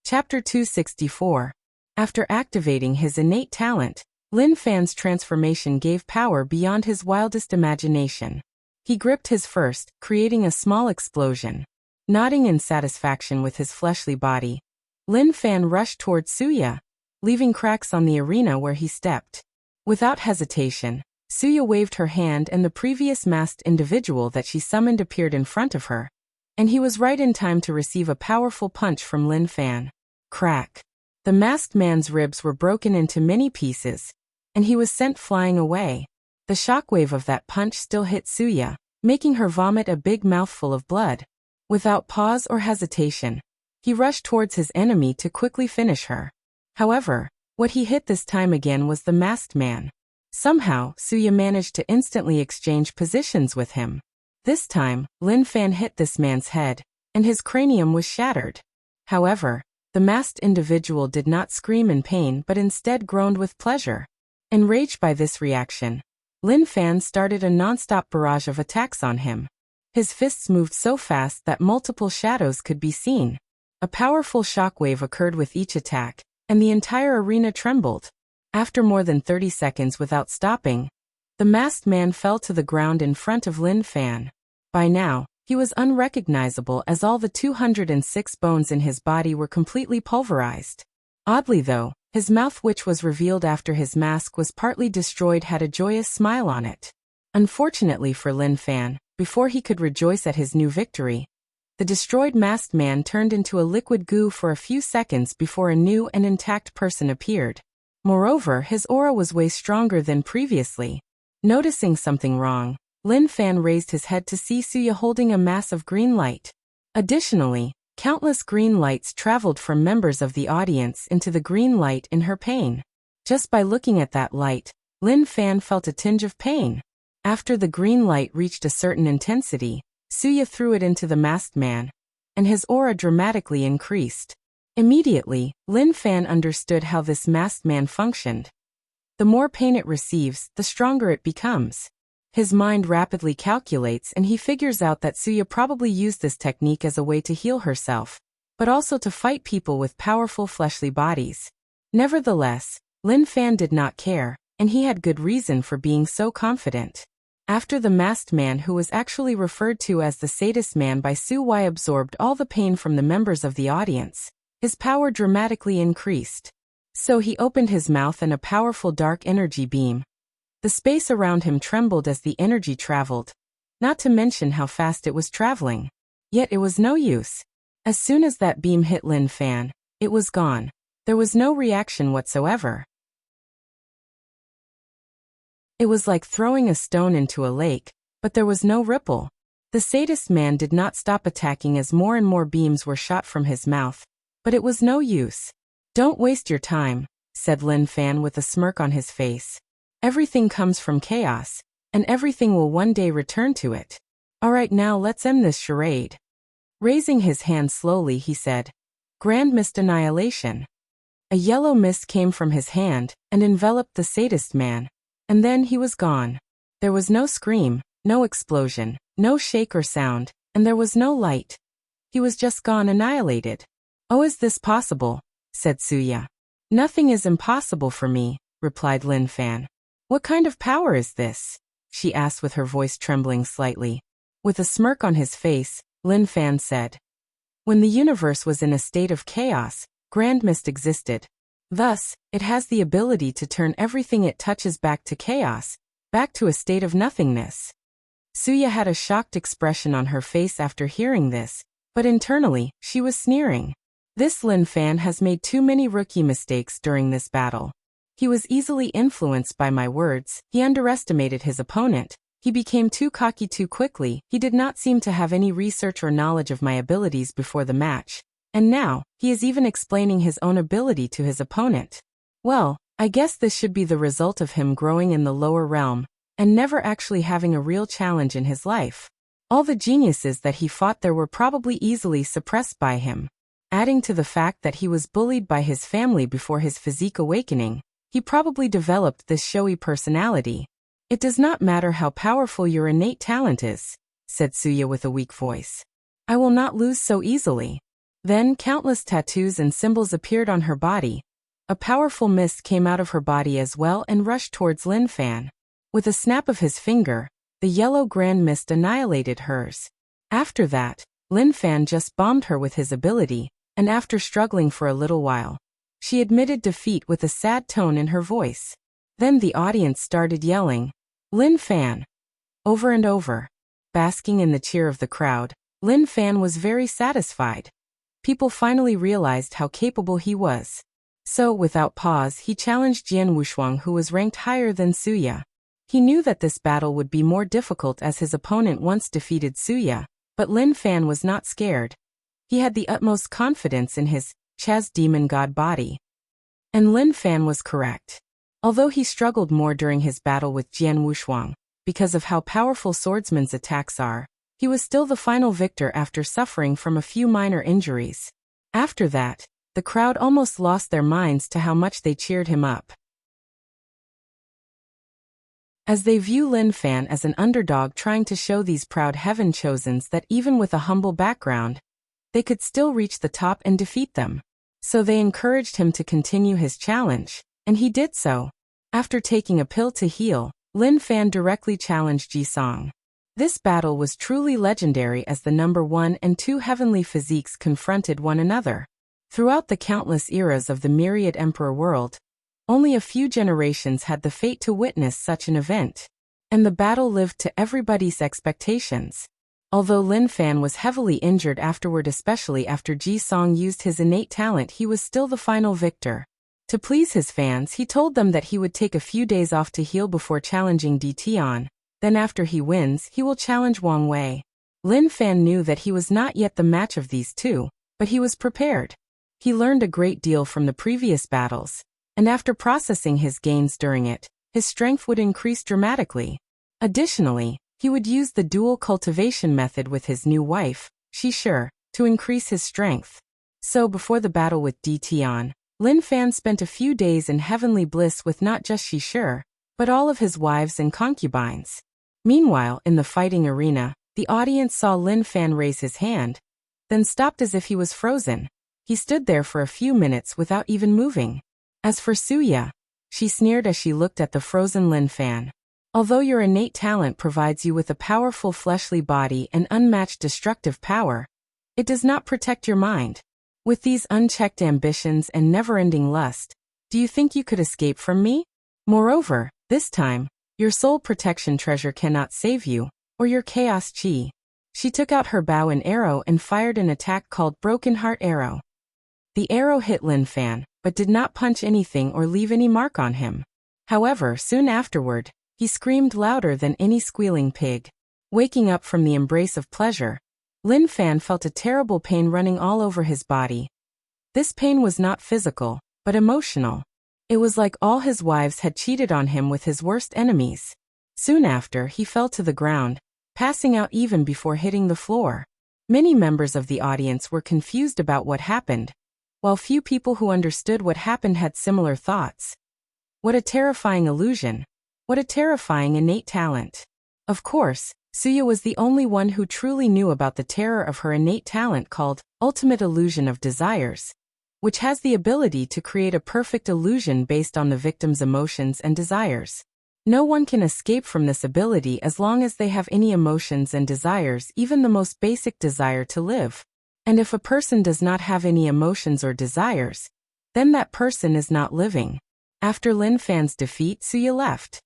Chapter 264. After activating his innate talent, Lin Fan's transformation gave power beyond his wildest imagination. He gripped his first, creating a small explosion. Nodding in satisfaction with his fleshly body, Lin Fan rushed toward Suya, leaving cracks on the arena where he stepped. Without hesitation, Suya waved her hand and the previous masked individual that she summoned appeared in front of her, and he was right in time to receive a powerful punch from Lin Fan. Crack! The masked man's ribs were broken into many pieces, and he was sent flying away. The shockwave of that punch still hit Suya, making her vomit a big mouthful of blood. Without pause or hesitation, he rushed towards his enemy to quickly finish her. However, what he hit this time again was the masked man. Somehow, Suya managed to instantly exchange positions with him. This time, Lin Fan hit this man's head, and his cranium was shattered. However, the masked individual did not scream in pain but instead groaned with pleasure. Enraged by this reaction, Lin Fan started a non-stop barrage of attacks on him. His fists moved so fast that multiple shadows could be seen. A powerful shockwave occurred with each attack, and the entire arena trembled. After more than 30 seconds without stopping, the masked man fell to the ground in front of Lin Fan. By now, he was unrecognizable as all the 206 bones in his body were completely pulverized. Oddly though, His mouth, which was revealed after his mask was partly destroyed, had a joyous smile on it. Unfortunately for Lin Fan, before he could rejoice at his new victory, the destroyed masked man turned into a liquid goo for a few seconds before a new and intact person appeared. Moreover, his aura was way stronger than previously. Noticing something wrong, Lin Fan raised his head to see Suya holding a mass of green light. Additionally, countless green lights traveled from members of the audience into the green light in her pain. Just by looking at that light, Lin Fan felt a tinge of pain. After the green light reached a certain intensity, Suya threw it into the masked man, and his aura dramatically increased. Immediately, Lin Fan understood how this masked man functioned. The more pain it receives, the stronger it becomes. His mind rapidly calculates and he figures out that Suya probably used this technique as a way to heal herself, but also to fight people with powerful fleshly bodies. Nevertheless, Lin Fan did not care, and he had good reason for being so confident. After the masked man, who was actually referred to as the sadist man by Suya, absorbed all the pain from the members of the audience, his power dramatically increased. So he opened his mouth and a powerful dark energy beam. The space around him trembled as the energy traveled, not to mention how fast it was traveling. Yet it was no use. As soon as that beam hit Lin Fan, it was gone. There was no reaction whatsoever. It was like throwing a stone into a lake, but there was no ripple. The sadist man did not stop attacking as more and more beams were shot from his mouth, but it was no use. "Don't waste your time," said Lin Fan with a smirk on his face. "Everything comes from chaos, and everything will one day return to it. Alright, now let's end this charade." Raising his hand slowly, he said, "Grand Mist Annihilation." A yellow mist came from his hand and enveloped the sadist man. And then he was gone. There was no scream, no explosion, no shake or sound, and there was no light. He was just gone, annihilated. "Oh, is this possible?" said Suya. "Nothing is impossible for me," replied Lin Fan. "What kind of power is this?" she asked with her voice trembling slightly. With a smirk on his face, Lin Fan said, "When the universe was in a state of chaos, Grand Mist existed. Thus, it has the ability to turn everything it touches back to chaos, back to a state of nothingness." Suya had a shocked expression on her face after hearing this, but internally, she was sneering. This Lin Fan has made too many rookie mistakes during this battle. He was easily influenced by my words, he underestimated his opponent, he became too cocky too quickly, he did not seem to have any research or knowledge of my abilities before the match. And now, he is even explaining his own ability to his opponent. Well, I guess this should be the result of him growing in the lower realm, and never actually having a real challenge in his life. All the geniuses that he fought there were probably easily suppressed by him. Adding to the fact that he was bullied by his family before his physique awakening, he probably developed this showy personality. "It does not matter how powerful your innate talent is," said Suya with a weak voice. "I will not lose so easily." Then countless tattoos and symbols appeared on her body. A powerful mist came out of her body as well and rushed towards Lin Fan. With a snap of his finger, the yellow grand mist annihilated hers. After that, Lin Fan just bombed her with his ability, and after struggling for a little while, she admitted defeat with a sad tone in her voice. Then the audience started yelling, "Lin Fan!" over and over. Basking in the cheer of the crowd, Lin Fan was very satisfied. People finally realized how capable he was. So, without pause, he challenged Jian Wushuang, who was ranked higher than Suya. He knew that this battle would be more difficult as his opponent once defeated Suya, but Lin Fan was not scared. He had the utmost confidence in his Chaz demon god body. And Lin Fan was correct. Although he struggled more during his battle with Jian Wushuang, because of how powerful swordsman's attacks are, he was still the final victor after suffering from a few minor injuries. After that, the crowd almost lost their minds to how much they cheered him up. As they view Lin Fan as an underdog trying to show these proud heaven-chosens that even with a humble background, they could still reach the top and defeat them. So they encouraged him to continue his challenge, and he did so. After taking a pill to heal, Lin Fan directly challenged Ji Song. This battle was truly legendary as the number 1 and 2 heavenly physiques confronted one another. Throughout the countless eras of the myriad emperor world, only a few generations had the fate to witness such an event, and the battle lived to everybody's expectations. Although Lin Fan was heavily injured afterward, especially after Ji Song used his innate talent, he was still the final victor. To please his fans, he told them that he would take a few days off to heal before challenging Defying. Then after he wins, he will challenge Wang Wei. Lin Fan knew that he was not yet the match of these two, but he was prepared. He learned a great deal from the previous battles, and after processing his gains during it, his strength would increase dramatically. Additionally, he would use the dual cultivation method with his new wife, Shi, to increase his strength. So before the battle with Defying, Lin Fan spent a few days in heavenly bliss with not just Shi, but all of his wives and concubines. Meanwhile, in the fighting arena, the audience saw Lin Fan raise his hand, then stopped as if he was frozen. He stood there for a few minutes without even moving. As for Suya, she sneered as she looked at the frozen Lin Fan. Although your innate talent provides you with a powerful fleshly body and unmatched destructive power, it does not protect your mind. With these unchecked ambitions and never-ending lust, do you think you could escape from me? Moreover, this time, your soul protection treasure cannot save you, or your chaos chi. She took out her bow and arrow and fired an attack called Broken Heart Arrow. The arrow hit Lin Fan, but did not punch anything or leave any mark on him. However, soon afterward, he screamed louder than any squealing pig. Waking up from the embrace of pleasure, Lin Fan felt a terrible pain running all over his body. This pain was not physical, but emotional. It was like all his wives had cheated on him with his worst enemies. Soon after, he fell to the ground, passing out even before hitting the floor. Many members of the audience were confused about what happened, while few people who understood what happened had similar thoughts. What a terrifying illusion! What a terrifying innate talent! Of course, Suya was the only one who truly knew about the terror of her innate talent called Ultimate Illusion of Desires, which has the ability to create a perfect illusion based on the victim's emotions and desires. No one can escape from this ability as long as they have any emotions and desires, even the most basic desire to live. And if a person does not have any emotions or desires, then that person is not living. After Lin Fan's defeat, Suya left.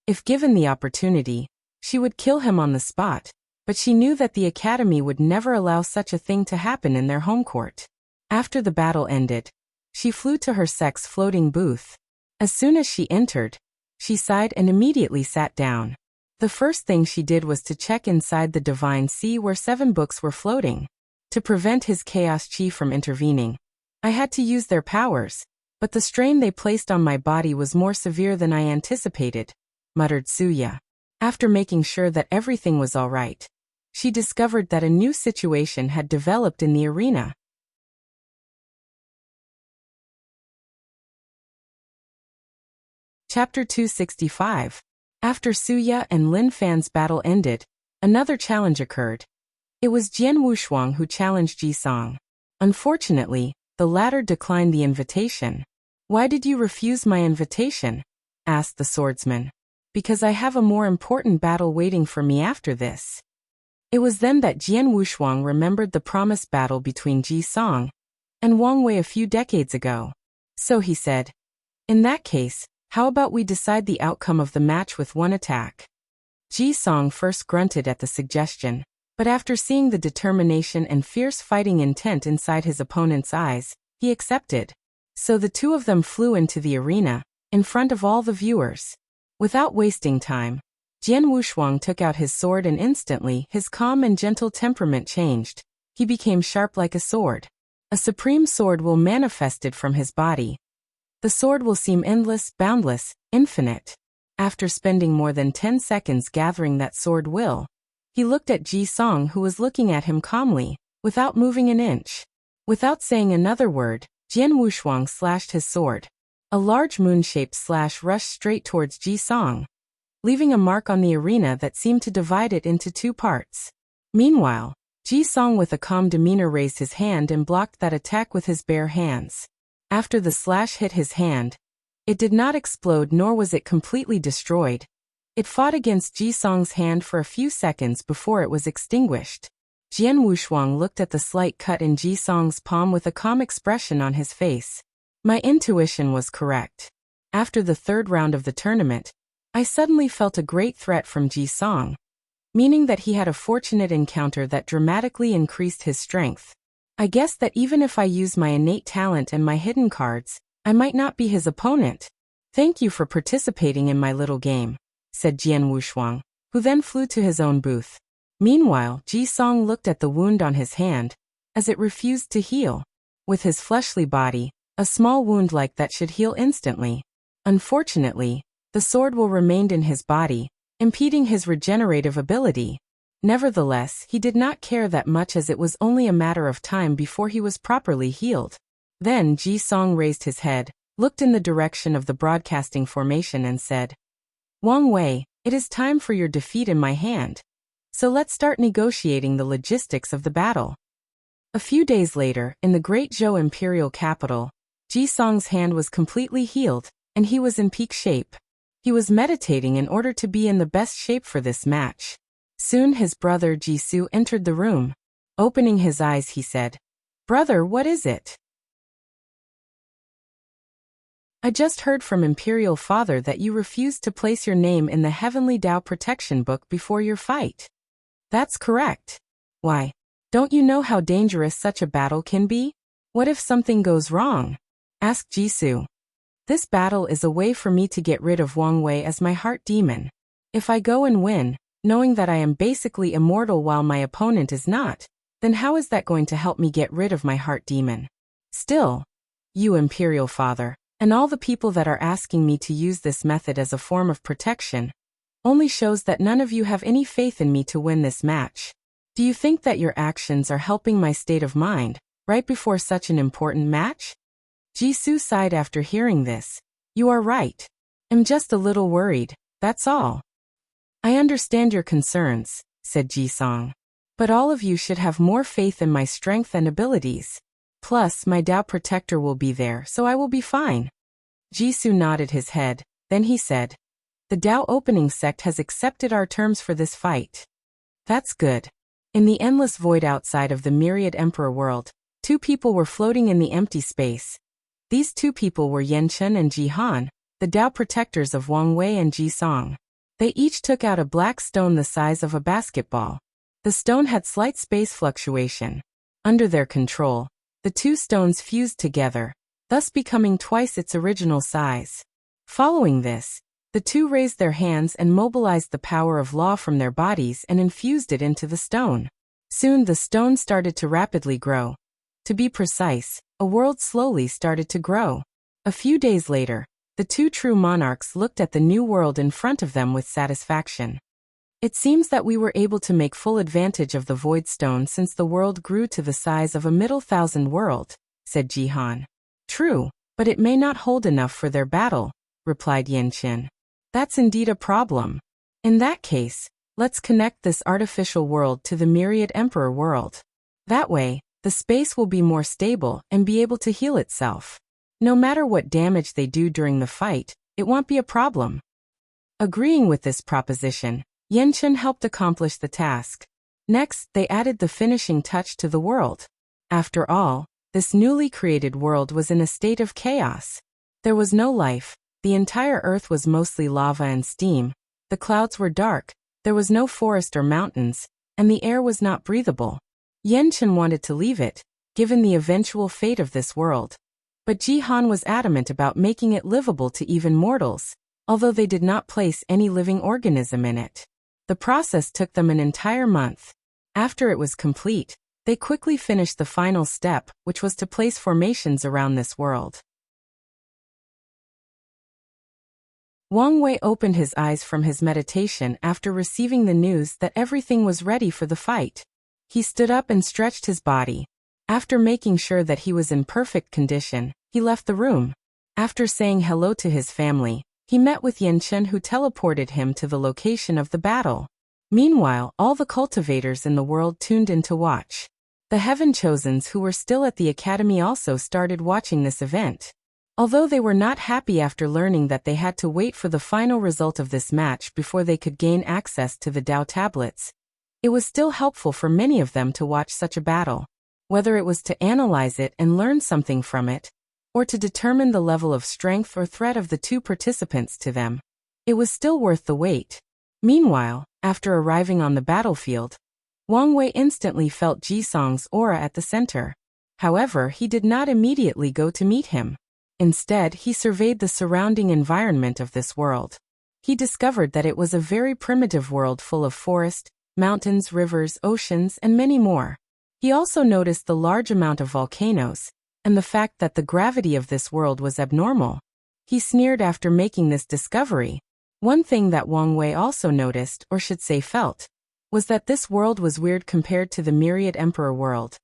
If given the opportunity, she would kill him on the spot, but she knew that the academy would never allow such a thing to happen in their home court. After the battle ended, she flew to her sex floating booth. As soon as she entered, she sighed and immediately sat down. The first thing she did was to check inside the divine sea where 7 books were floating. To prevent his chaos chi from intervening, I had to use their powers, but the strain they placed on my body was more severe than I anticipated, muttered Suya. After making sure that everything was all right, she discovered that a new situation had developed in the arena. Chapter 265. After Suya and Lin Fan's battle ended, another challenge occurred. It was Jian Wushuang who challenged Ji Song. Unfortunately, the latter declined the invitation. "Why did you refuse my invitation?" asked the swordsman. "Because I have a more important battle waiting for me after this." It was then that Jian Wushuang remembered the promised battle between Ji Song and Wang Wei a few decades ago. So he said, "In that case, how about we decide the outcome of the match with one attack?" Ji Song first grunted at the suggestion, but after seeing the determination and fierce fighting intent inside his opponent's eyes, he accepted. So the two of them flew into the arena, in front of all the viewers. Without wasting time, Jian Wushuang took out his sword and instantly his calm and gentle temperament changed. He became sharp like a sword. A supreme sword will manifested from his body. The sword will seem endless, boundless, infinite. After spending more than 10 seconds gathering that sword will, he looked at Ji Song, who was looking at him calmly, without moving an inch. Without saying another word, Jian Wushuang slashed his sword. A large moon-shaped slash rushed straight towards Ji Song, leaving a mark on the arena that seemed to divide it into 2 parts. Meanwhile, Ji Song with a calm demeanor raised his hand and blocked that attack with his bare hands. After the slash hit his hand, it did not explode nor was it completely destroyed. It fought against Ji Song's hand for a few seconds before it was extinguished. Jian Wushuang looked at the slight cut in Ji Song's palm with a calm expression on his face. My intuition was correct. After the third round of the tournament, I suddenly felt a great threat from Ji Song, meaning that he had a fortunate encounter that dramatically increased his strength. I guess that even if I use my innate talent and my hidden cards, I might not be his opponent. Thank you for participating in my little game, said Jian Wushuang, who then flew to his own booth. Meanwhile, Ji Song looked at the wound on his hand, as it refused to heal. With his fleshly body, a small wound like that should heal instantly. Unfortunately, the sword will remained in his body, impeding his regenerative ability. Nevertheless, he did not care that much as it was only a matter of time before he was properly healed. Then Ji Song raised his head, looked in the direction of the broadcasting formation and said, Wang Wei, it is time for your defeat in my hand. So let's start negotiating the logistics of the battle. A few days later, in the great Zhou imperial capital, Ji Song's hand was completely healed, and he was in peak shape. He was meditating in order to be in the best shape for this match. Soon his brother Jisoo entered the room. Opening his eyes, he said, Brother, what is it? I just heard from Imperial Father that you refused to place your name in the Heavenly Tao Protection Book before your fight. That's correct. Why? Don't you know how dangerous such a battle can be? What if something goes wrong? Asked Jisoo. This battle is a way for me to get rid of Wang Wei as my heart demon. If I go and win, knowing that I am basically immortal while my opponent is not, then how is that going to help me get rid of my heart demon? Still, you Imperial Father, and all the people that are asking me to use this method as a form of protection, only shows that none of you have any faith in me to win this match. Do you think that your actions are helping my state of mind, right before such an important match? Jisoo sighed after hearing this. You are right. I'm just a little worried, that's all. I understand your concerns, said Ji Song. But all of you should have more faith in my strength and abilities. Plus, my Tao protector will be there, so I will be fine. Jisoo nodded his head, then he said, The Tao opening sect has accepted our terms for this fight. That's good. In the endless void outside of the myriad emperor world, two people were floating in the empty space. These two people were Yenchen and Jihan, the Tao protectors of Wang Wei and Ji Song. They each took out a black stone the size of a basketball. The stone had slight space fluctuation. Under their control, the two stones fused together, thus becoming twice its original size. Following this, the two raised their hands and mobilized the power of law from their bodies and infused it into the stone. Soon the stone started to rapidly grow. To be precise, a world slowly started to grow. A few days later, the two true monarchs looked at the new world in front of them with satisfaction. It seems that we were able to make full advantage of the void stone since the world grew to the size of a middle thousand world, said Jihan. True, but it may not hold enough for their battle, replied Yenchen. That's indeed a problem. In that case, let's connect this artificial world to the myriad emperor world. That way, the space will be more stable and be able to heal itself. No matter what damage they do during the fight, it won't be a problem. Agreeing with this proposition, Yenchen helped accomplish the task. Next, they added the finishing touch to the world. After all, this newly created world was in a state of chaos. There was no life, the entire earth was mostly lava and steam, the clouds were dark, there was no forest or mountains, and the air was not breathable. Yenchen wanted to leave it, given the eventual fate of this world. But Jihan was adamant about making it livable to even mortals, although they did not place any living organism in it. The process took them an entire month. After it was complete, they quickly finished the final step, which was to place formations around this world. Wang Wei opened his eyes from his meditation after receiving the news that everything was ready for the fight. He stood up and stretched his body. After making sure that he was in perfect condition, he left the room. After saying hello to his family, he met with Yenchen, who teleported him to the location of the battle. Meanwhile, all the cultivators in the world tuned in to watch. The Heaven Chosens who were still at the academy also started watching this event. Although they were not happy after learning that they had to wait for the final result of this match before they could gain access to the Tao tablets, It was still helpful for many of them to watch such a battle, whether it was to analyze it and learn something from it, or to determine the level of strength or threat of the two participants to them. It was still worth the wait. Meanwhile, after arriving on the battlefield, Wang Wei instantly felt Ji-song's aura at the center. However, he did not immediately go to meet him. Instead, he surveyed the surrounding environment of this world. He discovered that it was a very primitive world full of forest, mountains, rivers, oceans, and many more. He also noticed the large amount of volcanoes, and the fact that the gravity of this world was abnormal. He sneered after making this discovery. One thing that Wang Wei also noticed, or should say felt, was that this world was weird compared to the Myriad Emperor world,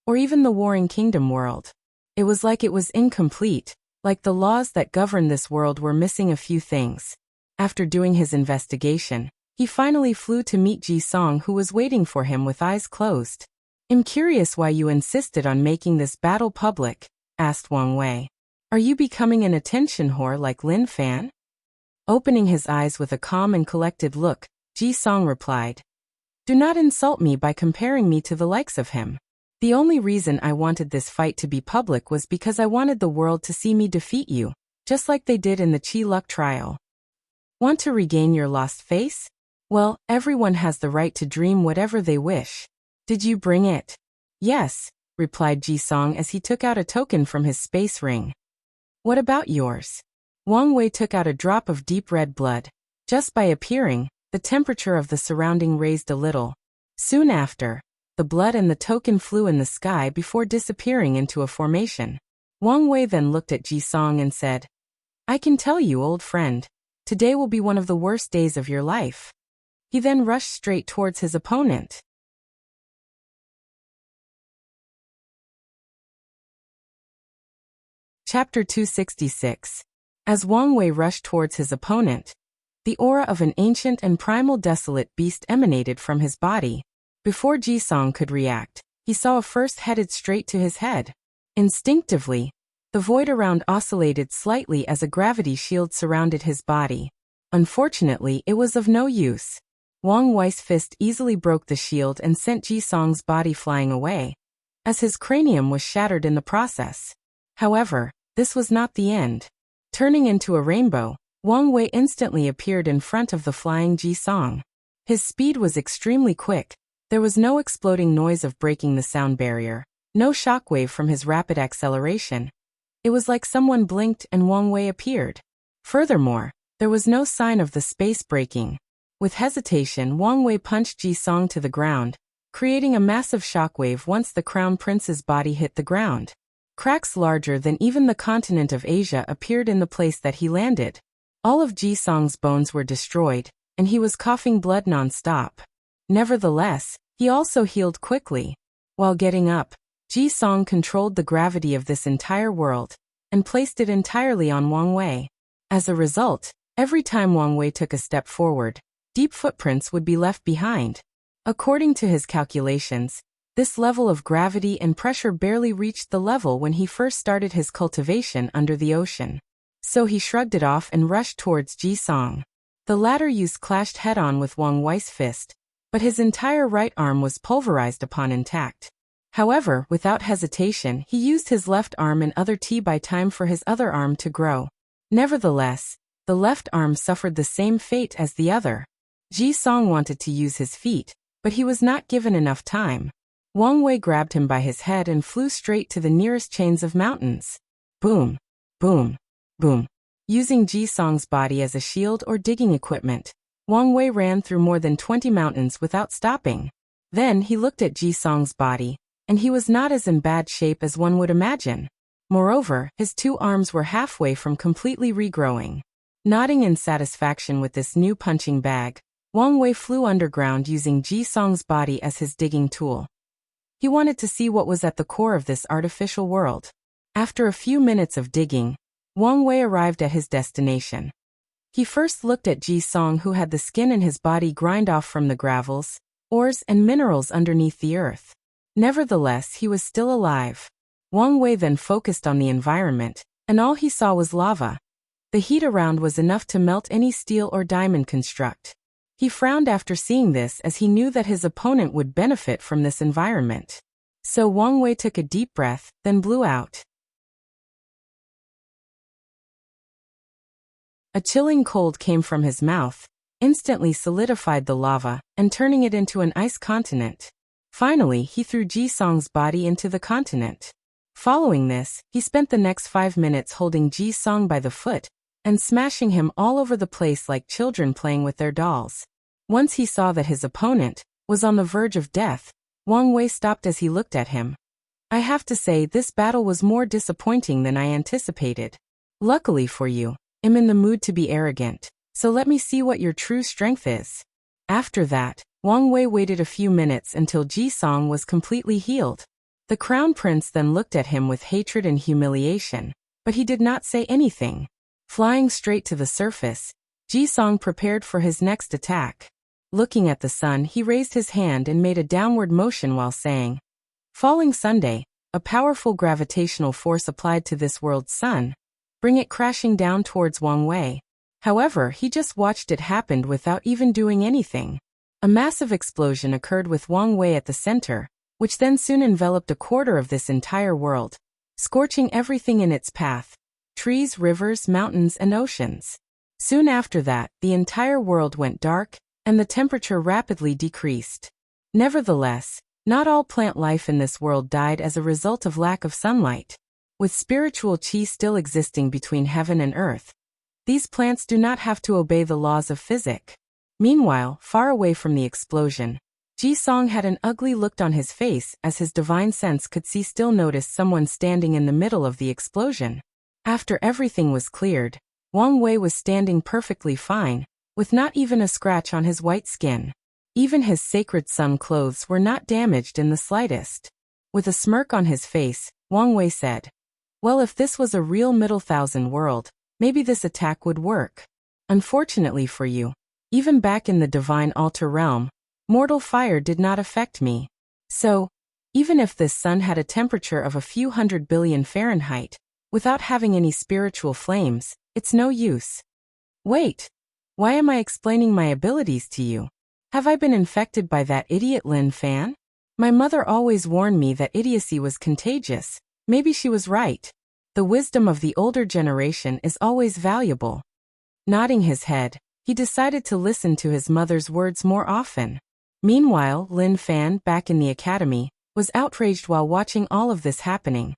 or even the Warring Kingdom world. It was like it was incomplete, like the laws that govern this world were missing a few things. After doing his investigation, he finally flew to meet Ji-song, who was waiting for him with eyes closed. "I'm curious why you insisted on making this battle public," asked Wang Wei. "Are you becoming an attention whore like Lin Fan?" Opening his eyes with a calm and collected look, Ji-song replied, "Do not insult me by comparing me to the likes of him. The only reason I wanted this fight to be public was because I wanted the world to see me defeat you, just like they did in the Qi Luck trial. Want to regain your lost face? Well, everyone has the right to dream whatever they wish. Did you bring it?" "Yes," replied Ji-song as he took out a token from his space ring. "What about yours?" Wang Wei took out a drop of deep red blood. Just by appearing, the temperature of the surrounding raised a little. Soon after, the blood and the token flew in the sky before disappearing into a formation. Wang Wei then looked at Ji-song and said, "I can tell you, old friend, today will be one of the worst days of your life." He then rushed straight towards his opponent. Chapter 266. As Wang Wei rushed towards his opponent, the aura of an ancient and primal desolate beast emanated from his body. Before Ji-song could react, he saw a first headed straight to his head. Instinctively, the void around oscillated slightly as a gravity shield surrounded his body. Unfortunately, it was of no use. Wang Wei's fist easily broke the shield and sent Ji-song's body flying away, as his cranium was shattered in the process. However, this was not the end. Turning into a rainbow, Wang Wei instantly appeared in front of the flying Ji-song. His speed was extremely quick. There was no exploding noise of breaking the sound barrier, no shockwave from his rapid acceleration. It was like someone blinked and Wang Wei appeared. Furthermore, there was no sign of the space breaking. With hesitation, Wang Wei punched Ji-song to the ground, creating a massive shockwave once the crown prince's body hit the ground. Cracks larger than even the continent of Asia appeared in the place that he landed. All of Ji-song's bones were destroyed, and he was coughing blood non-stop. Nevertheless, he also healed quickly. While getting up, Ji-song controlled the gravity of this entire world, and placed it entirely on Wang Wei. As a result, every time Wang Wei took a step forward, deep footprints would be left behind. According to his calculations, this level of gravity and pressure barely reached the level when he first started his cultivation under the ocean. So he shrugged it off and rushed towards Ji-song. The latter clashed head-on with Wang Wei's fist, but his entire right arm was pulverized upon intact. However, without hesitation, he used his left arm and other by time for his other arm to grow. Nevertheless, the left arm suffered the same fate as the other. Ji-song wanted to use his feet, but he was not given enough time. Wang Wei grabbed him by his head and flew straight to the nearest chains of mountains. Boom, boom, boom. Using Ji-song's body as a shield or digging equipment, Wang Wei ran through more than 20 mountains without stopping. Then he looked at Ji-song's body, and he was not as in bad shape as one would imagine. Moreover, his two arms were halfway from completely regrowing. Nodding in satisfaction with this new punching bag, Wang Wei flew underground using Ji-song's body as his digging tool. He wanted to see what was at the core of this artificial world. After a few minutes of digging, Wang Wei arrived at his destination. He first looked at Ji-song, who had the skin in his body grind off from the gravels, ores and minerals underneath the earth. Nevertheless, he was still alive. Wang Wei then focused on the environment, and all he saw was lava. The heat around was enough to melt any steel or diamond construct. He frowned after seeing this as he knew that his opponent would benefit from this environment. So Wang Wei took a deep breath, then blew out. A chilling cold came from his mouth, instantly solidified the lava, and turning it into an ice continent. Finally, he threw Ji Song's body into the continent. Following this, he spent the next 5 minutes holding Ji Song by the foot and smashing him all over the place like children playing with their dolls. Once he saw that his opponent was on the verge of death, Wang Wei stopped as he looked at him. I have to say this battle was more disappointing than I anticipated. Luckily for you, I'm in the mood to be arrogant, so let me see what your true strength is. After that, Wang Wei waited a few minutes until Ji Song was completely healed. The crown prince then looked at him with hatred and humiliation, but he did not say anything. Flying straight to the surface, Ji Song prepared for his next attack. Looking at the sun, he raised his hand and made a downward motion while saying, "Falling Sunday, a powerful gravitational force applied to this world's sun. Bring it crashing down towards Wang Wei." However, he just watched it happen without even doing anything. A massive explosion occurred with Wang Wei at the center, which then soon enveloped a quarter of this entire world, scorching everything in its path: trees, rivers, mountains, and oceans. Soon after that, the entire world went dark, and the temperature rapidly decreased. Nevertheless, not all plant life in this world died as a result of lack of sunlight. With spiritual qi still existing between heaven and earth, these plants do not have to obey the laws of physics. Meanwhile, far away from the explosion, Ji Song had an ugly look on his face as his divine sense could see still noticed someone standing in the middle of the explosion. After everything was cleared, Wang Wei was standing perfectly fine, with not even a scratch on his white skin. Even his sacred sun clothes were not damaged in the slightest. With a smirk on his face, Wang Wei said, "Well, if this was a real Middle Thousand world, maybe this attack would work. Unfortunately for you, even back in the divine altar realm, mortal fire did not affect me. So, even if this sun had a temperature of a few 100 billion Fahrenheit, without having any spiritual flames, it's no use." "Wait, why am I explaining my abilities to you? Have I been infected by that idiot Lin Fan? My mother always warned me that idiocy was contagious. Maybe she was right. The wisdom of the older generation is always valuable." Nodding his head, he decided to listen to his mother's words more often. Meanwhile, Lin Fan, back in the academy, was outraged while watching all of this happening.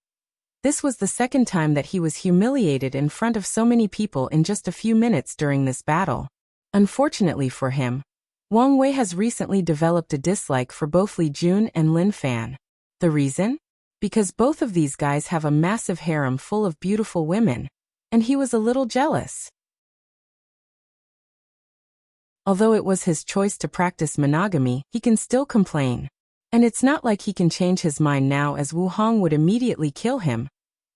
This was the second time that he was humiliated in front of so many people in just a few minutes during this battle. Unfortunately for him, Wang Wei has recently developed a dislike for both Li Jun and Lin Fan. The reason? Because both of these guys have a massive harem full of beautiful women, and he was a little jealous. Although it was his choice to practice monogamy, he can still complain. And it's not like he can change his mind now, as Wu Hong would immediately kill him,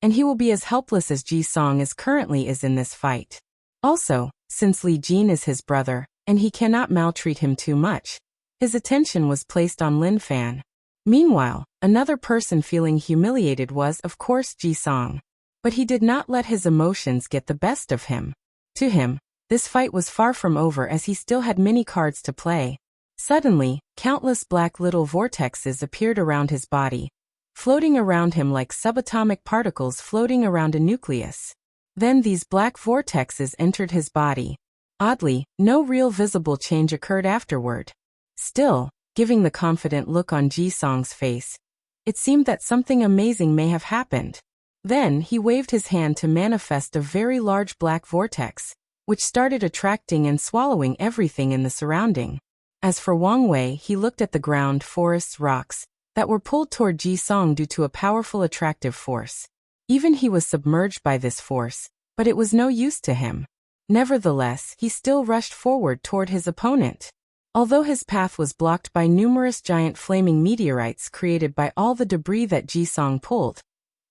and he will be as helpless as Ji Song is currently in this fight. Also, since Li Jin is his brother, and he cannot maltreat him too much, his attention was placed on Lin Fan. Meanwhile, another person feeling humiliated was, of course, Ji Song. But he did not let his emotions get the best of him. To him, this fight was far from over, as he still had many cards to play. Suddenly, countless black little vortexes appeared around his body, floating around him like subatomic particles floating around a nucleus. Then these black vortexes entered his body. Oddly, no real visible change occurred afterward. Still, giving the confident look on Ji Song's face, it seemed that something amazing may have happened. Then he waved his hand to manifest a very large black vortex, which started attracting and swallowing everything in the surrounding. As for Wang Wei, he looked at the ground, forests, rocks that were pulled toward Ji Song due to a powerful attractive force. Even he was submerged by this force, but it was no use to him. Nevertheless, he still rushed forward toward his opponent. Although his path was blocked by numerous giant flaming meteorites created by all the debris that Ji Song pulled,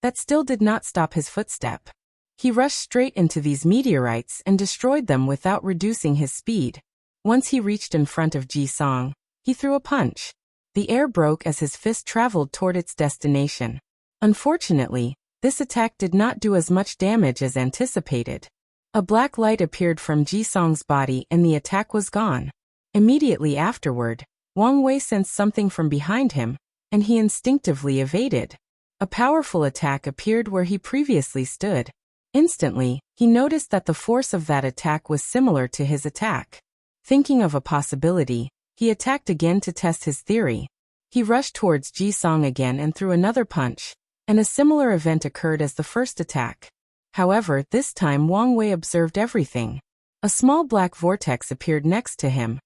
that still did not stop his footstep. He rushed straight into these meteorites and destroyed them without reducing his speed. Once he reached in front of Ji Song, he threw a punch. The air broke as his fist traveled toward its destination. Unfortunately, this attack did not do as much damage as anticipated. A black light appeared from Ji Song's body and the attack was gone. Immediately afterward, Wang Wei sensed something from behind him, and he instinctively evaded. A powerful attack appeared where he previously stood. Instantly, he noticed that the force of that attack was similar to his attack. Thinking of a possibility, he attacked again to test his theory. He rushed towards Ji Song again and threw another punch, and a similar event occurred as the first attack. However, this time Wang Wei observed everything. A small black vortex appeared next to him,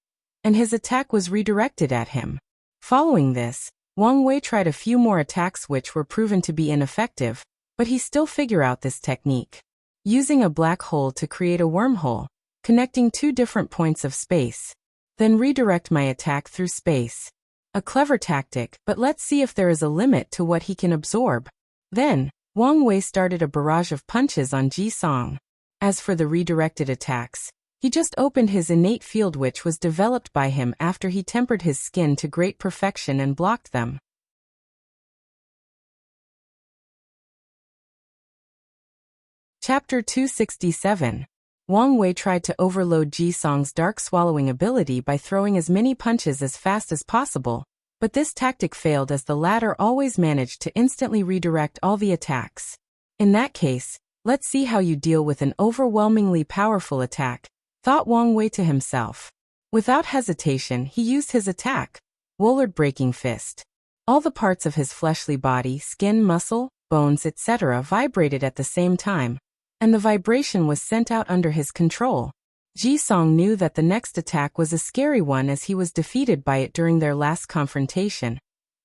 and his attack was redirected at him. Following this, Wang Wei tried a few more attacks which were proven to be ineffective, but he still figured out this technique. Using a black hole to create a wormhole, connecting two different points of space. Then redirect my attack through space. A clever tactic, but let's see if there is a limit to what he can absorb. Then, Wang Wei started a barrage of punches on Ji Song. As for the redirected attacks, he just opened his innate field which was developed by him after he tempered his skin to great perfection and blocked them. Chapter 267. Wang Wei tried to overload Ji Song's dark swallowing ability by throwing as many punches as fast as possible, but this tactic failed as the latter always managed to instantly redirect all the attacks. In that case, let's see how you deal with an overwhelmingly powerful attack, thought Wang Wei to himself. Without hesitation, he used his attack, Woolard Breaking Fist. All the parts of his fleshly body, skin, muscle, bones, etc. vibrated at the same time, and the vibration was sent out under his control. Ji Song knew that the next attack was a scary one as he was defeated by it during their last confrontation,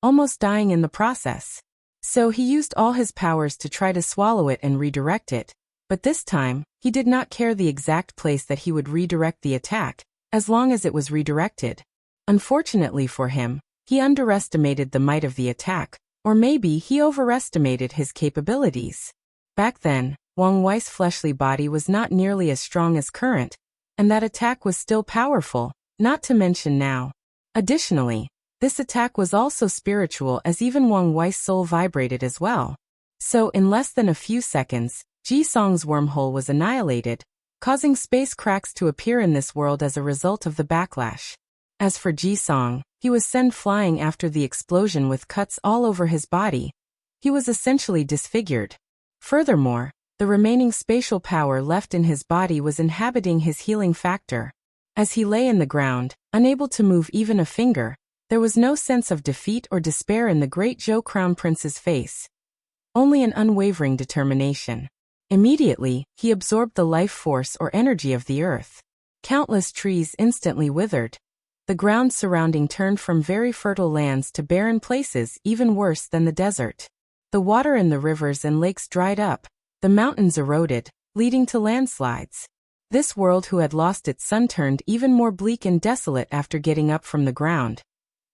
almost dying in the process. So he used all his powers to try to swallow it and redirect it, but this time, he did not care the exact place that he would redirect the attack, as long as it was redirected. Unfortunately for him, he underestimated the might of the attack, or maybe he overestimated his capabilities. Back then, Wang Wei's fleshly body was not nearly as strong as current, and that attack was still powerful, not to mention now. Additionally, this attack was also spiritual as even Wang Wei's soul vibrated as well. So in less than a few seconds, Ji Song's wormhole was annihilated, causing space cracks to appear in this world as a result of the backlash. As for Ji Song, he was sent flying after the explosion with cuts all over his body. He was essentially disfigured. Furthermore, the remaining spatial power left in his body was inhabiting his healing factor. As he lay in the ground, unable to move even a finger, there was no sense of defeat or despair in the great Zhou Crown Prince's face. Only an unwavering determination. Immediately, he absorbed the life force or energy of the earth. Countless trees instantly withered. The ground surrounding turned from very fertile lands to barren places even worse than the desert. The water in the rivers and lakes dried up. The mountains eroded, leading to landslides. This world who had lost its sun turned even more bleak and desolate after getting up from the ground.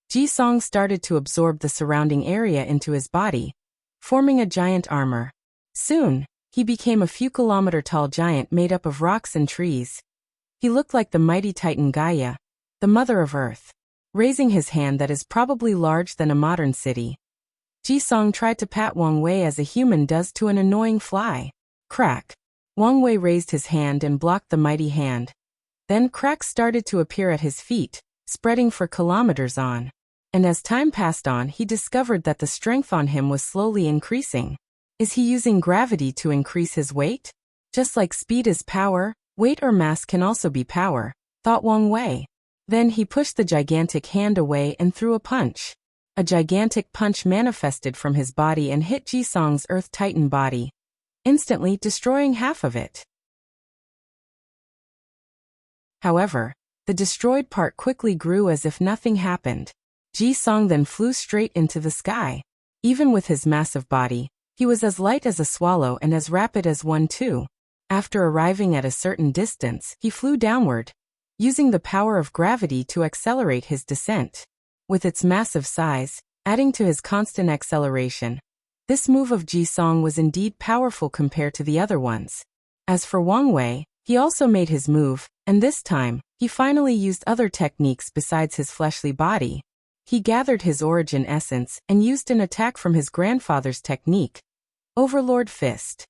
Ji Song started to absorb the surrounding area into his body, forming a giant armor. Soon, he became a few kilometer-tall giant made up of rocks and trees. He looked like the mighty Titan Gaia, the mother of Earth. Raising his hand that is probably larger than a modern city, Ji Song tried to pat Wang Wei as a human does to an annoying fly. Crack. Wang Wei raised his hand and blocked the mighty hand. Then cracks started to appear at his feet, spreading for kilometers on. And as time passed on, he discovered that the strength on him was slowly increasing. Is he using gravity to increase his weight? Just like speed is power, weight or mass can also be power, thought Wang Wei. Then he pushed the gigantic hand away and threw a punch. A gigantic punch manifested from his body and hit Ji Song's Earth Titan body, instantly destroying half of it. However, the destroyed part quickly grew as if nothing happened. Ji Song then flew straight into the sky. Even with his massive body, he was as light as a swallow and as rapid as one too. After arriving at a certain distance, he flew downward, using the power of gravity to accelerate his descent. With its massive size, adding to his constant acceleration, this move of Ji Song was indeed powerful compared to the other ones. As for Wang Wei, he also made his move, and this time, he finally used other techniques besides his fleshly body. He gathered his origin essence and used an attack from his grandfather's technique, Overlord Fist.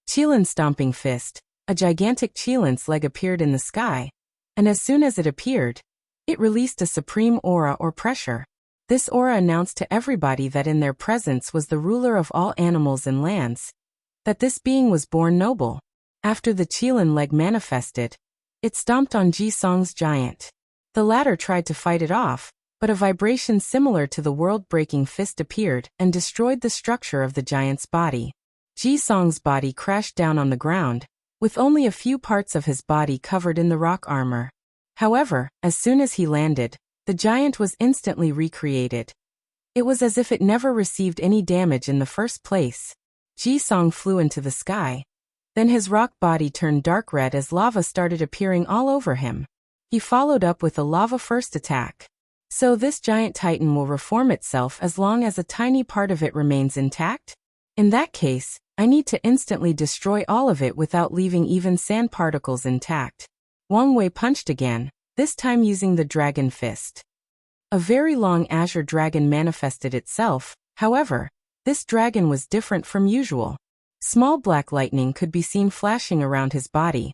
Qilin Stomping Fist. A gigantic Qilin's leg appeared in the sky, and as soon as it appeared, It released a supreme aura or pressure. This aura announced to everybody that in their presence was the ruler of all animals and lands, that this being was born noble. After the Qilin leg manifested, it stomped on Ji Song's giant. The latter tried to fight it off, but a vibration similar to the world-breaking fist appeared and destroyed the structure of the giant's body. Ji Song's body crashed down on the ground, with only a few parts of his body covered in the rock armor. However, as soon as he landed, the giant was instantly recreated. It was as if it never received any damage in the first place. Ji Song flew into the sky. Then his rock body turned dark red as lava started appearing all over him. He followed up with a lava first attack. So this giant titan will reform itself as long as a tiny part of it remains intact? In that case, I need to instantly destroy all of it without leaving even sand particles intact. Wang Wei punched again, this time using the dragon fist. A very long azure dragon manifested itself. However, this dragon was different from usual. Small black lightning could be seen flashing around his body.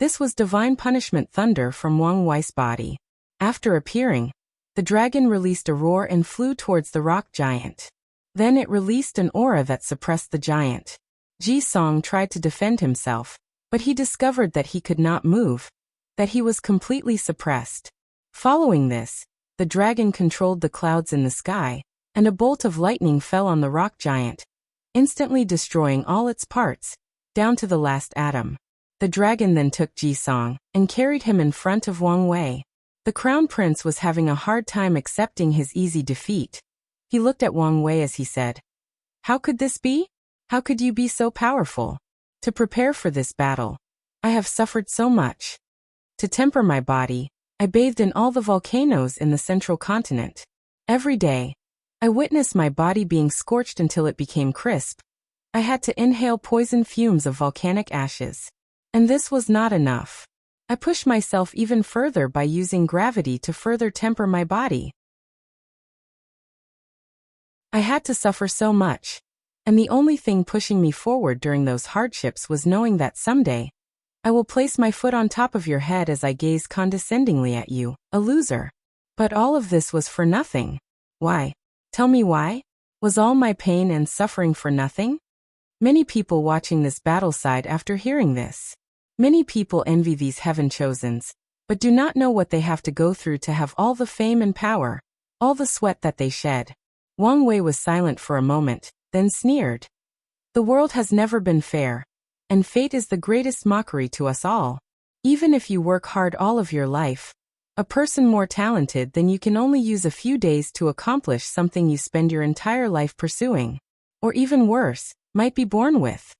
This was divine punishment thunder from Wang Wei's body. After appearing, the dragon released a roar and flew towards the rock giant. Then it released an aura that suppressed the giant. Ji Song tried to defend himself, but he discovered that he could not move, that he was completely suppressed. Following this, the dragon controlled the clouds in the sky, and a bolt of lightning fell on the rock giant, instantly destroying all its parts, down to the last atom. The dragon then took Ji Song and carried him in front of Wang Wei. The crown prince was having a hard time accepting his easy defeat. He looked at Wang Wei as he said, "How could this be? How could you be so powerful? To prepare for this battle, I have suffered so much. To temper my body, I bathed in all the volcanoes in the central continent. Every day, I witnessed my body being scorched until it became crisp. I had to inhale poison fumes of volcanic ashes. And this was not enough. I pushed myself even further by using gravity to further temper my body. I had to suffer so much. And the only thing pushing me forward during those hardships was knowing that someday, I will place my foot on top of your head as I gaze condescendingly at you, a loser. But all of this was for nothing. Why? Tell me why? Was all my pain and suffering for nothing?" Many people watching this battle sighed after hearing this. Many people envy these heaven-chosens, but do not know what they have to go through to have all the fame and power, all the sweat that they shed. Wang Wei was silent for a moment, then sneered. "The world has never been fair, and fate is the greatest mockery to us all. Even if you work hard all of your life, a person more talented than you can only use a few days to accomplish something you spend your entire life pursuing, or even worse, might be born with.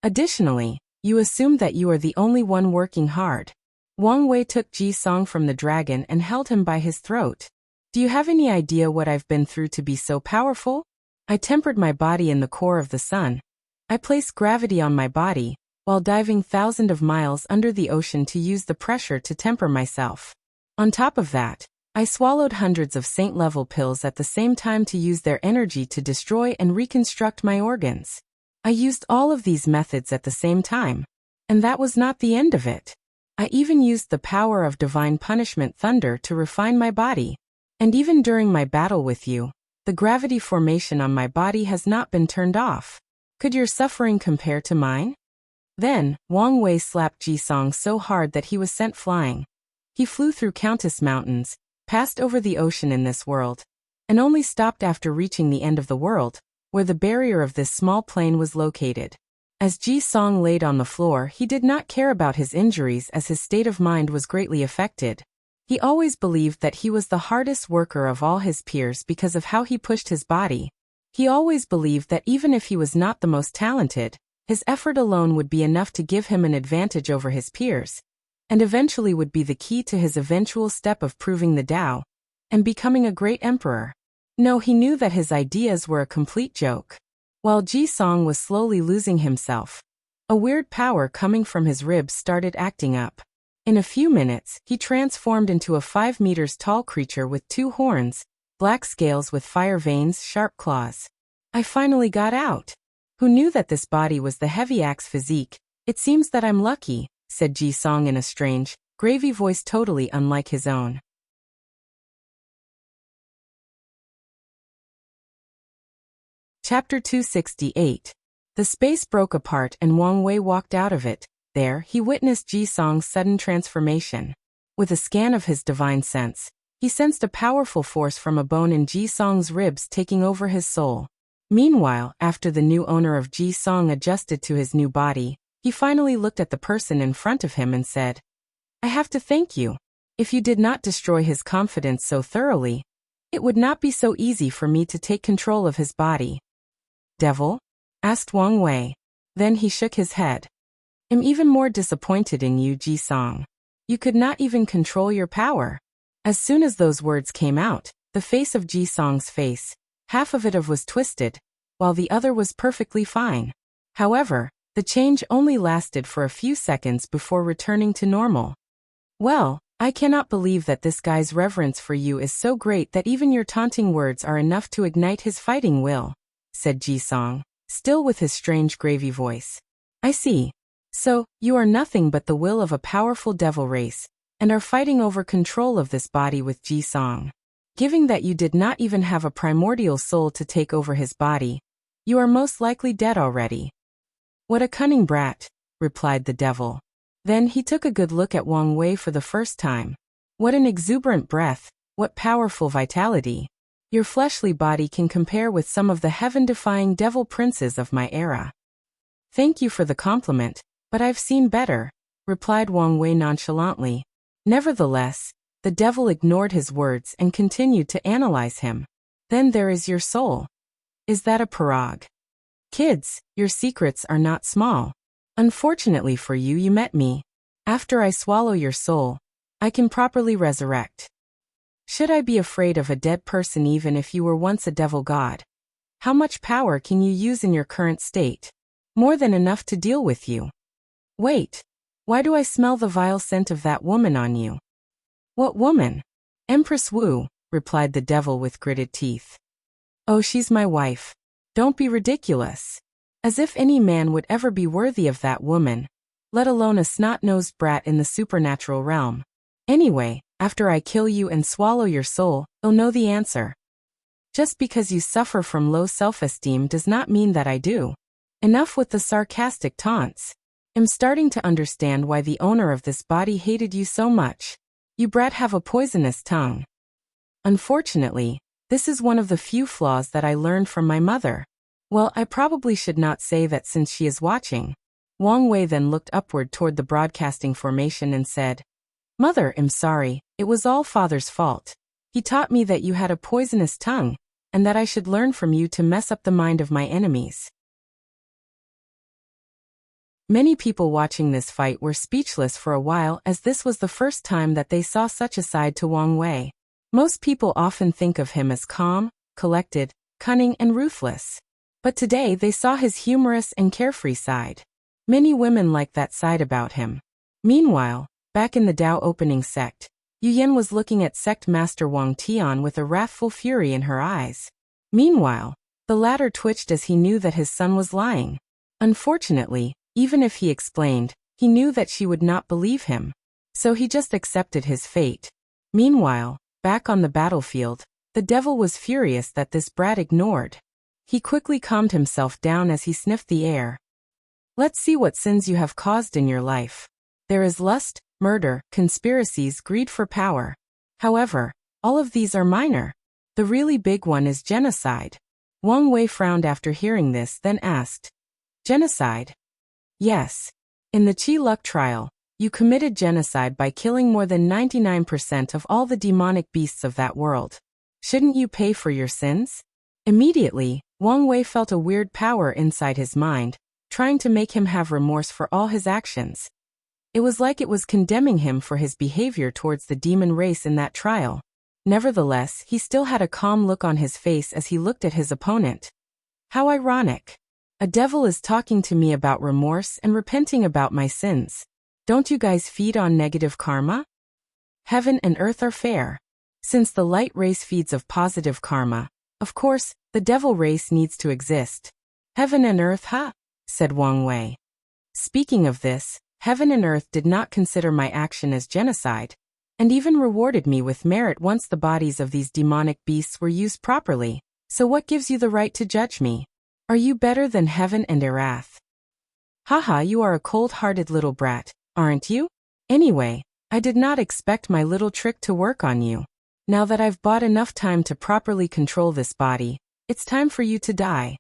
Additionally, you assume that you are the only one working hard." Wang Wei took Ji Song from the dragon and held him by his throat. "Do you have any idea what I've been through to be so powerful? I tempered my body in the core of the sun. I placed gravity on my body, while diving thousands of miles under the ocean to use the pressure to temper myself. On top of that, I swallowed hundreds of saint-level pills at the same time to use their energy to destroy and reconstruct my organs. I used all of these methods at the same time. And that was not the end of it. I even used the power of divine punishment thunder to refine my body. And even during my battle with you, the gravity formation on my body has not been turned off. Could your suffering compare to mine?" Then, Wang Wei slapped Ji Song so hard that he was sent flying. He flew through countless mountains, passed over the ocean in this world, and only stopped after reaching the end of the world, where the barrier of this small plane was located. As Ji Song laid on the floor, he did not care about his injuries as his state of mind was greatly affected. He always believed that he was the hardest worker of all his peers because of how he pushed his body. He always believed that even if he was not the most talented, his effort alone would be enough to give him an advantage over his peers, and eventually would be the key to his eventual step of proving the Tao and becoming a great emperor. No, he knew that his ideas were a complete joke. While Ji Song was slowly losing himself, a weird power coming from his ribs started acting up. In a few minutes, he transformed into a 5 meters tall creature with 2 horns, black scales with fire veins, sharp claws. "I finally got out. Who knew that this body was the heavy axe physique? It seems that I'm lucky," said Ji Song in a strange, gravy voice totally unlike his own. Chapter 268. The space broke apart and Wang Wei walked out of it. There, he witnessed Ji Song's sudden transformation. With a scan of his divine sense, he sensed a powerful force from a bone in Ji Song's ribs taking over his soul. Meanwhile, after the new owner of Ji Song adjusted to his new body, he finally looked at the person in front of him and said, "I have to thank you. If you did not destroy his confidence so thoroughly, it would not be so easy for me to take control of his body." "Devil?" asked Wang Wei. Then he shook his head. "I'm even more disappointed in you, Ji Song. You could not even control your power." As soon as those words came out, the face of Ji Song's face, half of it was twisted, while the other was perfectly fine. However, the change only lasted for a few seconds before returning to normal. "Well, I cannot believe that this guy's reverence for you is so great that even your taunting words are enough to ignite his fighting will," said Ji Song, still with his strange gravy voice. "I see. So, you are nothing but the will of a powerful devil race, and are fighting over control of this body with Ji Song. Given that you did not even have a primordial soul to take over his body, you are most likely dead already." "What a cunning brat," replied the devil. Then he took a good look at Wang Wei for the first time. "What an exuberant breath, what powerful vitality. Your fleshly body can compare with some of the heaven-defying devil princes of my era." "Thank you for the compliment, but I've seen better," replied Wang Wei nonchalantly. Nevertheless, the devil ignored his words and continued to analyze him. "Then there is your soul. Is that a pirog? Kids, your secrets are not small. Unfortunately for you, you met me. After I swallow your soul, I can properly resurrect. Should I be afraid of a dead person even if you were once a devil god? How much power can you use in your current state? More than enough to deal with you. Wait, why do I smell the vile scent of that woman on you?" "What woman?" "Empress Wu," replied the devil with gritted teeth. "Oh, she's my wife. Don't be ridiculous. As if any man would ever be worthy of that woman, let alone a snot-nosed brat in the supernatural realm. Anyway, after I kill you and swallow your soul, you'll know the answer. Just because you suffer from low self-esteem does not mean that I do. Enough with the sarcastic taunts. I'm starting to understand why the owner of this body hated you so much. You brat have a poisonous tongue. Unfortunately, this is one of the few flaws that I learned from my mother. Well, I probably should not say that since she is watching." Wang Wei then looked upward toward the broadcasting formation and said, "Mother, I'm sorry, it was all Father's fault. He taught me that you had a poisonous tongue, and that I should learn from you to mess up the mind of my enemies." Many people watching this fight were speechless for a while, as this was the first time that they saw such a side to Wang Wei. Most people often think of him as calm, collected, cunning, and ruthless. But today they saw his humorous and carefree side. Many women liked that side about him. Meanwhile, back in the Dao opening sect, Yu Yan was looking at sect master Wang Tian with a wrathful fury in her eyes. Meanwhile, the latter twitched as he knew that his son was lying. Unfortunately, even if he explained, he knew that she would not believe him. So he just accepted his fate. Meanwhile, back on the battlefield, the devil was furious that this brat ignored. He quickly calmed himself down as he sniffed the air. "Let's see what sins you have caused in your life. There is lust, murder, conspiracies, greed for power. However, all of these are minor. The really big one is genocide." Wang Wei frowned after hearing this, then asked, "Genocide?" "Yes. In the Qi Luck trial, you committed genocide by killing more than 99% of all the demonic beasts of that world. Shouldn't you pay for your sins?" Immediately, Wang Wei felt a weird power inside his mind, trying to make him have remorse for all his actions. It was like it was condemning him for his behavior towards the demon race in that trial. Nevertheless, he still had a calm look on his face as he looked at his opponent. How ironic. A devil is talking to me about remorse and repenting about my sins. Don't you guys feed on negative karma? Heaven and earth are fair. Since the light race feeds of positive karma, of course, the devil race needs to exist. Heaven and earth, huh? Said Wang Wei. Speaking of this, heaven and earth did not consider my action as genocide, and even rewarded me with merit once the bodies of these demonic beasts were used properly. So what gives you the right to judge me? Are you better than heaven and Erath? Haha, you are a cold-hearted little brat, aren't you? Anyway, I did not expect my little trick to work on you. Now that I've bought enough time to properly control this body, it's time for you to die.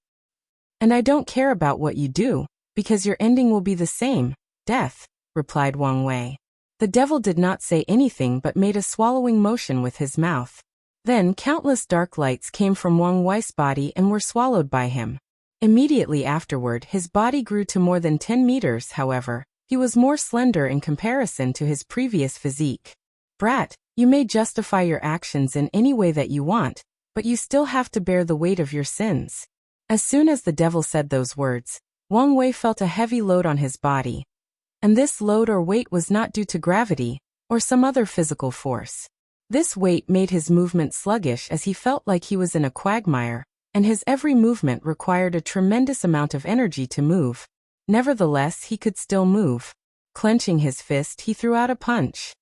And I don't care about what you do, because your ending will be the same, death, replied Wang Wei. The devil did not say anything but made a swallowing motion with his mouth. Then countless dark lights came from Wang Wei's body and were swallowed by him. Immediately afterward, his body grew to more than 10 meters. However, he was more slender in comparison to his previous physique. Brat, you may justify your actions in any way that you want, but you still have to bear the weight of your sins. As soon as the devil said those words, Wang Wei felt a heavy load on his body. And this load or weight was not due to gravity, or some other physical force. This weight made his movement sluggish as he felt like he was in a quagmire, and his every movement required a tremendous amount of energy to move. Nevertheless, he could still move. Clenching his fist, he threw out a punch.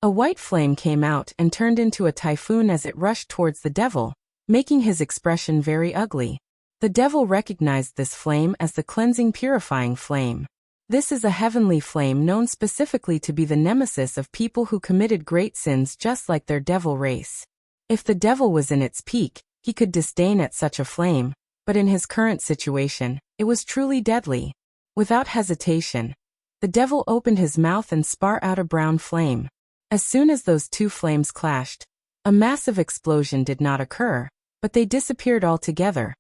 A white flame came out and turned into a typhoon as it rushed towards the devil, making his expression very ugly. The devil recognized this flame as the cleansing purifying flame. This is a heavenly flame known specifically to be the nemesis of people who committed great sins just like their devil race. If the devil was in its peak, he could disdain at such a flame, but in his current situation, it was truly deadly. Without hesitation, the devil opened his mouth and spat out a brown flame. As soon as those two flames clashed, a massive explosion did not occur, but they disappeared altogether.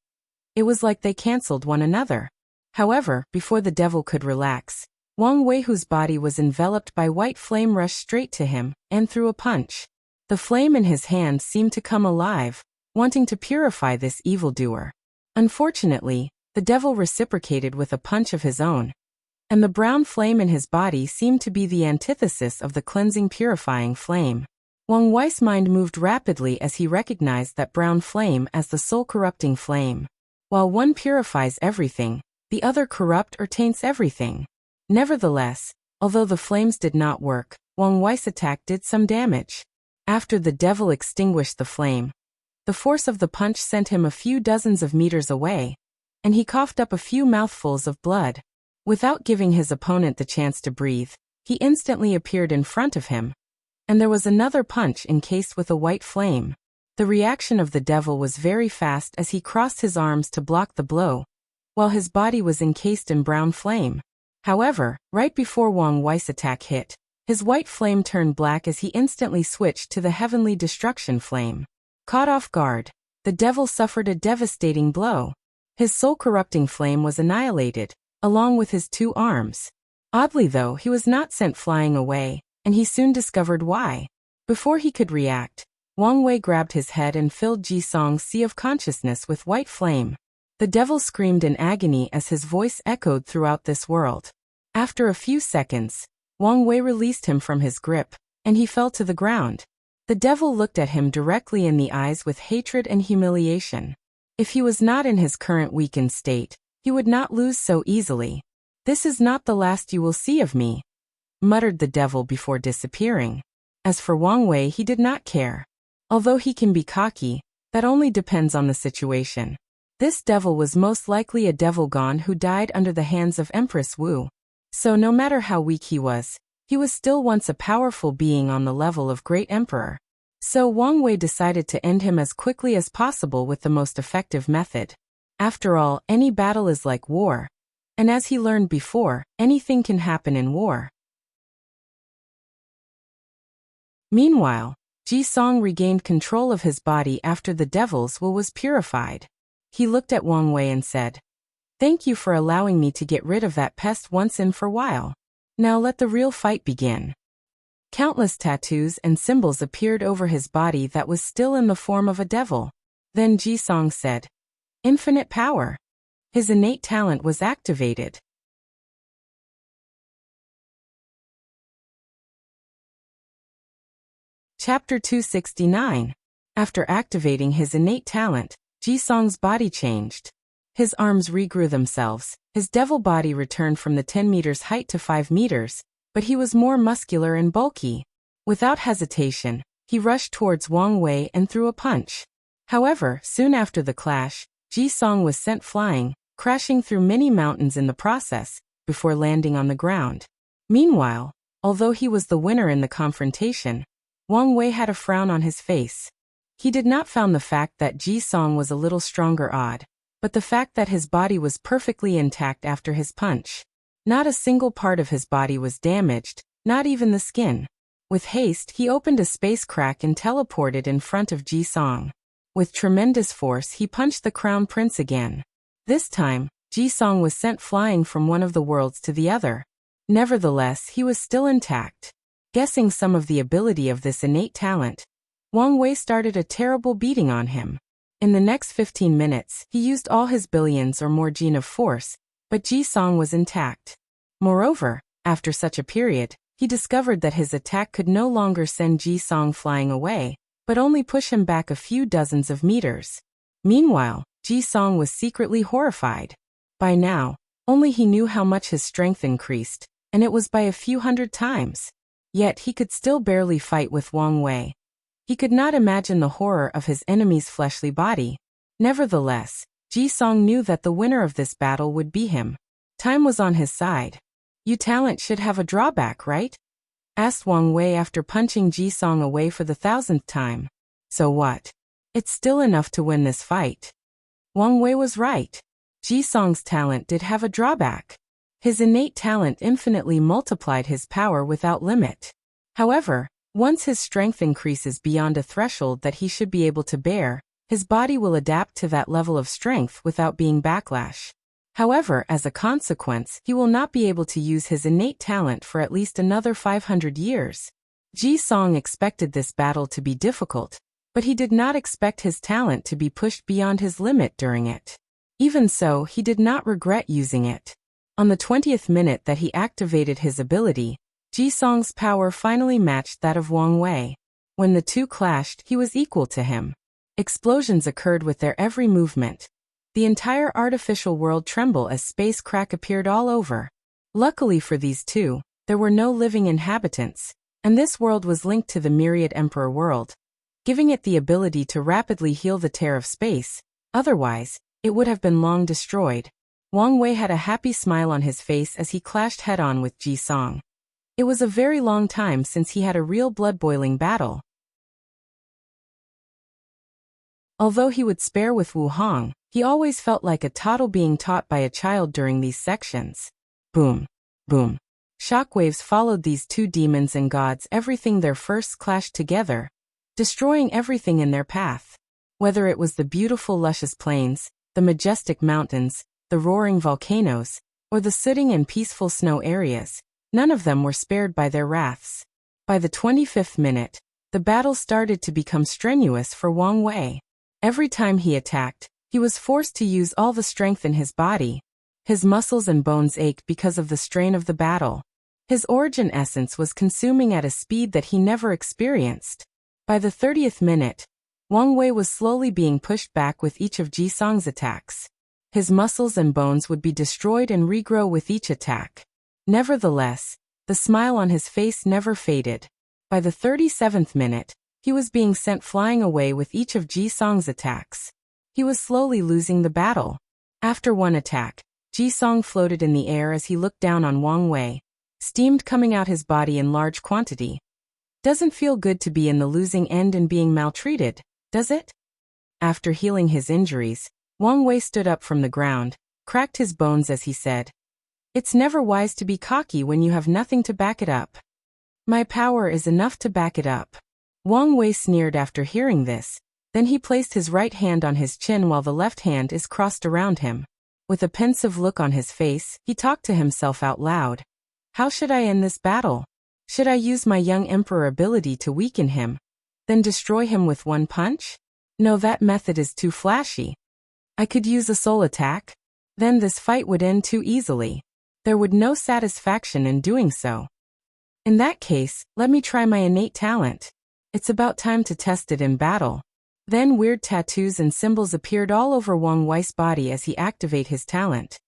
It was like they cancelled one another. However, before the devil could relax, Wang Wei, whose body was enveloped by white flame, rushed straight to him and threw a punch. The flame in his hand seemed to come alive, wanting to purify this evildoer. Unfortunately, the devil reciprocated with a punch of his own, and the brown flame in his body seemed to be the antithesis of the cleansing purifying flame. Wang Wei's mind moved rapidly as he recognized that brown flame as the soul-corrupting flame. While one purifies everything, the other corrupt or taints everything. Nevertheless, although the flames did not work, Wang Wei's attack did some damage. After the devil extinguished the flame, the force of the punch sent him a few dozens of meters away, and he coughed up a few mouthfuls of blood. Without giving his opponent the chance to breathe, he instantly appeared in front of him, and there was another punch encased with a white flame. The reaction of the devil was very fast as he crossed his arms to block the blow, while his body was encased in brown flame. However, right before Wang Wei's attack hit, his white flame turned black as he instantly switched to the heavenly destruction flame. Caught off guard, the devil suffered a devastating blow. His soul-corrupting flame was annihilated, along with his two arms. Oddly though, he was not sent flying away, and he soon discovered why. Before he could react, Wang Wei grabbed his head and filled Ji Song's sea of consciousness with white flame. The devil screamed in agony as his voice echoed throughout this world. After a few seconds, Wang Wei released him from his grip, and he fell to the ground. The devil looked at him directly in the eyes with hatred and humiliation. If he was not in his current weakened state, he would not lose so easily. "This is not the last you will see of me," muttered the devil before disappearing. As for Wang Wei, he did not care. Although he can be cocky, that only depends on the situation. This devil was most likely a devil gone who died under the hands of Empress Wu. So no matter how weak he was still once a powerful being on the level of Great Emperor. So Wang Wei decided to end him as quickly as possible with the most effective method. After all, any battle is like war. And as he learned before, anything can happen in war. Meanwhile, Ji Song regained control of his body after the devil's will was purified. He looked at Wang Wei and said, "Thank you for allowing me to get rid of that pest once and for a while. Now let the real fight begin." Countless tattoos and symbols appeared over his body that was still in the form of a devil. Then Ji Song said, "Infinite power." His innate talent was activated. Chapter 269. After activating his innate talent, Ji Song's body changed. His arms regrew themselves, his devil body returned from the 10 meters height to 5 meters, but he was more muscular and bulky. Without hesitation, he rushed towards Wang Wei and threw a punch. However, soon after the clash, Ji Song was sent flying, crashing through many mountains in the process, before landing on the ground. Meanwhile, although he was the winner in the confrontation, Wang Wei had a frown on his face. He did not found the fact that Ji Song was a little stronger odd, but the fact that his body was perfectly intact after his punch. Not a single part of his body was damaged, not even the skin. With haste, he opened a space crack and teleported in front of Ji Song. With tremendous force, he punched the crown prince again. This time, Ji Song was sent flying from one of the worlds to the other. Nevertheless, he was still intact. Guessing some of the ability of this innate talent, Wang Wei started a terrible beating on him. In the next 15 minutes, he used all his billions or more gene of force, but Ji Song was intact. Moreover, after such a period, he discovered that his attack could no longer send Ji Song flying away, but only push him back a few dozens of meters. Meanwhile, Ji Song was secretly horrified. By now, only he knew how much his strength increased, and it was by a few hundred times. Yet he could still barely fight with Wang Wei. He could not imagine the horror of his enemy's fleshly body. Nevertheless, Ji Song knew that the winner of this battle would be him. Time was on his side. "You talent should have a drawback, right?" asked Wang Wei after punching Ji Song away for the 1000th time. "So what? It's still enough to win this fight." Wang Wei was right. Ji Song's talent did have a drawback. His innate talent infinitely multiplied his power without limit. However, once his strength increases beyond a threshold that he should be able to bear, his body will adapt to that level of strength without being backlash. However, as a consequence, he will not be able to use his innate talent for at least another 500 years. Ji Song expected this battle to be difficult, but he did not expect his talent to be pushed beyond his limit during it. Even so, he did not regret using it. On the 20th minute that he activated his ability, Ji Song's power finally matched that of Wang Wei. When the two clashed, he was equal to him. Explosions occurred with their every movement. The entire artificial world trembled as space crack appeared all over. Luckily for these two, there were no living inhabitants, and this world was linked to the myriad Emperor world, giving it the ability to rapidly heal the tear of space. Otherwise, it would have been long destroyed. Wang Wei had a happy smile on his face as he clashed head-on with Ji Song. It was a very long time since he had a real blood-boiling battle. Although he would spare with Wu Hong, he always felt like a toddler being taught by a child during these sections. Boom. Boom. Shockwaves followed these two demons and gods everything their first clashed together, destroying everything in their path. Whether it was the beautiful luscious plains, the majestic mountains, the roaring volcanoes, or the soothing and peaceful snow areas, none of them were spared by their wraths. By the 25th minute, the battle started to become strenuous for Wang Wei. Every time he attacked, he was forced to use all the strength in his body. His muscles and bones ached because of the strain of the battle. His origin essence was consuming at a speed that he never experienced. By the 30th minute, Wang Wei was slowly being pushed back with each of Ji Song's attacks. His muscles and bones would be destroyed and regrow with each attack. Nevertheless, the smile on his face never faded. By the 37th minute, he was being sent flying away with each of Ji Song's attacks. He was slowly losing the battle. After one attack, Ji Song floated in the air as he looked down on Wang Wei, steamed coming out his body in large quantity. Doesn't feel good to be in the losing end and being maltreated, does it? After healing his injuries, Wang Wei stood up from the ground, cracked his bones as he said, "It's never wise to be cocky when you have nothing to back it up. My power is enough to back it up." Wang Wei sneered after hearing this, then he placed his right hand on his chin while the left hand is crossed around him. With a pensive look on his face, he talked to himself out loud. "How should I end this battle? Should I use my young emperor ability to weaken him, then destroy him with one punch? No, that method is too flashy. I could use a soul attack. Then this fight would end too easily. There would no satisfaction in doing so. In that case, let me try my innate talent. It's about time to test it in battle." Then weird tattoos and symbols appeared all over Wang Wei's body as he activated his talent.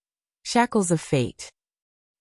Shackles of fate.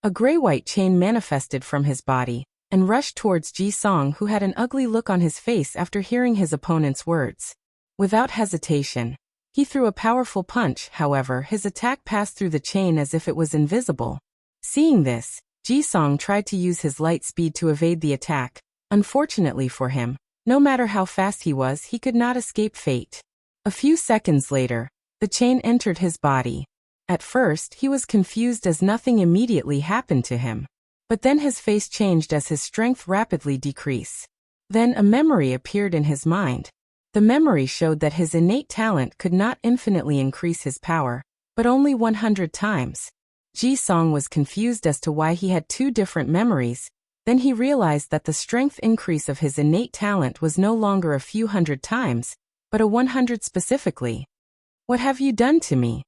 A gray-white chain manifested from his body and rushed towards Ji Song, who had an ugly look on his face after hearing his opponent's words. Without hesitation, he threw a powerful punch. However, his attack passed through the chain as if it was invisible. Seeing this, Ji-song tried to use his light speed to evade the attack. Unfortunately for him, no matter how fast he was, he could not escape fate. A few seconds later, the chain entered his body. At first, he was confused as nothing immediately happened to him. But then his face changed as his strength rapidly decreased. Then a memory appeared in his mind. The memory showed that his innate talent could not infinitely increase his power, but only 100 times. Ji-song was confused as to why he had two different memories. Then he realized that the strength increase of his innate talent was no longer a few hundred times, but a 100 specifically. "What have you done to me?"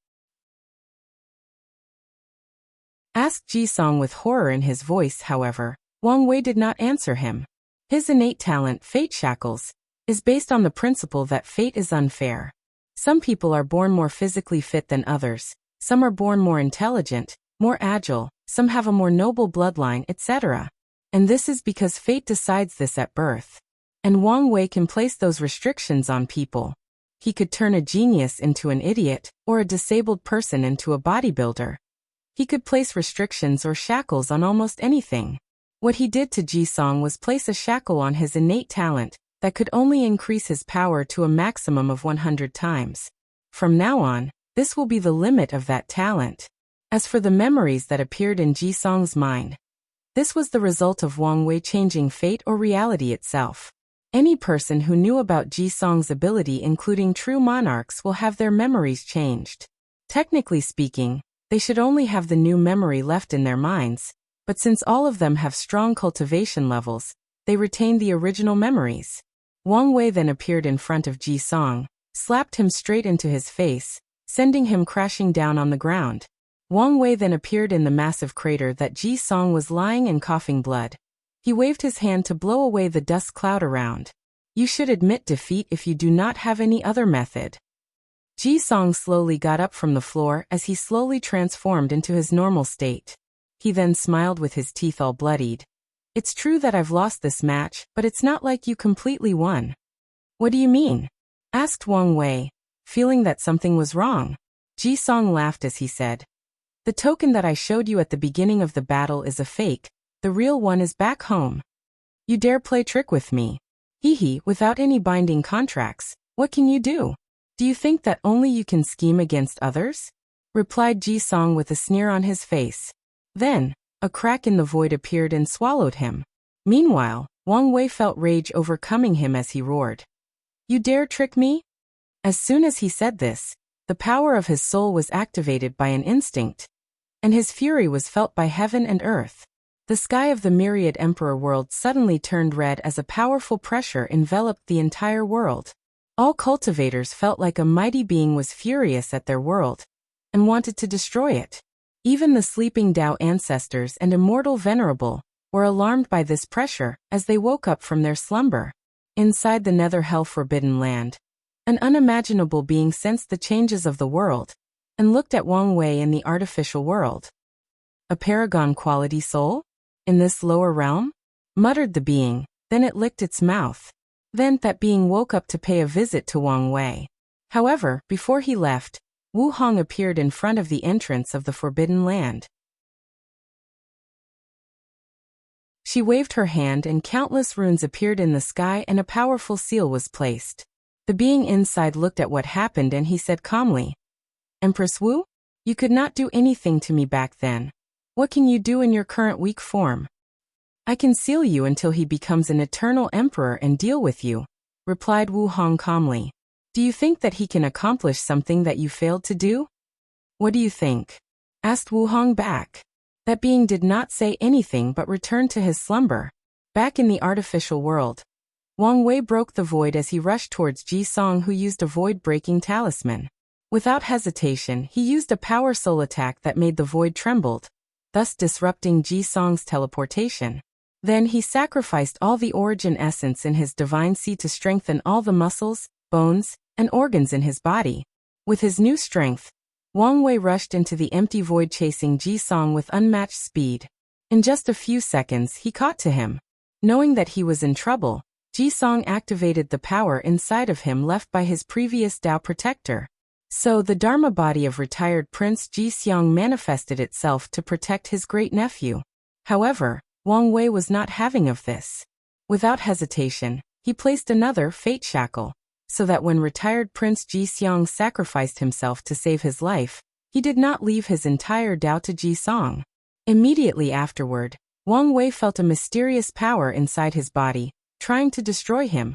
asked Ji-song with horror in his voice. However, Wang Wei did not answer him. His innate talent, Fate Shackles, is based on the principle that fate is unfair. Some people are born more physically fit than others, some are born more intelligent, more agile, some have a more noble bloodline, etc. And this is because fate decides this at birth. And Wang Wei can place those restrictions on people. He could turn a genius into an idiot, or a disabled person into a bodybuilder. He could place restrictions or shackles on almost anything. What he did to Ji-song was place a shackle on his innate talent that could only increase his power to a maximum of 100 times. From now on, this will be the limit of that talent. As for the memories that appeared in Ji-song's mind, this was the result of Wang Wei changing fate or reality itself. Any person who knew about Ji-song's ability, including true monarchs, will have their memories changed. Technically speaking, they should only have the new memory left in their minds, but since all of them have strong cultivation levels, they retain the original memories. Wang Wei then appeared in front of Ji-song, slapped him straight into his face, sending him crashing down on the ground. Wang Wei then appeared in the massive crater that Ji-song was lying and coughing blood. He waved his hand to blow away the dust cloud around. "You should admit defeat if you do not have any other method." Ji-song slowly got up from the floor as he slowly transformed into his normal state. He then smiled with his teeth all bloodied. "It's true that I've lost this match, but it's not like you completely won." "What do you mean?" asked Wang Wei, feeling that something was wrong. Ji-song laughed as he said, "The token that I showed you at the beginning of the battle is a fake. The real one is back home. You dare play trick with me? Hee, without any binding contracts, what can you do? Do you think that only you can scheme against others?" replied Ji-song with a sneer on his face. Then, a crack in the void appeared and swallowed him. Meanwhile, Wang Wei felt rage overcoming him as he roared, "You dare trick me?" As soon as he said this, the power of his soul was activated by an instinct, and his fury was felt by heaven and earth. The sky of the myriad emperor world suddenly turned red as a powerful pressure enveloped the entire world. All cultivators felt like a mighty being was furious at their world and wanted to destroy it. Even the sleeping Tao ancestors and immortal venerable were alarmed by this pressure as they woke up from their slumber. Inside the nether hell forbidden land, an unimaginable being sensed the changes of the world and looked at Wang Wei in the artificial world. "A paragon quality soul? In this lower realm?" muttered the being, then it licked its mouth. Then that being woke up to pay a visit to Wang Wei. However, before he left, Wu Hong appeared in front of the entrance of the Forbidden Land. She waved her hand and countless runes appeared in the sky and a powerful seal was placed. The being inside looked at what happened and he said calmly, "Empress Wu, you could not do anything to me back then. What can you do in your current weak form?" "I can seal you until he becomes an eternal emperor and deal with you," replied Wu Hong calmly. "Do you think that he can accomplish something that you failed to do?" "What do you think?" asked Wu Hong back. That being did not say anything but returned to his slumber. Back in the artificial world, Wang Wei broke the void as he rushed towards Ji-song, who used a void-breaking talisman. Without hesitation, he used a power soul attack that made the void trembled, thus disrupting Ji-song's teleportation. Then he sacrificed all the origin essence in his divine seed to strengthen all the muscles, bones, and organs in his body. With his new strength, Wang Wei rushed into the empty void chasing Ji-song with unmatched speed. In just a few seconds he caught to him. Knowing that he was in trouble, Ji-song activated the power inside of him left by his previous Tao protector. So the Dharma body of retired Prince Ji-seong manifested itself to protect his great-nephew. However, Wang Wei was not having of this. Without hesitation, he placed another fate shackle, so that when retired Prince Ji-seong sacrificed himself to save his life, he did not leave his entire Tao to Ji-song. Immediately afterward, Wang Wei felt a mysterious power inside his body, trying to destroy him.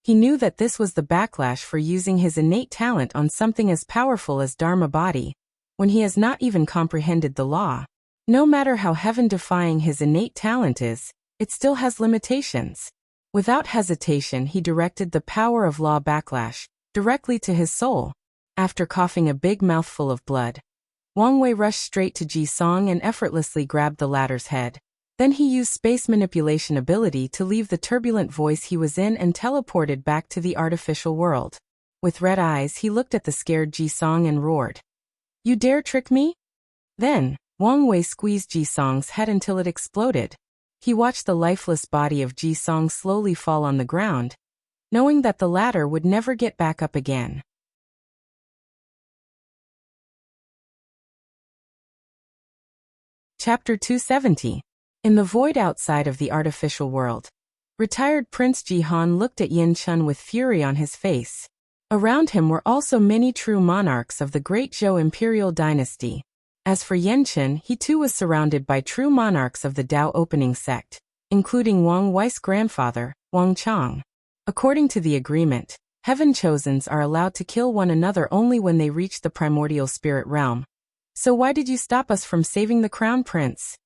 He knew that this was the backlash for using his innate talent on something as powerful as Dharma body, when he has not even comprehended the law. No matter how heaven-defying his innate talent is, it still has limitations. Without hesitation, he directed the power of law backlash directly to his soul. After coughing a big mouthful of blood, Wang Wei rushed straight to Ji-song and effortlessly grabbed the latter's head. Then he used space manipulation ability to leave the turbulent voice he was in and teleported back to the artificial world. With red eyes, he looked at the scared Ji-song and roared, "You dare trick me?" Then, Wang Wei squeezed Ji-song's head until it exploded. He watched the lifeless body of Ji-song slowly fall on the ground, knowing that the latter would never get back up again. Chapter 270. In the void outside of the artificial world, retired Prince Ji-han looked at Yin Chun with fury on his face. Around him were also many true monarchs of the great Zhou imperial dynasty. As for Yin Chun, he too was surrounded by true monarchs of the Tao opening sect, including Wang Wei's grandfather, Wang Chang. According to the agreement, heaven chosens are allowed to kill one another only when they reach the primordial spirit realm. "So why did you stop us from saving the crown prince?"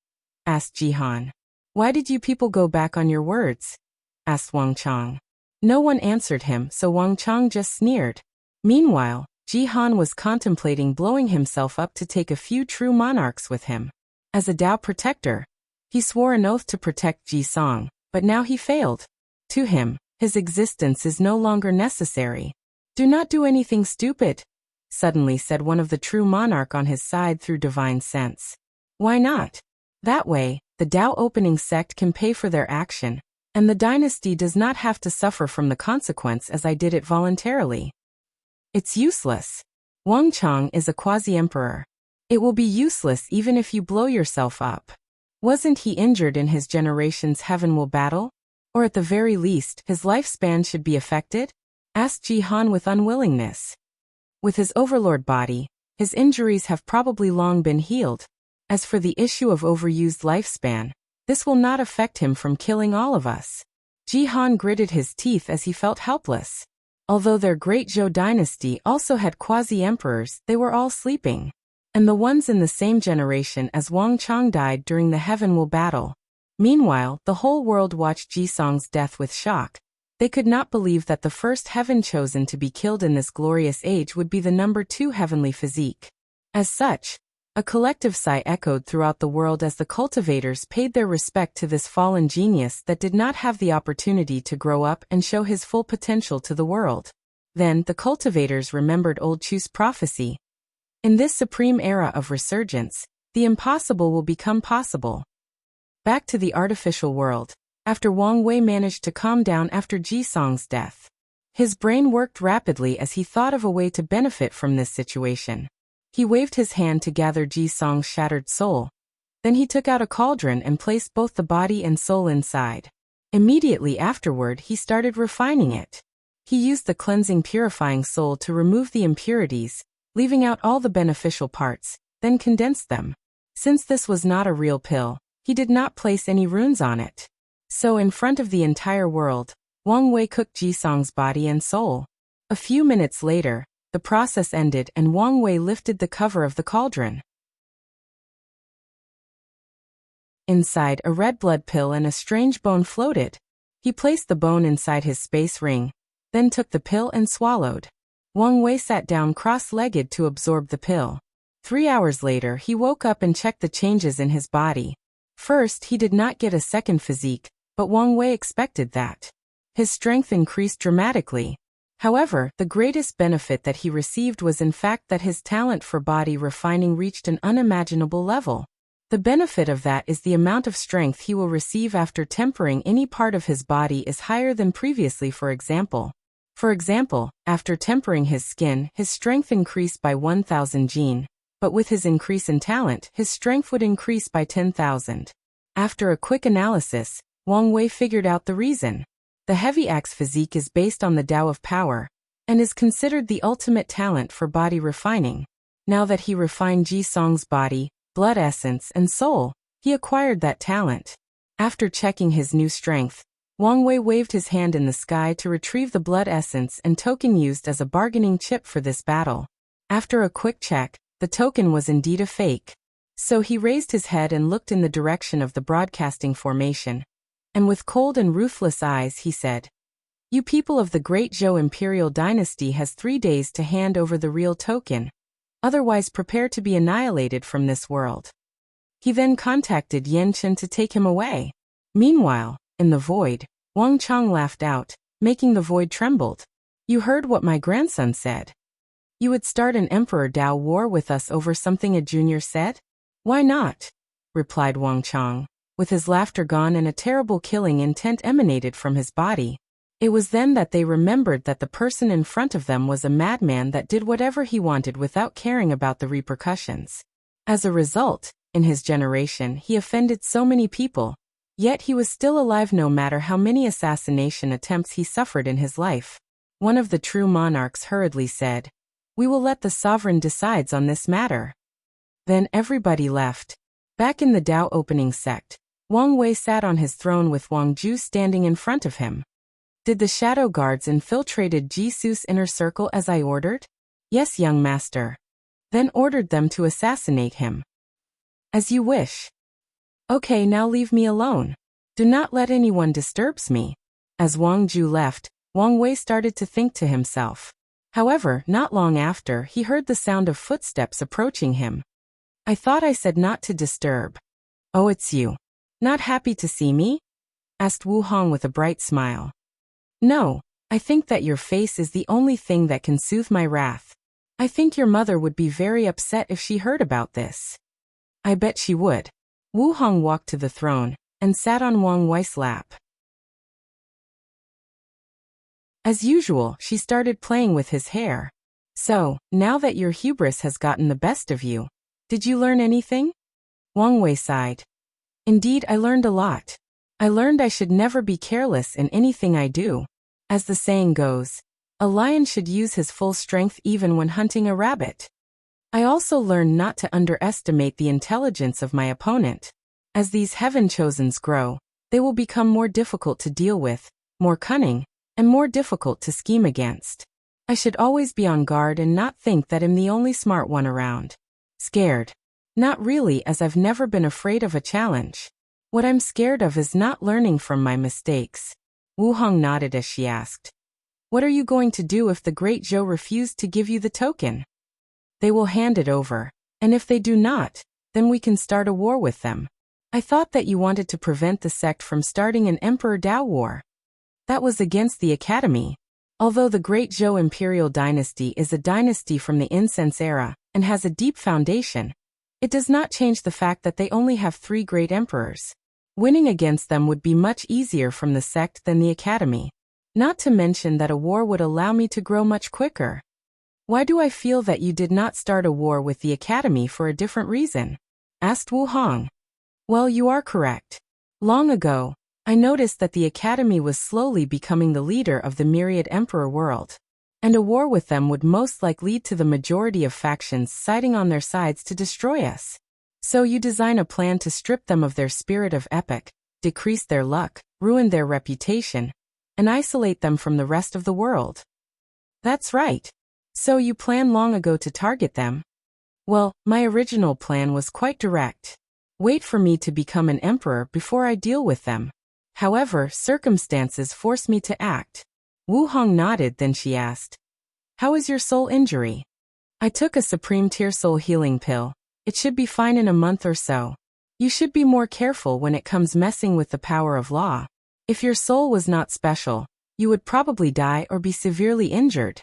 asked Ji-han. "Why did you people go back on your words?" asked Wang Chang. No one answered him, so Wang Chang just sneered. Meanwhile, Ji-han was contemplating blowing himself up to take a few true monarchs with him. As a Tao protector, he swore an oath to protect Ji-song, but now he failed. To him, his existence is no longer necessary. "Do not do anything stupid," suddenly said one of the true monarch on his side through divine sense. "Why not? That way, the Tao opening sect can pay for their action, and the dynasty does not have to suffer from the consequence as I did it voluntarily." "It's useless. Wang Chang is a quasi-emperor. It will be useless even if you blow yourself up. Wasn't he injured in his generation's heaven will battle? Or at the very least, his lifespan should be affected?" asked Ji-han with unwillingness. With his overlord body, his injuries have probably long been healed. As for the issue of overused lifespan, this will not affect him from killing all of us. Ji-han gritted his teeth as he felt helpless. Although their great Zhou dynasty also had quasi-emperors, they were all sleeping. And the ones in the same generation as Wang Chang died during the Heaven Will battle. Meanwhile, the whole world watched Ji-song's death with shock. They could not believe that the first heaven chosen to be killed in this glorious age would be the number 2 heavenly physique. As such, a collective sigh echoed throughout the world as the cultivators paid their respect to this fallen genius that did not have the opportunity to grow up and show his full potential to the world. Then, the cultivators remembered Old Chu's prophecy. In this supreme era of resurgence, the impossible will become possible. Back to the artificial world, after Wang Wei managed to calm down after Ji-song's death. His brain worked rapidly as he thought of a way to benefit from this situation. He waved his hand to gather Ji-song's shattered soul. Then he took out a cauldron and placed both the body and soul inside. Immediately afterward, he started refining it. He used the cleansing purifying soul to remove the impurities, leaving out all the beneficial parts, then condensed them. Since this was not a real pill, he did not place any runes on it. So in front of the entire world, Wang Wei cooked Ji-song's body and soul. A few minutes later, the process ended and Wang Wei lifted the cover of the cauldron. Inside, a red blood pill and a strange bone floated. He placed the bone inside his space ring, then took the pill and swallowed. Wang Wei sat down cross-legged to absorb the pill. 3 hours later, he woke up and checked the changes in his body. First, he did not get a second physique, but Wang Wei expected that. His strength increased dramatically. However, the greatest benefit that he received was in fact that his talent for body refining reached an unimaginable level. The benefit of that is the amount of strength he will receive after tempering any part of his body is higher than previously. For example, after tempering his skin, his strength increased by 1,000 jin, but with his increase in talent, his strength would increase by 10,000. After a quick analysis, Wang Wei figured out the reason. The heavy axe physique is based on the Tao of power, and is considered the ultimate talent for body refining. Now that he refined Ji Song's body, blood essence, and soul, he acquired that talent. After checking his new strength, Wang Wei waved his hand in the sky to retrieve the blood essence and token used as a bargaining chip for this battle. After a quick check, the token was indeed a fake. So he raised his head and looked in the direction of the broadcasting formation. And with cold and ruthless eyes he said, "You people of the Great Zhou Imperial Dynasty has 3 days to hand over the real token. Otherwise prepare to be annihilated from this world." He then contacted Yan Chen to take him away. Meanwhile, in the void, Wang Chang laughed out, making the void trembled. "You heard what my grandson said. You would start an Emperor Dao war with us over something a junior said?" "Why not?" replied Wang Chang, with his laughter gone and a terrible killing intent emanated from his body. It was then that they remembered that the person in front of them was a madman that did whatever he wanted without caring about the repercussions. As a result, in his generation he offended so many people, yet he was still alive no matter how many assassination attempts he suffered in his life. One of the true monarchs hurriedly said, "We will let the sovereign decide on this matter." Then everybody left. Back in the Dao opening sect, Wang Wei sat on his throne with Wang Ju standing in front of him. "Did the shadow guards infiltrated Jisu's inner circle as I ordered?" "Yes, young master." "Then ordered them to assassinate him." "As you wish." "Okay, now leave me alone. Do not let anyone disturb me." As Wang Ju left, Wang Wei started to think to himself. However, not long after, he heard the sound of footsteps approaching him. "I thought I said not to disturb." "Oh, it's you. Not happy to see me?" asked Wu Hong with a bright smile. "No, I think that your face is the only thing that can soothe my wrath. I think your mother would be very upset if she heard about this." "I bet she would." Wu Hong walked to the throne and sat on Wang Wei's lap. As usual, she started playing with his hair. "So, now that your hubris has gotten the best of you, did you learn anything?" Wang Wei sighed. "Indeed, I learned a lot. I learned I should never be careless in anything I do. As the saying goes, a lion should use his full strength even when hunting a rabbit. I also learned not to underestimate the intelligence of my opponent. As these heaven-chosens grow, they will become more difficult to deal with, more cunning, and more difficult to scheme against. I should always be on guard and not think that I'm the only smart one around. Scared? Not really, as I've never been afraid of a challenge. What I'm scared of is not learning from my mistakes." Wu Hong nodded as she asked, "What are you going to do if the Great Zhou refused to give you the token?" "They will hand it over, and if they do not, then we can start a war with them. I thought that you wanted to prevent the sect from starting an Emperor Dao war. That was against the Academy. Although the Great Zhou Imperial Dynasty is a dynasty from the incense era and has a deep foundation, it does not change the fact that they only have 3 great emperors. Winning against them would be much easier from the sect than the Academy. Not to mention that a war would allow me to grow much quicker. Why do I feel that you did not start a war with the Academy for a different reason?" asked Wu Hong. "Well, you are correct. Long ago, I noticed that the Academy was slowly becoming the leader of the myriad emperor world, and a war with them would most likely lead to the majority of factions siding on their sides to destroy us. So you design a plan to strip them of their spirit of epic, decrease their luck, ruin their reputation, and isolate them from the rest of the world." "That's right. So you planned long ago to target them?" "Well, my original plan was quite direct. Wait for me to become an emperor before I deal with them. However, circumstances forced me to act." Wu Hong nodded, then she asked, "How is your soul injury?" "I took a supreme tier soul healing pill. It should be fine in a month or so. You should be more careful when it comes messing with the power of law. If your soul was not special, you would probably die or be severely injured."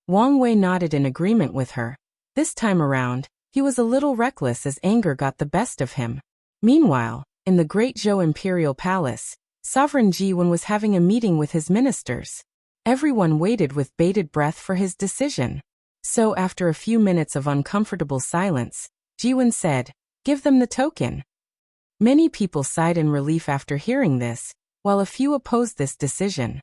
Wang Wei nodded in agreement with her. This time around, He was a little reckless as anger got the best of him. Meanwhile, in the Great Zhou Imperial Palace, Sovereign Ji-Wen was having a meeting with his ministers. Everyone waited with bated breath for his decision. So after a few minutes of uncomfortable silence, Ji-Wen said, "Give them the token." Many people sighed in relief after hearing this, while a few opposed this decision.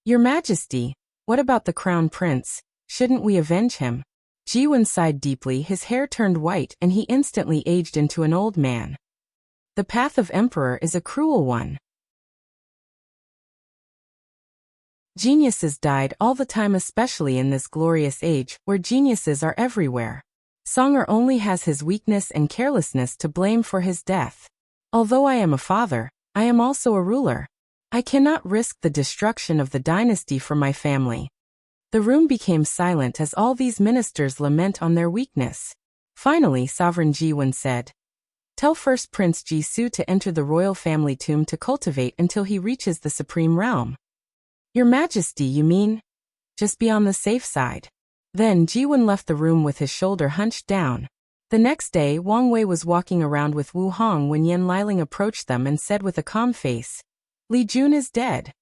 "Your Majesty, what about the Crown Prince? Shouldn't we avenge him?" Ji-Wen sighed deeply. His hair turned white and he instantly aged into an old man. The path of Emperor is a cruel one. Geniuses died all the time, especially in this glorious age where geniuses are everywhere. Songer only has his weakness and carelessness to blame for his death. Although I am a father, I am also a ruler. I cannot risk the destruction of the dynasty for my family. The room became silent as all these ministers lament on their weakness. Finally, Sovereign Ji-Wen said, "Tell first Prince Ji-Su to enter the royal family tomb to cultivate until he reaches the supreme realm." "Your Majesty, you mean? Just be on the safe side." Then Ji-Wen left the room with his shoulder hunched down. The next day, Wang Wei was walking around with Wu Hong when Yan Liling approached them and said with a calm face, "Li Jun is dead."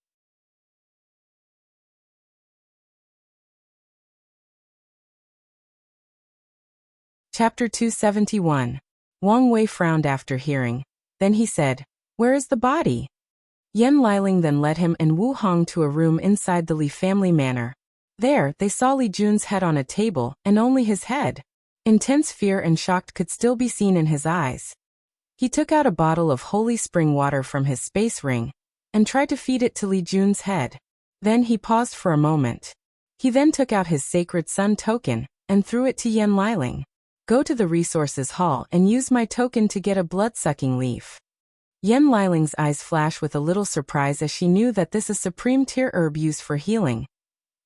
Chapter 271. Wang Wei frowned after hearing. Then he said, "Where is the body?" Yan Liling then led him and Wu Hong to a room inside the Li family manor. There, they saw Li Jun's head on a table, and only his head. Intense fear and shock could still be seen in his eyes. He took out a bottle of holy spring water from his space ring, and tried to feed it to Li Jun's head. Then he paused for a moment. He then took out his sacred sun token, and threw it to Yan Liling. "Go to the resources hall and use my token to get a blood-sucking leaf." Yan Liling's eyes flashed with a little surprise as she knew that this is a supreme tier herb used for healing.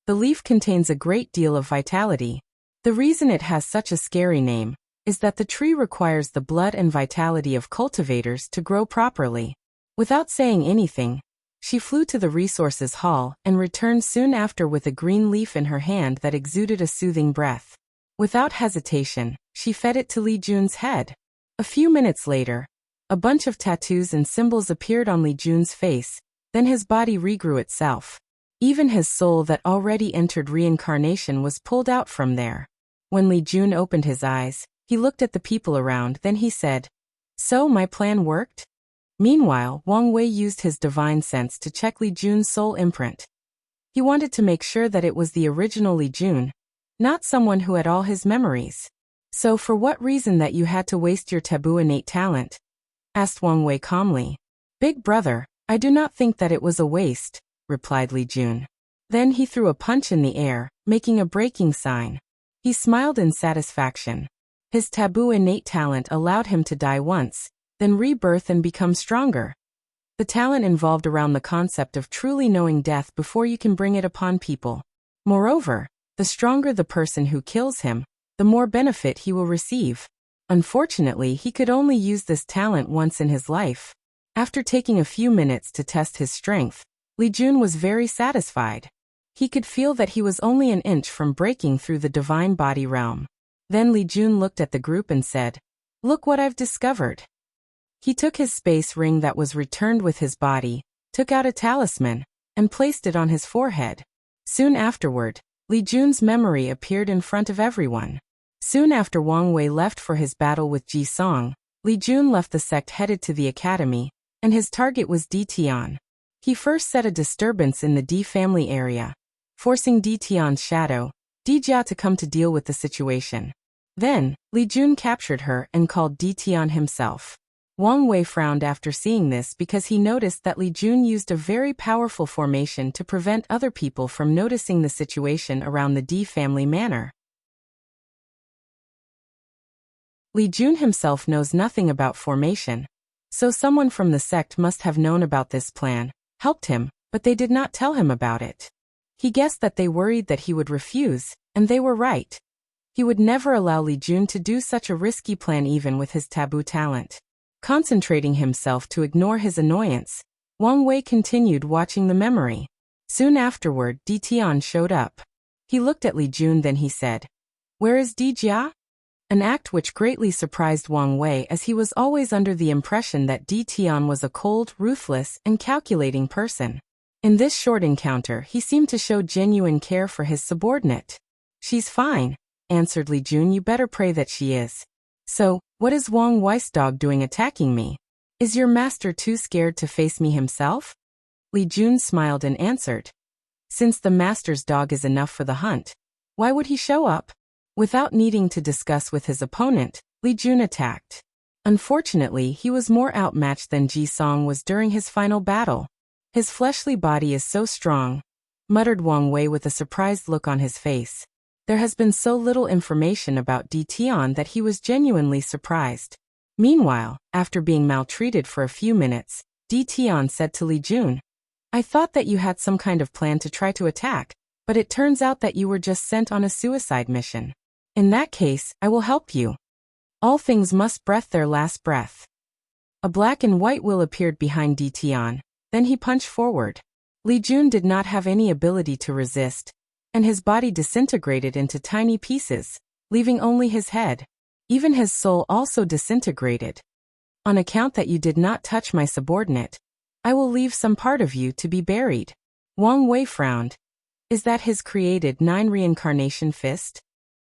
The leaf contains a great deal of vitality. The reason it has such a scary name is that the tree requires the blood and vitality of cultivators to grow properly. Without saying anything, she flew to the resources hall and returned soon after with a green leaf in her hand that exuded a soothing breath. Without hesitation, she fed it to Li Jun's head. A few minutes later, a bunch of tattoos and symbols appeared on Li Jun's face, then his body regrew itself. Even his soul that already entered reincarnation was pulled out from there. When Li Jun opened his eyes, he looked at the people around, then he said, "So my plan worked?" Meanwhile, Wang Wei used his divine sense to check Li Jun's soul imprint. He wanted to make sure that it was the original Li Jun, not someone who had all his memories. "So for what reason that you had to waste your taboo innate talent?" asked Wang Wei calmly. "Big brother, I do not think that it was a waste," replied Li Jun. Then he threw a punch in the air, making a breaking sign. He smiled in satisfaction. His taboo innate talent allowed him to die once, then rebirth and become stronger. The talent involved around the concept of truly knowing death before you can bring it upon people. Moreover, the stronger the person who kills him, the more benefit he will receive. Unfortunately, he could only use this talent once in his life. After taking a few minutes to test his strength, Li Jun was very satisfied. He could feel that he was only an inch from breaking through the divine body realm. Then Li Jun looked at the group and said, "Look what I've discovered." He took his space ring that was returned with his body, took out a talisman, and placed it on his forehead. Soon afterward, Li Jun's memory appeared in front of everyone. Soon after Wang Wei left for his battle with Ji Song, Li Jun left the sect headed to the academy, and his target was Di Tian. He first set a disturbance in the Di family area, forcing Di Tian's shadow, Di Jia, to come to deal with the situation. Then, Li Jun captured her and called Di Tian himself. Wang Wei frowned after seeing this because he noticed that Li Jun used a very powerful formation to prevent other people from noticing the situation around the Di family manor. Li Jun himself knows nothing about formation, so someone from the sect must have known about this plan, helped him, but they did not tell him about it. He guessed that they worried that he would refuse, and they were right. He would never allow Li Jun to do such a risky plan even with his taboo talent. Concentrating himself to ignore his annoyance, Wang Wei continued watching the memory. Soon afterward, Di Tian showed up. He looked at Li Jun, then he said, "Where is Di Jia?" an act which greatly surprised Wang Wei, as he was always under the impression that Di Tian was a cold, ruthless, and calculating person. In this short encounter, he seemed to show genuine care for his subordinate. "She's fine," answered Li Jun. "You better pray that she is." "So, what is Wang Wei's dog doing attacking me? Is your master too scared to face me himself?" Li Jun smiled and answered, "Since the master's dog is enough for the hunt, why would he show up?" Without needing to discuss with his opponent, Li Jun attacked. Unfortunately, he was more outmatched than Ji Song was during his final battle. "His fleshly body is so strong," muttered Wang Wei with a surprised look on his face. There has been so little information about Di Tian that he was genuinely surprised. Meanwhile, after being maltreated for a few minutes, Di Tian said to Li Jun, "I thought that you had some kind of plan to try to attack, but it turns out that you were just sent on a suicide mission. In that case, I will help you. All things must breath their last breath." A black and white will appeared behind Di Tian, then he punched forward. Li Jun did not have any ability to resist, and his body disintegrated into tiny pieces, leaving only his head. Even his soul also disintegrated. "On account that you did not touch my subordinate, I will leave some part of you to be buried." Wang Wei frowned. Is that his created 9 reincarnation fist?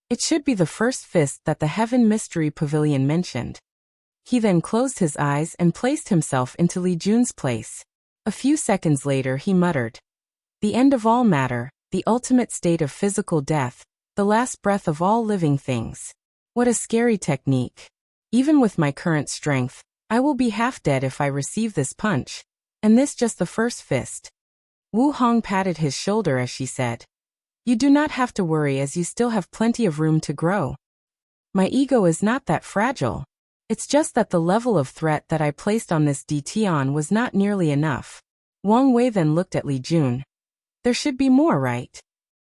It should be the first fist that the Heaven Mystery Pavilion mentioned. He then closed his eyes and placed himself into Li Jun's place. A few seconds later he muttered, "The end of all matter, the ultimate state of physical death, the last breath of all living things. What a scary technique. Even with my current strength, I will be half dead if I receive this punch. And this just the first fist." Wu Hong patted his shoulder as she said, "You do not have to worry, as you still have plenty of room to grow. My ego is not that fragile. It's just that the level of threat that I placed on this Di Tian was not nearly enough." Wang Wei then looked at Li Jun. "There should be more, right?"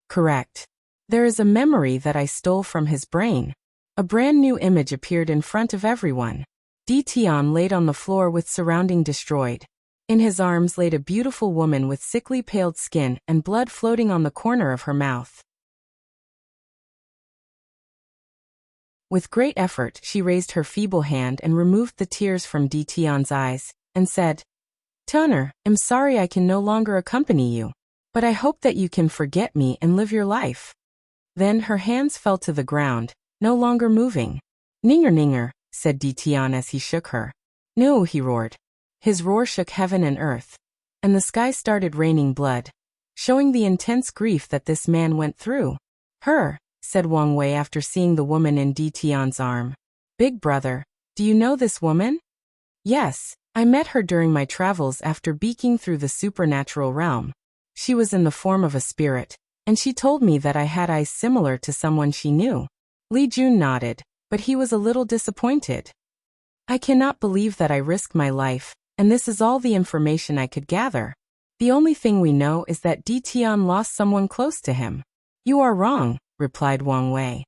"Correct. There is a memory that I stole from his brain." A brand new image appeared in front of everyone. Di Tian laid on the floor with surrounding destroyed. In his arms laid a beautiful woman with sickly paled skin and blood floating on the corner of her mouth. With great effort, she raised her feeble hand and removed the tears from Di Tian's eyes, and said, "Toner, I'm sorry I can no longer accompany you, but I hope that you can forget me and live your life." Then her hands fell to the ground, no longer moving. "Ninger ninger," said Di Tian as he shook her. "No," he roared. His roar shook heaven and earth, and the sky started raining blood, showing the intense grief that this man went through. "Her," said Wang Wei after seeing the woman in Di Tian's arm. "Big brother, do you know this woman?" "Yes, I met her during my travels after beaking through the supernatural realm. She was in the form of a spirit, and she told me that I had eyes similar to someone she knew." Li Jun nodded, but he was a little disappointed. "I cannot believe that I risked my life, and this is all the information I could gather. The only thing we know is that Di Tian lost someone close to him." "You are wrong," replied Wang Wei.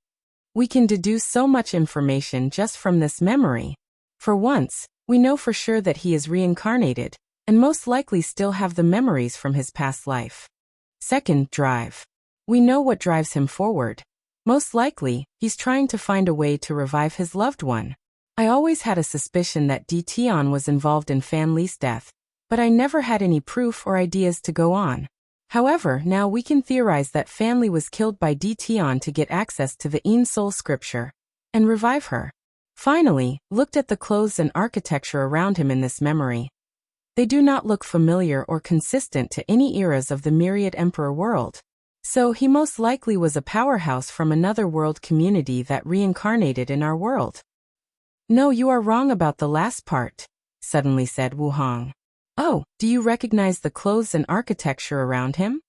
"We can deduce so much information just from this memory. For once, we know for sure that he is reincarnated, and most likely still have the memories from his past life. Second, drive. We know what drives him forward. Most likely, he's trying to find a way to revive his loved one. I always had a suspicion that Di Tian was involved in Fan Li's death, but I never had any proof or ideas to go on. However, now we can theorize that Fan Li was killed by Di Tian to get access to the Yin Soul scripture and revive her." Finally, looked at the clothes and architecture around him in this memory. They do not look familiar or consistent to any eras of the Myriad Emperor world. So he most likely was a powerhouse from another world community that reincarnated in our world. "No, you are wrong about the last part," suddenly said Wu Hong. "Oh, do you recognize the clothes and architecture around him?"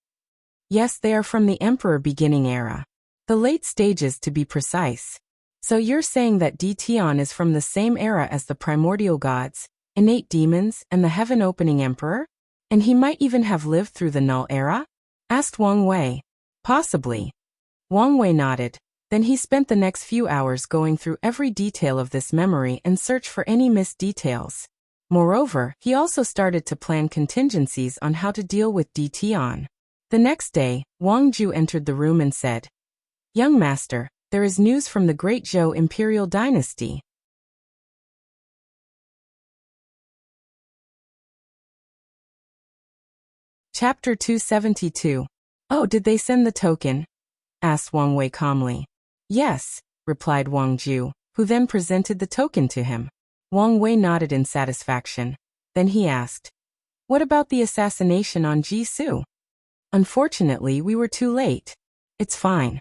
"Yes, they are from the Emperor beginning era. The late stages to be precise." "So you're saying that Di Tian is from the same era as the primordial gods, innate demons, and the heaven-opening emperor? And he might even have lived through the null era?" asked Wang Wei. "Possibly." Wang Wei nodded. Then he spent the next few hours going through every detail of this memory and searched for any missed details. Moreover, he also started to plan contingencies on how to deal with Di Tian. The next day, Wang Ju entered the room and said, "Young master, There is news from the Great Zhou Imperial Dynasty. Chapter 272. Oh, did they send the token? Asked Wang Wei calmly. Yes, replied Wang Ju, who then presented the token to him. Wang Wei nodded in satisfaction. Then he asked, what about the assassination on Ji Su? Unfortunately, we were too late. It's fine.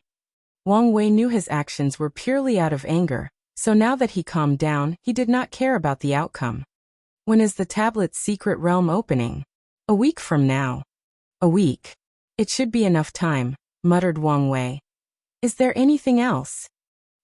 Wang Wei knew his actions were purely out of anger, so now that he calmed down, he did not care about the outcome. When is the tablet's secret realm opening? A week from now. A week. It should be enough time, muttered Wang Wei. Is there anything else?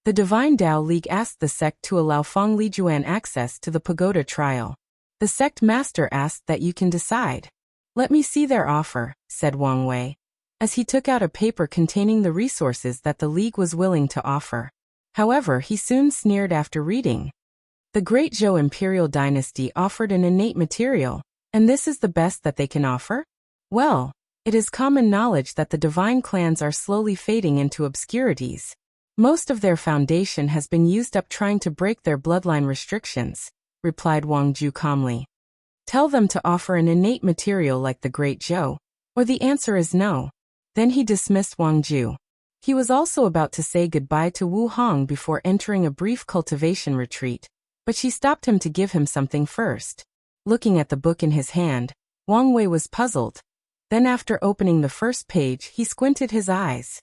The Divine Tao League asked the sect to allow Feng Lijuan access to the pagoda trial. The sect master asked that you can decide. Let me see their offer, said Wang Wei, as he took out a paper containing the resources that the League was willing to offer. However, he soon sneered after reading. The Great Zhou Imperial Dynasty offered an innate material, and this is the best that they can offer? Well, it is common knowledge that the divine clans are slowly fading into obscurities. Most of their foundation has been used up trying to break their bloodline restrictions, replied Wang Ju calmly. Tell them to offer an innate material like the Great Zhou, or the answer is no. Then he dismissed Wang Ju. He was also about to say goodbye to Wu Hong before entering a brief cultivation retreat, but she stopped him to give him something first. Looking at the book in his hand, Wang Wei was puzzled. Then after opening the first page, he squinted his eyes.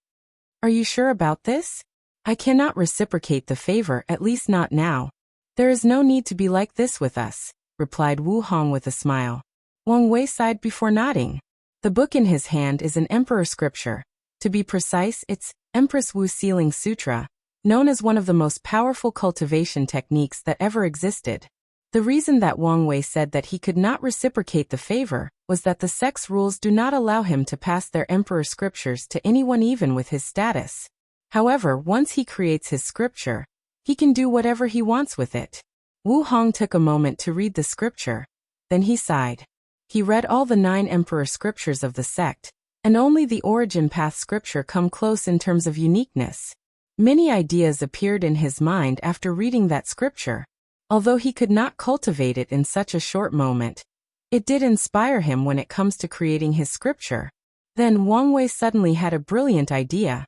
Are you sure about this? I cannot reciprocate the favor, at least not now. There is no need to be like this with us, replied Wu Hong with a smile. Wang Wei sighed before nodding. The book in his hand is an emperor scripture. To be precise, it's Empress Wu Sealing Sutra, known as one of the most powerful cultivation techniques that ever existed. The reason that Wang Wei said that he could not reciprocate the favor was that the sect's rules do not allow him to pass their emperor scriptures to anyone even with his status. However, once he creates his scripture, he can do whatever he wants with it. Wu Hong took a moment to read the scripture. Then he sighed. He read all the 9 emperor scriptures of the sect, and only the origin path scripture come close in terms of uniqueness. Many ideas appeared in his mind after reading that scripture. Although he could not cultivate it in such a short moment, it did inspire him when it comes to creating his scripture. Then Wang Wei suddenly had a brilliant idea.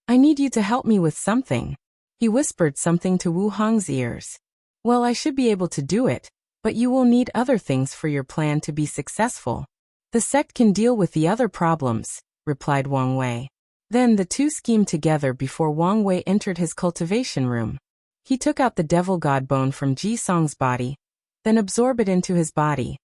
I need you to help me with something. He whispered something to Wu Hong's ears. Well, I should be able to do it, but you will need other things for your plan to be successful. The sect can deal with the other problems, replied Wang Wei. Then the two schemed together before Wang Wei entered his cultivation room. He took out the devil god bone from Ji Song's body, then absorbed it into his body.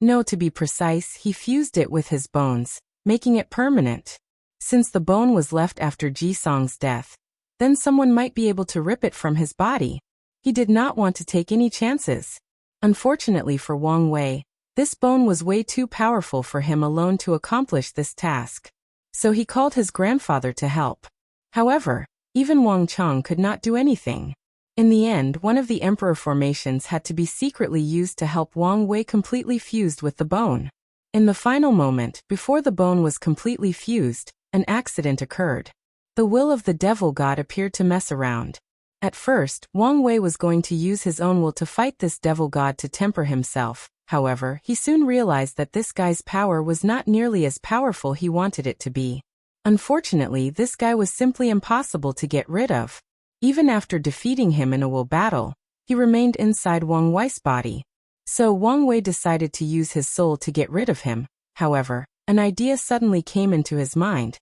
No, to be precise, he fused it with his bones, making it permanent. Since the bone was left after Ji Song's death, then someone might be able to rip it from his body. He did not want to take any chances. Unfortunately for Wang Wei, this bone was way too powerful for him alone to accomplish this task. So he called his grandfather to help. However, even Wang Chong could not do anything. In the end, one of the emperor formations had to be secretly used to help Wang Wei completely fused with the bone. In the final moment, before the bone was completely fused, an accident occurred. The will of the devil god appeared to mess around. At first, Wang Wei was going to use his own will to fight this devil god to temper himself. However, he soon realized that this guy's power was not nearly as powerful he wanted it to be. Unfortunately, this guy was simply impossible to get rid of. Even after defeating him in a will battle, he remained inside Wang Wei's body. So Wang Wei decided to use his soul to get rid of him. However, an idea suddenly came into his mind.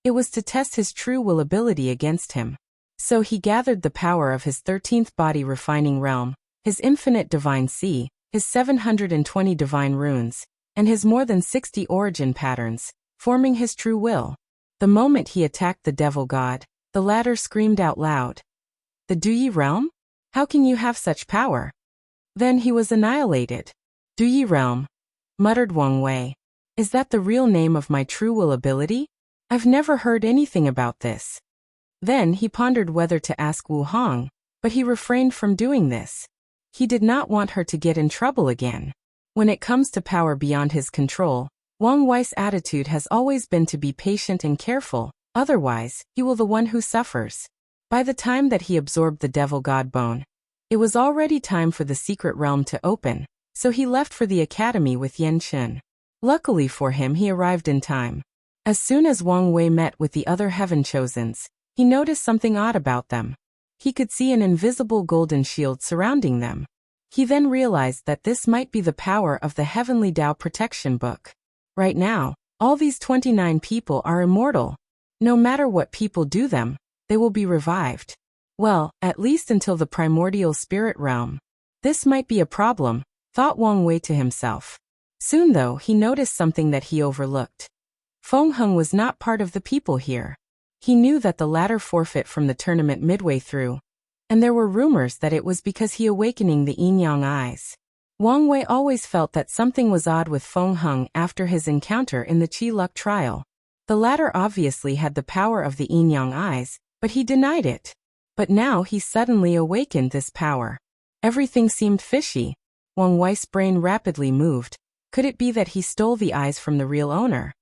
It was to test his true will ability against him. So he gathered the power of his 13th body refining realm, his infinite divine sea, his 720 divine runes, and his more than 60 origin patterns, forming his true will. The moment he attacked the devil god, the latter screamed out loud. The Duyi realm? How can you have such power? Then he was annihilated. Duyi realm, muttered Wang Wei. Is that the real name of my true will ability? I've never heard anything about this. Then he pondered whether to ask Wu Hong, but he refrained from doing this. He did not want her to get in trouble again. When it comes to power beyond his control, Wang Wei's attitude has always been to be patient and careful, otherwise, he will the one who suffers. By the time that he absorbed the devil god bone, it was already time for the secret realm to open, so he left for the academy with Yan Chen. Luckily for him, he arrived in time. As soon as Wang Wei met with the other heaven chosens, he noticed something odd about them. He could see an invisible golden shield surrounding them. He then realized that this might be the power of the Heavenly Tao Protection Book. Right now, all these 29 people are immortal. No matter what people do them, they will be revived. Well, at least until the primordial spirit realm. This might be a problem, thought Wang Wei to himself. Soon though, he noticed something that he overlooked. Feng Heng was not part of the people here. He knew that the latter forfeit from the tournament midway through, and there were rumors that it was because he awakening the yin-yang eyes. Wang Wei always felt that something was odd with Feng Heng after his encounter in the Qi Luck trial. The latter obviously had the power of the yin-yang eyes, but he denied it. But now he suddenly awakened this power. Everything seemed fishy. Wang Wei's brain rapidly moved. Could it be that he stole the eyes from the real owner?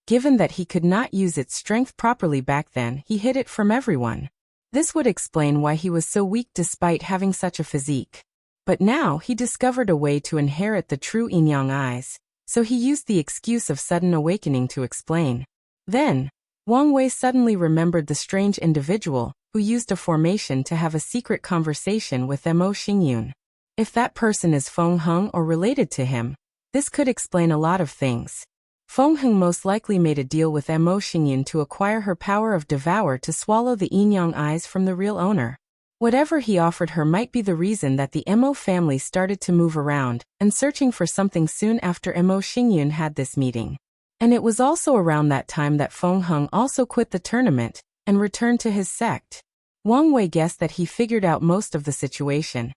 Given that he could not use its strength properly back then, he hid it from everyone. This would explain why he was so weak despite having such a physique. But now he discovered a way to inherit the true yin-yang eyes, so he used the excuse of sudden awakening to explain. Then, Wang Wei suddenly remembered the strange individual who used a formation to have a secret conversation with Mo Xingyun. If that person is Feng Heng or related to him, this could explain a lot of things. Feng Heng most likely made a deal with Mo Xingyun to acquire her power of devour to swallow the yin-yang eyes from the real owner. Whatever he offered her might be the reason that the Mo family started to move around and searching for something soon after Mo Xingyun had this meeting. And it was also around that time that Feng Heng also quit the tournament and returned to his sect. Wang Wei guessed that he figured out most of the situation.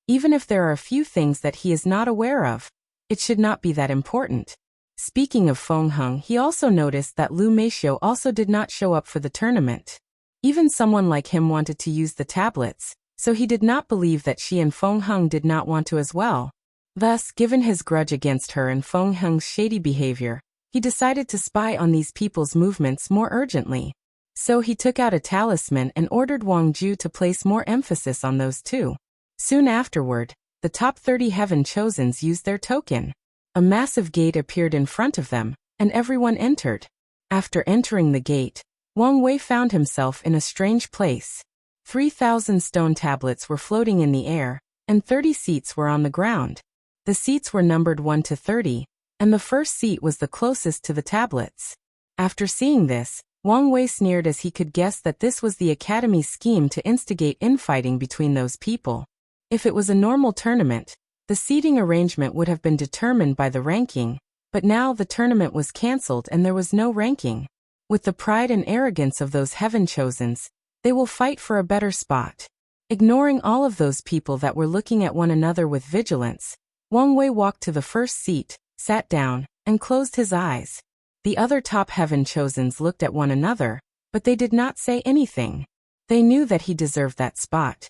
Even if there are a few things that he is not aware of, it should not be that important. Speaking of Feng Heng, he also noticed that Lu Meixiu also did not show up for the tournament. Even someone like him wanted to use the tablets, so he did not believe that she and Feng Heng did not want to as well. Thus, given his grudge against her and Feng Heng's shady behavior, he decided to spy on these people's movements more urgently. So he took out a talisman and ordered Wang Ju to place more emphasis on those two. Soon afterward, the top 30 heaven chosens used their token. A massive gate appeared in front of them, and everyone entered. After entering the gate, Wang Wei found himself in a strange place. 3,000 stone tablets were floating in the air, and 30 seats were on the ground. The seats were numbered 1 to 30, and the first seat was the closest to the tablets. After seeing this, Wang Wei sneered as he could guess that this was the academy's scheme to instigate infighting between those people. If it was a normal tournament, the seating arrangement would have been determined by the ranking, but now the tournament was cancelled and there was no ranking. With the pride and arrogance of those heaven chosens, they will fight for a better spot. Ignoring all of those people that were looking at one another with vigilance, Wang Wei walked to the first seat, sat down, and closed his eyes. The other top heaven chosens looked at one another, but they did not say anything. They knew that he deserved that spot.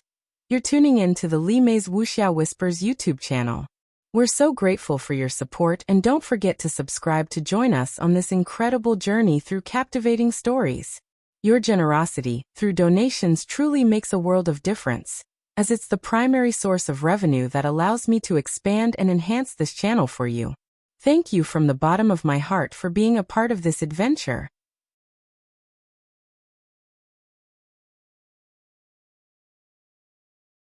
You're tuning in to the Li Mei's Wuxia Whispers YouTube channel. We're so grateful for your support, and don't forget to subscribe to join us on this incredible journey through captivating stories. Your generosity, through donations, truly makes a world of difference, as it's the primary source of revenue that allows me to expand and enhance this channel for you. Thank you from the bottom of my heart for being a part of this adventure.